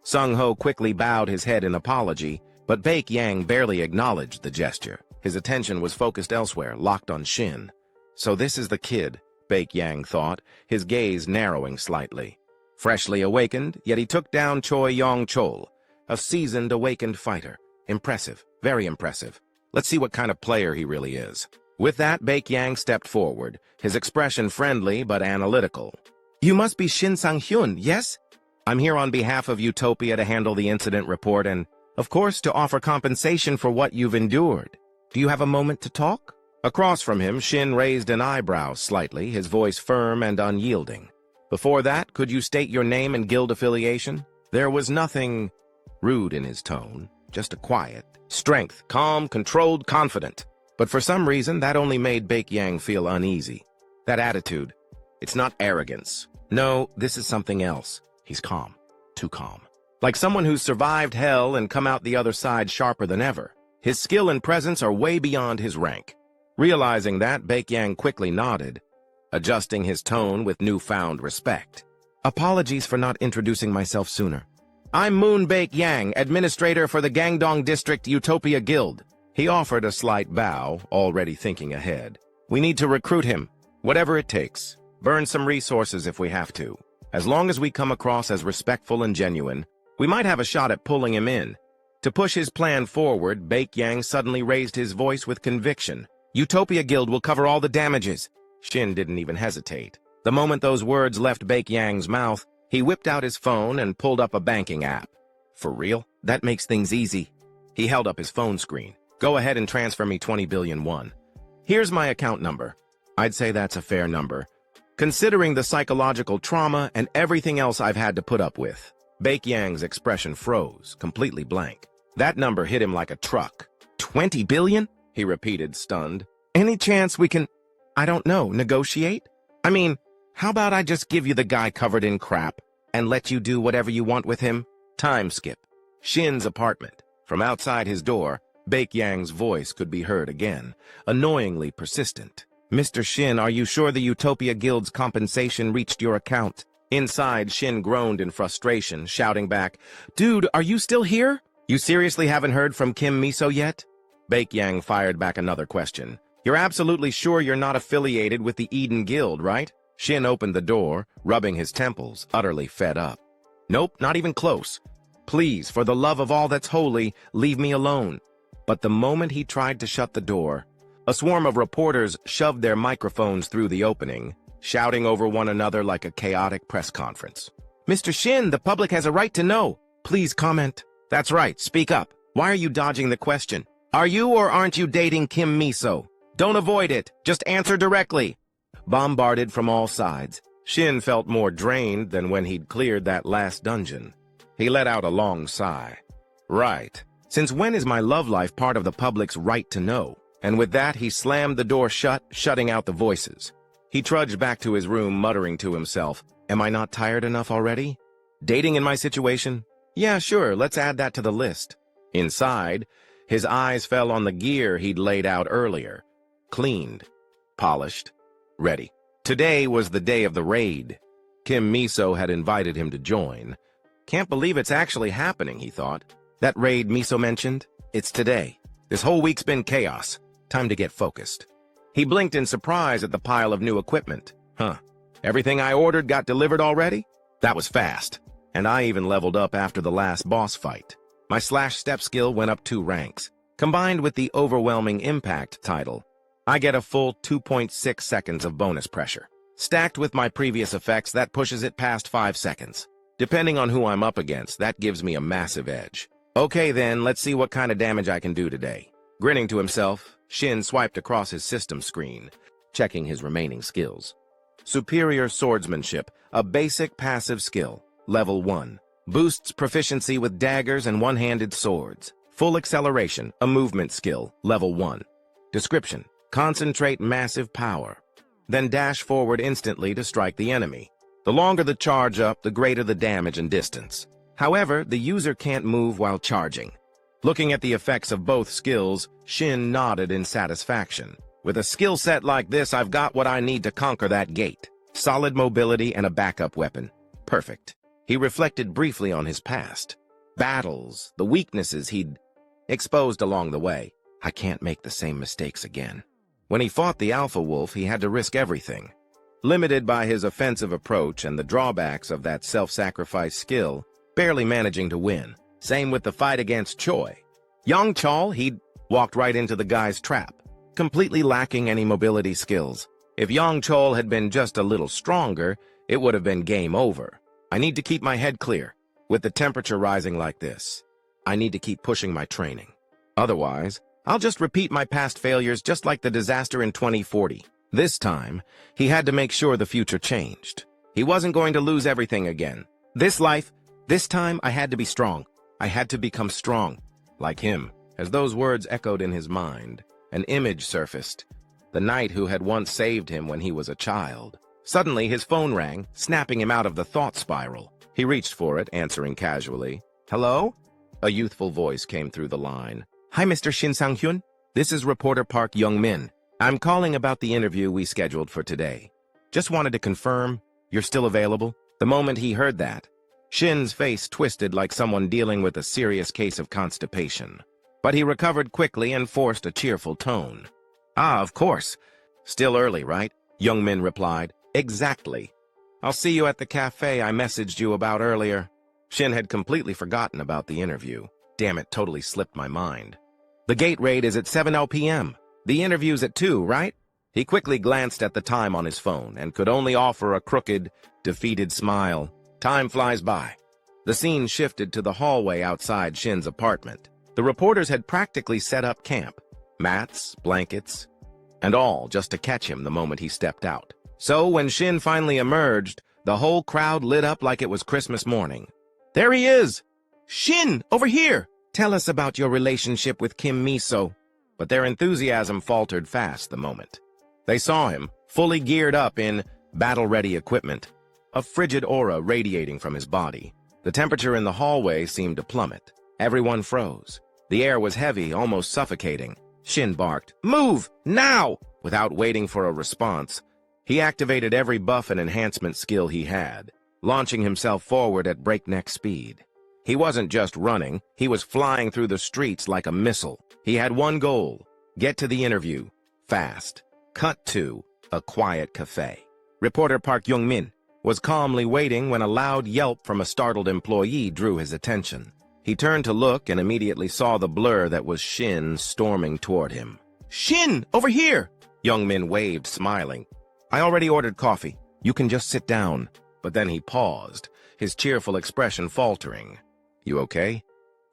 Sung-ho quickly bowed his head in apology, but Bake Yang barely acknowledged the gesture. His attention was focused elsewhere, locked on Shin. So this is the kid, Bake Yang thought, his gaze narrowing slightly. Freshly awakened, yet he took down Choi Yong-chol, a seasoned awakened fighter. Impressive, very impressive. Let's see what kind of player he really is. With that, Bake Yang stepped forward, his expression friendly but analytical. You must be Shin Sang-hyun, yes? I'm here on behalf of Utopia to handle the incident report and, of course, to offer compensation for what you've endured. Do you have a moment to talk? Across from him, Shin raised an eyebrow slightly, his voice firm and unyielding. Before that, could you state your name and guild affiliation? There was nothing rude in his tone, just a quiet strength, calm, controlled, confident. But for some reason, that only made Baek-yang feel uneasy. That attitude, it's not arrogance. No, this is something else. He's calm, too calm. Like someone who's survived hell and come out the other side sharper than ever. His skill and presence are way beyond his rank. Realizing that, Baek-yang quickly nodded, adjusting his tone with newfound respect. Apologies for not introducing myself sooner. I'm Moon Baek-yang, administrator for the Gangdong District Utopia Guild. He offered a slight bow, already thinking ahead. We need to recruit him, whatever it takes. Burn some resources if we have to. As long as we come across as respectful and genuine, we might have a shot at pulling him in. To push his plan forward, Baek-yang suddenly raised his voice with conviction. Utopia Guild will cover all the damages. Shin didn't even hesitate. The moment those words left Baek-yang's mouth, he whipped out his phone and pulled up a banking app. For real? That makes things easy. He held up his phone screen. Go ahead and transfer me 20 billion won. Here's my account number. I'd say that's a fair number, considering the psychological trauma and everything else I've had to put up with. Baek-yang's expression froze, completely blank. That number hit him like a truck. 20 billion? He repeated, stunned. Any chance we can, I don't know, negotiate? I mean, how about I just give you the guy covered in crap and let you do whatever you want with him? Time skip. Shin's apartment. From outside his door, Baek-yang's voice could be heard again, annoyingly persistent. Mr. Shin, are you sure the Utopia Guild's compensation reached your account? Inside, Shin groaned in frustration, shouting back, Dude, are you still here? You seriously haven't heard from Kim Miso yet? Baek-yang fired back another question. You're absolutely sure you're not affiliated with the Eden Guild, right? Shin opened the door, rubbing his temples, utterly fed up. Nope, not even close. Please, for the love of all that's holy, leave me alone. But the moment he tried to shut the door, a swarm of reporters shoved their microphones through the opening, shouting over one another like a chaotic press conference. Mr. Shin, the public has a right to know. Please comment. That's right, speak up. Why are you dodging the question? Are you or aren't you dating Kim Miso? Don't avoid it. Just answer directly. Bombarded from all sides, Shin felt more drained than when he'd cleared that last dungeon. He let out a long sigh. Right. Since when is my love life part of the public's right to know? And with that, he slammed the door shut, shutting out the voices. He trudged back to his room, muttering to himself, Am I not tired enough already? Dating in my situation? Yeah, sure, let's add that to the list. Inside, his eyes fell on the gear he'd laid out earlier. Cleaned, polished, ready. Today was the day of the raid. Kim Miso had invited him to join. Can't believe it's actually happening, he thought. That raid Miso mentioned? It's today. This whole week's been chaos. Time to get focused. He blinked in surprise at the pile of new equipment. Everything I ordered got delivered already? That was fast. And I even leveled up after the last boss fight. My /step skill went up 2 ranks. Combined with the overwhelming impact title, I get a full 2.6 seconds of bonus pressure. Stacked with my previous effects, that pushes it past 5 seconds. Depending on who I'm up against, that gives me a massive edge. Okay then, let's see what kind of damage I can do today. Grinning to himself, Shin swiped across his system screen, checking his remaining skills. Superior Swordsmanship, a basic passive skill, level 1. Boosts proficiency with daggers and one-handed swords. Full Acceleration, a movement skill, level 1. Description: concentrate massive power. Then dash forward instantly to strike the enemy. The longer the charge up, the greater the damage and distance. However, the user can't move while charging. Looking at the effects of both skills, Shin nodded in satisfaction. With a skill set like this, I've got what I need to conquer that gate. Solid mobility and a backup weapon. Perfect. He reflected briefly on his past. Battles, the weaknesses he'd exposed along the way. I can't make the same mistakes again. When he fought the Alpha Wolf, he had to risk everything. Limited by his offensive approach and the drawbacks of that self-sacrifice skill, barely managing to win. Same with the fight against Choi. Young Chol, he'd walked right into the guy's trap, completely lacking any mobility skills. If Yang Chol had been just a little stronger, it would have been game over. I need to keep my head clear. With the temperature rising like this, I need to keep pushing my training. Otherwise, I'll just repeat my past failures just like the disaster in 2040. This time, he had to make sure the future changed. He wasn't going to lose everything again. This time I had to be strong. I had to become strong, like him. As those words echoed in his mind, an image surfaced. The knight who had once saved him when he was a child. Suddenly, his phone rang, snapping him out of the thought spiral. He reached for it, answering casually. "Hello?" A youthful voice came through the line. "Hi, Mr. Shin Sang-hyun. This is reporter Park Young-min. I'm calling about the interview we scheduled for today. Just wanted to confirm you're still available." The moment he heard that, Shin's face twisted like someone dealing with a serious case of constipation. But he recovered quickly and forced a cheerful tone. "Ah, of course. Still early, right?" Young-min replied. "Exactly. I'll see you at the cafe I messaged you about earlier." Shin had completely forgotten about the interview. Damn it, totally slipped my mind. "The gate raid is at 7 p.m. The interview's at 2, right?" He quickly glanced at the time on his phone and could only offer a crooked, defeated smile. Time flies by. The scene shifted to the hallway outside Shin's apartment. The reporters had practically set up camp. Mats, blankets, and all just to catch him the moment he stepped out. So when Shin finally emerged, the whole crowd lit up like it was Christmas morning. "There he is! Shin, over here! Tell us about your relationship with Kim Miso." But their enthusiasm faltered fast the moment they saw him, fully geared up in battle-ready equipment, a frigid aura radiating from his body. The temperature in the hallway seemed to plummet. Everyone froze. The air was heavy, almost suffocating. Shin barked, "Move, now!" Without waiting for a response, he activated every buff and enhancement skill he had, launching himself forward at breakneck speed. He wasn't just running, he was flying through the streets like a missile. He had one goal: get to the interview, fast. Cut to a quiet cafe. Reporter Park Young-min was calmly waiting when a loud yelp from a startled employee drew his attention. He turned to look and immediately saw the blur that was Shin storming toward him. "Shin, over here!" Young-min waved, smiling. "I already ordered coffee. You can just sit down." But then he paused, his cheerful expression faltering. "You okay?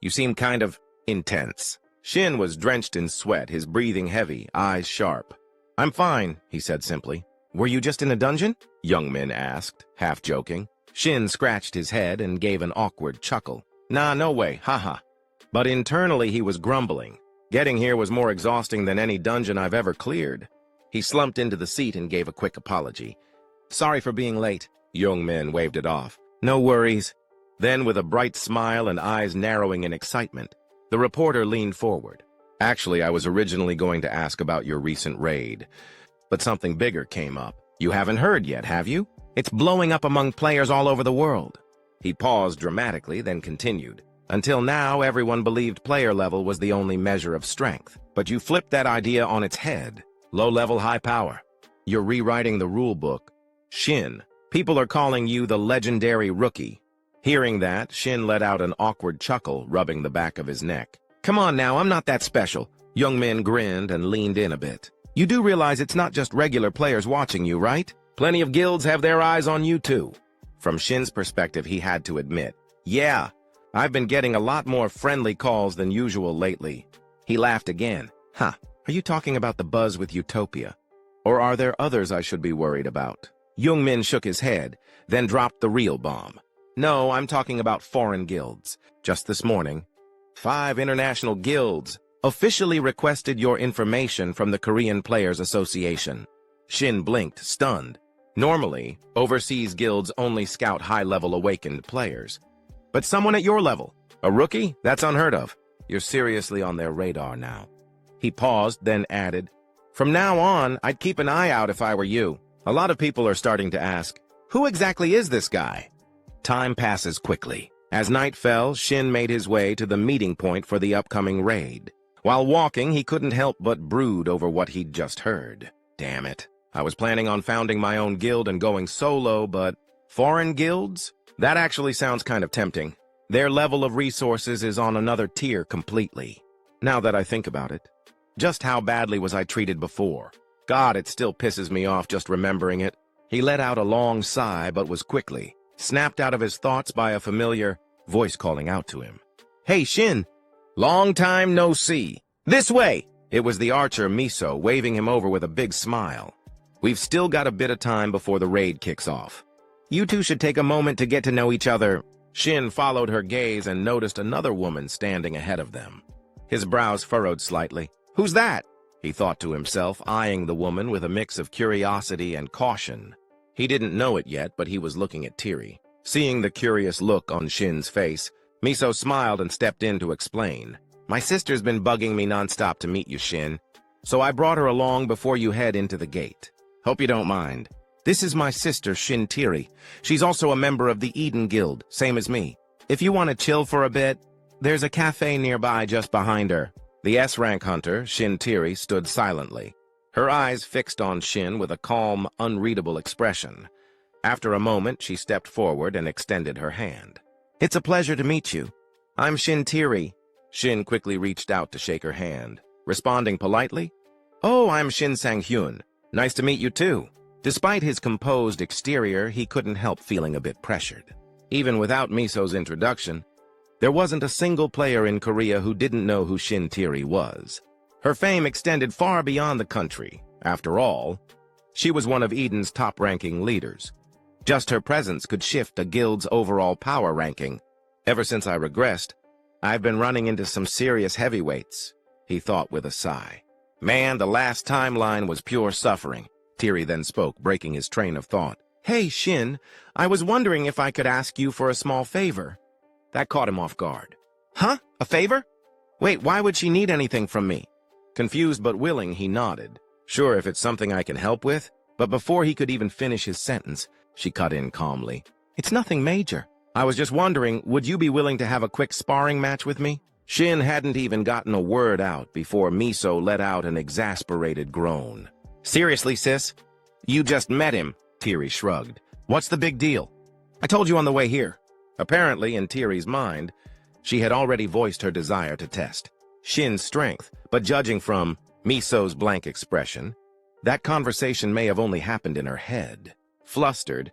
You seem kind of intense." Shin was drenched in sweat, his breathing heavy, eyes sharp. "I'm fine," he said simply. "Were you just in a dungeon?" Young-min asked, half joking. Shin scratched his head and gave an awkward chuckle. "Nah, no way, haha." But internally he was grumbling. Getting here was more exhausting than any dungeon I've ever cleared. He slumped into the seat and gave a quick apology. "Sorry for being late." Young-min waved it off. "No worries." Then, with a bright smile and eyes narrowing in excitement, the reporter leaned forward. "Actually, I was originally going to ask about your recent raid, but something bigger came up. You haven't heard yet, have you? It's blowing up among players all over the world." He paused dramatically, then continued. "Until now, everyone believed player level was the only measure of strength. But you flipped that idea on its head. Low level, high power. You're rewriting the rule book. Shin, people are calling you the legendary rookie." Hearing that, Shin let out an awkward chuckle, rubbing the back of his neck. "Come on now, I'm not that special." Young-min grinned and leaned in a bit. "You do realize it's not just regular players watching you, right? Plenty of guilds have their eyes on you too." From Shin's perspective, he had to admit, "Yeah, I've been getting a lot more friendly calls than usual lately." He laughed again. "Huh, are you talking about the buzz with Utopia? Or are there others I should be worried about?" Young-min shook his head, then dropped the real bomb. "No, I'm talking about foreign guilds. Just this morning, 5 international guilds officially requested your information from the Korean Players Association." Shin blinked, stunned. Normally, overseas guilds only scout high-level awakened players. But someone at your level, a rookie? That's unheard of. You're seriously on their radar now. He paused, then added, "From now on, I'd keep an eye out if I were you. A lot of people are starting to ask, who exactly is this guy?" Time passes quickly. As night fell, Shin made his way to the meeting point for the upcoming raid. While walking, he couldn't help but brood over what he'd just heard. Damn it. I was planning on founding my own guild and going solo, but foreign guilds? That actually sounds kind of tempting. Their level of resources is on another tier completely. Now that I think about it, just how badly was I treated before? God, it still pisses me off just remembering it. He let out a long sigh but was quickly snapped out of his thoughts by a familiar voice calling out to him. "Hey, Shin! Long time no see! This way!" It was the archer Miso waving him over with a big smile. "We've still got a bit of time before the raid kicks off. You two should take a moment to get to know each other." Shin followed her gaze and noticed another woman standing ahead of them. His brows furrowed slightly. "Who's that?" he thought to himself, eyeing the woman with a mix of curiosity and caution. He didn't know it yet, but he was looking at Tiri. Seeing the curious look on Shin's face, Miso smiled and stepped in to explain. "My sister's been bugging me nonstop to meet you, Shin, so I brought her along before you head into the gate. Hope you don't mind. This is my sister, Shin Tiri. She's also a member of the Eden Guild, same as me. If you want to chill for a bit, there's a cafe nearby just behind her." The S-rank hunter, Shin Tiri, stood silently, her eyes fixed on Shin with a calm, unreadable expression. After a moment, she stepped forward and extended her hand. "It's a pleasure to meet you. I'm Shin Tiri." Shin quickly reached out to shake her hand, responding politely, "Oh, I'm Shin Sang-hyun. Nice to meet you too." Despite his composed exterior, he couldn't help feeling a bit pressured. Even without Miso's introduction, there wasn't a single player in Korea who didn't know who Shin Tiri was. Her fame extended far beyond the country. After all, she was one of Eden's top-ranking leaders. Just her presence could shift a guild's overall power ranking. "Ever since I regressed, I've been running into some serious heavyweights," he thought with a sigh. "Man, the last timeline was pure suffering." Tiri then spoke, breaking his train of thought. "Hey, Shin, I was wondering if I could ask you for a small favor." That caught him off guard. "Huh? A favor? Wait, why would she need anything from me?" Confused but willing, he nodded. "Sure, if it's something I can help with." But before he could even finish his sentence, she cut in calmly. "It's nothing major. I was just wondering, would you be willing to have a quick sparring match with me?" Shin hadn't even gotten a word out before Miso let out an exasperated groan. "Seriously, sis? You just met him," Tiri shrugged. "What's the big deal? I told you on the way here." Apparently, in Tiri's mind, she had already voiced her desire to test Shin's strength, but judging from Miso's blank expression, that conversation may have only happened in her head. Flustered,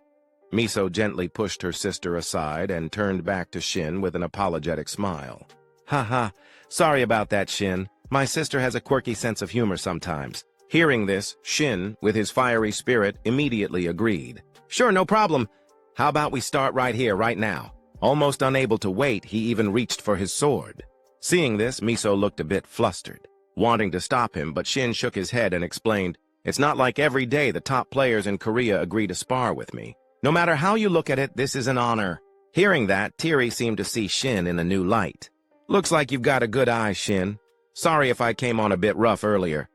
Miso gently pushed her sister aside and turned back to Shin with an apologetic smile. "Haha, sorry about that, Shin. My sister has a quirky sense of humor sometimes." Hearing this, Shin, with his fiery spirit, immediately agreed. "Sure, no problem. How about we start right here, right now?" Almost unable to wait, he even reached for his sword. Seeing this, Miso looked a bit flustered, wanting to stop him, but Shin shook his head and explained, "It's not like every day the top players in Korea agree to spar with me. No matter how you look at it, this is an honor." Hearing that, Tiri seemed to see Shin in a new light. "Looks like you've got a good eye, Shin. Sorry if I came on a bit rough earlier.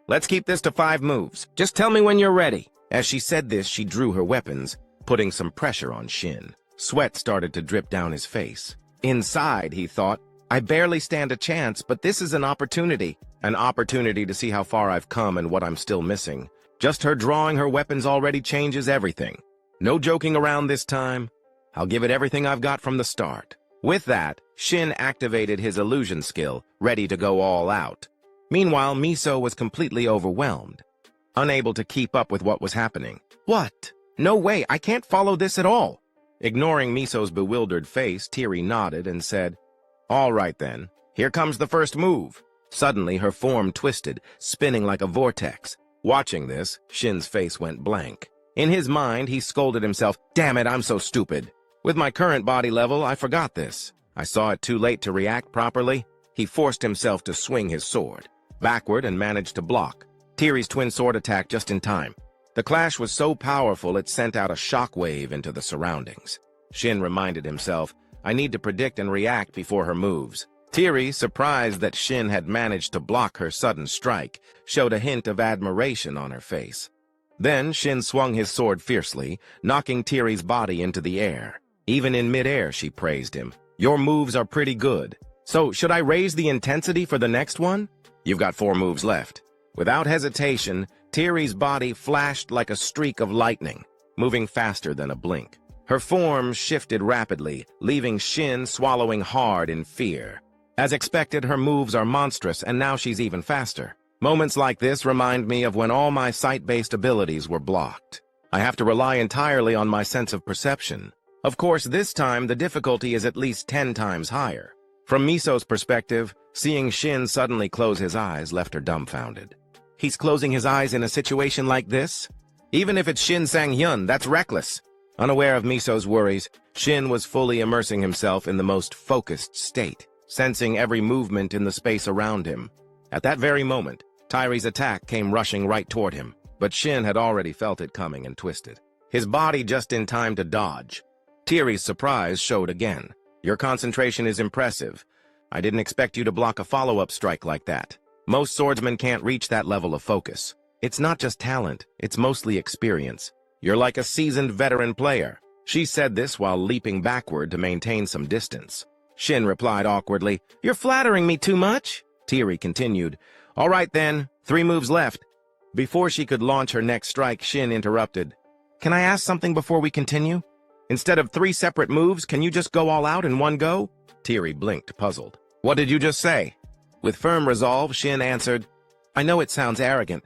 Let's keep this to 5 moves. Just tell me when you're ready." As she said this, she drew her weapons, putting some pressure on Shin. Sweat started to drip down his face. Inside, he thought, "I barely stand a chance, but this is an opportunity. An opportunity to see how far I've come and what I'm still missing. Just her drawing her weapons already changes everything. No joking around this time. I'll give it everything I've got from the start." With that, Shin activated his illusion skill, ready to go all out. Meanwhile, Miso was completely overwhelmed, unable to keep up with what was happening. "What? No way, I can't follow this at all." Ignoring Miso's bewildered face, Tiri nodded and said, "All right then, here comes the first move." Suddenly, her form twisted, spinning like a vortex. Watching this, Shin's face went blank. In his mind, he scolded himself, "Damn it, I'm so stupid. With my current body level, I forgot this. I saw it too late to react properly." He forced himself to swing his sword backward and managed to block Tiri's twin sword attack just in time. The clash was so powerful it sent out a shockwave into the surroundings. Shin reminded himself, "I need to predict and react before her moves." Tiri, surprised that Shin had managed to block her sudden strike, showed a hint of admiration on her face. Then Shin swung his sword fiercely, knocking Tiri's body into the air. Even in midair, she praised him. "Your moves are pretty good. So, should I raise the intensity for the next one? You've got 4 moves left." Without hesitation, Tiri's body flashed like a streak of lightning, moving faster than a blink. Her form shifted rapidly, leaving Shin swallowing hard in fear. As expected, her moves are monstrous, and now she's even faster. Moments like this remind me of when all my sight-based abilities were blocked. I have to rely entirely on my sense of perception. Of course, this time the difficulty is at least 10 times higher. From Miso's perspective, seeing Shin suddenly close his eyes left her dumbfounded. He's closing his eyes in a situation like this? Even if it's Shin Sang-hyun, that's reckless. Unaware of Miso's worries, Shin was fully immersing himself in the most focused state, sensing every movement in the space around him. At that very moment, Tyree's attack came rushing right toward him, but Shin had already felt it coming and twisted, his body just in time to dodge. Tyree's surprise showed again. Your concentration is impressive. I didn't expect you to block a follow-up strike like that. Most swordsmen can't reach that level of focus. It's not just talent, it's mostly experience. You're like a seasoned veteran player. She said this while leaping backward to maintain some distance. Shin replied awkwardly, "You're flattering me too much." Tyree continued, "All right then, 3 moves left." Before she could launch her next strike, Shin interrupted. "Can I ask something before we continue? Instead of 3 separate moves, can you just go all out in one go?" Tyree blinked, puzzled. "What did you just say?" With firm resolve, Shin answered, "I know it sounds arrogant,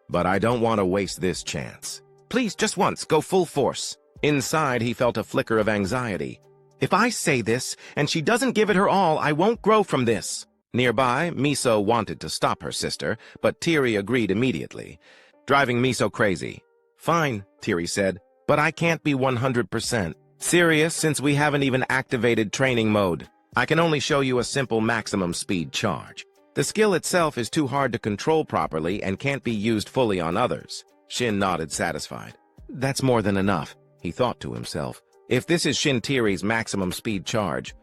but I don't want to waste this chance. Please, just once, go full force." Inside, he felt a flicker of anxiety. "If I say this, and she doesn't give it her all, I won't grow from this." Nearby, Miso wanted to stop her sister, but Tyree agreed immediately, driving Miso crazy. "Fine," Tyree said, "but I can't be 100% serious since we haven't even activated training mode. I can only show you a simple maximum speed charge. The skill itself is too hard to control properly and can't be used fully on others." Shin nodded, satisfied. "That's more than enough," he thought to himself. "If this is Shin Tyree's maximum speed charge,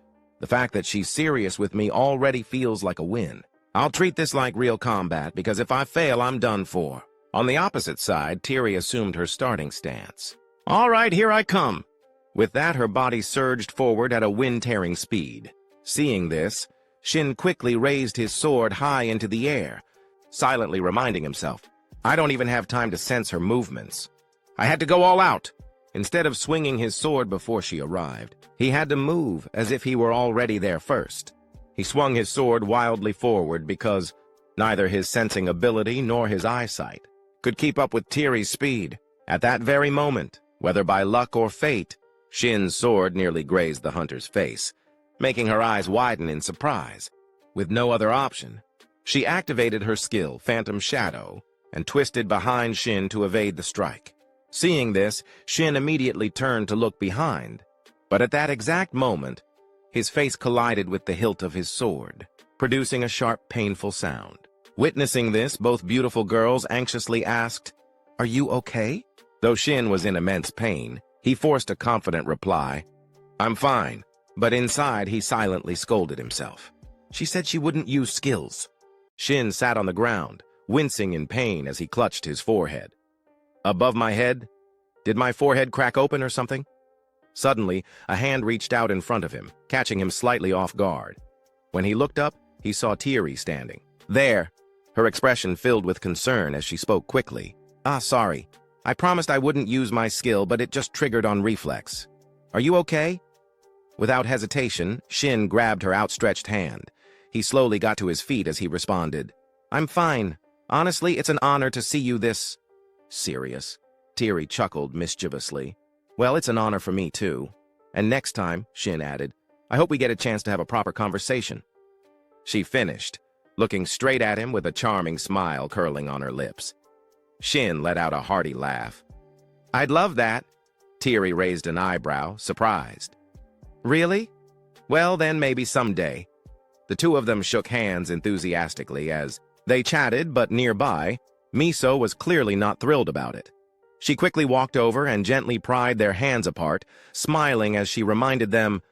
the fact that she's serious with me already feels like a win. I'll treat this like real combat, because if I fail, I'm done for." On the opposite side, Tyree assumed her starting stance. "All right, here I come." With that, her body surged forward at a wind-tearing speed. Seeing this, Shin quickly raised his sword high into the air, silently reminding himself, "I don't even have time to sense her movements. I had to go all out." Instead of swinging his sword before she arrived, he had to move as if he were already there first. He swung his sword wildly forward because neither his sensing ability nor his eyesight could keep up with Tyree's speed. At that very moment, whether by luck or fate, Shin's sword nearly grazed the hunter's face, making her eyes widen in surprise. With no other option, she activated her skill, Phantom Shadow, and twisted behind Shin to evade the strike. Seeing this, Shin immediately turned to look behind, but at that exact moment, his face collided with the hilt of his sword, producing a sharp, painful sound. Witnessing this, both beautiful girls anxiously asked, "Are you okay?" Though Shin was in immense pain, he forced a confident reply, "I'm fine." But inside, he silently scolded himself. She said she wouldn't use skills. Shin sat on the ground, wincing in pain as he clutched his forehead. Above my head? Did my forehead crack open or something? Suddenly, a hand reached out in front of him, catching him slightly off guard. When he looked up, he saw Tyree standing. "There." Her expression filled with concern as she spoke quickly. Sorry. I promised I wouldn't use my skill, but it just triggered on reflex. Are you okay?" Without hesitation, Shin grabbed her outstretched hand. He slowly got to his feet as he responded, "I'm fine. Honestly, it's an honor to see you this serious." Tyree chuckled mischievously. "Well, it's an honor for me, too. And next time," Shin added, "I hope we get a chance to have a proper conversation." She finished, looking straight at him with a charming smile curling on her lips. Shin let out a hearty laugh. "I'd love that." Tyree raised an eyebrow, surprised. "Really? Well, then maybe someday." The two of them shook hands enthusiastically as they chatted, but nearby, Miso was clearly not thrilled about it. She quickly walked over and gently pried their hands apart, smiling as she reminded them,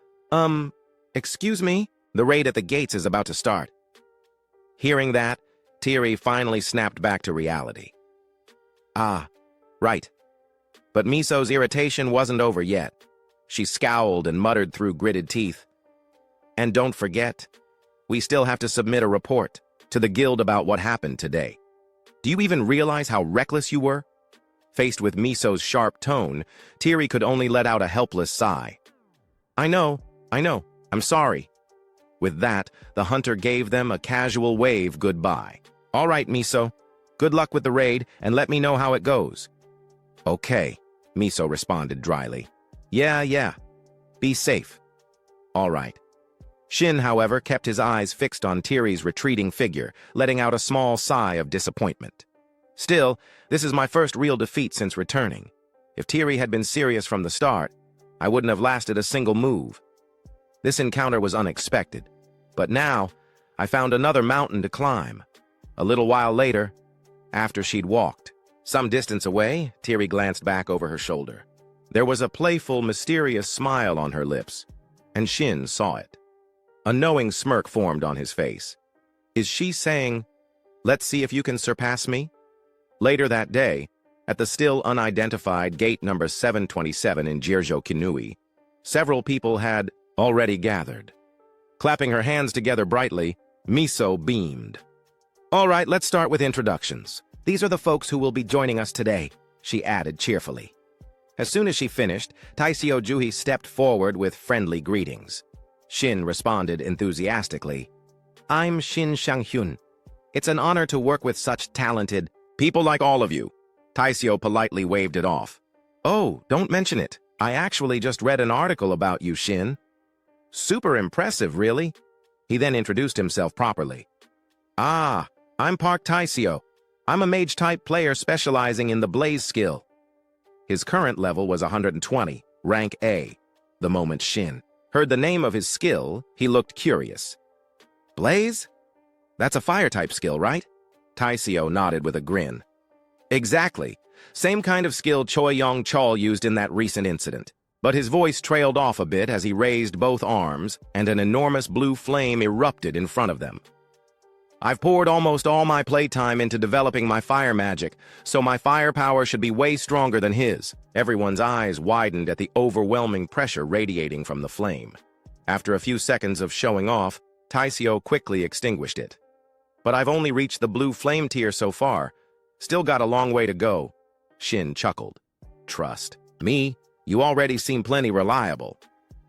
excuse me, the raid at the gates is about to start." Hearing that, Tyree finally snapped back to reality. "Ah, right." But Miso's irritation wasn't over yet. She scowled and muttered through gritted teeth, "And don't forget, we still have to submit a report to the guild about what happened today. Do you even realize how reckless you were?" Faced with Miso's sharp tone, Tyree could only let out a helpless sigh. I know, I'm sorry." With that, the hunter gave them a casual wave goodbye. "All right, Miso. Good luck with the raid, and let me know how it goes." "Okay." Miso responded dryly. Yeah. Be safe. All right. Shin, however, kept his eyes fixed on Tiri's retreating figure, letting out a small sigh of disappointment. Still, this is my first real defeat since returning. If Tiri had been serious from the start, I wouldn't have lasted a single move. This encounter was unexpected, but now I found another mountain to climb. A little while later, after she'd walked some distance away, Tiri glanced back over her shoulder. There was a playful, mysterious smile on her lips, and Shin saw it. A knowing smirk formed on his face. Is she saying, "Let's see if you can surpass me"? Later that day, at the still unidentified gate number 727 in Jirjo Kinui, several people had already gathered. Clapping her hands together brightly, Miso beamed. All right, let's start with introductions. These are the folks who will be joining us today, she added cheerfully. As soon as she finished, Taisio Juhi stepped forward with friendly greetings. Shin responded enthusiastically. I'm Shin Shanghyun. It's an honor to work with such talented people like all of you. Taisio politely waved it off. Oh, don't mention it. I actually just read an article about you, Shin. Super impressive, really. He then introduced himself properly. Ah, I'm Park Taisio. I'm a mage-type player specializing in the blaze skill. His current level was 120, rank A. The moment Shin heard the name of his skill, he looked curious. Blaze? That's a fire-type skill, right? Taisio nodded with a grin. Exactly. Same kind of skill Choi Yong-chol used in that recent incident. But his voice trailed off a bit as he raised both arms, and an enormous blue flame erupted in front of them. I've poured almost all my playtime into developing my fire magic, so my firepower should be way stronger than his. Everyone's eyes widened at the overwhelming pressure radiating from the flame. After a few seconds of showing off, Taisio quickly extinguished it. But I've only reached the blue flame tier so far. Still got a long way to go. Shin chuckled. Trust me, you already seem plenty reliable.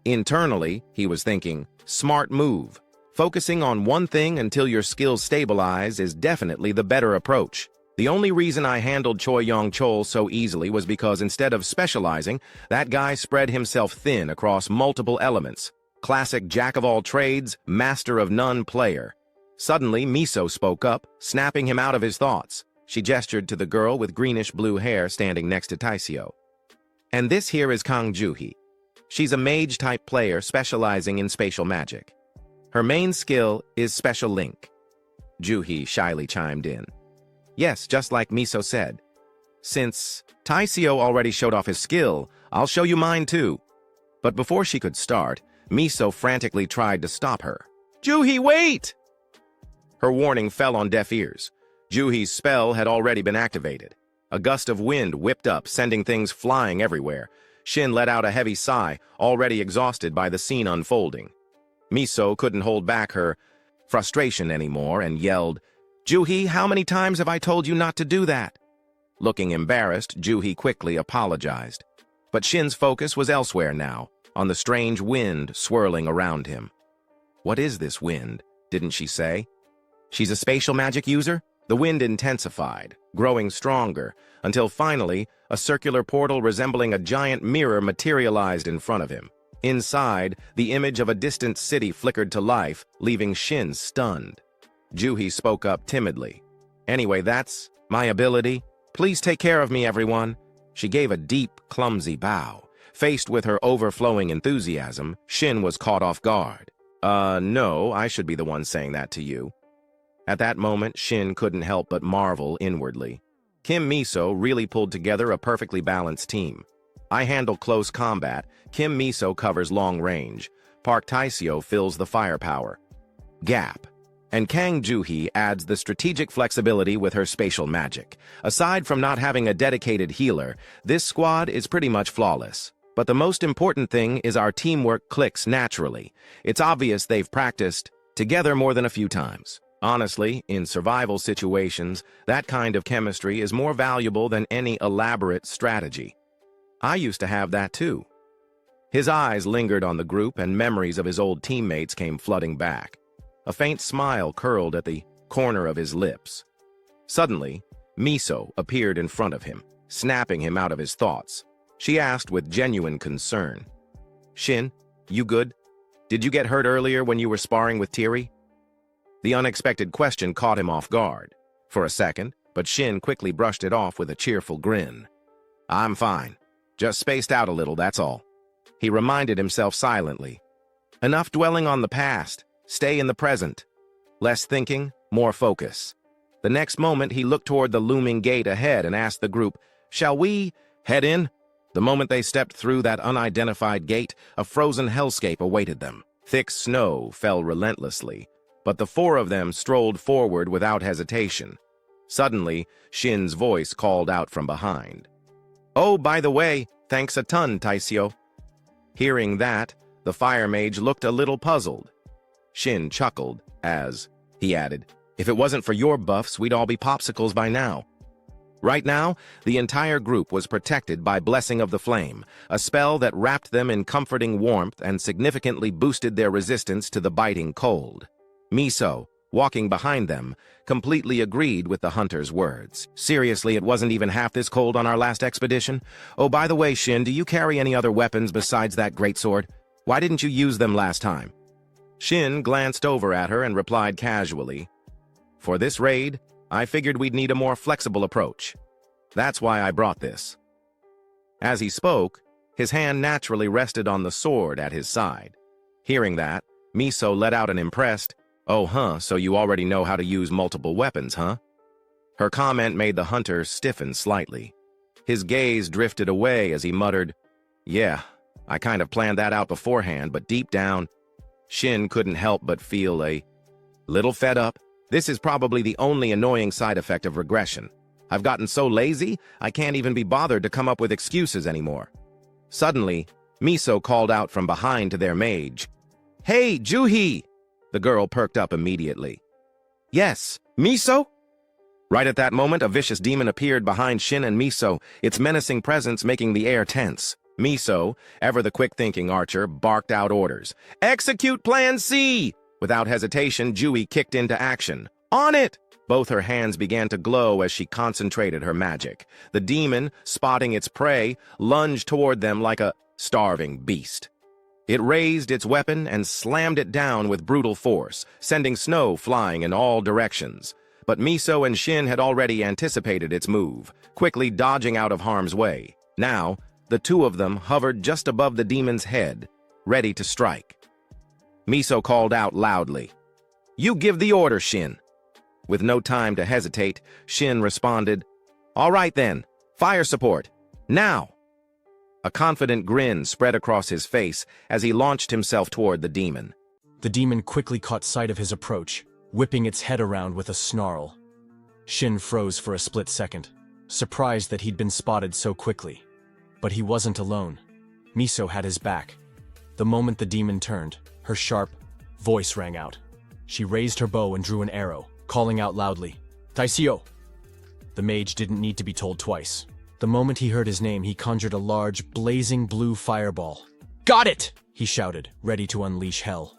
Internally, he was thinking, smart move. Focusing on one thing until your skills stabilize is definitely the better approach. The only reason I handled Choi Yong-chol so easily was because instead of specializing, that guy spread himself thin across multiple elements. Classic jack-of-all-trades, master-of-none player. Suddenly, Miso spoke up, snapping him out of his thoughts. She gestured to the girl with greenish-blue hair standing next to Taisio. And this here is Kang Juhi. She's a mage-type player specializing in spatial magic. Her main skill is Special Link. Juhi shyly chimed in. Yes, just like Miso said. Since Taisio already showed off his skill, I'll show you mine too. But before she could start, Miso frantically tried to stop her. Juhi, wait! Her warning fell on deaf ears. Juhi's spell had already been activated. A gust of wind whipped up, sending things flying everywhere. Shin let out a heavy sigh, already exhausted by the scene unfolding. Miso couldn't hold back her frustration anymore and yelled, Juhi, how many times have I told you not to do that? Looking embarrassed, Juhi quickly apologized. But Shin's focus was elsewhere now, on the strange wind swirling around him. What is this wind? Didn't she say? She's a spatial magic user? The wind intensified, growing stronger, until finally, a circular portal resembling a giant mirror materialized in front of him. Inside, the image of a distant city flickered to life, leaving Shin stunned. Juhi spoke up timidly. Anyway, that's my ability. Please take care of me, everyone. She gave a deep, clumsy bow. Faced with her overflowing enthusiasm, Shin was caught off guard. No, I should be the one saying that to you. At that moment, Shin couldn't help but marvel inwardly. Kim Miso really pulled together a perfectly balanced team. I handle close combat, Kim Miso covers long range, Park Taisio fills the firepower gap, and Kang Juhi adds the strategic flexibility with her spatial magic. Aside from not having a dedicated healer, this squad is pretty much flawless. But the most important thing is our teamwork clicks naturally. It's obvious they've practiced together more than a few times. Honestly, in survival situations, that kind of chemistry is more valuable than any elaborate strategy. I used to have that too. His eyes lingered on the group and memories of his old teammates came flooding back. A faint smile curled at the corner of his lips. Suddenly, Miso appeared in front of him, snapping him out of his thoughts. She asked with genuine concern. Shin, you good? Did you get hurt earlier when you were sparring with Tiri? The unexpected question caught him off guard for a second, but Shin quickly brushed it off with a cheerful grin. I'm fine. Just spaced out a little, that's all. He reminded himself silently. Enough dwelling on the past. Stay in the present. Less thinking, more focus. The next moment, he looked toward the looming gate ahead and asked the group, "Shall we head in?" The moment they stepped through that unidentified gate, a frozen hellscape awaited them. Thick snow fell relentlessly, but the four of them strolled forward without hesitation. Suddenly, Shin's voice called out from behind. "Oh, by the way, thanks a ton, Taisio." Hearing that, the fire mage looked a little puzzled. Shin chuckled as he added, "If it wasn't for your buffs, we'd all be popsicles by now." Right now, the entire group was protected by Blessing of the Flame, a spell that wrapped them in comforting warmth and significantly boosted their resistance to the biting cold. Miso, walking behind them, completely agreed with the hunter's words. Seriously, it wasn't even half this cold on our last expedition? Oh, by the way, Shin, do you carry any other weapons besides that greatsword? Why didn't you use them last time? Shin glanced over at her and replied casually, "For this raid, I figured we'd need a more flexible approach. That's why I brought this." As he spoke, his hand naturally rested on the sword at his side. Hearing that, Miso let out an impressed, "Oh, so you already know how to use multiple weapons, huh?" Her comment made the hunter stiffen slightly. His gaze drifted away as he muttered, "Yeah, I kind of planned that out beforehand, but deep down," Shin couldn't help but feel a little fed up. This is probably the only annoying side effect of regression. I've gotten so lazy, I can't even be bothered to come up with excuses anymore. Suddenly, Miso called out from behind to their mage, "Hey, Juhi!" The girl perked up immediately. "Yes, Miso?" Right at that moment, a vicious demon appeared behind Shin and Miso, its menacing presence making the air tense. Miso, ever the quick-thinking archer, barked out orders. "Execute Plan C!" Without hesitation, Jui kicked into action. "On it!" Both her hands began to glow as she concentrated her magic. The demon, spotting its prey, lunged toward them like a starving beast. It raised its weapon and slammed it down with brutal force, sending snow flying in all directions. But Miso and Shin had already anticipated its move, quickly dodging out of harm's way. Now, the two of them hovered just above the demon's head, ready to strike. Miso called out loudly, "You give the order, Shin." With no time to hesitate, Shin responded, "All right then, fire support, now!" A confident grin spread across his face as he launched himself toward the demon. The demon quickly caught sight of his approach, whipping its head around with a snarl. Shin froze for a split second, surprised that he'd been spotted so quickly. But he wasn't alone. Miso had his back. The moment the demon turned, her sharp voice rang out. She raised her bow and drew an arrow, calling out loudly, "Taisio!" The mage didn't need to be told twice. The moment he heard his name, he conjured a large, blazing blue fireball. "Got it!" he shouted, ready to unleash hell.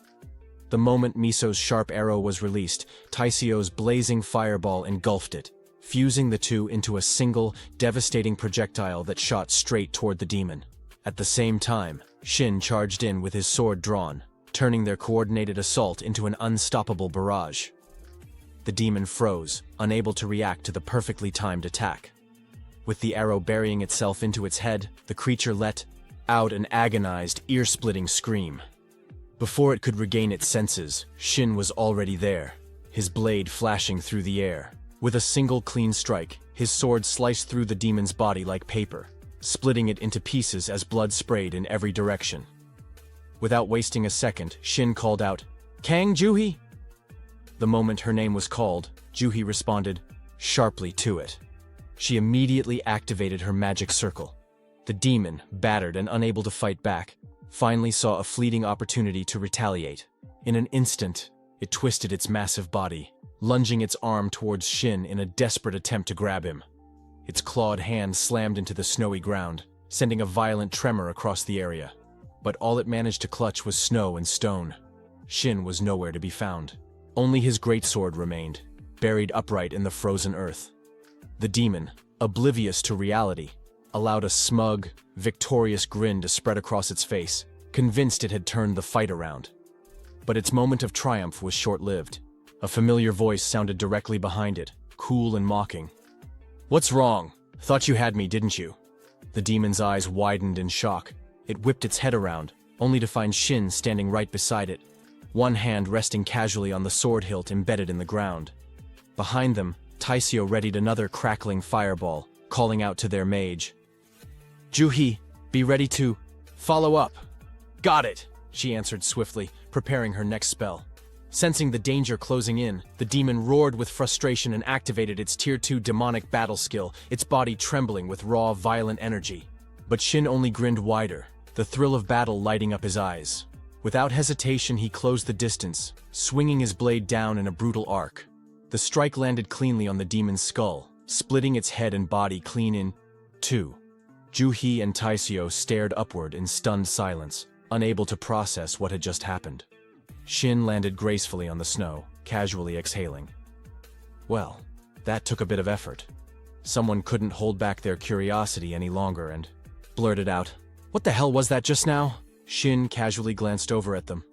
The moment Miso's sharp arrow was released, Taisio's blazing fireball engulfed it, fusing the two into a single, devastating projectile that shot straight toward the demon. At the same time, Shin charged in with his sword drawn, turning their coordinated assault into an unstoppable barrage. The demon froze, unable to react to the perfectly timed attack. With the arrow burying itself into its head, the creature let out an agonized, ear-splitting scream. Before it could regain its senses, Shin was already there, his blade flashing through the air. With a single clean strike, his sword sliced through the demon's body like paper, splitting it into pieces as blood sprayed in every direction. Without wasting a second, Shin called out, "Kang Juhi!" The moment her name was called, Juhi responded sharply to it. She immediately activated her magic circle. The demon, battered and unable to fight back, finally saw a fleeting opportunity to retaliate. In an instant, it twisted its massive body, lunging its arm towards Shin in a desperate attempt to grab him. Its clawed hand slammed into the snowy ground, sending a violent tremor across the area. But all it managed to clutch was snow and stone. Shin was nowhere to be found. Only his greatsword remained, buried upright in the frozen earth. The demon, oblivious to reality, allowed a smug, victorious grin to spread across its face, convinced it had turned the fight around. But its moment of triumph was short-lived. A familiar voice sounded directly behind it, cool and mocking. "What's wrong? Thought you had me, didn't you?" The demon's eyes widened in shock. It whipped its head around, only to find Shin standing right beside it, one hand resting casually on the sword hilt embedded in the ground. Behind them, Taisio readied another crackling fireball, calling out to their mage. "Juhi, be ready to follow up." "Got it," she answered swiftly, preparing her next spell. Sensing the danger closing in, the demon roared with frustration and activated its Tier 2 demonic battle skill, its body trembling with raw, violent energy. But Shin only grinned wider, the thrill of battle lighting up his eyes. Without hesitation, he closed the distance, swinging his blade down in a brutal arc. The strike landed cleanly on the demon's skull, splitting its head and body clean in two. Juhi and Taisio stared upward in stunned silence, unable to process what had just happened. Shin landed gracefully on the snow, casually exhaling. Well, that took a bit of effort. Someone couldn't hold back their curiosity any longer and blurted out, "What the hell was that just now?" Shin casually glanced over at them.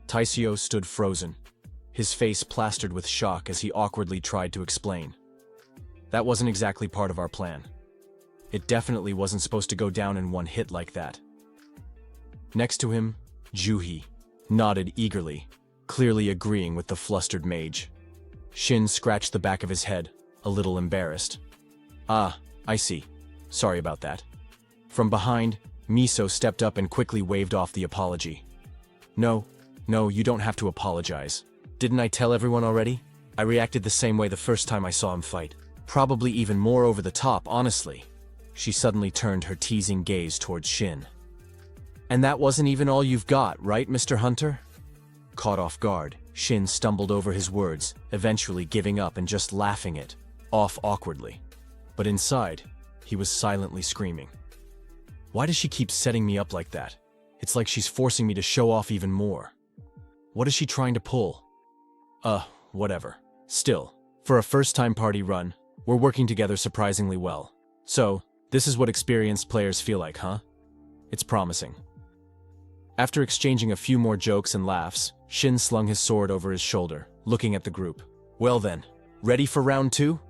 Taisio stood frozen, his face plastered with shock as he awkwardly tried to explain. "That wasn't exactly part of our plan. It definitely wasn't supposed to go down in one hit like that." Next to him, Juhi nodded eagerly, clearly agreeing with the flustered mage. Shin scratched the back of his head, a little embarrassed. "Ah, I see. Sorry about that." From behind, Miso stepped up and quickly waved off the apology. No, you don't have to apologize. Didn't I tell everyone already? I reacted the same way the first time I saw him fight. Probably even more over the top, honestly." She suddenly turned her teasing gaze towards Shin. "And that wasn't even all you've got, right, Mr. Hunter?" Caught off guard, Shin stumbled over his words, eventually giving up and just laughing it off awkwardly. But inside, he was silently screaming. Why does she keep setting me up like that? It's like she's forcing me to show off even more. What is she trying to pull? Whatever. Still, for a first-time party run, we're working together surprisingly well. So, this is what experienced players feel like, huh? It's promising. After exchanging a few more jokes and laughs, Shin slung his sword over his shoulder, looking at the group. Well then, ready for round 2?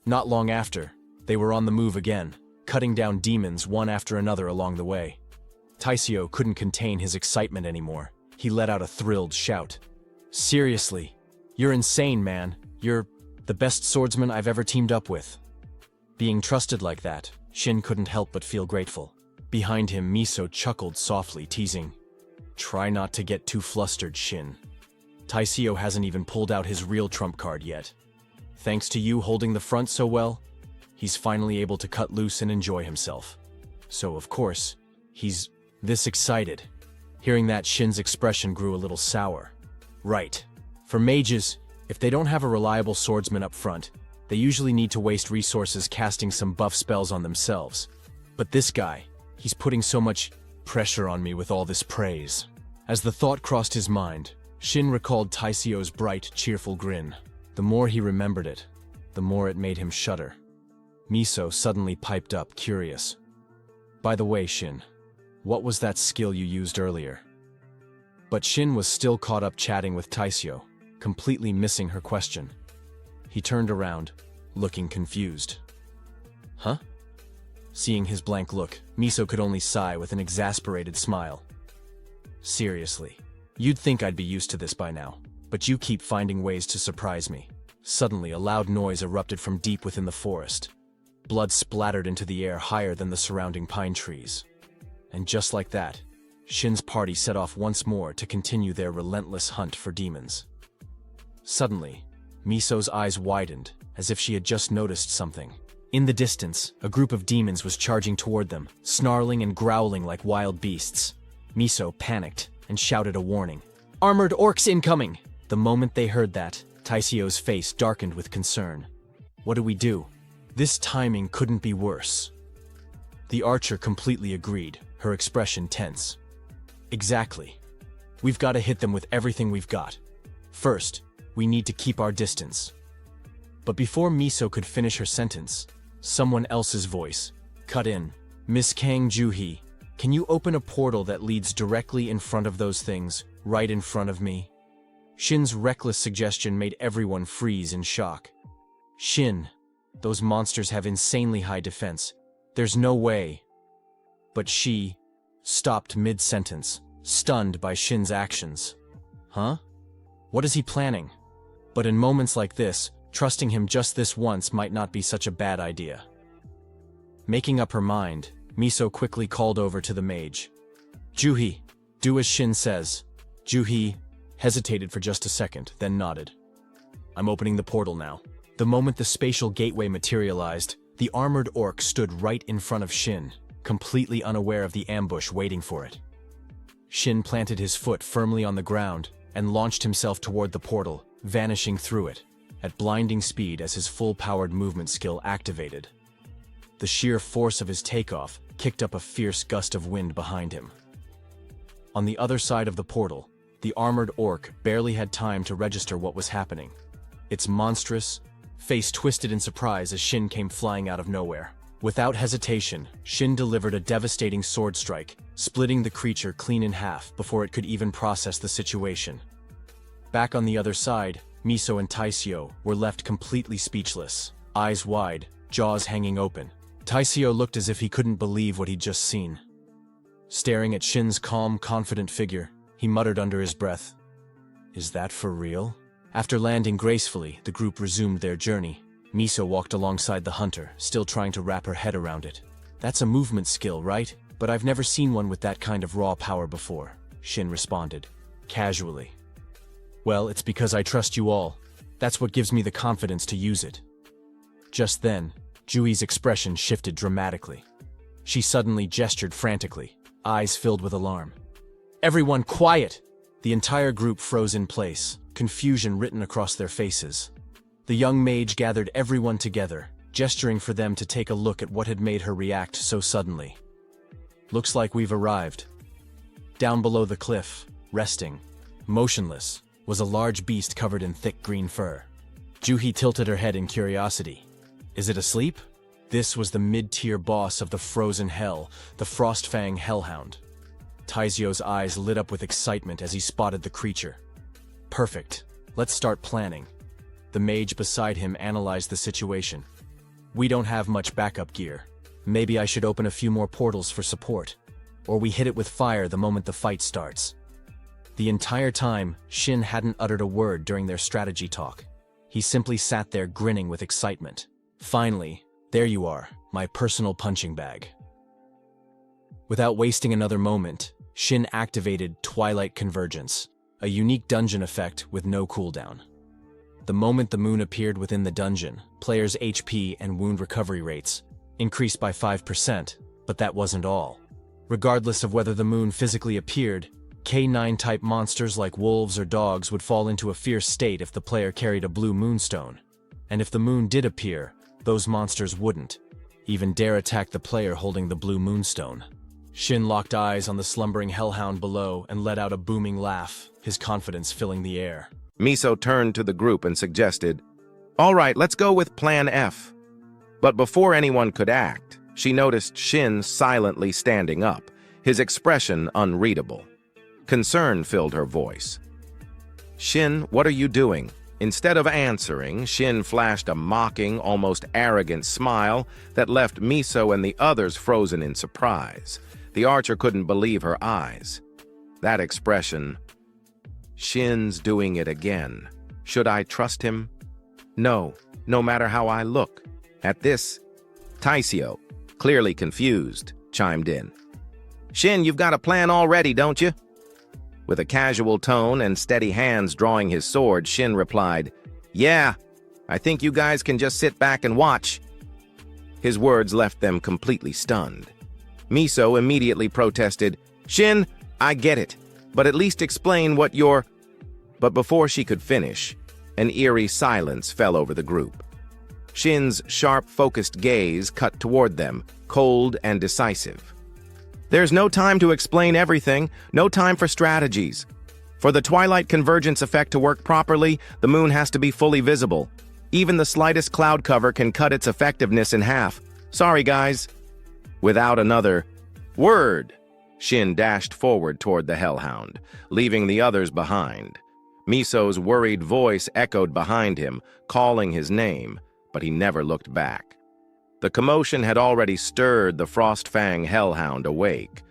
Not long after, they were on the move again, cutting down demons one after another along the way. Taisio couldn't contain his excitement anymore. He let out a thrilled shout. "Seriously, you're insane, man. You're the best swordsman I've ever teamed up with." Being trusted like that, Shin couldn't help but feel grateful. Behind him, Miso chuckled softly, teasing, "Try not to get too flustered, Shin. Taisio hasn't even pulled out his real trump card yet. Thanks to you holding the front so well, he's finally able to cut loose and enjoy himself. So, of course, he's this excited." Hearing that, Shin's expression grew a little sour. Right. For mages, if they don't have a reliable swordsman up front, they usually need to waste resources casting some buff spells on themselves. But this guy, he's putting so much pressure on me with all this praise. As the thought crossed his mind, Shin recalled Taisio's bright, cheerful grin. The more he remembered it, the more it made him shudder. Miso suddenly piped up, curious. "By the way, Shin, what was that skill you used earlier?" But Shin was still caught up chatting with Taisio, completely missing her question. He turned around, looking confused. "Huh?" Seeing his blank look, Miso could only sigh with an exasperated smile. "Seriously, you'd think I'd be used to this by now, but you keep finding ways to surprise me." Suddenly, a loud noise erupted from deep within the forest. Blood splattered into the air higher than the surrounding pine trees. And just like that, Shin's party set off once more to continue their relentless hunt for demons. Suddenly, Miso's eyes widened, as if she had just noticed something. In the distance, a group of demons was charging toward them, snarling and growling like wild beasts. Miso panicked and shouted a warning. "Armored orcs incoming!" The moment they heard that, Taisio's face darkened with concern. "What do we do? This timing couldn't be worse." The archer completely agreed, her expression tense. "Exactly. We've got to hit them with everything we've got. First, we need to keep our distance." But before Miso could finish her sentence, someone else's voice, Cut in. Miss Kang Juhee, can you open a portal that leads directly in front of those things, right in front of me? Shin's reckless suggestion made everyone freeze in shock. Shin, those monsters have insanely high defense. There's no way. But she stopped mid-sentence, stunned by Shin's actions. Huh? What is he planning? But in moments like this, trusting him just this once might not be such a bad idea. Making up her mind, Miso quickly called over to the mage. Juhee, do as Shin says. Juhee hesitated for just a second, then nodded. I'm opening the portal now. The moment the spatial gateway materialized, the armored orc stood right in front of Shin, completely unaware of the ambush waiting for it. Shin planted his foot firmly on the ground and launched himself toward the portal, vanishing through it, at blinding speed as his full-powered movement skill activated. The sheer force of his takeoff kicked up a fierce gust of wind behind him. On the other side of the portal, the armored orc barely had time to register what was happening. Its monstrous face twisted in surprise as Shin came flying out of nowhere. Without hesitation, Shin delivered a devastating sword strike, splitting the creature clean in half before it could even process the situation. Back on the other side, Miso and Taisio were left completely speechless, eyes wide, jaws hanging open. Taisio looked as if he couldn't believe what he'd just seen. Staring at Shin's calm, confident figure, he muttered under his breath, "Is that for real?" After landing gracefully, the group resumed their journey. Miso walked alongside the hunter, still trying to wrap her head around it. "That's a movement skill, right? But I've never seen one with that kind of raw power before," Shin responded, casually. "Well, it's because I trust you all. That's what gives me the confidence to use it." Just then, Juhee's expression shifted dramatically. She suddenly gestured frantically, eyes filled with alarm. "Everyone quiet!" The entire group froze in place, confusion written across their faces. The young mage gathered everyone together, gesturing for them to take a look at what had made her react so suddenly. "Looks like we've arrived." Down below the cliff, resting, motionless, was a large beast covered in thick green fur. Juhee tilted her head in curiosity. Is it asleep? This was the mid-tier boss of the frozen hell, the Frostfang Hellhound. Taisio's eyes lit up with excitement as he spotted the creature. Perfect. Let's start planning. The mage beside him analyzed the situation. We don't have much backup gear. Maybe I should open a few more portals for support. Or we hit it with fire the moment the fight starts. The entire time, Shin hadn't uttered a word during their strategy talk. He simply sat there grinning with excitement. Finally, there you are, my personal punching bag. Without wasting another moment, Shin activated Twilight Convergence, a unique dungeon effect with no cooldown. The moment the moon appeared within the dungeon, players' HP and wound recovery rates increased by 5%, but that wasn't all. Regardless of whether the moon physically appeared, K9-type monsters like wolves or dogs would fall into a fierce state if the player carried a blue moonstone. And if the moon did appear, those monsters wouldn't even dare attack the player holding the blue moonstone. Shin locked eyes on the slumbering hellhound below and let out a booming laugh, his confidence filling the air. Miso turned to the group and suggested, "All right, let's go with Plan F." But before anyone could act, she noticed Shin silently standing up, his expression unreadable. Concern filled her voice. "Shin, what are you doing?" Instead of answering, Shin flashed a mocking, almost arrogant smile that left Miso and the others frozen in surprise. The archer couldn't believe her eyes. That expression, "Shin's doing it again. Should I trust him? No, no matter how I look." At this, Taisio, clearly confused, chimed in. "Shin, you've got a plan already, don't you?" With a casual tone and steady hands drawing his sword, Shin replied, "Yeah, I think you guys can just sit back and watch." His words left them completely stunned. Miso immediately protested, "Shin, I get it, but at least explain what you're—" But before she could finish, an eerie silence fell over the group. Shin's sharp, focused gaze cut toward them, cold and decisive. "There's no time to explain everything, no time for strategies. For the Twilight Convergence effect to work properly, the moon has to be fully visible. Even the slightest cloud cover can cut its effectiveness in half. Sorry, guys." Without another word, Shin dashed forward toward the hellhound, leaving the others behind. Miso's worried voice echoed behind him, calling his name, but he never looked back. The commotion had already stirred the Frostfang hellhound awake.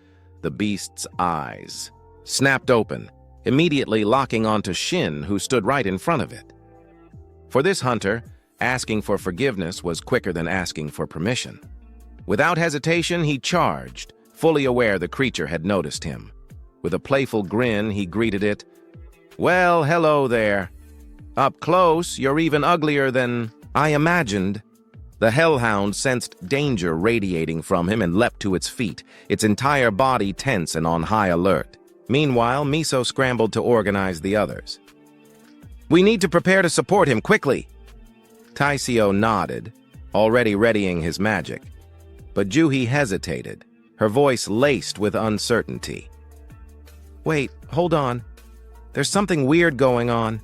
The beast's eyes snapped open, immediately locking onto Shin, who stood right in front of it. For this hunter, asking for forgiveness was quicker than asking for permission. Without hesitation, he charged, fully aware the creature had noticed him. With a playful grin, he greeted it. "Well, hello there. Up close, you're even uglier than I imagined." The hellhound sensed danger radiating from him and leapt to its feet, its entire body tense and on high alert. Meanwhile, Miso scrambled to organize the others. "We need to prepare to support him quickly." Taisio nodded, already readying his magic. But Juhi hesitated, her voice laced with uncertainty. "Wait, hold on. There's something weird going on.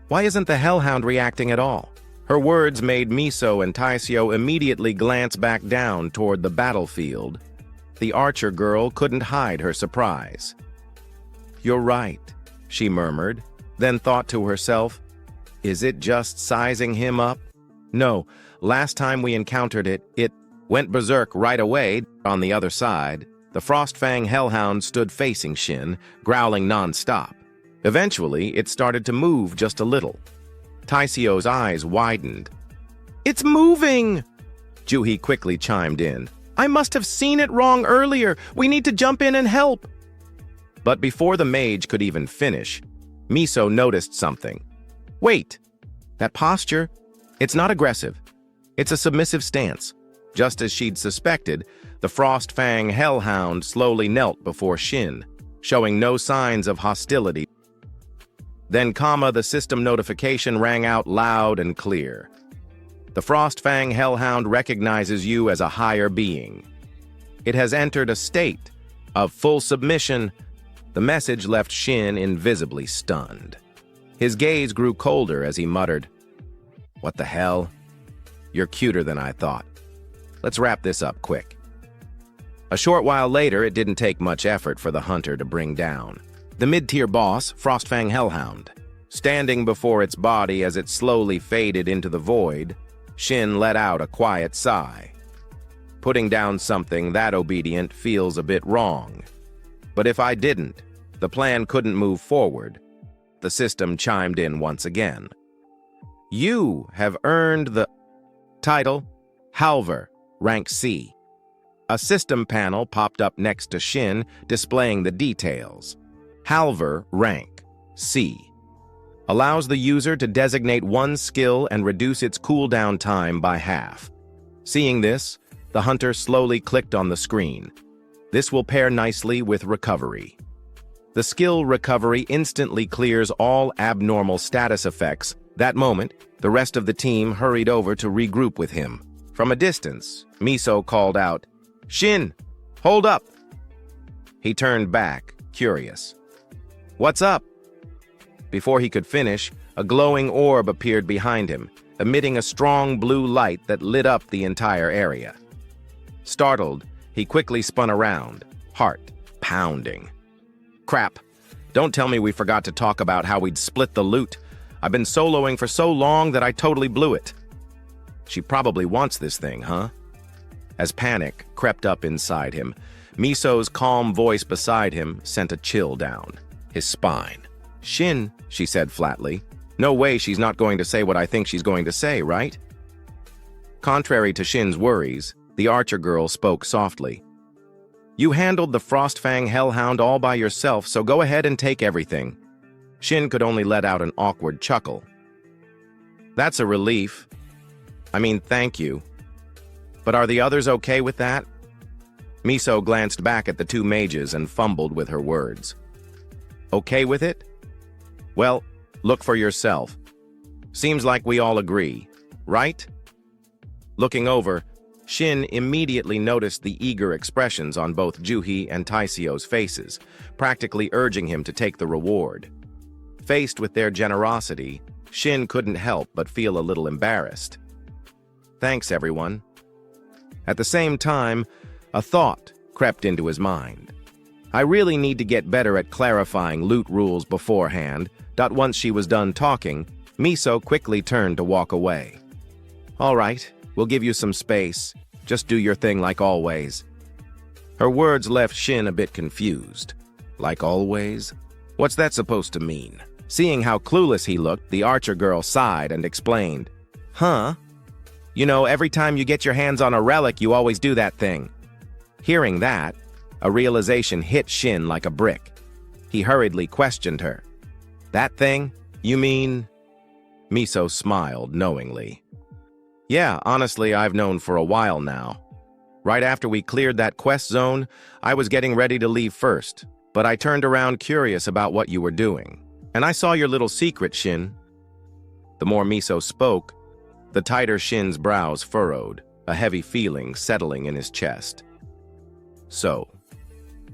Why isn't the hellhound reacting at all?" Her words made Miso and Taisio immediately glance back down toward the battlefield. The archer girl couldn't hide her surprise. "You're right," she murmured, then thought to herself, "Is it just sizing him up? No, last time we encountered it went berserk right away." On the other side, the Frostfang hellhound stood facing Shin, growling non-stop. Eventually, it started to move just a little. Taisio's eyes widened. "It's moving!" Juhi quickly chimed in. "I must have seen it wrong earlier. We need to jump in and help." But before the mage could even finish, Miso noticed something. "Wait, that posture, it's not aggressive. It's a submissive stance." Just as she'd suspected, the Frostfang hellhound slowly knelt before Shin, showing no signs of hostility. Then, the system notification rang out loud and clear. The Frostfang hellhound recognizes you as a higher being. It has entered a state of full submission. The message left Shin invisibly stunned. His gaze grew colder as he muttered, "What the hell? You're cuter than I thought. Let's wrap this up quick." A short while later, it didn't take much effort for the hunter to bring down the mid-tier boss, Frostfang hellhound. Standing before its body as it slowly faded into the void, Shin let out a quiet sigh. Putting down something that obedient feels a bit wrong. But if I didn't, the plan couldn't move forward. The system chimed in once again. "You have earned the title, Halver, rank C." A system panel popped up next to Shin, displaying the details. Halver, rank C. Allows the user to designate one skill and reduce its cooldown time by half. Seeing this, the hunter slowly clicked on the screen. This will pair nicely with recovery. The skill recovery instantly clears all abnormal status effects. That moment, the rest of the team hurried over to regroup with him. From a distance, Miso called out, "Shin, hold up!" He turned back, curious. "What's up?" Before he could finish, a glowing orb appeared behind him, emitting a strong blue light that lit up the entire area. Startled, he quickly spun around, heart pounding. "Crap, don't tell me we forgot to talk about how we'd split the loot. I've been soloing for so long that I totally blew it." She probably wants this thing, huh? As panic crept up inside him, Miso's calm voice beside him sent a chill down his spine. "Shin," she said flatly. "No way she's not going to say what I think she's going to say, right?" Contrary to Shin's worries, the archer girl spoke softly. "You handled the Frostfang hellhound all by yourself, so go ahead and take everything." Shin could only let out an awkward chuckle. "That's a relief. I mean, thank you. But are the others okay with that?" Miso glanced back at the two mages and fumbled with her words. "Okay with it? Well, look for yourself. Seems like we all agree, right?" Looking over, Shin immediately noticed the eager expressions on both Juhi and Taisio's faces, practically urging him to take the reward. Faced with their generosity, Shin couldn't help but feel a little embarrassed. "Thanks, everyone." At the same time, A thought crept into his mind. I really need to get better at clarifying loot rules beforehand. Once she was done talking, Miso quickly turned to walk away. All right, we'll give you some space. Just do your thing like always. Her words left Shin a bit confused. Like always? What's that supposed to mean? Seeing how clueless he looked, the archer girl sighed and explained. Huh? You know, every time you get your hands on a relic, you always do that thing. Hearing that, a realization hit Shin like a brick. He hurriedly questioned her. That thing? You mean? Miso smiled knowingly. Yeah, honestly, I've known for a while now. Right after we cleared that quest zone, I was getting ready to leave first, but I turned around curious about what you were doing. And I saw your little secret, Shin. The more Miso spoke, the tighter Shin's brows furrowed, a heavy feeling settling in his chest. So,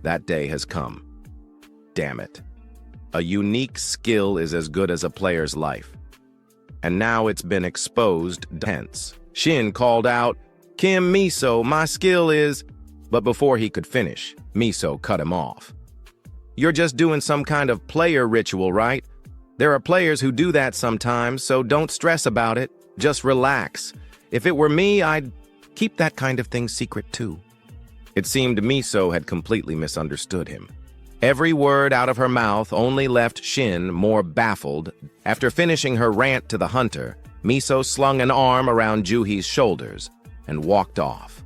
that day has come. Damn it. A unique skill is as good as a player's life. And now it's been exposed, hence. Shin called out, Kim Miso, my skill is... But before he could finish, Miso cut him off. You're just doing some kind of player ritual, right? There are players who do that sometimes, so don't stress about it. Just relax. If it were me, I'd keep that kind of thing secret too. It seemed Miso had completely misunderstood him. Every word out of her mouth only left Shin more baffled. After finishing her rant to the hunter, Miso slung an arm around Juhi's shoulders and walked off.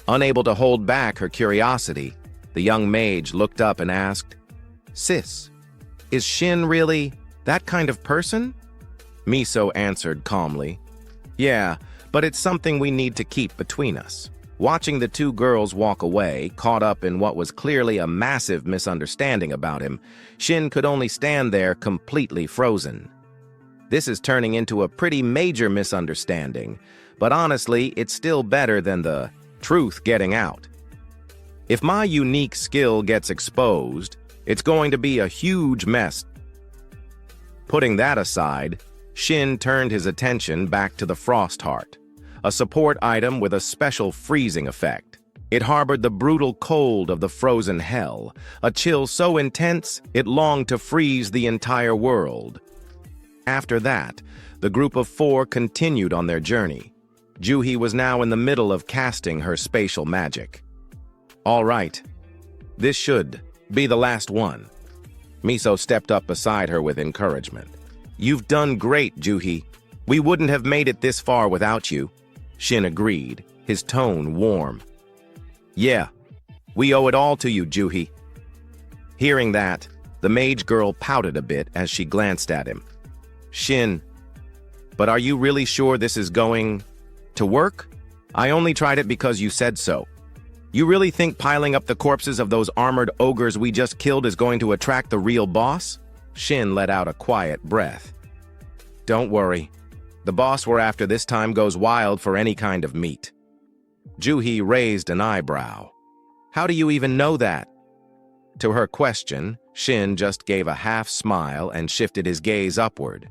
Unable to hold back her curiosity, the young mage looked up and asked, Sis, is Shin really that kind of person? Miso answered calmly, Yeah, but it's something we need to keep between us. Watching the two girls walk away, caught up in what was clearly a massive misunderstanding about him, Shin could only stand there completely frozen. This is turning into a pretty major misunderstanding, but honestly, it's still better than the truth getting out. If my unique skill gets exposed, it's going to be a huge mess. Putting that aside, Shin turned his attention back to the Frost Heart, a support item with a special freezing effect. It harbored the brutal cold of the frozen hell, a chill so intense it longed to freeze the entire world. After that, the group of four continued on their journey. Juhi was now in the middle of casting her spatial magic. All right, this should be the last one. Miso stepped up beside her with encouragement. You've done great, Juhi. We wouldn't have made it this far without you. Shin agreed, his tone warm. Yeah, we owe it all to you, Juhi. Hearing that, the mage girl pouted a bit as she glanced at him. Shin, but are you really sure this is going to work? I only tried it because you said so. You really think piling up the corpses of those armored ogres we just killed is going to attract the real boss? Shin let out a quiet breath. Don't worry. The boss we're after this time goes wild for any kind of meat. Juhi raised an eyebrow. How do you even know that? To her question, Shin just gave a half smile and shifted his gaze upward.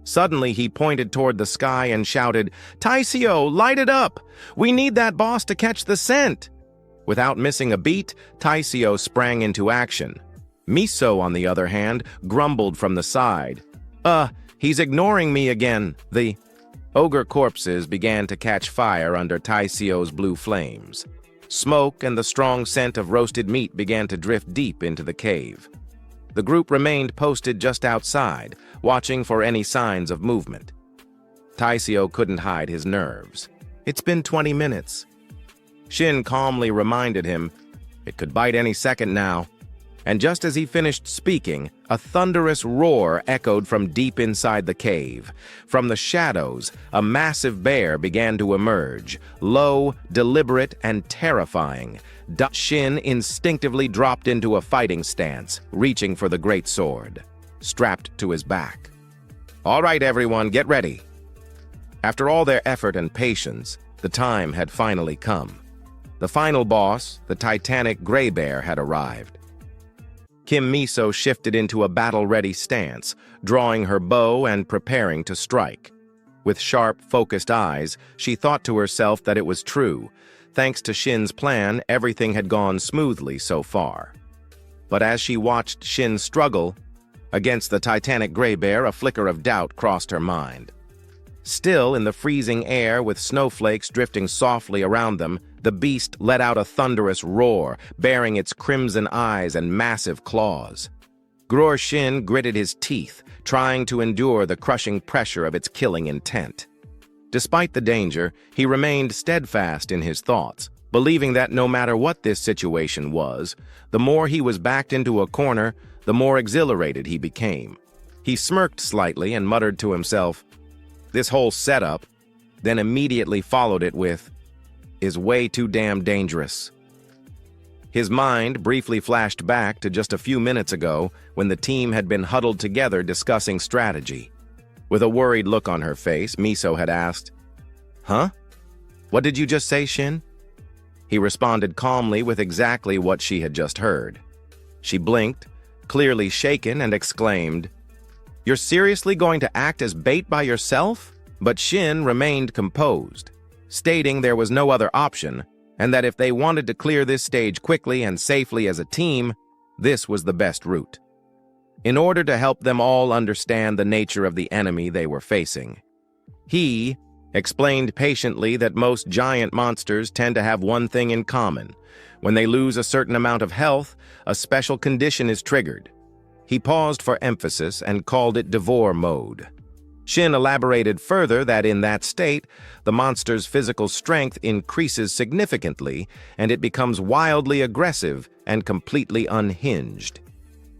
Suddenly, he pointed toward the sky and shouted, Taisio, light it up! We need that boss to catch the scent! Without missing a beat, Taisio sprang into action. Miso, on the other hand, grumbled from the side. He's ignoring me again. The ogre corpses began to catch fire under Taisio's blue flames. Smoke and the strong scent of roasted meat began to drift deep into the cave. The group remained posted just outside, watching for any signs of movement. Taisio couldn't hide his nerves. It's been 20 minutes. Shin calmly reminded him, it could bite any second now. And just as he finished speaking, a thunderous roar echoed from deep inside the cave. From the shadows, a massive bear began to emerge, low, deliberate, and terrifying. Shin instinctively dropped into a fighting stance, reaching for the great sword, strapped to his back. All right, everyone, get ready. After all their effort and patience, the time had finally come. The final boss, the titanic gray bear, had arrived. Kim Miso shifted into a battle-ready stance, drawing her bow and preparing to strike. With sharp, focused eyes, she thought to herself that it was true. Thanks to Shin's plan, everything had gone smoothly so far. But as she watched Shin struggle against the titanic gray bear, a flicker of doubt crossed her mind. Still, in the freezing air, with snowflakes drifting softly around them, the beast let out a thunderous roar, baring its crimson eyes and massive claws. Gror Shin gritted his teeth, trying to endure the crushing pressure of its killing intent. Despite the danger, he remained steadfast in his thoughts, believing that no matter what this situation was, the more he was backed into a corner, the more exhilarated he became. He smirked slightly and muttered to himself, "This whole setup," then immediately followed it with, "is way too damn dangerous." His mind briefly flashed back to just a few minutes ago when the team had been huddled together discussing strategy. With a worried look on her face, Miso had asked, "Huh? What did you just say, Shin?" He responded calmly with exactly what she had just heard. She blinked, clearly shaken, and exclaimed, "You're seriously going to act as bait by yourself?" But Shin remained composed, stating there was no other option, and that if they wanted to clear this stage quickly and safely as a team, this was the best route. In order to help them all understand the nature of the enemy they were facing, he explained patiently that most giant monsters tend to have one thing in common. When they lose a certain amount of health, a special condition is triggered. He paused for emphasis and called it Devour mode. Shin elaborated further that in that state, the monster's physical strength increases significantly and it becomes wildly aggressive and completely unhinged.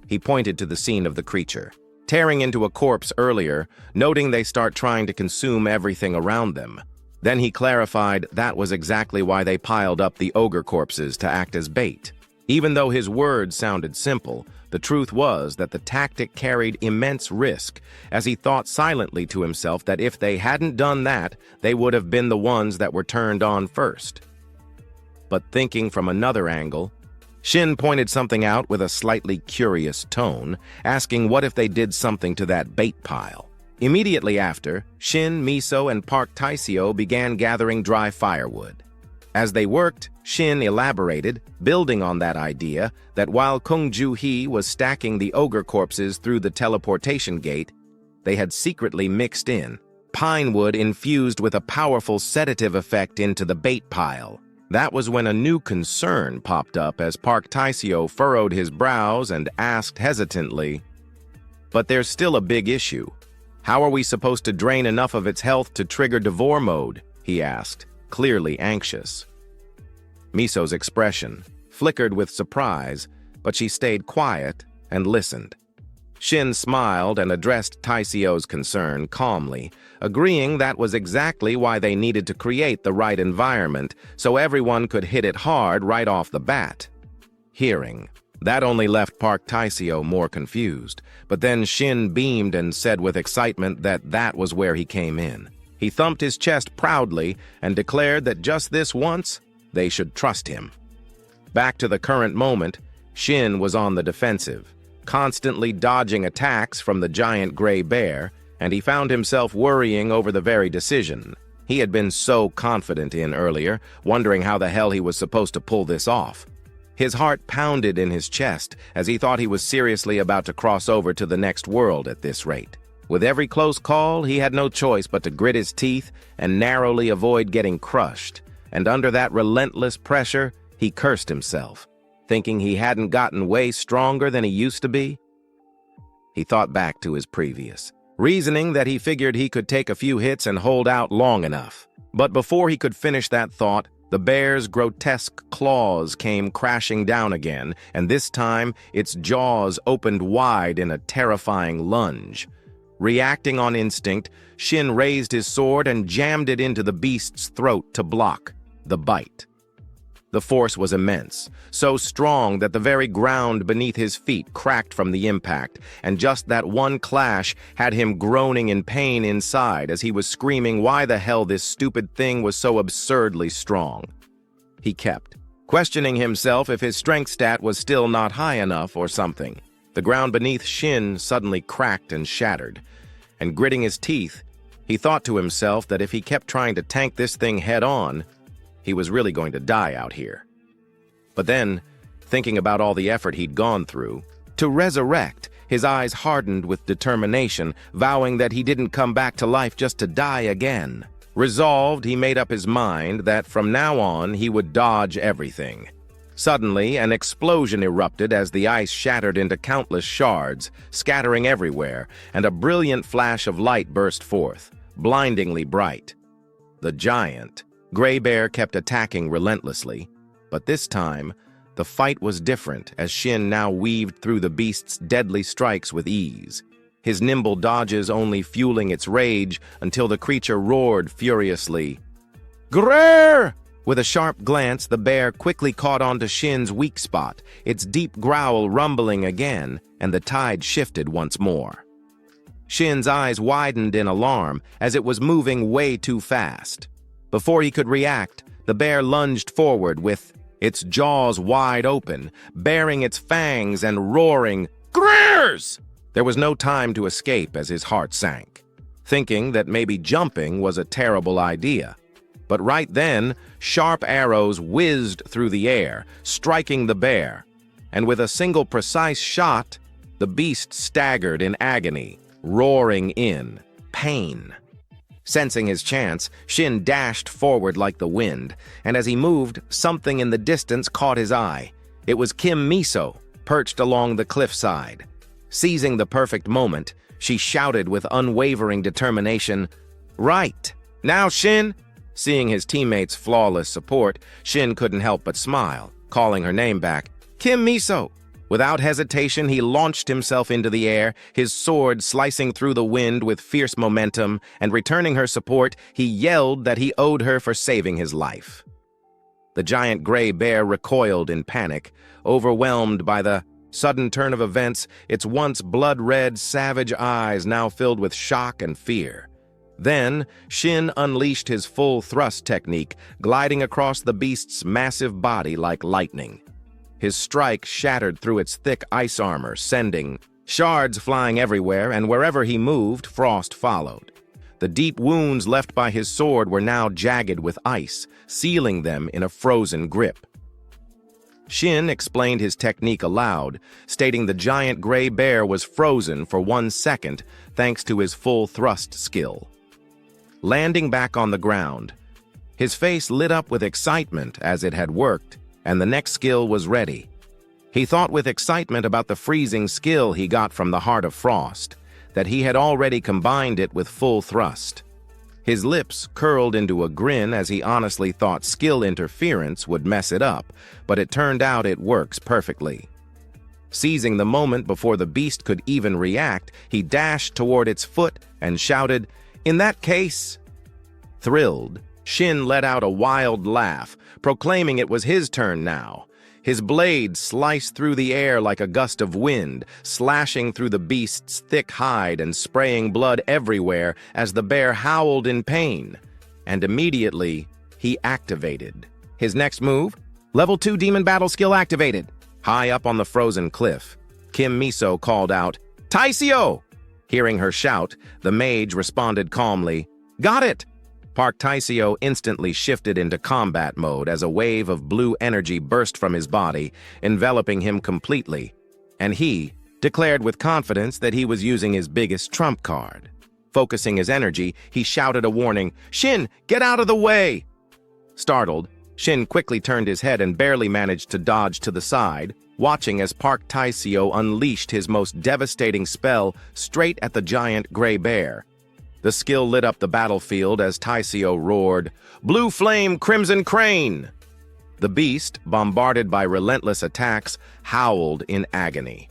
He pointed to the scene of the creature, tearing into a corpse earlier, noting they start trying to consume everything around them. Then he clarified that was exactly why they piled up the ogre corpses to act as bait. Even though his words sounded simple, the truth was that the tactic carried immense risk, as he thought silently to himself that if they hadn't done that, they would have been the ones that were turned on first. But thinking from another angle, Shin pointed something out with a slightly curious tone, asking what if they did something to that bait pile. Immediately after, Shin, Miso, and Park Taiseo began gathering dry firewood. As they worked, Shin elaborated, building on that idea, that while Kung Ju Hee was stacking the ogre corpses through the teleportation gate, they had secretly mixed in pine wood infused with a powerful sedative effect into the bait pile. That was when a new concern popped up as Park Taiseo furrowed his brows and asked hesitantly, "But there's still a big issue. How are we supposed to drain enough of its health to trigger Devour mode?" he asked, clearly anxious. Miso's expression flickered with surprise, but she stayed quiet and listened. Shin smiled and addressed Taiseo's concern calmly, agreeing that was exactly why they needed to create the right environment so everyone could hit it hard right off the bat. Hearing that only left Park Taiseo more confused, but then Shin beamed and said with excitement that was where he came in. He thumped his chest proudly and declared that just this once, they should trust him. Back to the current moment, Shin was on the defensive, constantly dodging attacks from the giant gray bear, and he found himself worrying over the very decision he had been so confident in earlier, wondering how the hell he was supposed to pull this off. His heart pounded in his chest as he thought he was seriously about to cross over to the next world at this rate. With every close call, he had no choice but to grit his teeth and narrowly avoid getting crushed, and under that relentless pressure, he cursed himself, thinking he hadn't gotten way stronger than he used to be. He thought back to his previous reasoning that he figured he could take a few hits and hold out long enough. But before he could finish that thought, the bear's grotesque claws came crashing down again, and this time its jaws opened wide in a terrifying lunge. Reacting on instinct, Shin raised his sword and jammed it into the beast's throat to block the bite. The force was immense, so strong that the very ground beneath his feet cracked from the impact, and just that one clash had him groaning in pain inside as he was screaming why the hell this stupid thing was so absurdly strong. He kept questioning himself if his strength stat was still not high enough or something. The ground beneath Shin suddenly cracked and shattered, and gritting his teeth, he thought to himself that if he kept trying to tank this thing head-on, he was really going to die out here. But then, thinking about all the effort he'd gone through, to resurrect, his eyes hardened with determination, vowing that he didn't come back to life just to die again. Resolved, he made up his mind that from now on he would dodge everything. Suddenly, an explosion erupted as the ice shattered into countless shards, scattering everywhere, and a brilliant flash of light burst forth, blindingly bright. The giant, Gray Bear, kept attacking relentlessly, but this time, the fight was different as Shin now weaved through the beast's deadly strikes with ease, his nimble dodges only fueling its rage until the creature roared furiously. "Grrr!" With a sharp glance, the bear quickly caught onto Shin's weak spot, its deep growl rumbling again, and the tide shifted once more. Shin's eyes widened in alarm as it was moving way too fast. Before he could react, the bear lunged forward with its jaws wide open, baring its fangs and roaring, "Grrrs!" There was no time to escape as his heart sank, thinking that maybe jumping was a terrible idea. But right then, sharp arrows whizzed through the air, striking the bear, and with a single precise shot, the beast staggered in agony, roaring in pain. Sensing his chance, Shin dashed forward like the wind, and as he moved, something in the distance caught his eye. It was Kim Miso, perched along the cliffside. Seizing the perfect moment, she shouted with unwavering determination, "Right! Now, Shin!" Seeing his teammates' flawless support, Shin couldn't help but smile, calling her name back, "Kim Miso!" Without hesitation, he launched himself into the air, his sword slicing through the wind with fierce momentum, and returning her support, he yelled that he owed her for saving his life. The giant gray bear recoiled in panic, overwhelmed by the sudden turn of events, its once blood-red, savage eyes now filled with shock and fear. Then, Shin unleashed his full thrust technique, gliding across the beast's massive body like lightning. His strike shattered through its thick ice armor, sending shards flying everywhere, and wherever he moved, frost followed. The deep wounds left by his sword were now jagged with ice, sealing them in a frozen grip. Shin explained his technique aloud, stating the giant gray bear was frozen for 1 second thanks to his full thrust skill. Landing back on the ground, his face lit up with excitement as it had worked, and the next skill was ready. He thought with excitement about the freezing skill he got from the Heart of Frost, that he had already combined it with full thrust. His lips curled into a grin as he honestly thought skill interference would mess it up, but it turned out it works perfectly. Seizing the moment before the beast could even react, he dashed toward its foot and shouted, "In that case..." Thrilled, Shin let out a wild laugh, proclaiming it was his turn now. His blade sliced through the air like a gust of wind, slashing through the beast's thick hide and spraying blood everywhere as the bear howled in pain. And immediately, he activated. His next move? Level 2 Demon Battle skill activated. High up on the frozen cliff, Kim Miso called out, "Taisio!" Hearing her shout, the mage responded calmly, "Got it!" Park Taisio instantly shifted into combat mode as a wave of blue energy burst from his body, enveloping him completely, and he declared with confidence that he was using his biggest trump card. Focusing his energy, he shouted a warning, "Shin, get out of the way!" Startled, Shin quickly turned his head and barely managed to dodge to the side, watching as Park Taisio unleashed his most devastating spell straight at the giant gray bear. The skill lit up the battlefield as Taisio roared, "Blue Flame Crimson Crane!" The beast, bombarded by relentless attacks, howled in agony.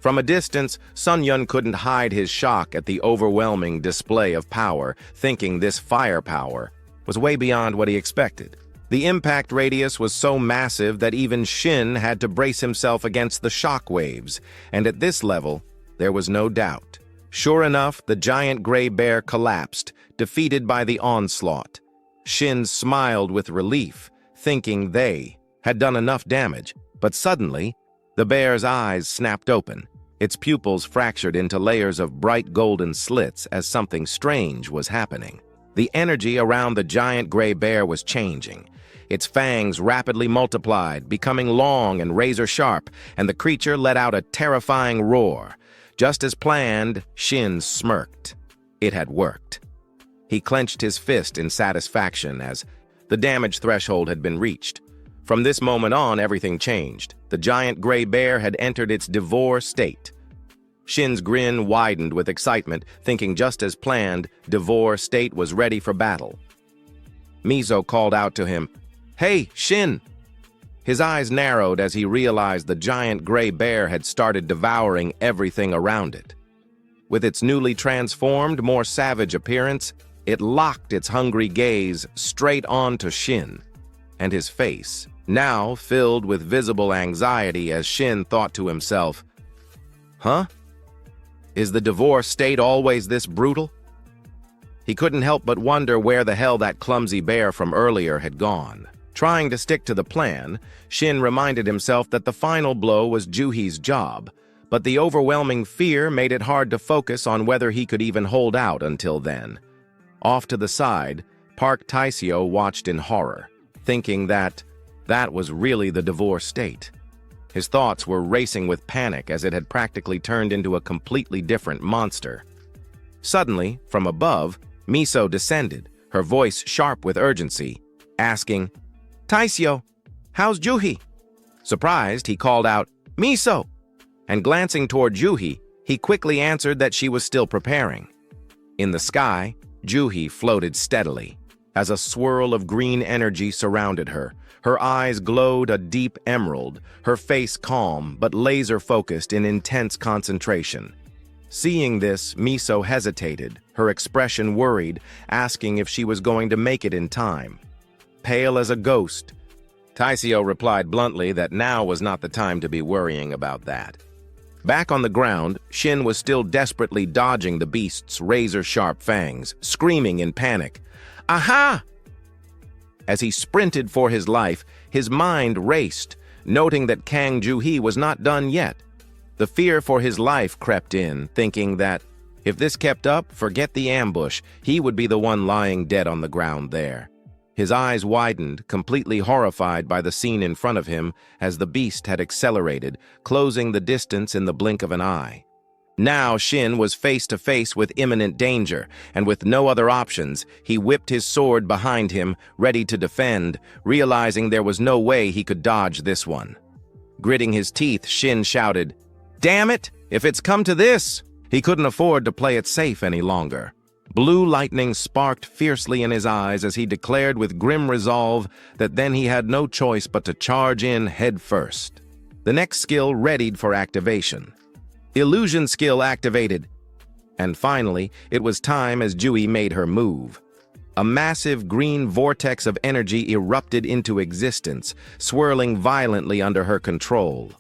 From a distance, Sun Yun couldn't hide his shock at the overwhelming display of power, thinking this firepower was way beyond what he expected. The impact radius was so massive that even Shin had to brace himself against the shock waves, and at this level, there was no doubt. Sure enough, the giant gray bear collapsed, defeated by the onslaught. Shin smiled with relief, thinking they had done enough damage, but suddenly, the bear's eyes snapped open. Its pupils fractured into layers of bright golden slits as something strange was happening. The energy around the giant gray bear was changing. Its fangs rapidly multiplied, becoming long and razor-sharp, and the creature let out a terrifying roar. Just as planned, Shin smirked. It had worked. He clenched his fist in satisfaction as the damage threshold had been reached. From this moment on, everything changed. The giant gray bear had entered its Devour state. Shin's grin widened with excitement, thinking just as planned, Devour state was ready for battle. Miso called out to him, "Hey, Shin!" His eyes narrowed as he realized the giant gray bear had started devouring everything around it. With its newly transformed, more savage appearance, it locked its hungry gaze straight onto Shin, and his face, now filled with visible anxiety as Shin thought to himself, "Huh? Is the Devour state always this brutal?" He couldn't help but wonder where the hell that clumsy bear from earlier had gone. Trying to stick to the plan, Shin reminded himself that the final blow was Juhi's job, but the overwhelming fear made it hard to focus on whether he could even hold out until then. Off to the side, Park Taisio watched in horror, thinking that was really the Devour state. His thoughts were racing with panic as it had practically turned into a completely different monster. Suddenly, from above, Miso descended, her voice sharp with urgency, asking, "Taisio, how's Juhi?" Surprised, he called out, "Miso!" And glancing toward Juhi, he quickly answered that she was still preparing. In the sky, Juhi floated steadily, as a swirl of green energy surrounded her. Her eyes glowed a deep emerald, her face calm but laser-focused in intense concentration. Seeing this, Miso hesitated, her expression worried, asking if she was going to make it in time. Pale as a ghost, Taisio replied bluntly that now was not the time to be worrying about that. Back on the ground, Shin was still desperately dodging the beast's razor-sharp fangs, screaming in panic, "Aha!" As he sprinted for his life, his mind raced, noting that Kang Juhi was not done yet. The fear for his life crept in, thinking that, if this kept up, forget the ambush, he would be the one lying dead on the ground there. His eyes widened, completely horrified by the scene in front of him as the beast had accelerated, closing the distance in the blink of an eye. Now Shin was face to face with imminent danger, and with no other options, he whipped his sword behind him, ready to defend, realizing there was no way he could dodge this one. Gritting his teeth, Shin shouted, "Damn it! If it's come to this!" He couldn't afford to play it safe any longer. Blue lightning sparked fiercely in his eyes as he declared with grim resolve that then he had no choice but to charge in head first. The next skill readied for activation. Illusion skill activated. And finally, it was time as Juhi made her move. A massive green vortex of energy erupted into existence, swirling violently under her control.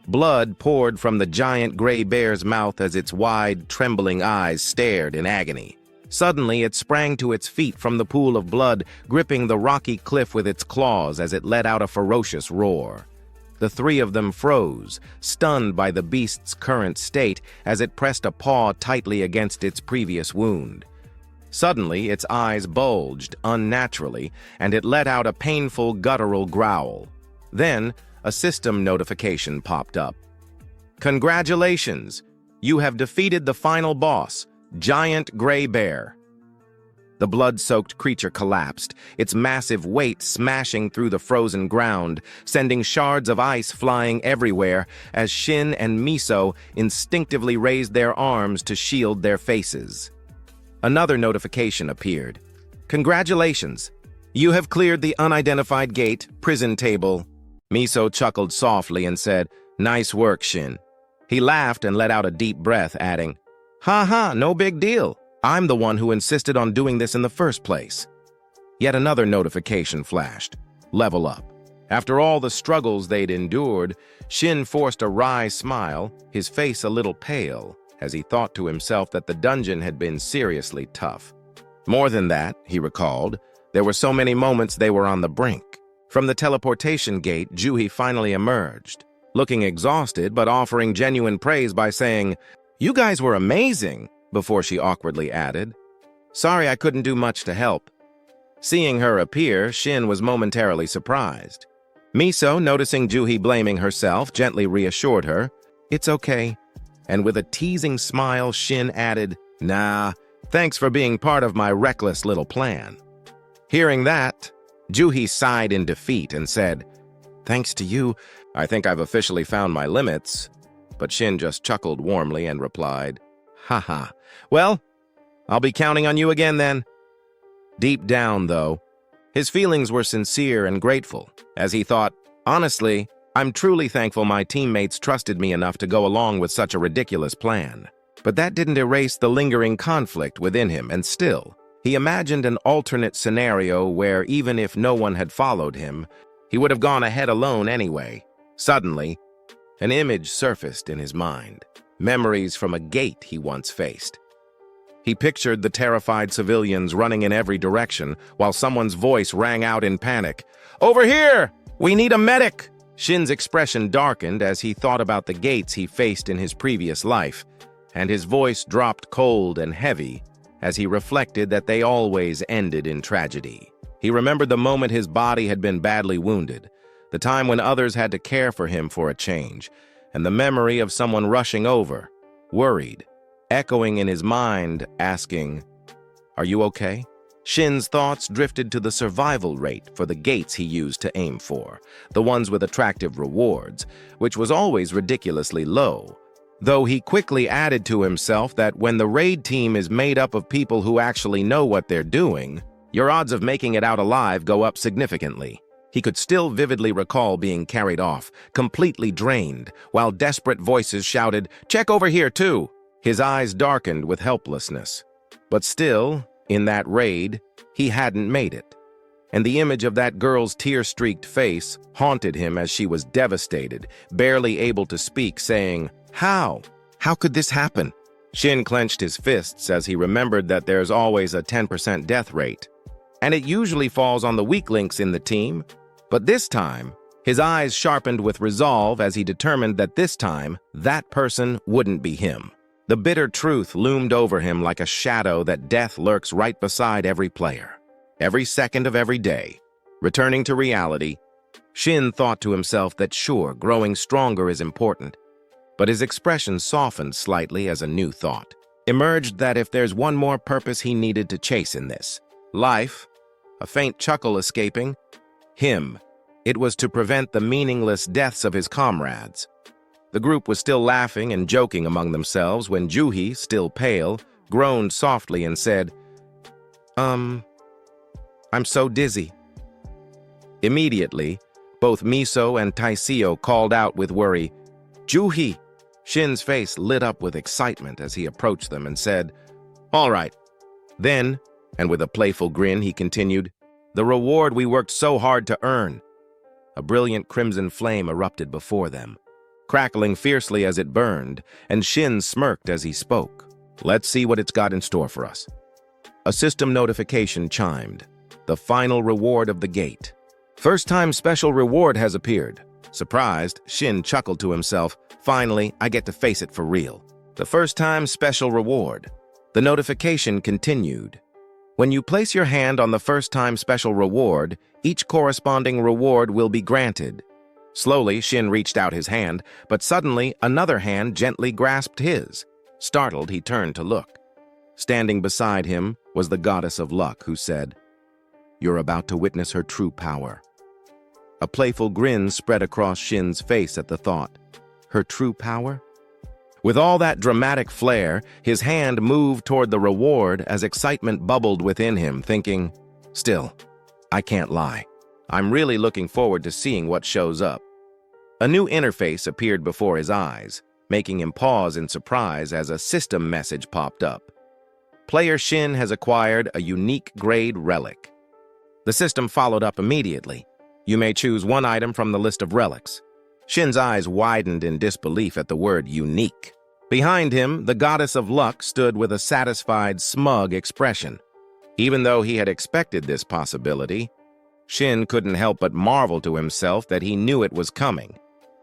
Blood poured from the giant gray bear's mouth as its wide, trembling eyes stared in agony. Suddenly, it sprang to its feet from the pool of blood, gripping the rocky cliff with its claws as it let out a ferocious roar. The three of them froze, stunned by the beast's current state as it pressed a paw tightly against its previous wound. Suddenly, its eyes bulged unnaturally, and it let out a painful guttural growl. Then, a system notification popped up. "Congratulations! You have defeated the final boss, Giant Gray Bear." The blood-soaked creature collapsed, its massive weight smashing through the frozen ground, sending shards of ice flying everywhere as Shin and Miso instinctively raised their arms to shield their faces. Another notification appeared. "Congratulations! You have cleared the unidentified gate, prison table." Miso chuckled softly and said, "Nice work, Shin." He laughed and let out a deep breath, adding, "Ha ha, no big deal. I'm the one who insisted on doing this in the first place." Yet another notification flashed. Level up. After all the struggles they'd endured, Shin forced a wry smile, his face a little pale, as he thought to himself that the dungeon had been seriously tough. More than that, he recalled, there were so many moments they were on the brink. From the teleportation gate, Juhi finally emerged, looking exhausted but offering genuine praise by saying, "You guys were amazing," before she awkwardly added, "Sorry I couldn't do much to help." Seeing her appear, Shin was momentarily surprised. Miso, noticing Juhi blaming herself, gently reassured her, "It's okay." And with a teasing smile, Shin added, "Nah, thanks for being part of my reckless little plan." Hearing that, Juhi sighed in defeat and said, "Thanks to you, I think I've officially found my limits." But Shin just chuckled warmly and replied, "Haha, well, I'll be counting on you again then." Deep down, though, his feelings were sincere and grateful, as he thought, "Honestly, I'm truly thankful my teammates trusted me enough to go along with such a ridiculous plan." But that didn't erase the lingering conflict within him, and still, he imagined an alternate scenario where even if no one had followed him, he would have gone ahead alone anyway. Suddenly, an image surfaced in his mind, memories from a gate he once faced. He pictured the terrified civilians running in every direction while someone's voice rang out in panic. "Over here! We need a medic!" Shin's expression darkened as he thought about the gates he faced in his previous life, and his voice dropped cold and heavy as he reflected that they always ended in tragedy. He remembered the moment his body had been badly wounded, the time when others had to care for him for a change, and the memory of someone rushing over, worried, echoing in his mind, asking, "Are you okay?" Shin's thoughts drifted to the survival rate for the gates he used to aim for, the ones with attractive rewards, which was always ridiculously low. Though he quickly added to himself that when the raid team is made up of people who actually know what they're doing, your odds of making it out alive go up significantly. He could still vividly recall being carried off, completely drained, while desperate voices shouted, "Check over here too!" His eyes darkened with helplessness. But still, in that raid, he hadn't made it. And the image of that girl's tear-streaked face haunted him as she was devastated, barely able to speak, saying, "How? How could this happen?" Shin clenched his fists as he remembered that there's always a 10% death rate, and it usually falls on the weak links in the team. But this time, his eyes sharpened with resolve as he determined that this time, that person wouldn't be him. The bitter truth loomed over him like a shadow that death lurks right beside every player, every second of every day. Returning to reality, Shin thought to himself that sure, growing stronger is important, but his expression softened slightly as a new thought emerged that if there's one more purpose he needed to chase in this life, a faint chuckle escaping him, it was to prevent the meaningless deaths of his comrades. The group was still laughing and joking among themselves when Juhi, still pale, groaned softly and said, I'm so dizzy." Immediately, both Miso and Taisio called out with worry, "Juhi!" Shin's face lit up with excitement as he approached them and said, "All right." Then, and with a playful grin, he continued, "The reward we worked so hard to earn." A brilliant crimson flame erupted before them, crackling fiercely as it burned, and Shin smirked as he spoke. "Let's see what it's got in store for us." A system notification chimed. The final reward of the gate. "First-time special reward has appeared." Surprised, Shin chuckled to himself, "Finally, I get to face it for real." The first-time special reward. The notification continued. When you place your hand on the first-time special reward, each corresponding reward will be granted. Slowly, Shin reached out his hand, but suddenly another hand gently grasped his. Startled, he turned to look. Standing beside him was the goddess of luck, who said, "You're about to witness her true power." A playful grin spread across Shin's face at the thought. Her true power? With all that dramatic flair, his hand moved toward the reward as excitement bubbled within him, thinking, "Still, I can't lie. I'm really looking forward to seeing what shows up." A new interface appeared before his eyes, making him pause in surprise as a system message popped up. Player Shin has acquired a unique grade relic. The system followed up immediately. You may choose one item from the list of relics. Shin's eyes widened in disbelief at the word unique. Behind him, the goddess of luck stood with a satisfied, smug expression. Even though he had expected this possibility, Shin couldn't help but marvel to himself that he knew it was coming.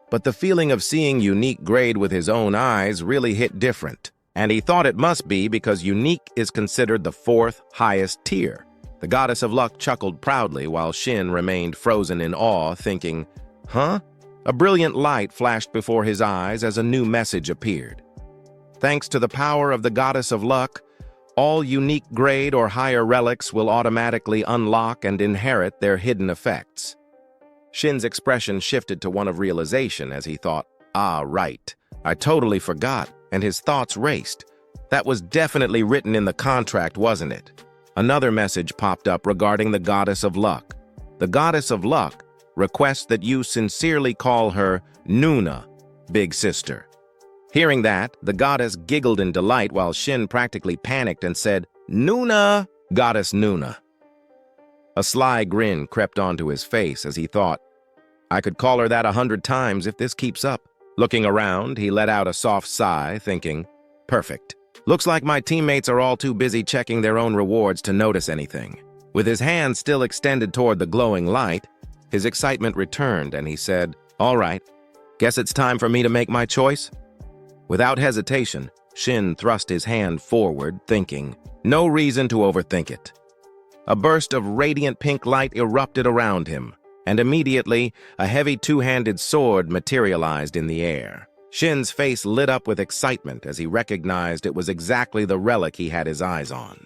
But the feeling of seeing unique grade with his own eyes really hit different, and he thought it must be because unique is considered the fourth highest tier. The goddess of luck chuckled proudly while Shin remained frozen in awe, thinking, huh? A brilliant light flashed before his eyes as a new message appeared. Thanks to the power of the goddess of luck, all unique grade or higher relics will automatically unlock and inherit their hidden effects. Shin's expression shifted to one of realization as he thought, ah, right. I totally forgot, and his thoughts raced. That was definitely written in the contract, wasn't it? Another message popped up regarding the goddess of luck. The goddess of luck requests that you sincerely call her Nuna, big sister. Hearing that, the goddess giggled in delight while Shin practically panicked and said, Nuna, goddess Nuna. A sly grin crept onto his face as he thought, I could call her that 100 times if this keeps up. Looking around, he let out a soft sigh, thinking, perfect. Looks like my teammates are all too busy checking their own rewards to notice anything. With his hand still extended toward the glowing light, his excitement returned and he said, all right, guess it's time for me to make my choice? Without hesitation, Shin thrust his hand forward, thinking, no reason to overthink it. A burst of radiant pink light erupted around him, and immediately, a heavy two-handed sword materialized in the air. Shin's face lit up with excitement as he recognized it was exactly the relic he had his eyes on.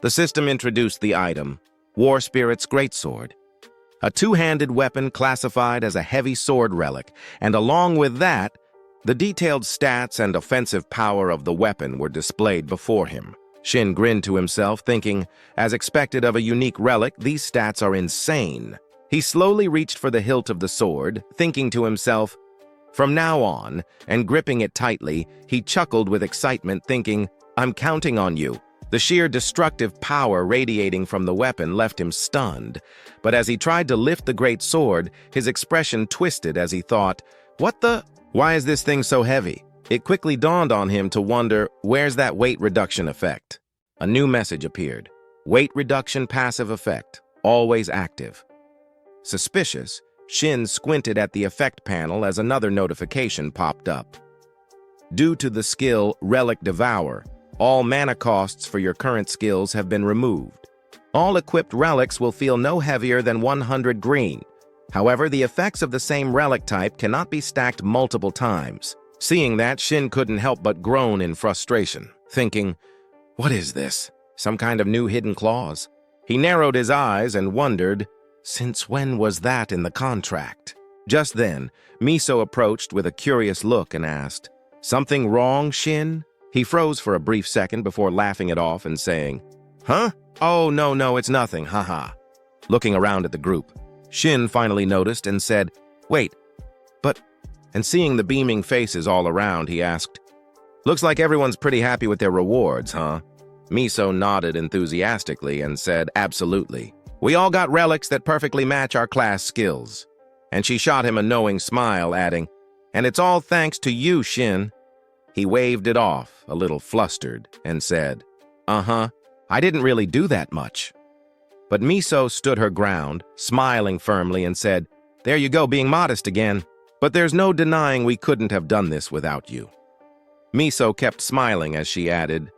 The system introduced the item, War Spirit's Greatsword, a two-handed weapon classified as a heavy sword relic, and along with that, the detailed stats and offensive power of the weapon were displayed before him. Shin grinned to himself, thinking, as expected of a unique relic, these stats are insane. He slowly reached for the hilt of the sword, thinking to himself, from now on, and gripping it tightly, he chuckled with excitement, thinking, I'm counting on you. The sheer destructive power radiating from the weapon left him stunned, but as he tried to lift the great sword, his expression twisted as he thought, what the? Why is this thing so heavy? It quickly dawned on him to wonder, where's that weight reduction effect? A new message appeared. Weight reduction passive effect, always active. Suspicious, Shin squinted at the effect panel as another notification popped up. Due to the skill Relic Devour, all mana costs for your current skills have been removed. All equipped relics will feel no heavier than 100 green. However, the effects of the same relic type cannot be stacked multiple times. Seeing that, Shin couldn't help but groan in frustration, thinking, what is this? Some kind of new hidden clause? He narrowed his eyes and wondered, since when was that in the contract? Just then, Miso approached with a curious look and asked, something wrong, Shin? He froze for a brief second before laughing it off and saying, huh? Oh, no, it's nothing, haha. Looking around at the group, Shin finally noticed and said, wait, but... And seeing the beaming faces all around, he asked, looks like everyone's pretty happy with their rewards, huh? Miso nodded enthusiastically and said, absolutely. We all got relics that perfectly match our class skills. And she shot him a knowing smile, adding, and it's all thanks to you, Shin. He waved it off, a little flustered, and said, uh-huh, I didn't really do that much. But Miso stood her ground, smiling firmly, and said, there you go, being modest again. But there's no denying we couldn't have done this without you. Miso kept smiling as she added,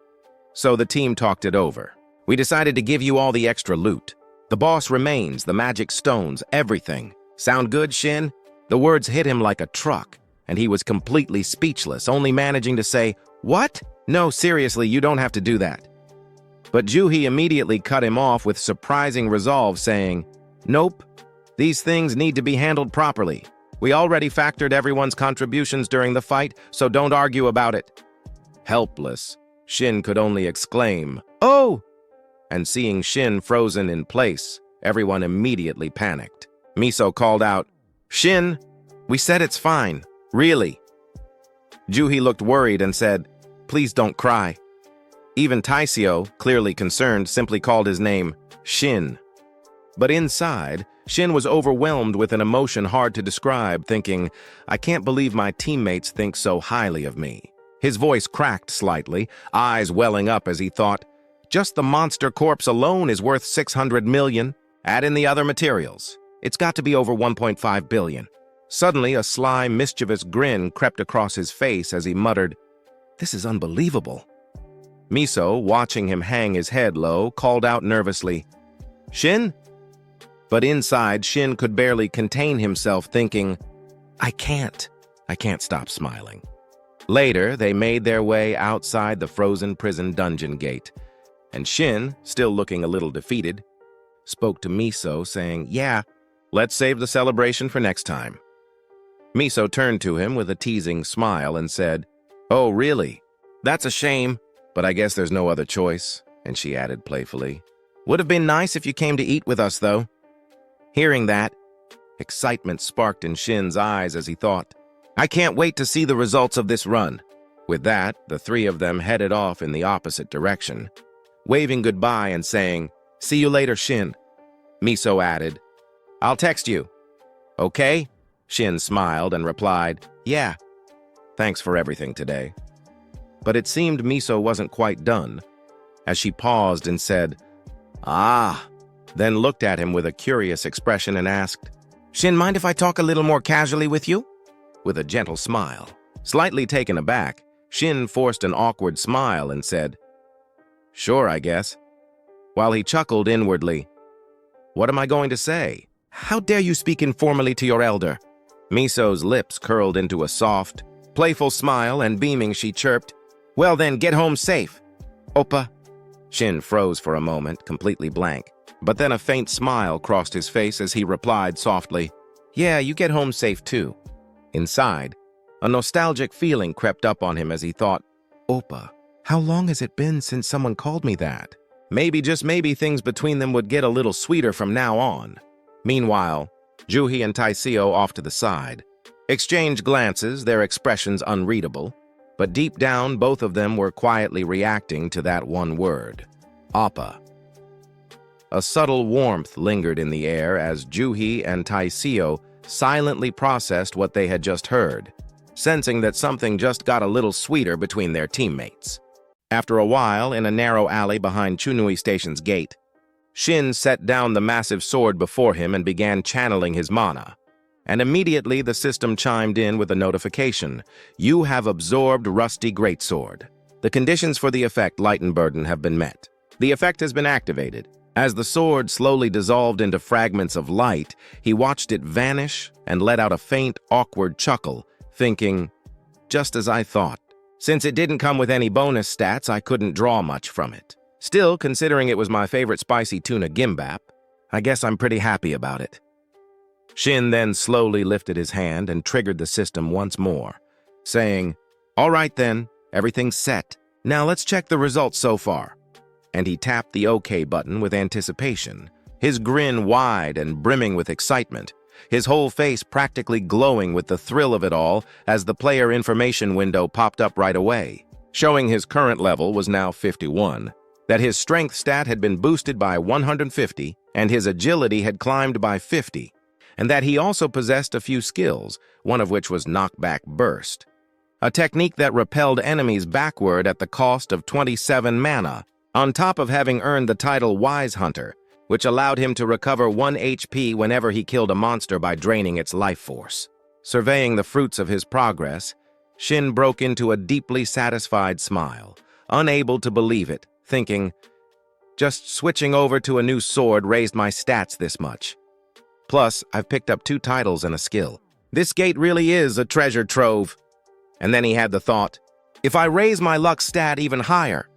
so the team talked it over. We decided to give you all the extra loot. The boss remains, the magic stones, everything. Sound good, Shin? The words hit him like a truck, and he was completely speechless, only managing to say, what? No, seriously, you don't have to do that. But Juhi immediately cut him off with surprising resolve, saying, nope, these things need to be handled properly. We already factored everyone's contributions during the fight, so don't argue about it. Helpless, Shin could only exclaim, oh! And seeing Shin frozen in place, everyone immediately panicked. Miso called out, Shin, we said it's fine, really. Juhi looked worried and said, please don't cry. Even Taisio, clearly concerned, simply called his name Shin. But inside, Shin was overwhelmed with an emotion hard to describe, thinking, I can't believe my teammates think so highly of me. His voice cracked slightly, eyes welling up as he thought, just the monster corpse alone is worth 600 million. Add in the other materials. It's got to be over 1.5 billion. Suddenly, a sly, mischievous grin crept across his face as he muttered, this is unbelievable. Miso, watching him hang his head low, called out nervously, Shin? But inside, Shin could barely contain himself, thinking, I can't stop smiling. Later, they made their way outside the frozen prison dungeon gate, and Shin, still looking a little defeated, spoke to Miso, saying, Yeah, let's save the celebration for next time. Miso turned to him with a teasing smile and said, Oh, really? That's a shame, but I guess there's no other choice, and she added playfully, Would have been nice if you came to eat with us, though. Hearing that, excitement sparked in Shin's eyes as he thought, I can't wait to see the results of this run. With that, the three of them headed off in the opposite direction, waving goodbye and saying, See you later, Shin. Miso added, I'll text you. Okay? Shin smiled and replied, Yeah. Thanks for everything today. But it seemed Miso wasn't quite done, as she paused and said, Ah, then looked at him with a curious expression and asked, Shin, mind if I talk a little more casually with you? With a gentle smile. Slightly taken aback, Shin forced an awkward smile and said, Sure, I guess. While he chuckled inwardly, What am I going to say? How dare you speak informally to your elder? Miso's lips curled into a soft, playful smile, and beaming she chirped, Well then, get home safe. Oppa. Shin froze for a moment, completely blank, but then a faint smile crossed his face as he replied softly, Yeah, you get home safe too. Inside, a nostalgic feeling crept up on him as he thought, Oppa, how long has it been since someone called me that? Maybe, just maybe, things between them would get a little sweeter from now on. Meanwhile, Juhi and Taiseo off to the side exchanged glances, their expressions unreadable, but deep down both of them were quietly reacting to that one word, Appa. A subtle warmth lingered in the air as Juhi and Taiseo silently processed what they had just heard, sensing that something just got a little sweeter between their teammates. After a while, in a narrow alley behind Chunui Station's gate, Shin set down the massive sword before him and began channeling his mana. And immediately the system chimed in with a notification. You have absorbed Rusty Greatsword. The conditions for the effect Light and Burden have been met. The effect has been activated. As the sword slowly dissolved into fragments of light, he watched it vanish and let out a faint, awkward chuckle, thinking, Just as I thought. Since it didn't come with any bonus stats, I couldn't draw much from it. Still, considering it was my favorite spicy tuna gimbap, I guess I'm pretty happy about it. Shin then slowly lifted his hand and triggered the system once more, saying, All right then, everything's set. Now let's check the results so far. And he tapped the OK button with anticipation, his grin wide and brimming with excitement, his whole face practically glowing with the thrill of it all as the player information window popped up right away, showing his current level was now 51, that his strength stat had been boosted by 150 and his agility had climbed by 50, and that he also possessed a few skills, one of which was Knockback Burst, a technique that repelled enemies backward at the cost of 27 mana, on top of having earned the title Wise Hunter, which allowed him to recover 1 HP whenever he killed a monster by draining its life force. Surveying the fruits of his progress, Shin broke into a deeply satisfied smile, unable to believe it, thinking, Just switching over to a new sword raised my stats this much. Plus, I've picked up 2 titles and a skill. This gate really is a treasure trove. And then he had the thought, if I raise my luck stat even higher.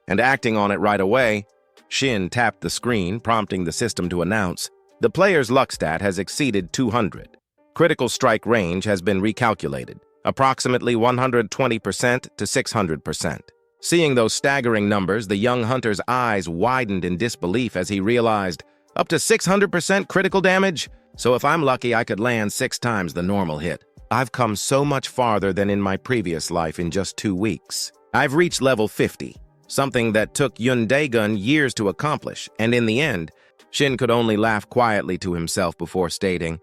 And acting on it right away, Shin tapped the screen, prompting the system to announce, the player's luck stat has exceeded 200. Critical strike range has been recalculated, approximately 120% to 600%. Seeing those staggering numbers, the young hunter's eyes widened in disbelief as he realized, up to 600% critical damage? So if I'm lucky, I could land 6 times the normal hit. I've come so much farther than in my previous life in just 2 weeks. I've reached level 50. Something that took Yun Daegun years to accomplish, and in the end, Shin could only laugh quietly to himself before stating,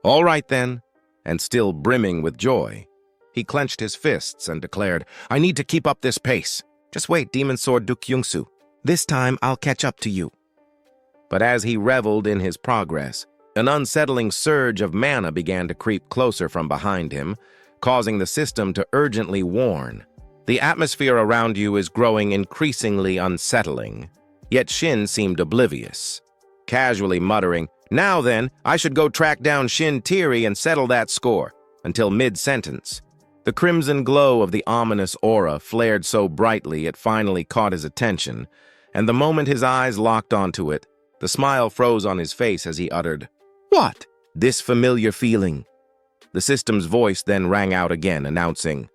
All right then, and still brimming with joy, he clenched his fists and declared, I need to keep up this pace. Just wait, Demon Sword Dukyungsu. This time I'll catch up to you. But as he reveled in his progress, an unsettling surge of mana began to creep closer from behind him, causing the system to urgently warn, The atmosphere around you is growing increasingly unsettling. Yet Shin seemed oblivious. casually muttering, "Now then, I should go track down Shin and settle that score," until mid-sentence. The crimson glow of the ominous aura flared so brightly it finally caught his attention, and the moment his eyes locked onto it, the smile froze on his face as he uttered, "What?" "This familiar feeling." The system's voice then rang out again, announcing,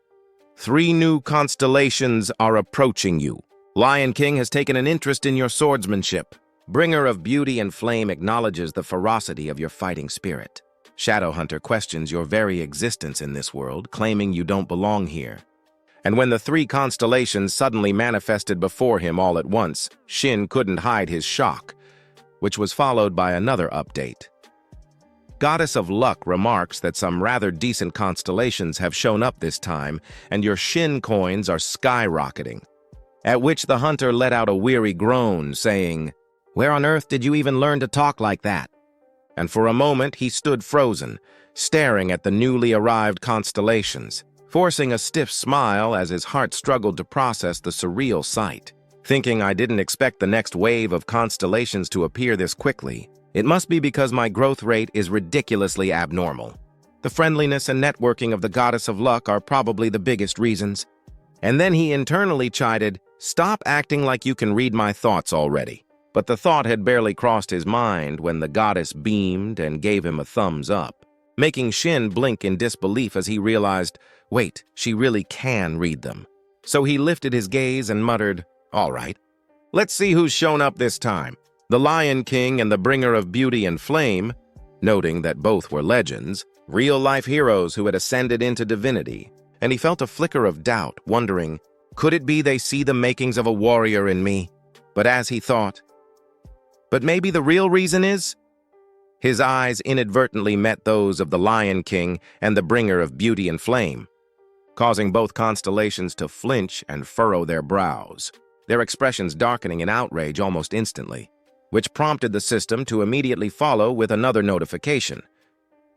"3 new constellations are approaching you. Lion King has taken an interest in your swordsmanship. Bringer of Beauty and Flame acknowledges the ferocity of your fighting spirit. Shadowhunter questions your very existence in this world, claiming you don't belong here." And when the 3 constellations suddenly manifested before him all at once, Shin couldn't hide his shock, which was followed by another update. Goddess of Luck remarks that some rather decent constellations have shown up this time, and your Shin coins are skyrocketing. At which the hunter let out a weary groan, saying, "Where on earth did you even learn to talk like that?" And for a moment he stood frozen, staring at the newly arrived constellations, forcing a stiff smile as his heart struggled to process the surreal sight. Thinking I didn't expect the next wave of constellations to appear this quickly. It must be because my growth rate is ridiculously abnormal. The friendliness and networking of the Goddess of Luck are probably the biggest reasons. And then he internally chided, "Stop acting like you can read my thoughts already." But the thought had barely crossed his mind when the goddess beamed and gave him a thumbs up, making Shin blink in disbelief as he realized, wait, she really can read them. So he lifted his gaze and muttered, "All right, let's see who's shown up this time. The Lion King and the Bringer of Beauty and Flame," noting that both were legends, real-life heroes who had ascended into divinity, and he felt a flicker of doubt, wondering, could it be they see the makings of a warrior in me? But as he thought, but maybe the real reason is? His eyes inadvertently met those of the Lion King and the Bringer of Beauty and Flame, causing both constellations to flinch and furrow their brows, their expressions darkening in outrage almost instantly, which prompted the system to immediately follow with another notification.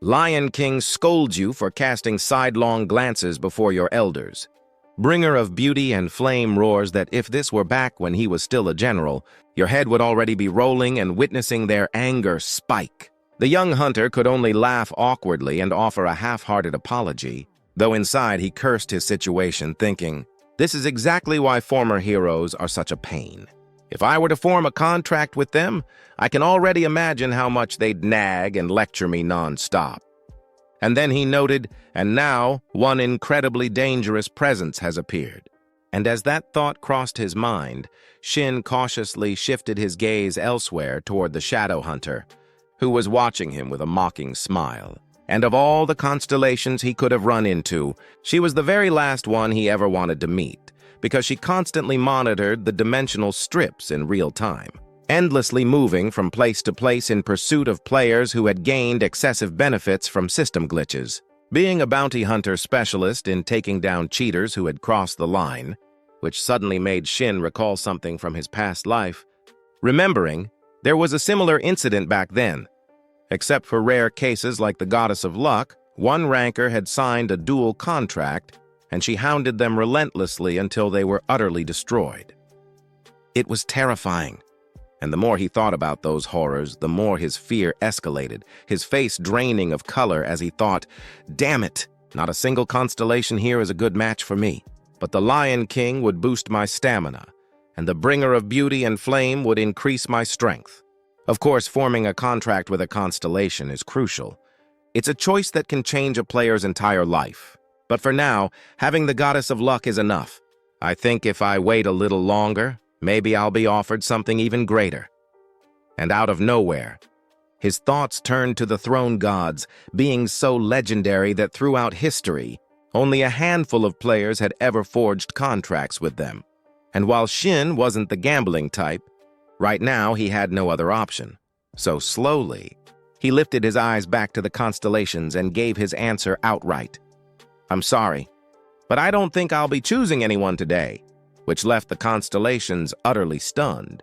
"Lion King scolds you for casting sidelong glances before your elders." Bringer of Beauty and Flame roars that if this were back when he was still a general, your head would already be rolling and witnessing their anger spike. The young hunter could only laugh awkwardly and offer a half-hearted apology, though inside he cursed his situation, thinking, this is exactly why former heroes are such a pain. If I were to form a contract with them, I can already imagine how much they'd nag and lecture me non-stop. And then he noted, and now one incredibly dangerous presence has appeared. And as that thought crossed his mind, Shin cautiously shifted his gaze elsewhere toward the shadow hunter, who was watching him with a mocking smile. And of all the constellations he could have run into, she was the very last one he ever wanted to meet, because she constantly monitored the dimensional strips in real time, endlessly moving from place to place in pursuit of players who had gained excessive benefits from system glitches. Being a bounty hunter specialist in taking down cheaters who had crossed the line, which suddenly made Shin recall something from his past life, remembering there was a similar incident back then. Except for rare cases like the Goddess of Luck, one ranker had signed a dual contract, and she hounded them relentlessly until they were utterly destroyed. It was terrifying. And the more he thought about those horrors, the more his fear escalated, his face draining of color as he thought, damn it, not a single constellation here is a good match for me. But the Lion King would boost my stamina, and the Bringer of Beauty and Flame would increase my strength. Of course, forming a contract with a constellation is crucial. It's a choice that can change a player's entire life. But for now, having the Goddess of Luck is enough. I think if I wait a little longer, maybe I'll be offered something even greater. And out of nowhere, his thoughts turned to the throne gods, beings so legendary that throughout history, only a handful of players had ever forged contracts with them. And while Shin wasn't the gambling type, right now he had no other option. So slowly, he lifted his eyes back to the constellations and gave his answer outright. "I'm sorry, but I don't think I'll be choosing anyone today," which left the constellations utterly stunned,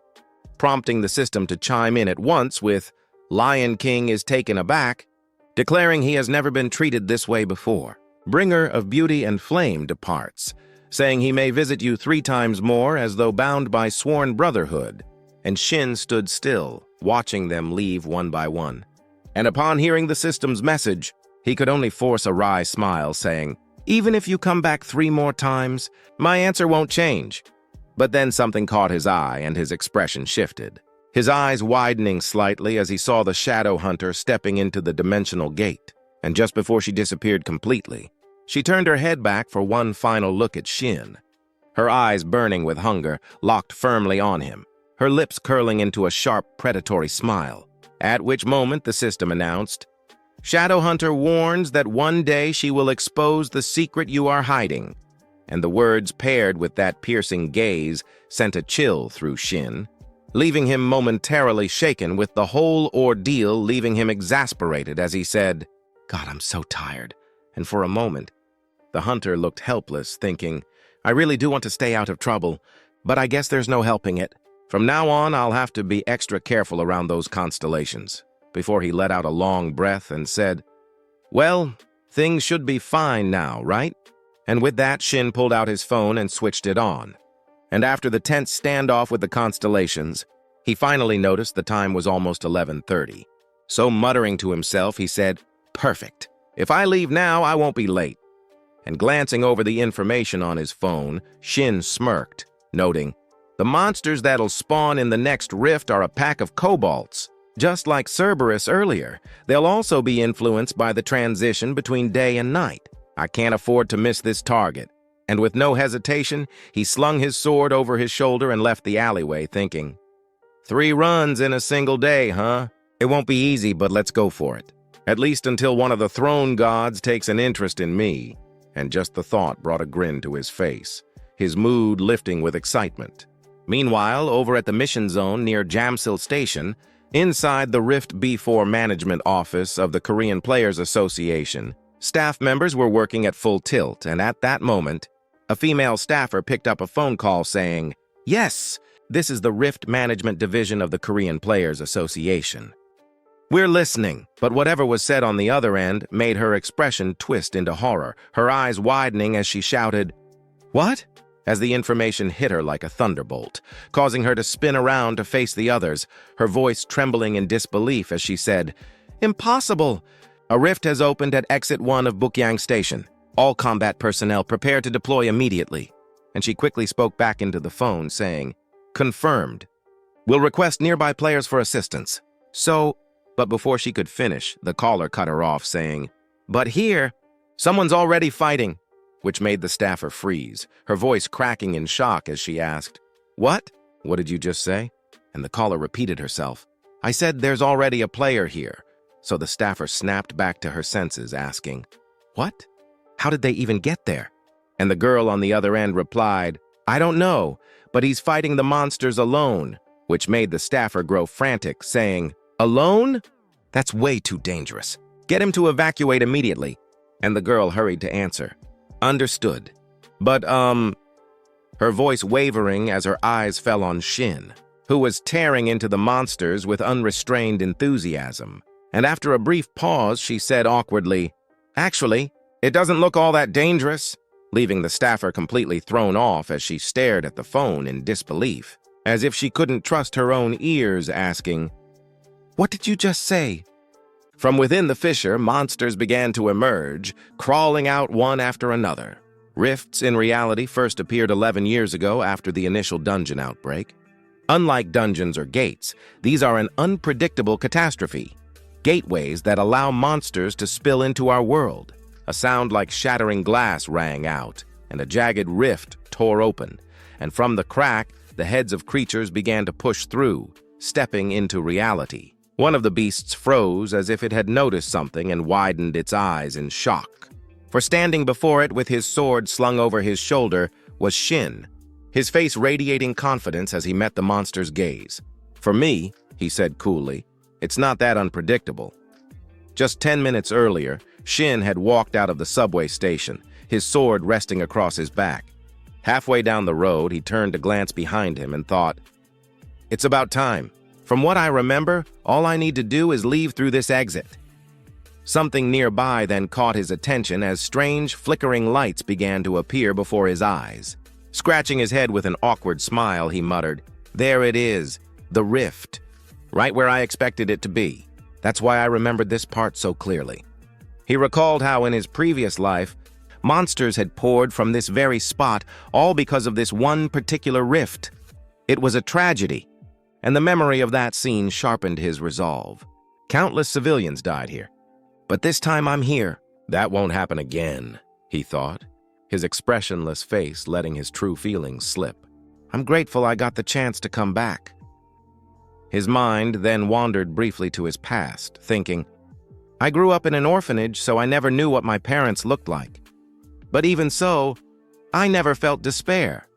prompting the system to chime in at once with, "Lion King is taken aback," declaring he has never been treated this way before. Bringer of Beauty and Flame departs, saying he may visit you 3 times more as though bound by sworn brotherhood, and Shin stood still, watching them leave one by one. And upon hearing the system's message, he could only force a wry smile, saying, "Even if you come back 3 more times, my answer won't change." But then something caught his eye and his expression shifted, his eyes widening slightly as he saw the shadow hunter stepping into the dimensional gate. And just before she disappeared completely, she turned her head back for one final look at Shin, her eyes burning with hunger, locked firmly on him, her lips curling into a sharp, predatory smile. At which moment the system announced, "Shadowhunter warns that one day she will expose the secret you are hiding." And the words paired with that piercing gaze sent a chill through Shin, leaving him momentarily shaken, with the whole ordeal leaving him exasperated as he said, "God, I'm so tired." And for a moment, the hunter looked helpless, thinking, "I really do want to stay out of trouble, but I guess there's no helping it. From now on, I'll have to be extra careful around those constellations," before he let out a long breath and said, "Well, things should be fine now, right?" And with that, Shin pulled out his phone and switched it on. And after the tense standoff with the constellations, he finally noticed the time was almost 11:30. So muttering to himself, he said, "Perfect. If I leave now, I won't be late." And glancing over the information on his phone, Shin smirked, noting, "The monsters that'll spawn in the next rift are a pack of kobolds. Just like Cerberus earlier, they'll also be influenced by the transition between day and night. I can't afford to miss this target." And with no hesitation, he slung his sword over his shoulder and left the alleyway, thinking, 3 runs in a single day, huh? It won't be easy, but let's go for it. At least until one of the throne gods takes an interest in me." And just the thought brought a grin to his face, his mood lifting with excitement. Meanwhile, over at the mission zone near Jamsil Station, inside the Rift B4 management office of the Korean Players Association, staff members were working at full tilt, and at that moment, a female staffer picked up a phone call saying, "Yes, this is the Rift Management Division of the Korean Players Association. We're listening." But whatever was said on the other end made her expression twist into horror, her eyes widening as she shouted, "What?" as the information hit her like a thunderbolt, causing her to spin around to face the others, her voice trembling in disbelief as she said, "Impossible! A rift has opened at Exit 1 of Bukyang Station. All combat personnel prepare to deploy immediately." And she quickly spoke back into the phone, saying, "Confirmed. We'll request nearby players for assistance." But before she could finish, the caller cut her off, saying, "But here, someone's already fighting," which made the staffer freeze, her voice cracking in shock as she asked, "What? What did you just say?" And the caller repeated herself, "I said there's already a player here." So the staffer snapped back to her senses, asking, "What? How did they even get there?" And the girl on the other end replied, "I don't know, but he's fighting the monsters alone," which made the staffer grow frantic, saying, "Alone? That's way too dangerous. Get him to evacuate immediately." And the girl hurried to answer, "Understood. But, her voice wavering as her eyes fell on Shin, who was tearing into the monsters with unrestrained enthusiasm. And after a brief pause, she said awkwardly, "Actually, it doesn't look all that dangerous," leaving the staffer completely thrown off as she stared at the phone in disbelief, as if she couldn't trust her own ears, asking, "What did you just say?" From within the fissure, monsters began to emerge, crawling out one after another. Rifts, in reality, first appeared 11 years ago after the initial dungeon outbreak. Unlike dungeons or gates, these are an unpredictable catastrophe, gateways that allow monsters to spill into our world. A sound like shattering glass rang out, and a jagged rift tore open, and from the crack, the heads of creatures began to push through, stepping into reality. One of the beasts froze as if it had noticed something and widened its eyes in shock. For standing before it with his sword slung over his shoulder was Shin, his face radiating confidence as he met the monster's gaze. "For me," he said coolly, "it's not that unpredictable." Just 10 minutes earlier, Shin had walked out of the subway station, his sword resting across his back. Halfway down the road, he turned to glance behind him and thought, "It's about time. From what I remember, all I need to do is leave through this exit." Something nearby then caught his attention as strange, flickering lights began to appear before his eyes. Scratching his head with an awkward smile, he muttered, "There it is, the rift." right where I expected it to be. That's why I remembered this part so clearly. He recalled how in his previous life, monsters had poured from this very spot, all because of this one particular rift. It was a tragedy, and the memory of that scene sharpened his resolve. Countless civilians died here. But this time I'm here. That won't happen again, he thought, his expressionless face letting his true feelings slip. I'm grateful I got the chance to come back. His mind then wandered briefly to his past, thinking, I grew up in an orphanage, so I never knew what my parents looked like. But even so, I never felt despair.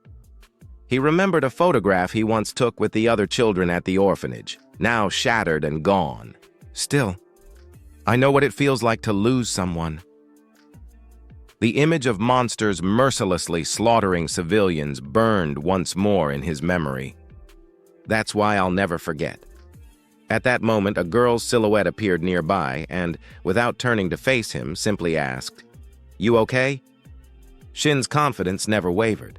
He remembered a photograph he once took with the other children at the orphanage, now shattered and gone. Still, I know what it feels like to lose someone. The image of monsters mercilessly slaughtering civilians burned once more in his memory. That's why I'll never forget. At that moment, a girl's silhouette appeared nearby and, without turning to face him, simply asked, You okay? Shin's confidence never wavered.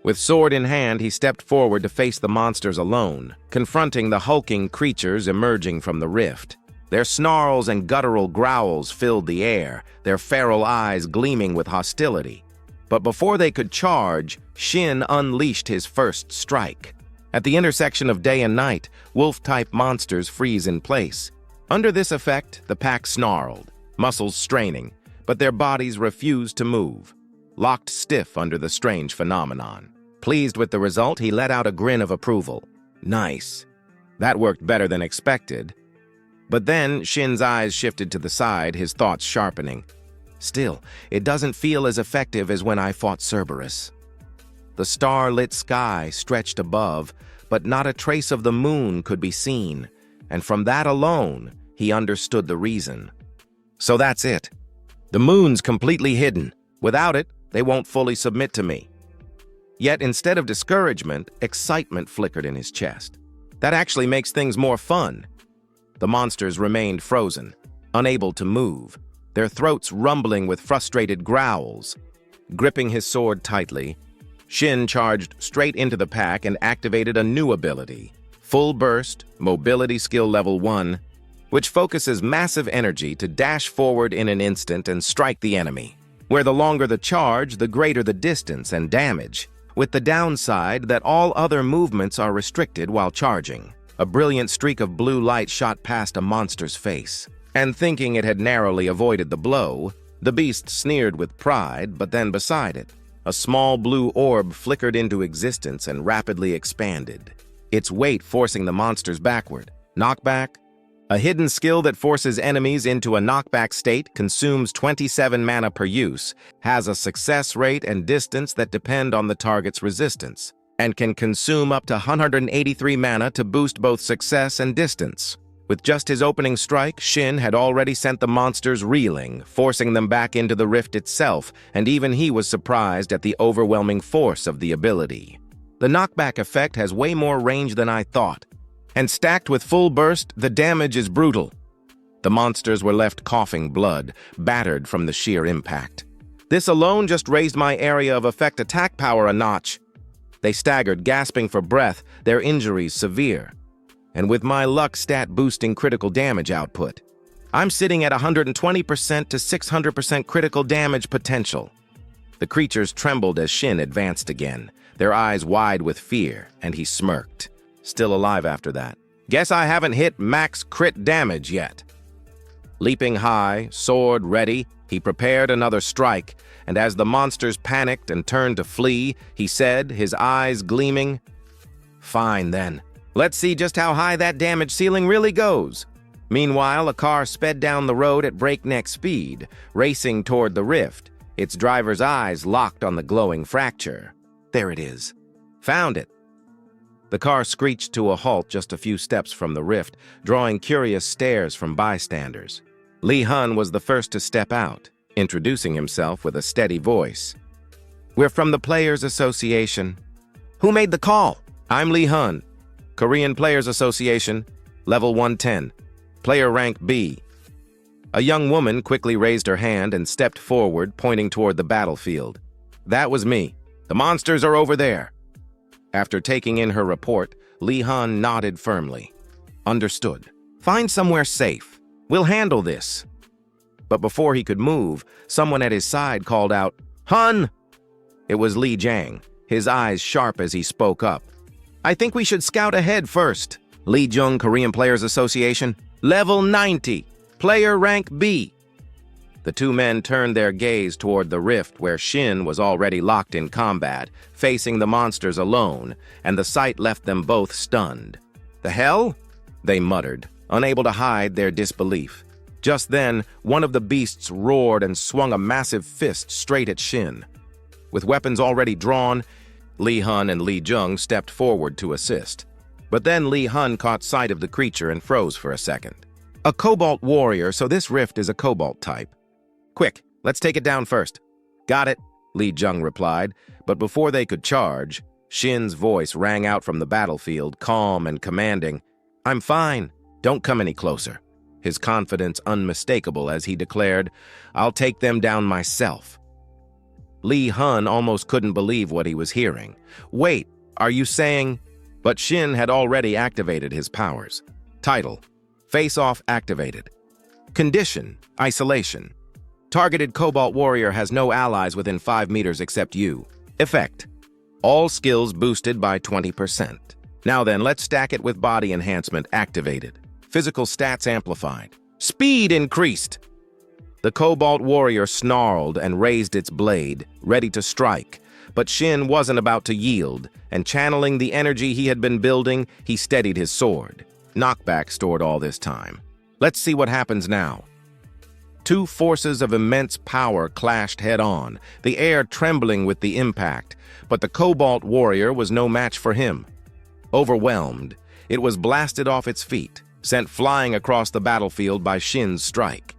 With sword in hand, he stepped forward to face the monsters alone, confronting the hulking creatures emerging from the rift. Their snarls and guttural growls filled the air, their feral eyes gleaming with hostility. But before they could charge, Shin unleashed his first strike. At the intersection of day and night, wolf-type monsters freeze in place. Under this effect, the pack snarled, muscles straining, but their bodies refused to move, locked stiff under the strange phenomenon. Pleased with the result, he let out a grin of approval. Nice. That worked better than expected. But then Shin's eyes shifted to the side, his thoughts sharpening. Still, it doesn't feel as effective as when I fought Cerberus. The star-lit sky stretched above, but not a trace of the moon could be seen, and from that alone, he understood the reason. So that's it. The moon's completely hidden. Without it, they won't fully submit to me. Yet instead of discouragement, excitement flickered in his chest. That actually makes things more fun. The monsters remained frozen, unable to move, their throats rumbling with frustrated growls. Gripping his sword tightly, Shin charged straight into the pack and activated a new ability, Full Burst, Mobility Skill Level 1, which focuses massive energy to dash forward in an instant and strike the enemy, where the longer the charge, the greater the distance and damage, with the downside that all other movements are restricted while charging. A brilliant streak of blue light shot past a monster's face, and thinking it had narrowly avoided the blow, the beast sneered with pride, but then beside it, a small blue orb flickered into existence and rapidly expanded, its weight forcing the monsters backward. Knockback? A hidden skill that forces enemies into a knockback state, consumes 27 mana per use, has a success rate and distance that depend on the target's resistance, and can consume up to 183 mana to boost both success and distance. With just his opening strike, Shin had already sent the monsters reeling, forcing them back into the rift itself, and even he was surprised at the overwhelming force of the ability. The knockback effect has way more range than I thought, and stacked with Full Burst, the damage is brutal. The monsters were left coughing blood, battered from the sheer impact. This alone just raised my area of effect attack power a notch. They staggered, gasping for breath, their injuries severe. And with my luck stat boosting critical damage output, I'm sitting at 120% to 600% critical damage potential. The creatures trembled as Shin advanced again, their eyes wide with fear, and he smirked. Still alive after that. Guess I haven't hit max crit damage yet. Leaping high, sword ready, he prepared another strike, and as the monsters panicked and turned to flee, he said, his eyes gleaming, Fine then. Let's see just how high that damage ceiling really goes. Meanwhile, a car sped down the road at breakneck speed, racing toward the rift, its driver's eyes locked on the glowing fracture. There it is. Found it. The car screeched to a halt just a few steps from the rift, drawing curious stares from bystanders. Lee Hun was the first to step out, introducing himself with a steady voice. We're from the Players Association. Who made the call? I'm Lee Hun. Korean Players Association, level 110, player rank B. A young woman quickly raised her hand and stepped forward, pointing toward the battlefield. That was me. The monsters are over there. After taking in her report, Lee Han nodded firmly. Understood. Find somewhere safe. We'll handle this. But before he could move, someone at his side called out, "Hun!" It was Li Jiang, his eyes sharp as he spoke up. "I think we should scout ahead first. Lee Jung Korean Players Association, level 90, player rank B." The two men turned their gaze toward the rift where Shin was already locked in combat, facing the monsters alone, and the sight left them both stunned. "The hell?" they muttered, unable to hide their disbelief. Just then, one of the beasts roared and swung a massive fist straight at Shin. With weapons already drawn, Li Hun and Li Jung stepped forward to assist. But then Li Hun caught sight of the creature and froze for a second. "A Cobalt warrior, so this rift is a Cobalt type. Quick, let's take it down first." "Got it," Li Jung replied, but before they could charge, Shin's voice rang out from the battlefield, calm and commanding. "I'm fine. Don't come any closer." His confidence unmistakable as he declared, "I'll take them down myself." Li Hun almost couldn't believe what he was hearing. "Wait, are you saying—" But Shin had already activated his powers. Title: Face-Off activated. Condition: Isolation. Targeted Cobalt Warrior has no allies within 5 meters except you. Effect: all skills boosted by 20%. Now then, let's stack it with body enhancement activated. Physical stats amplified. Speed increased. The Cobalt Warrior snarled and raised its blade, ready to strike. But Shin wasn't about to yield, and channeling the energy he had been building, he steadied his sword. Knockback stored all this time. Let's see what happens now. Two forces of immense power clashed head-on, the air trembling with the impact, but the Cobalt Warrior was no match for him. Overwhelmed, it was blasted off its feet, sent flying across the battlefield by Shin's strike.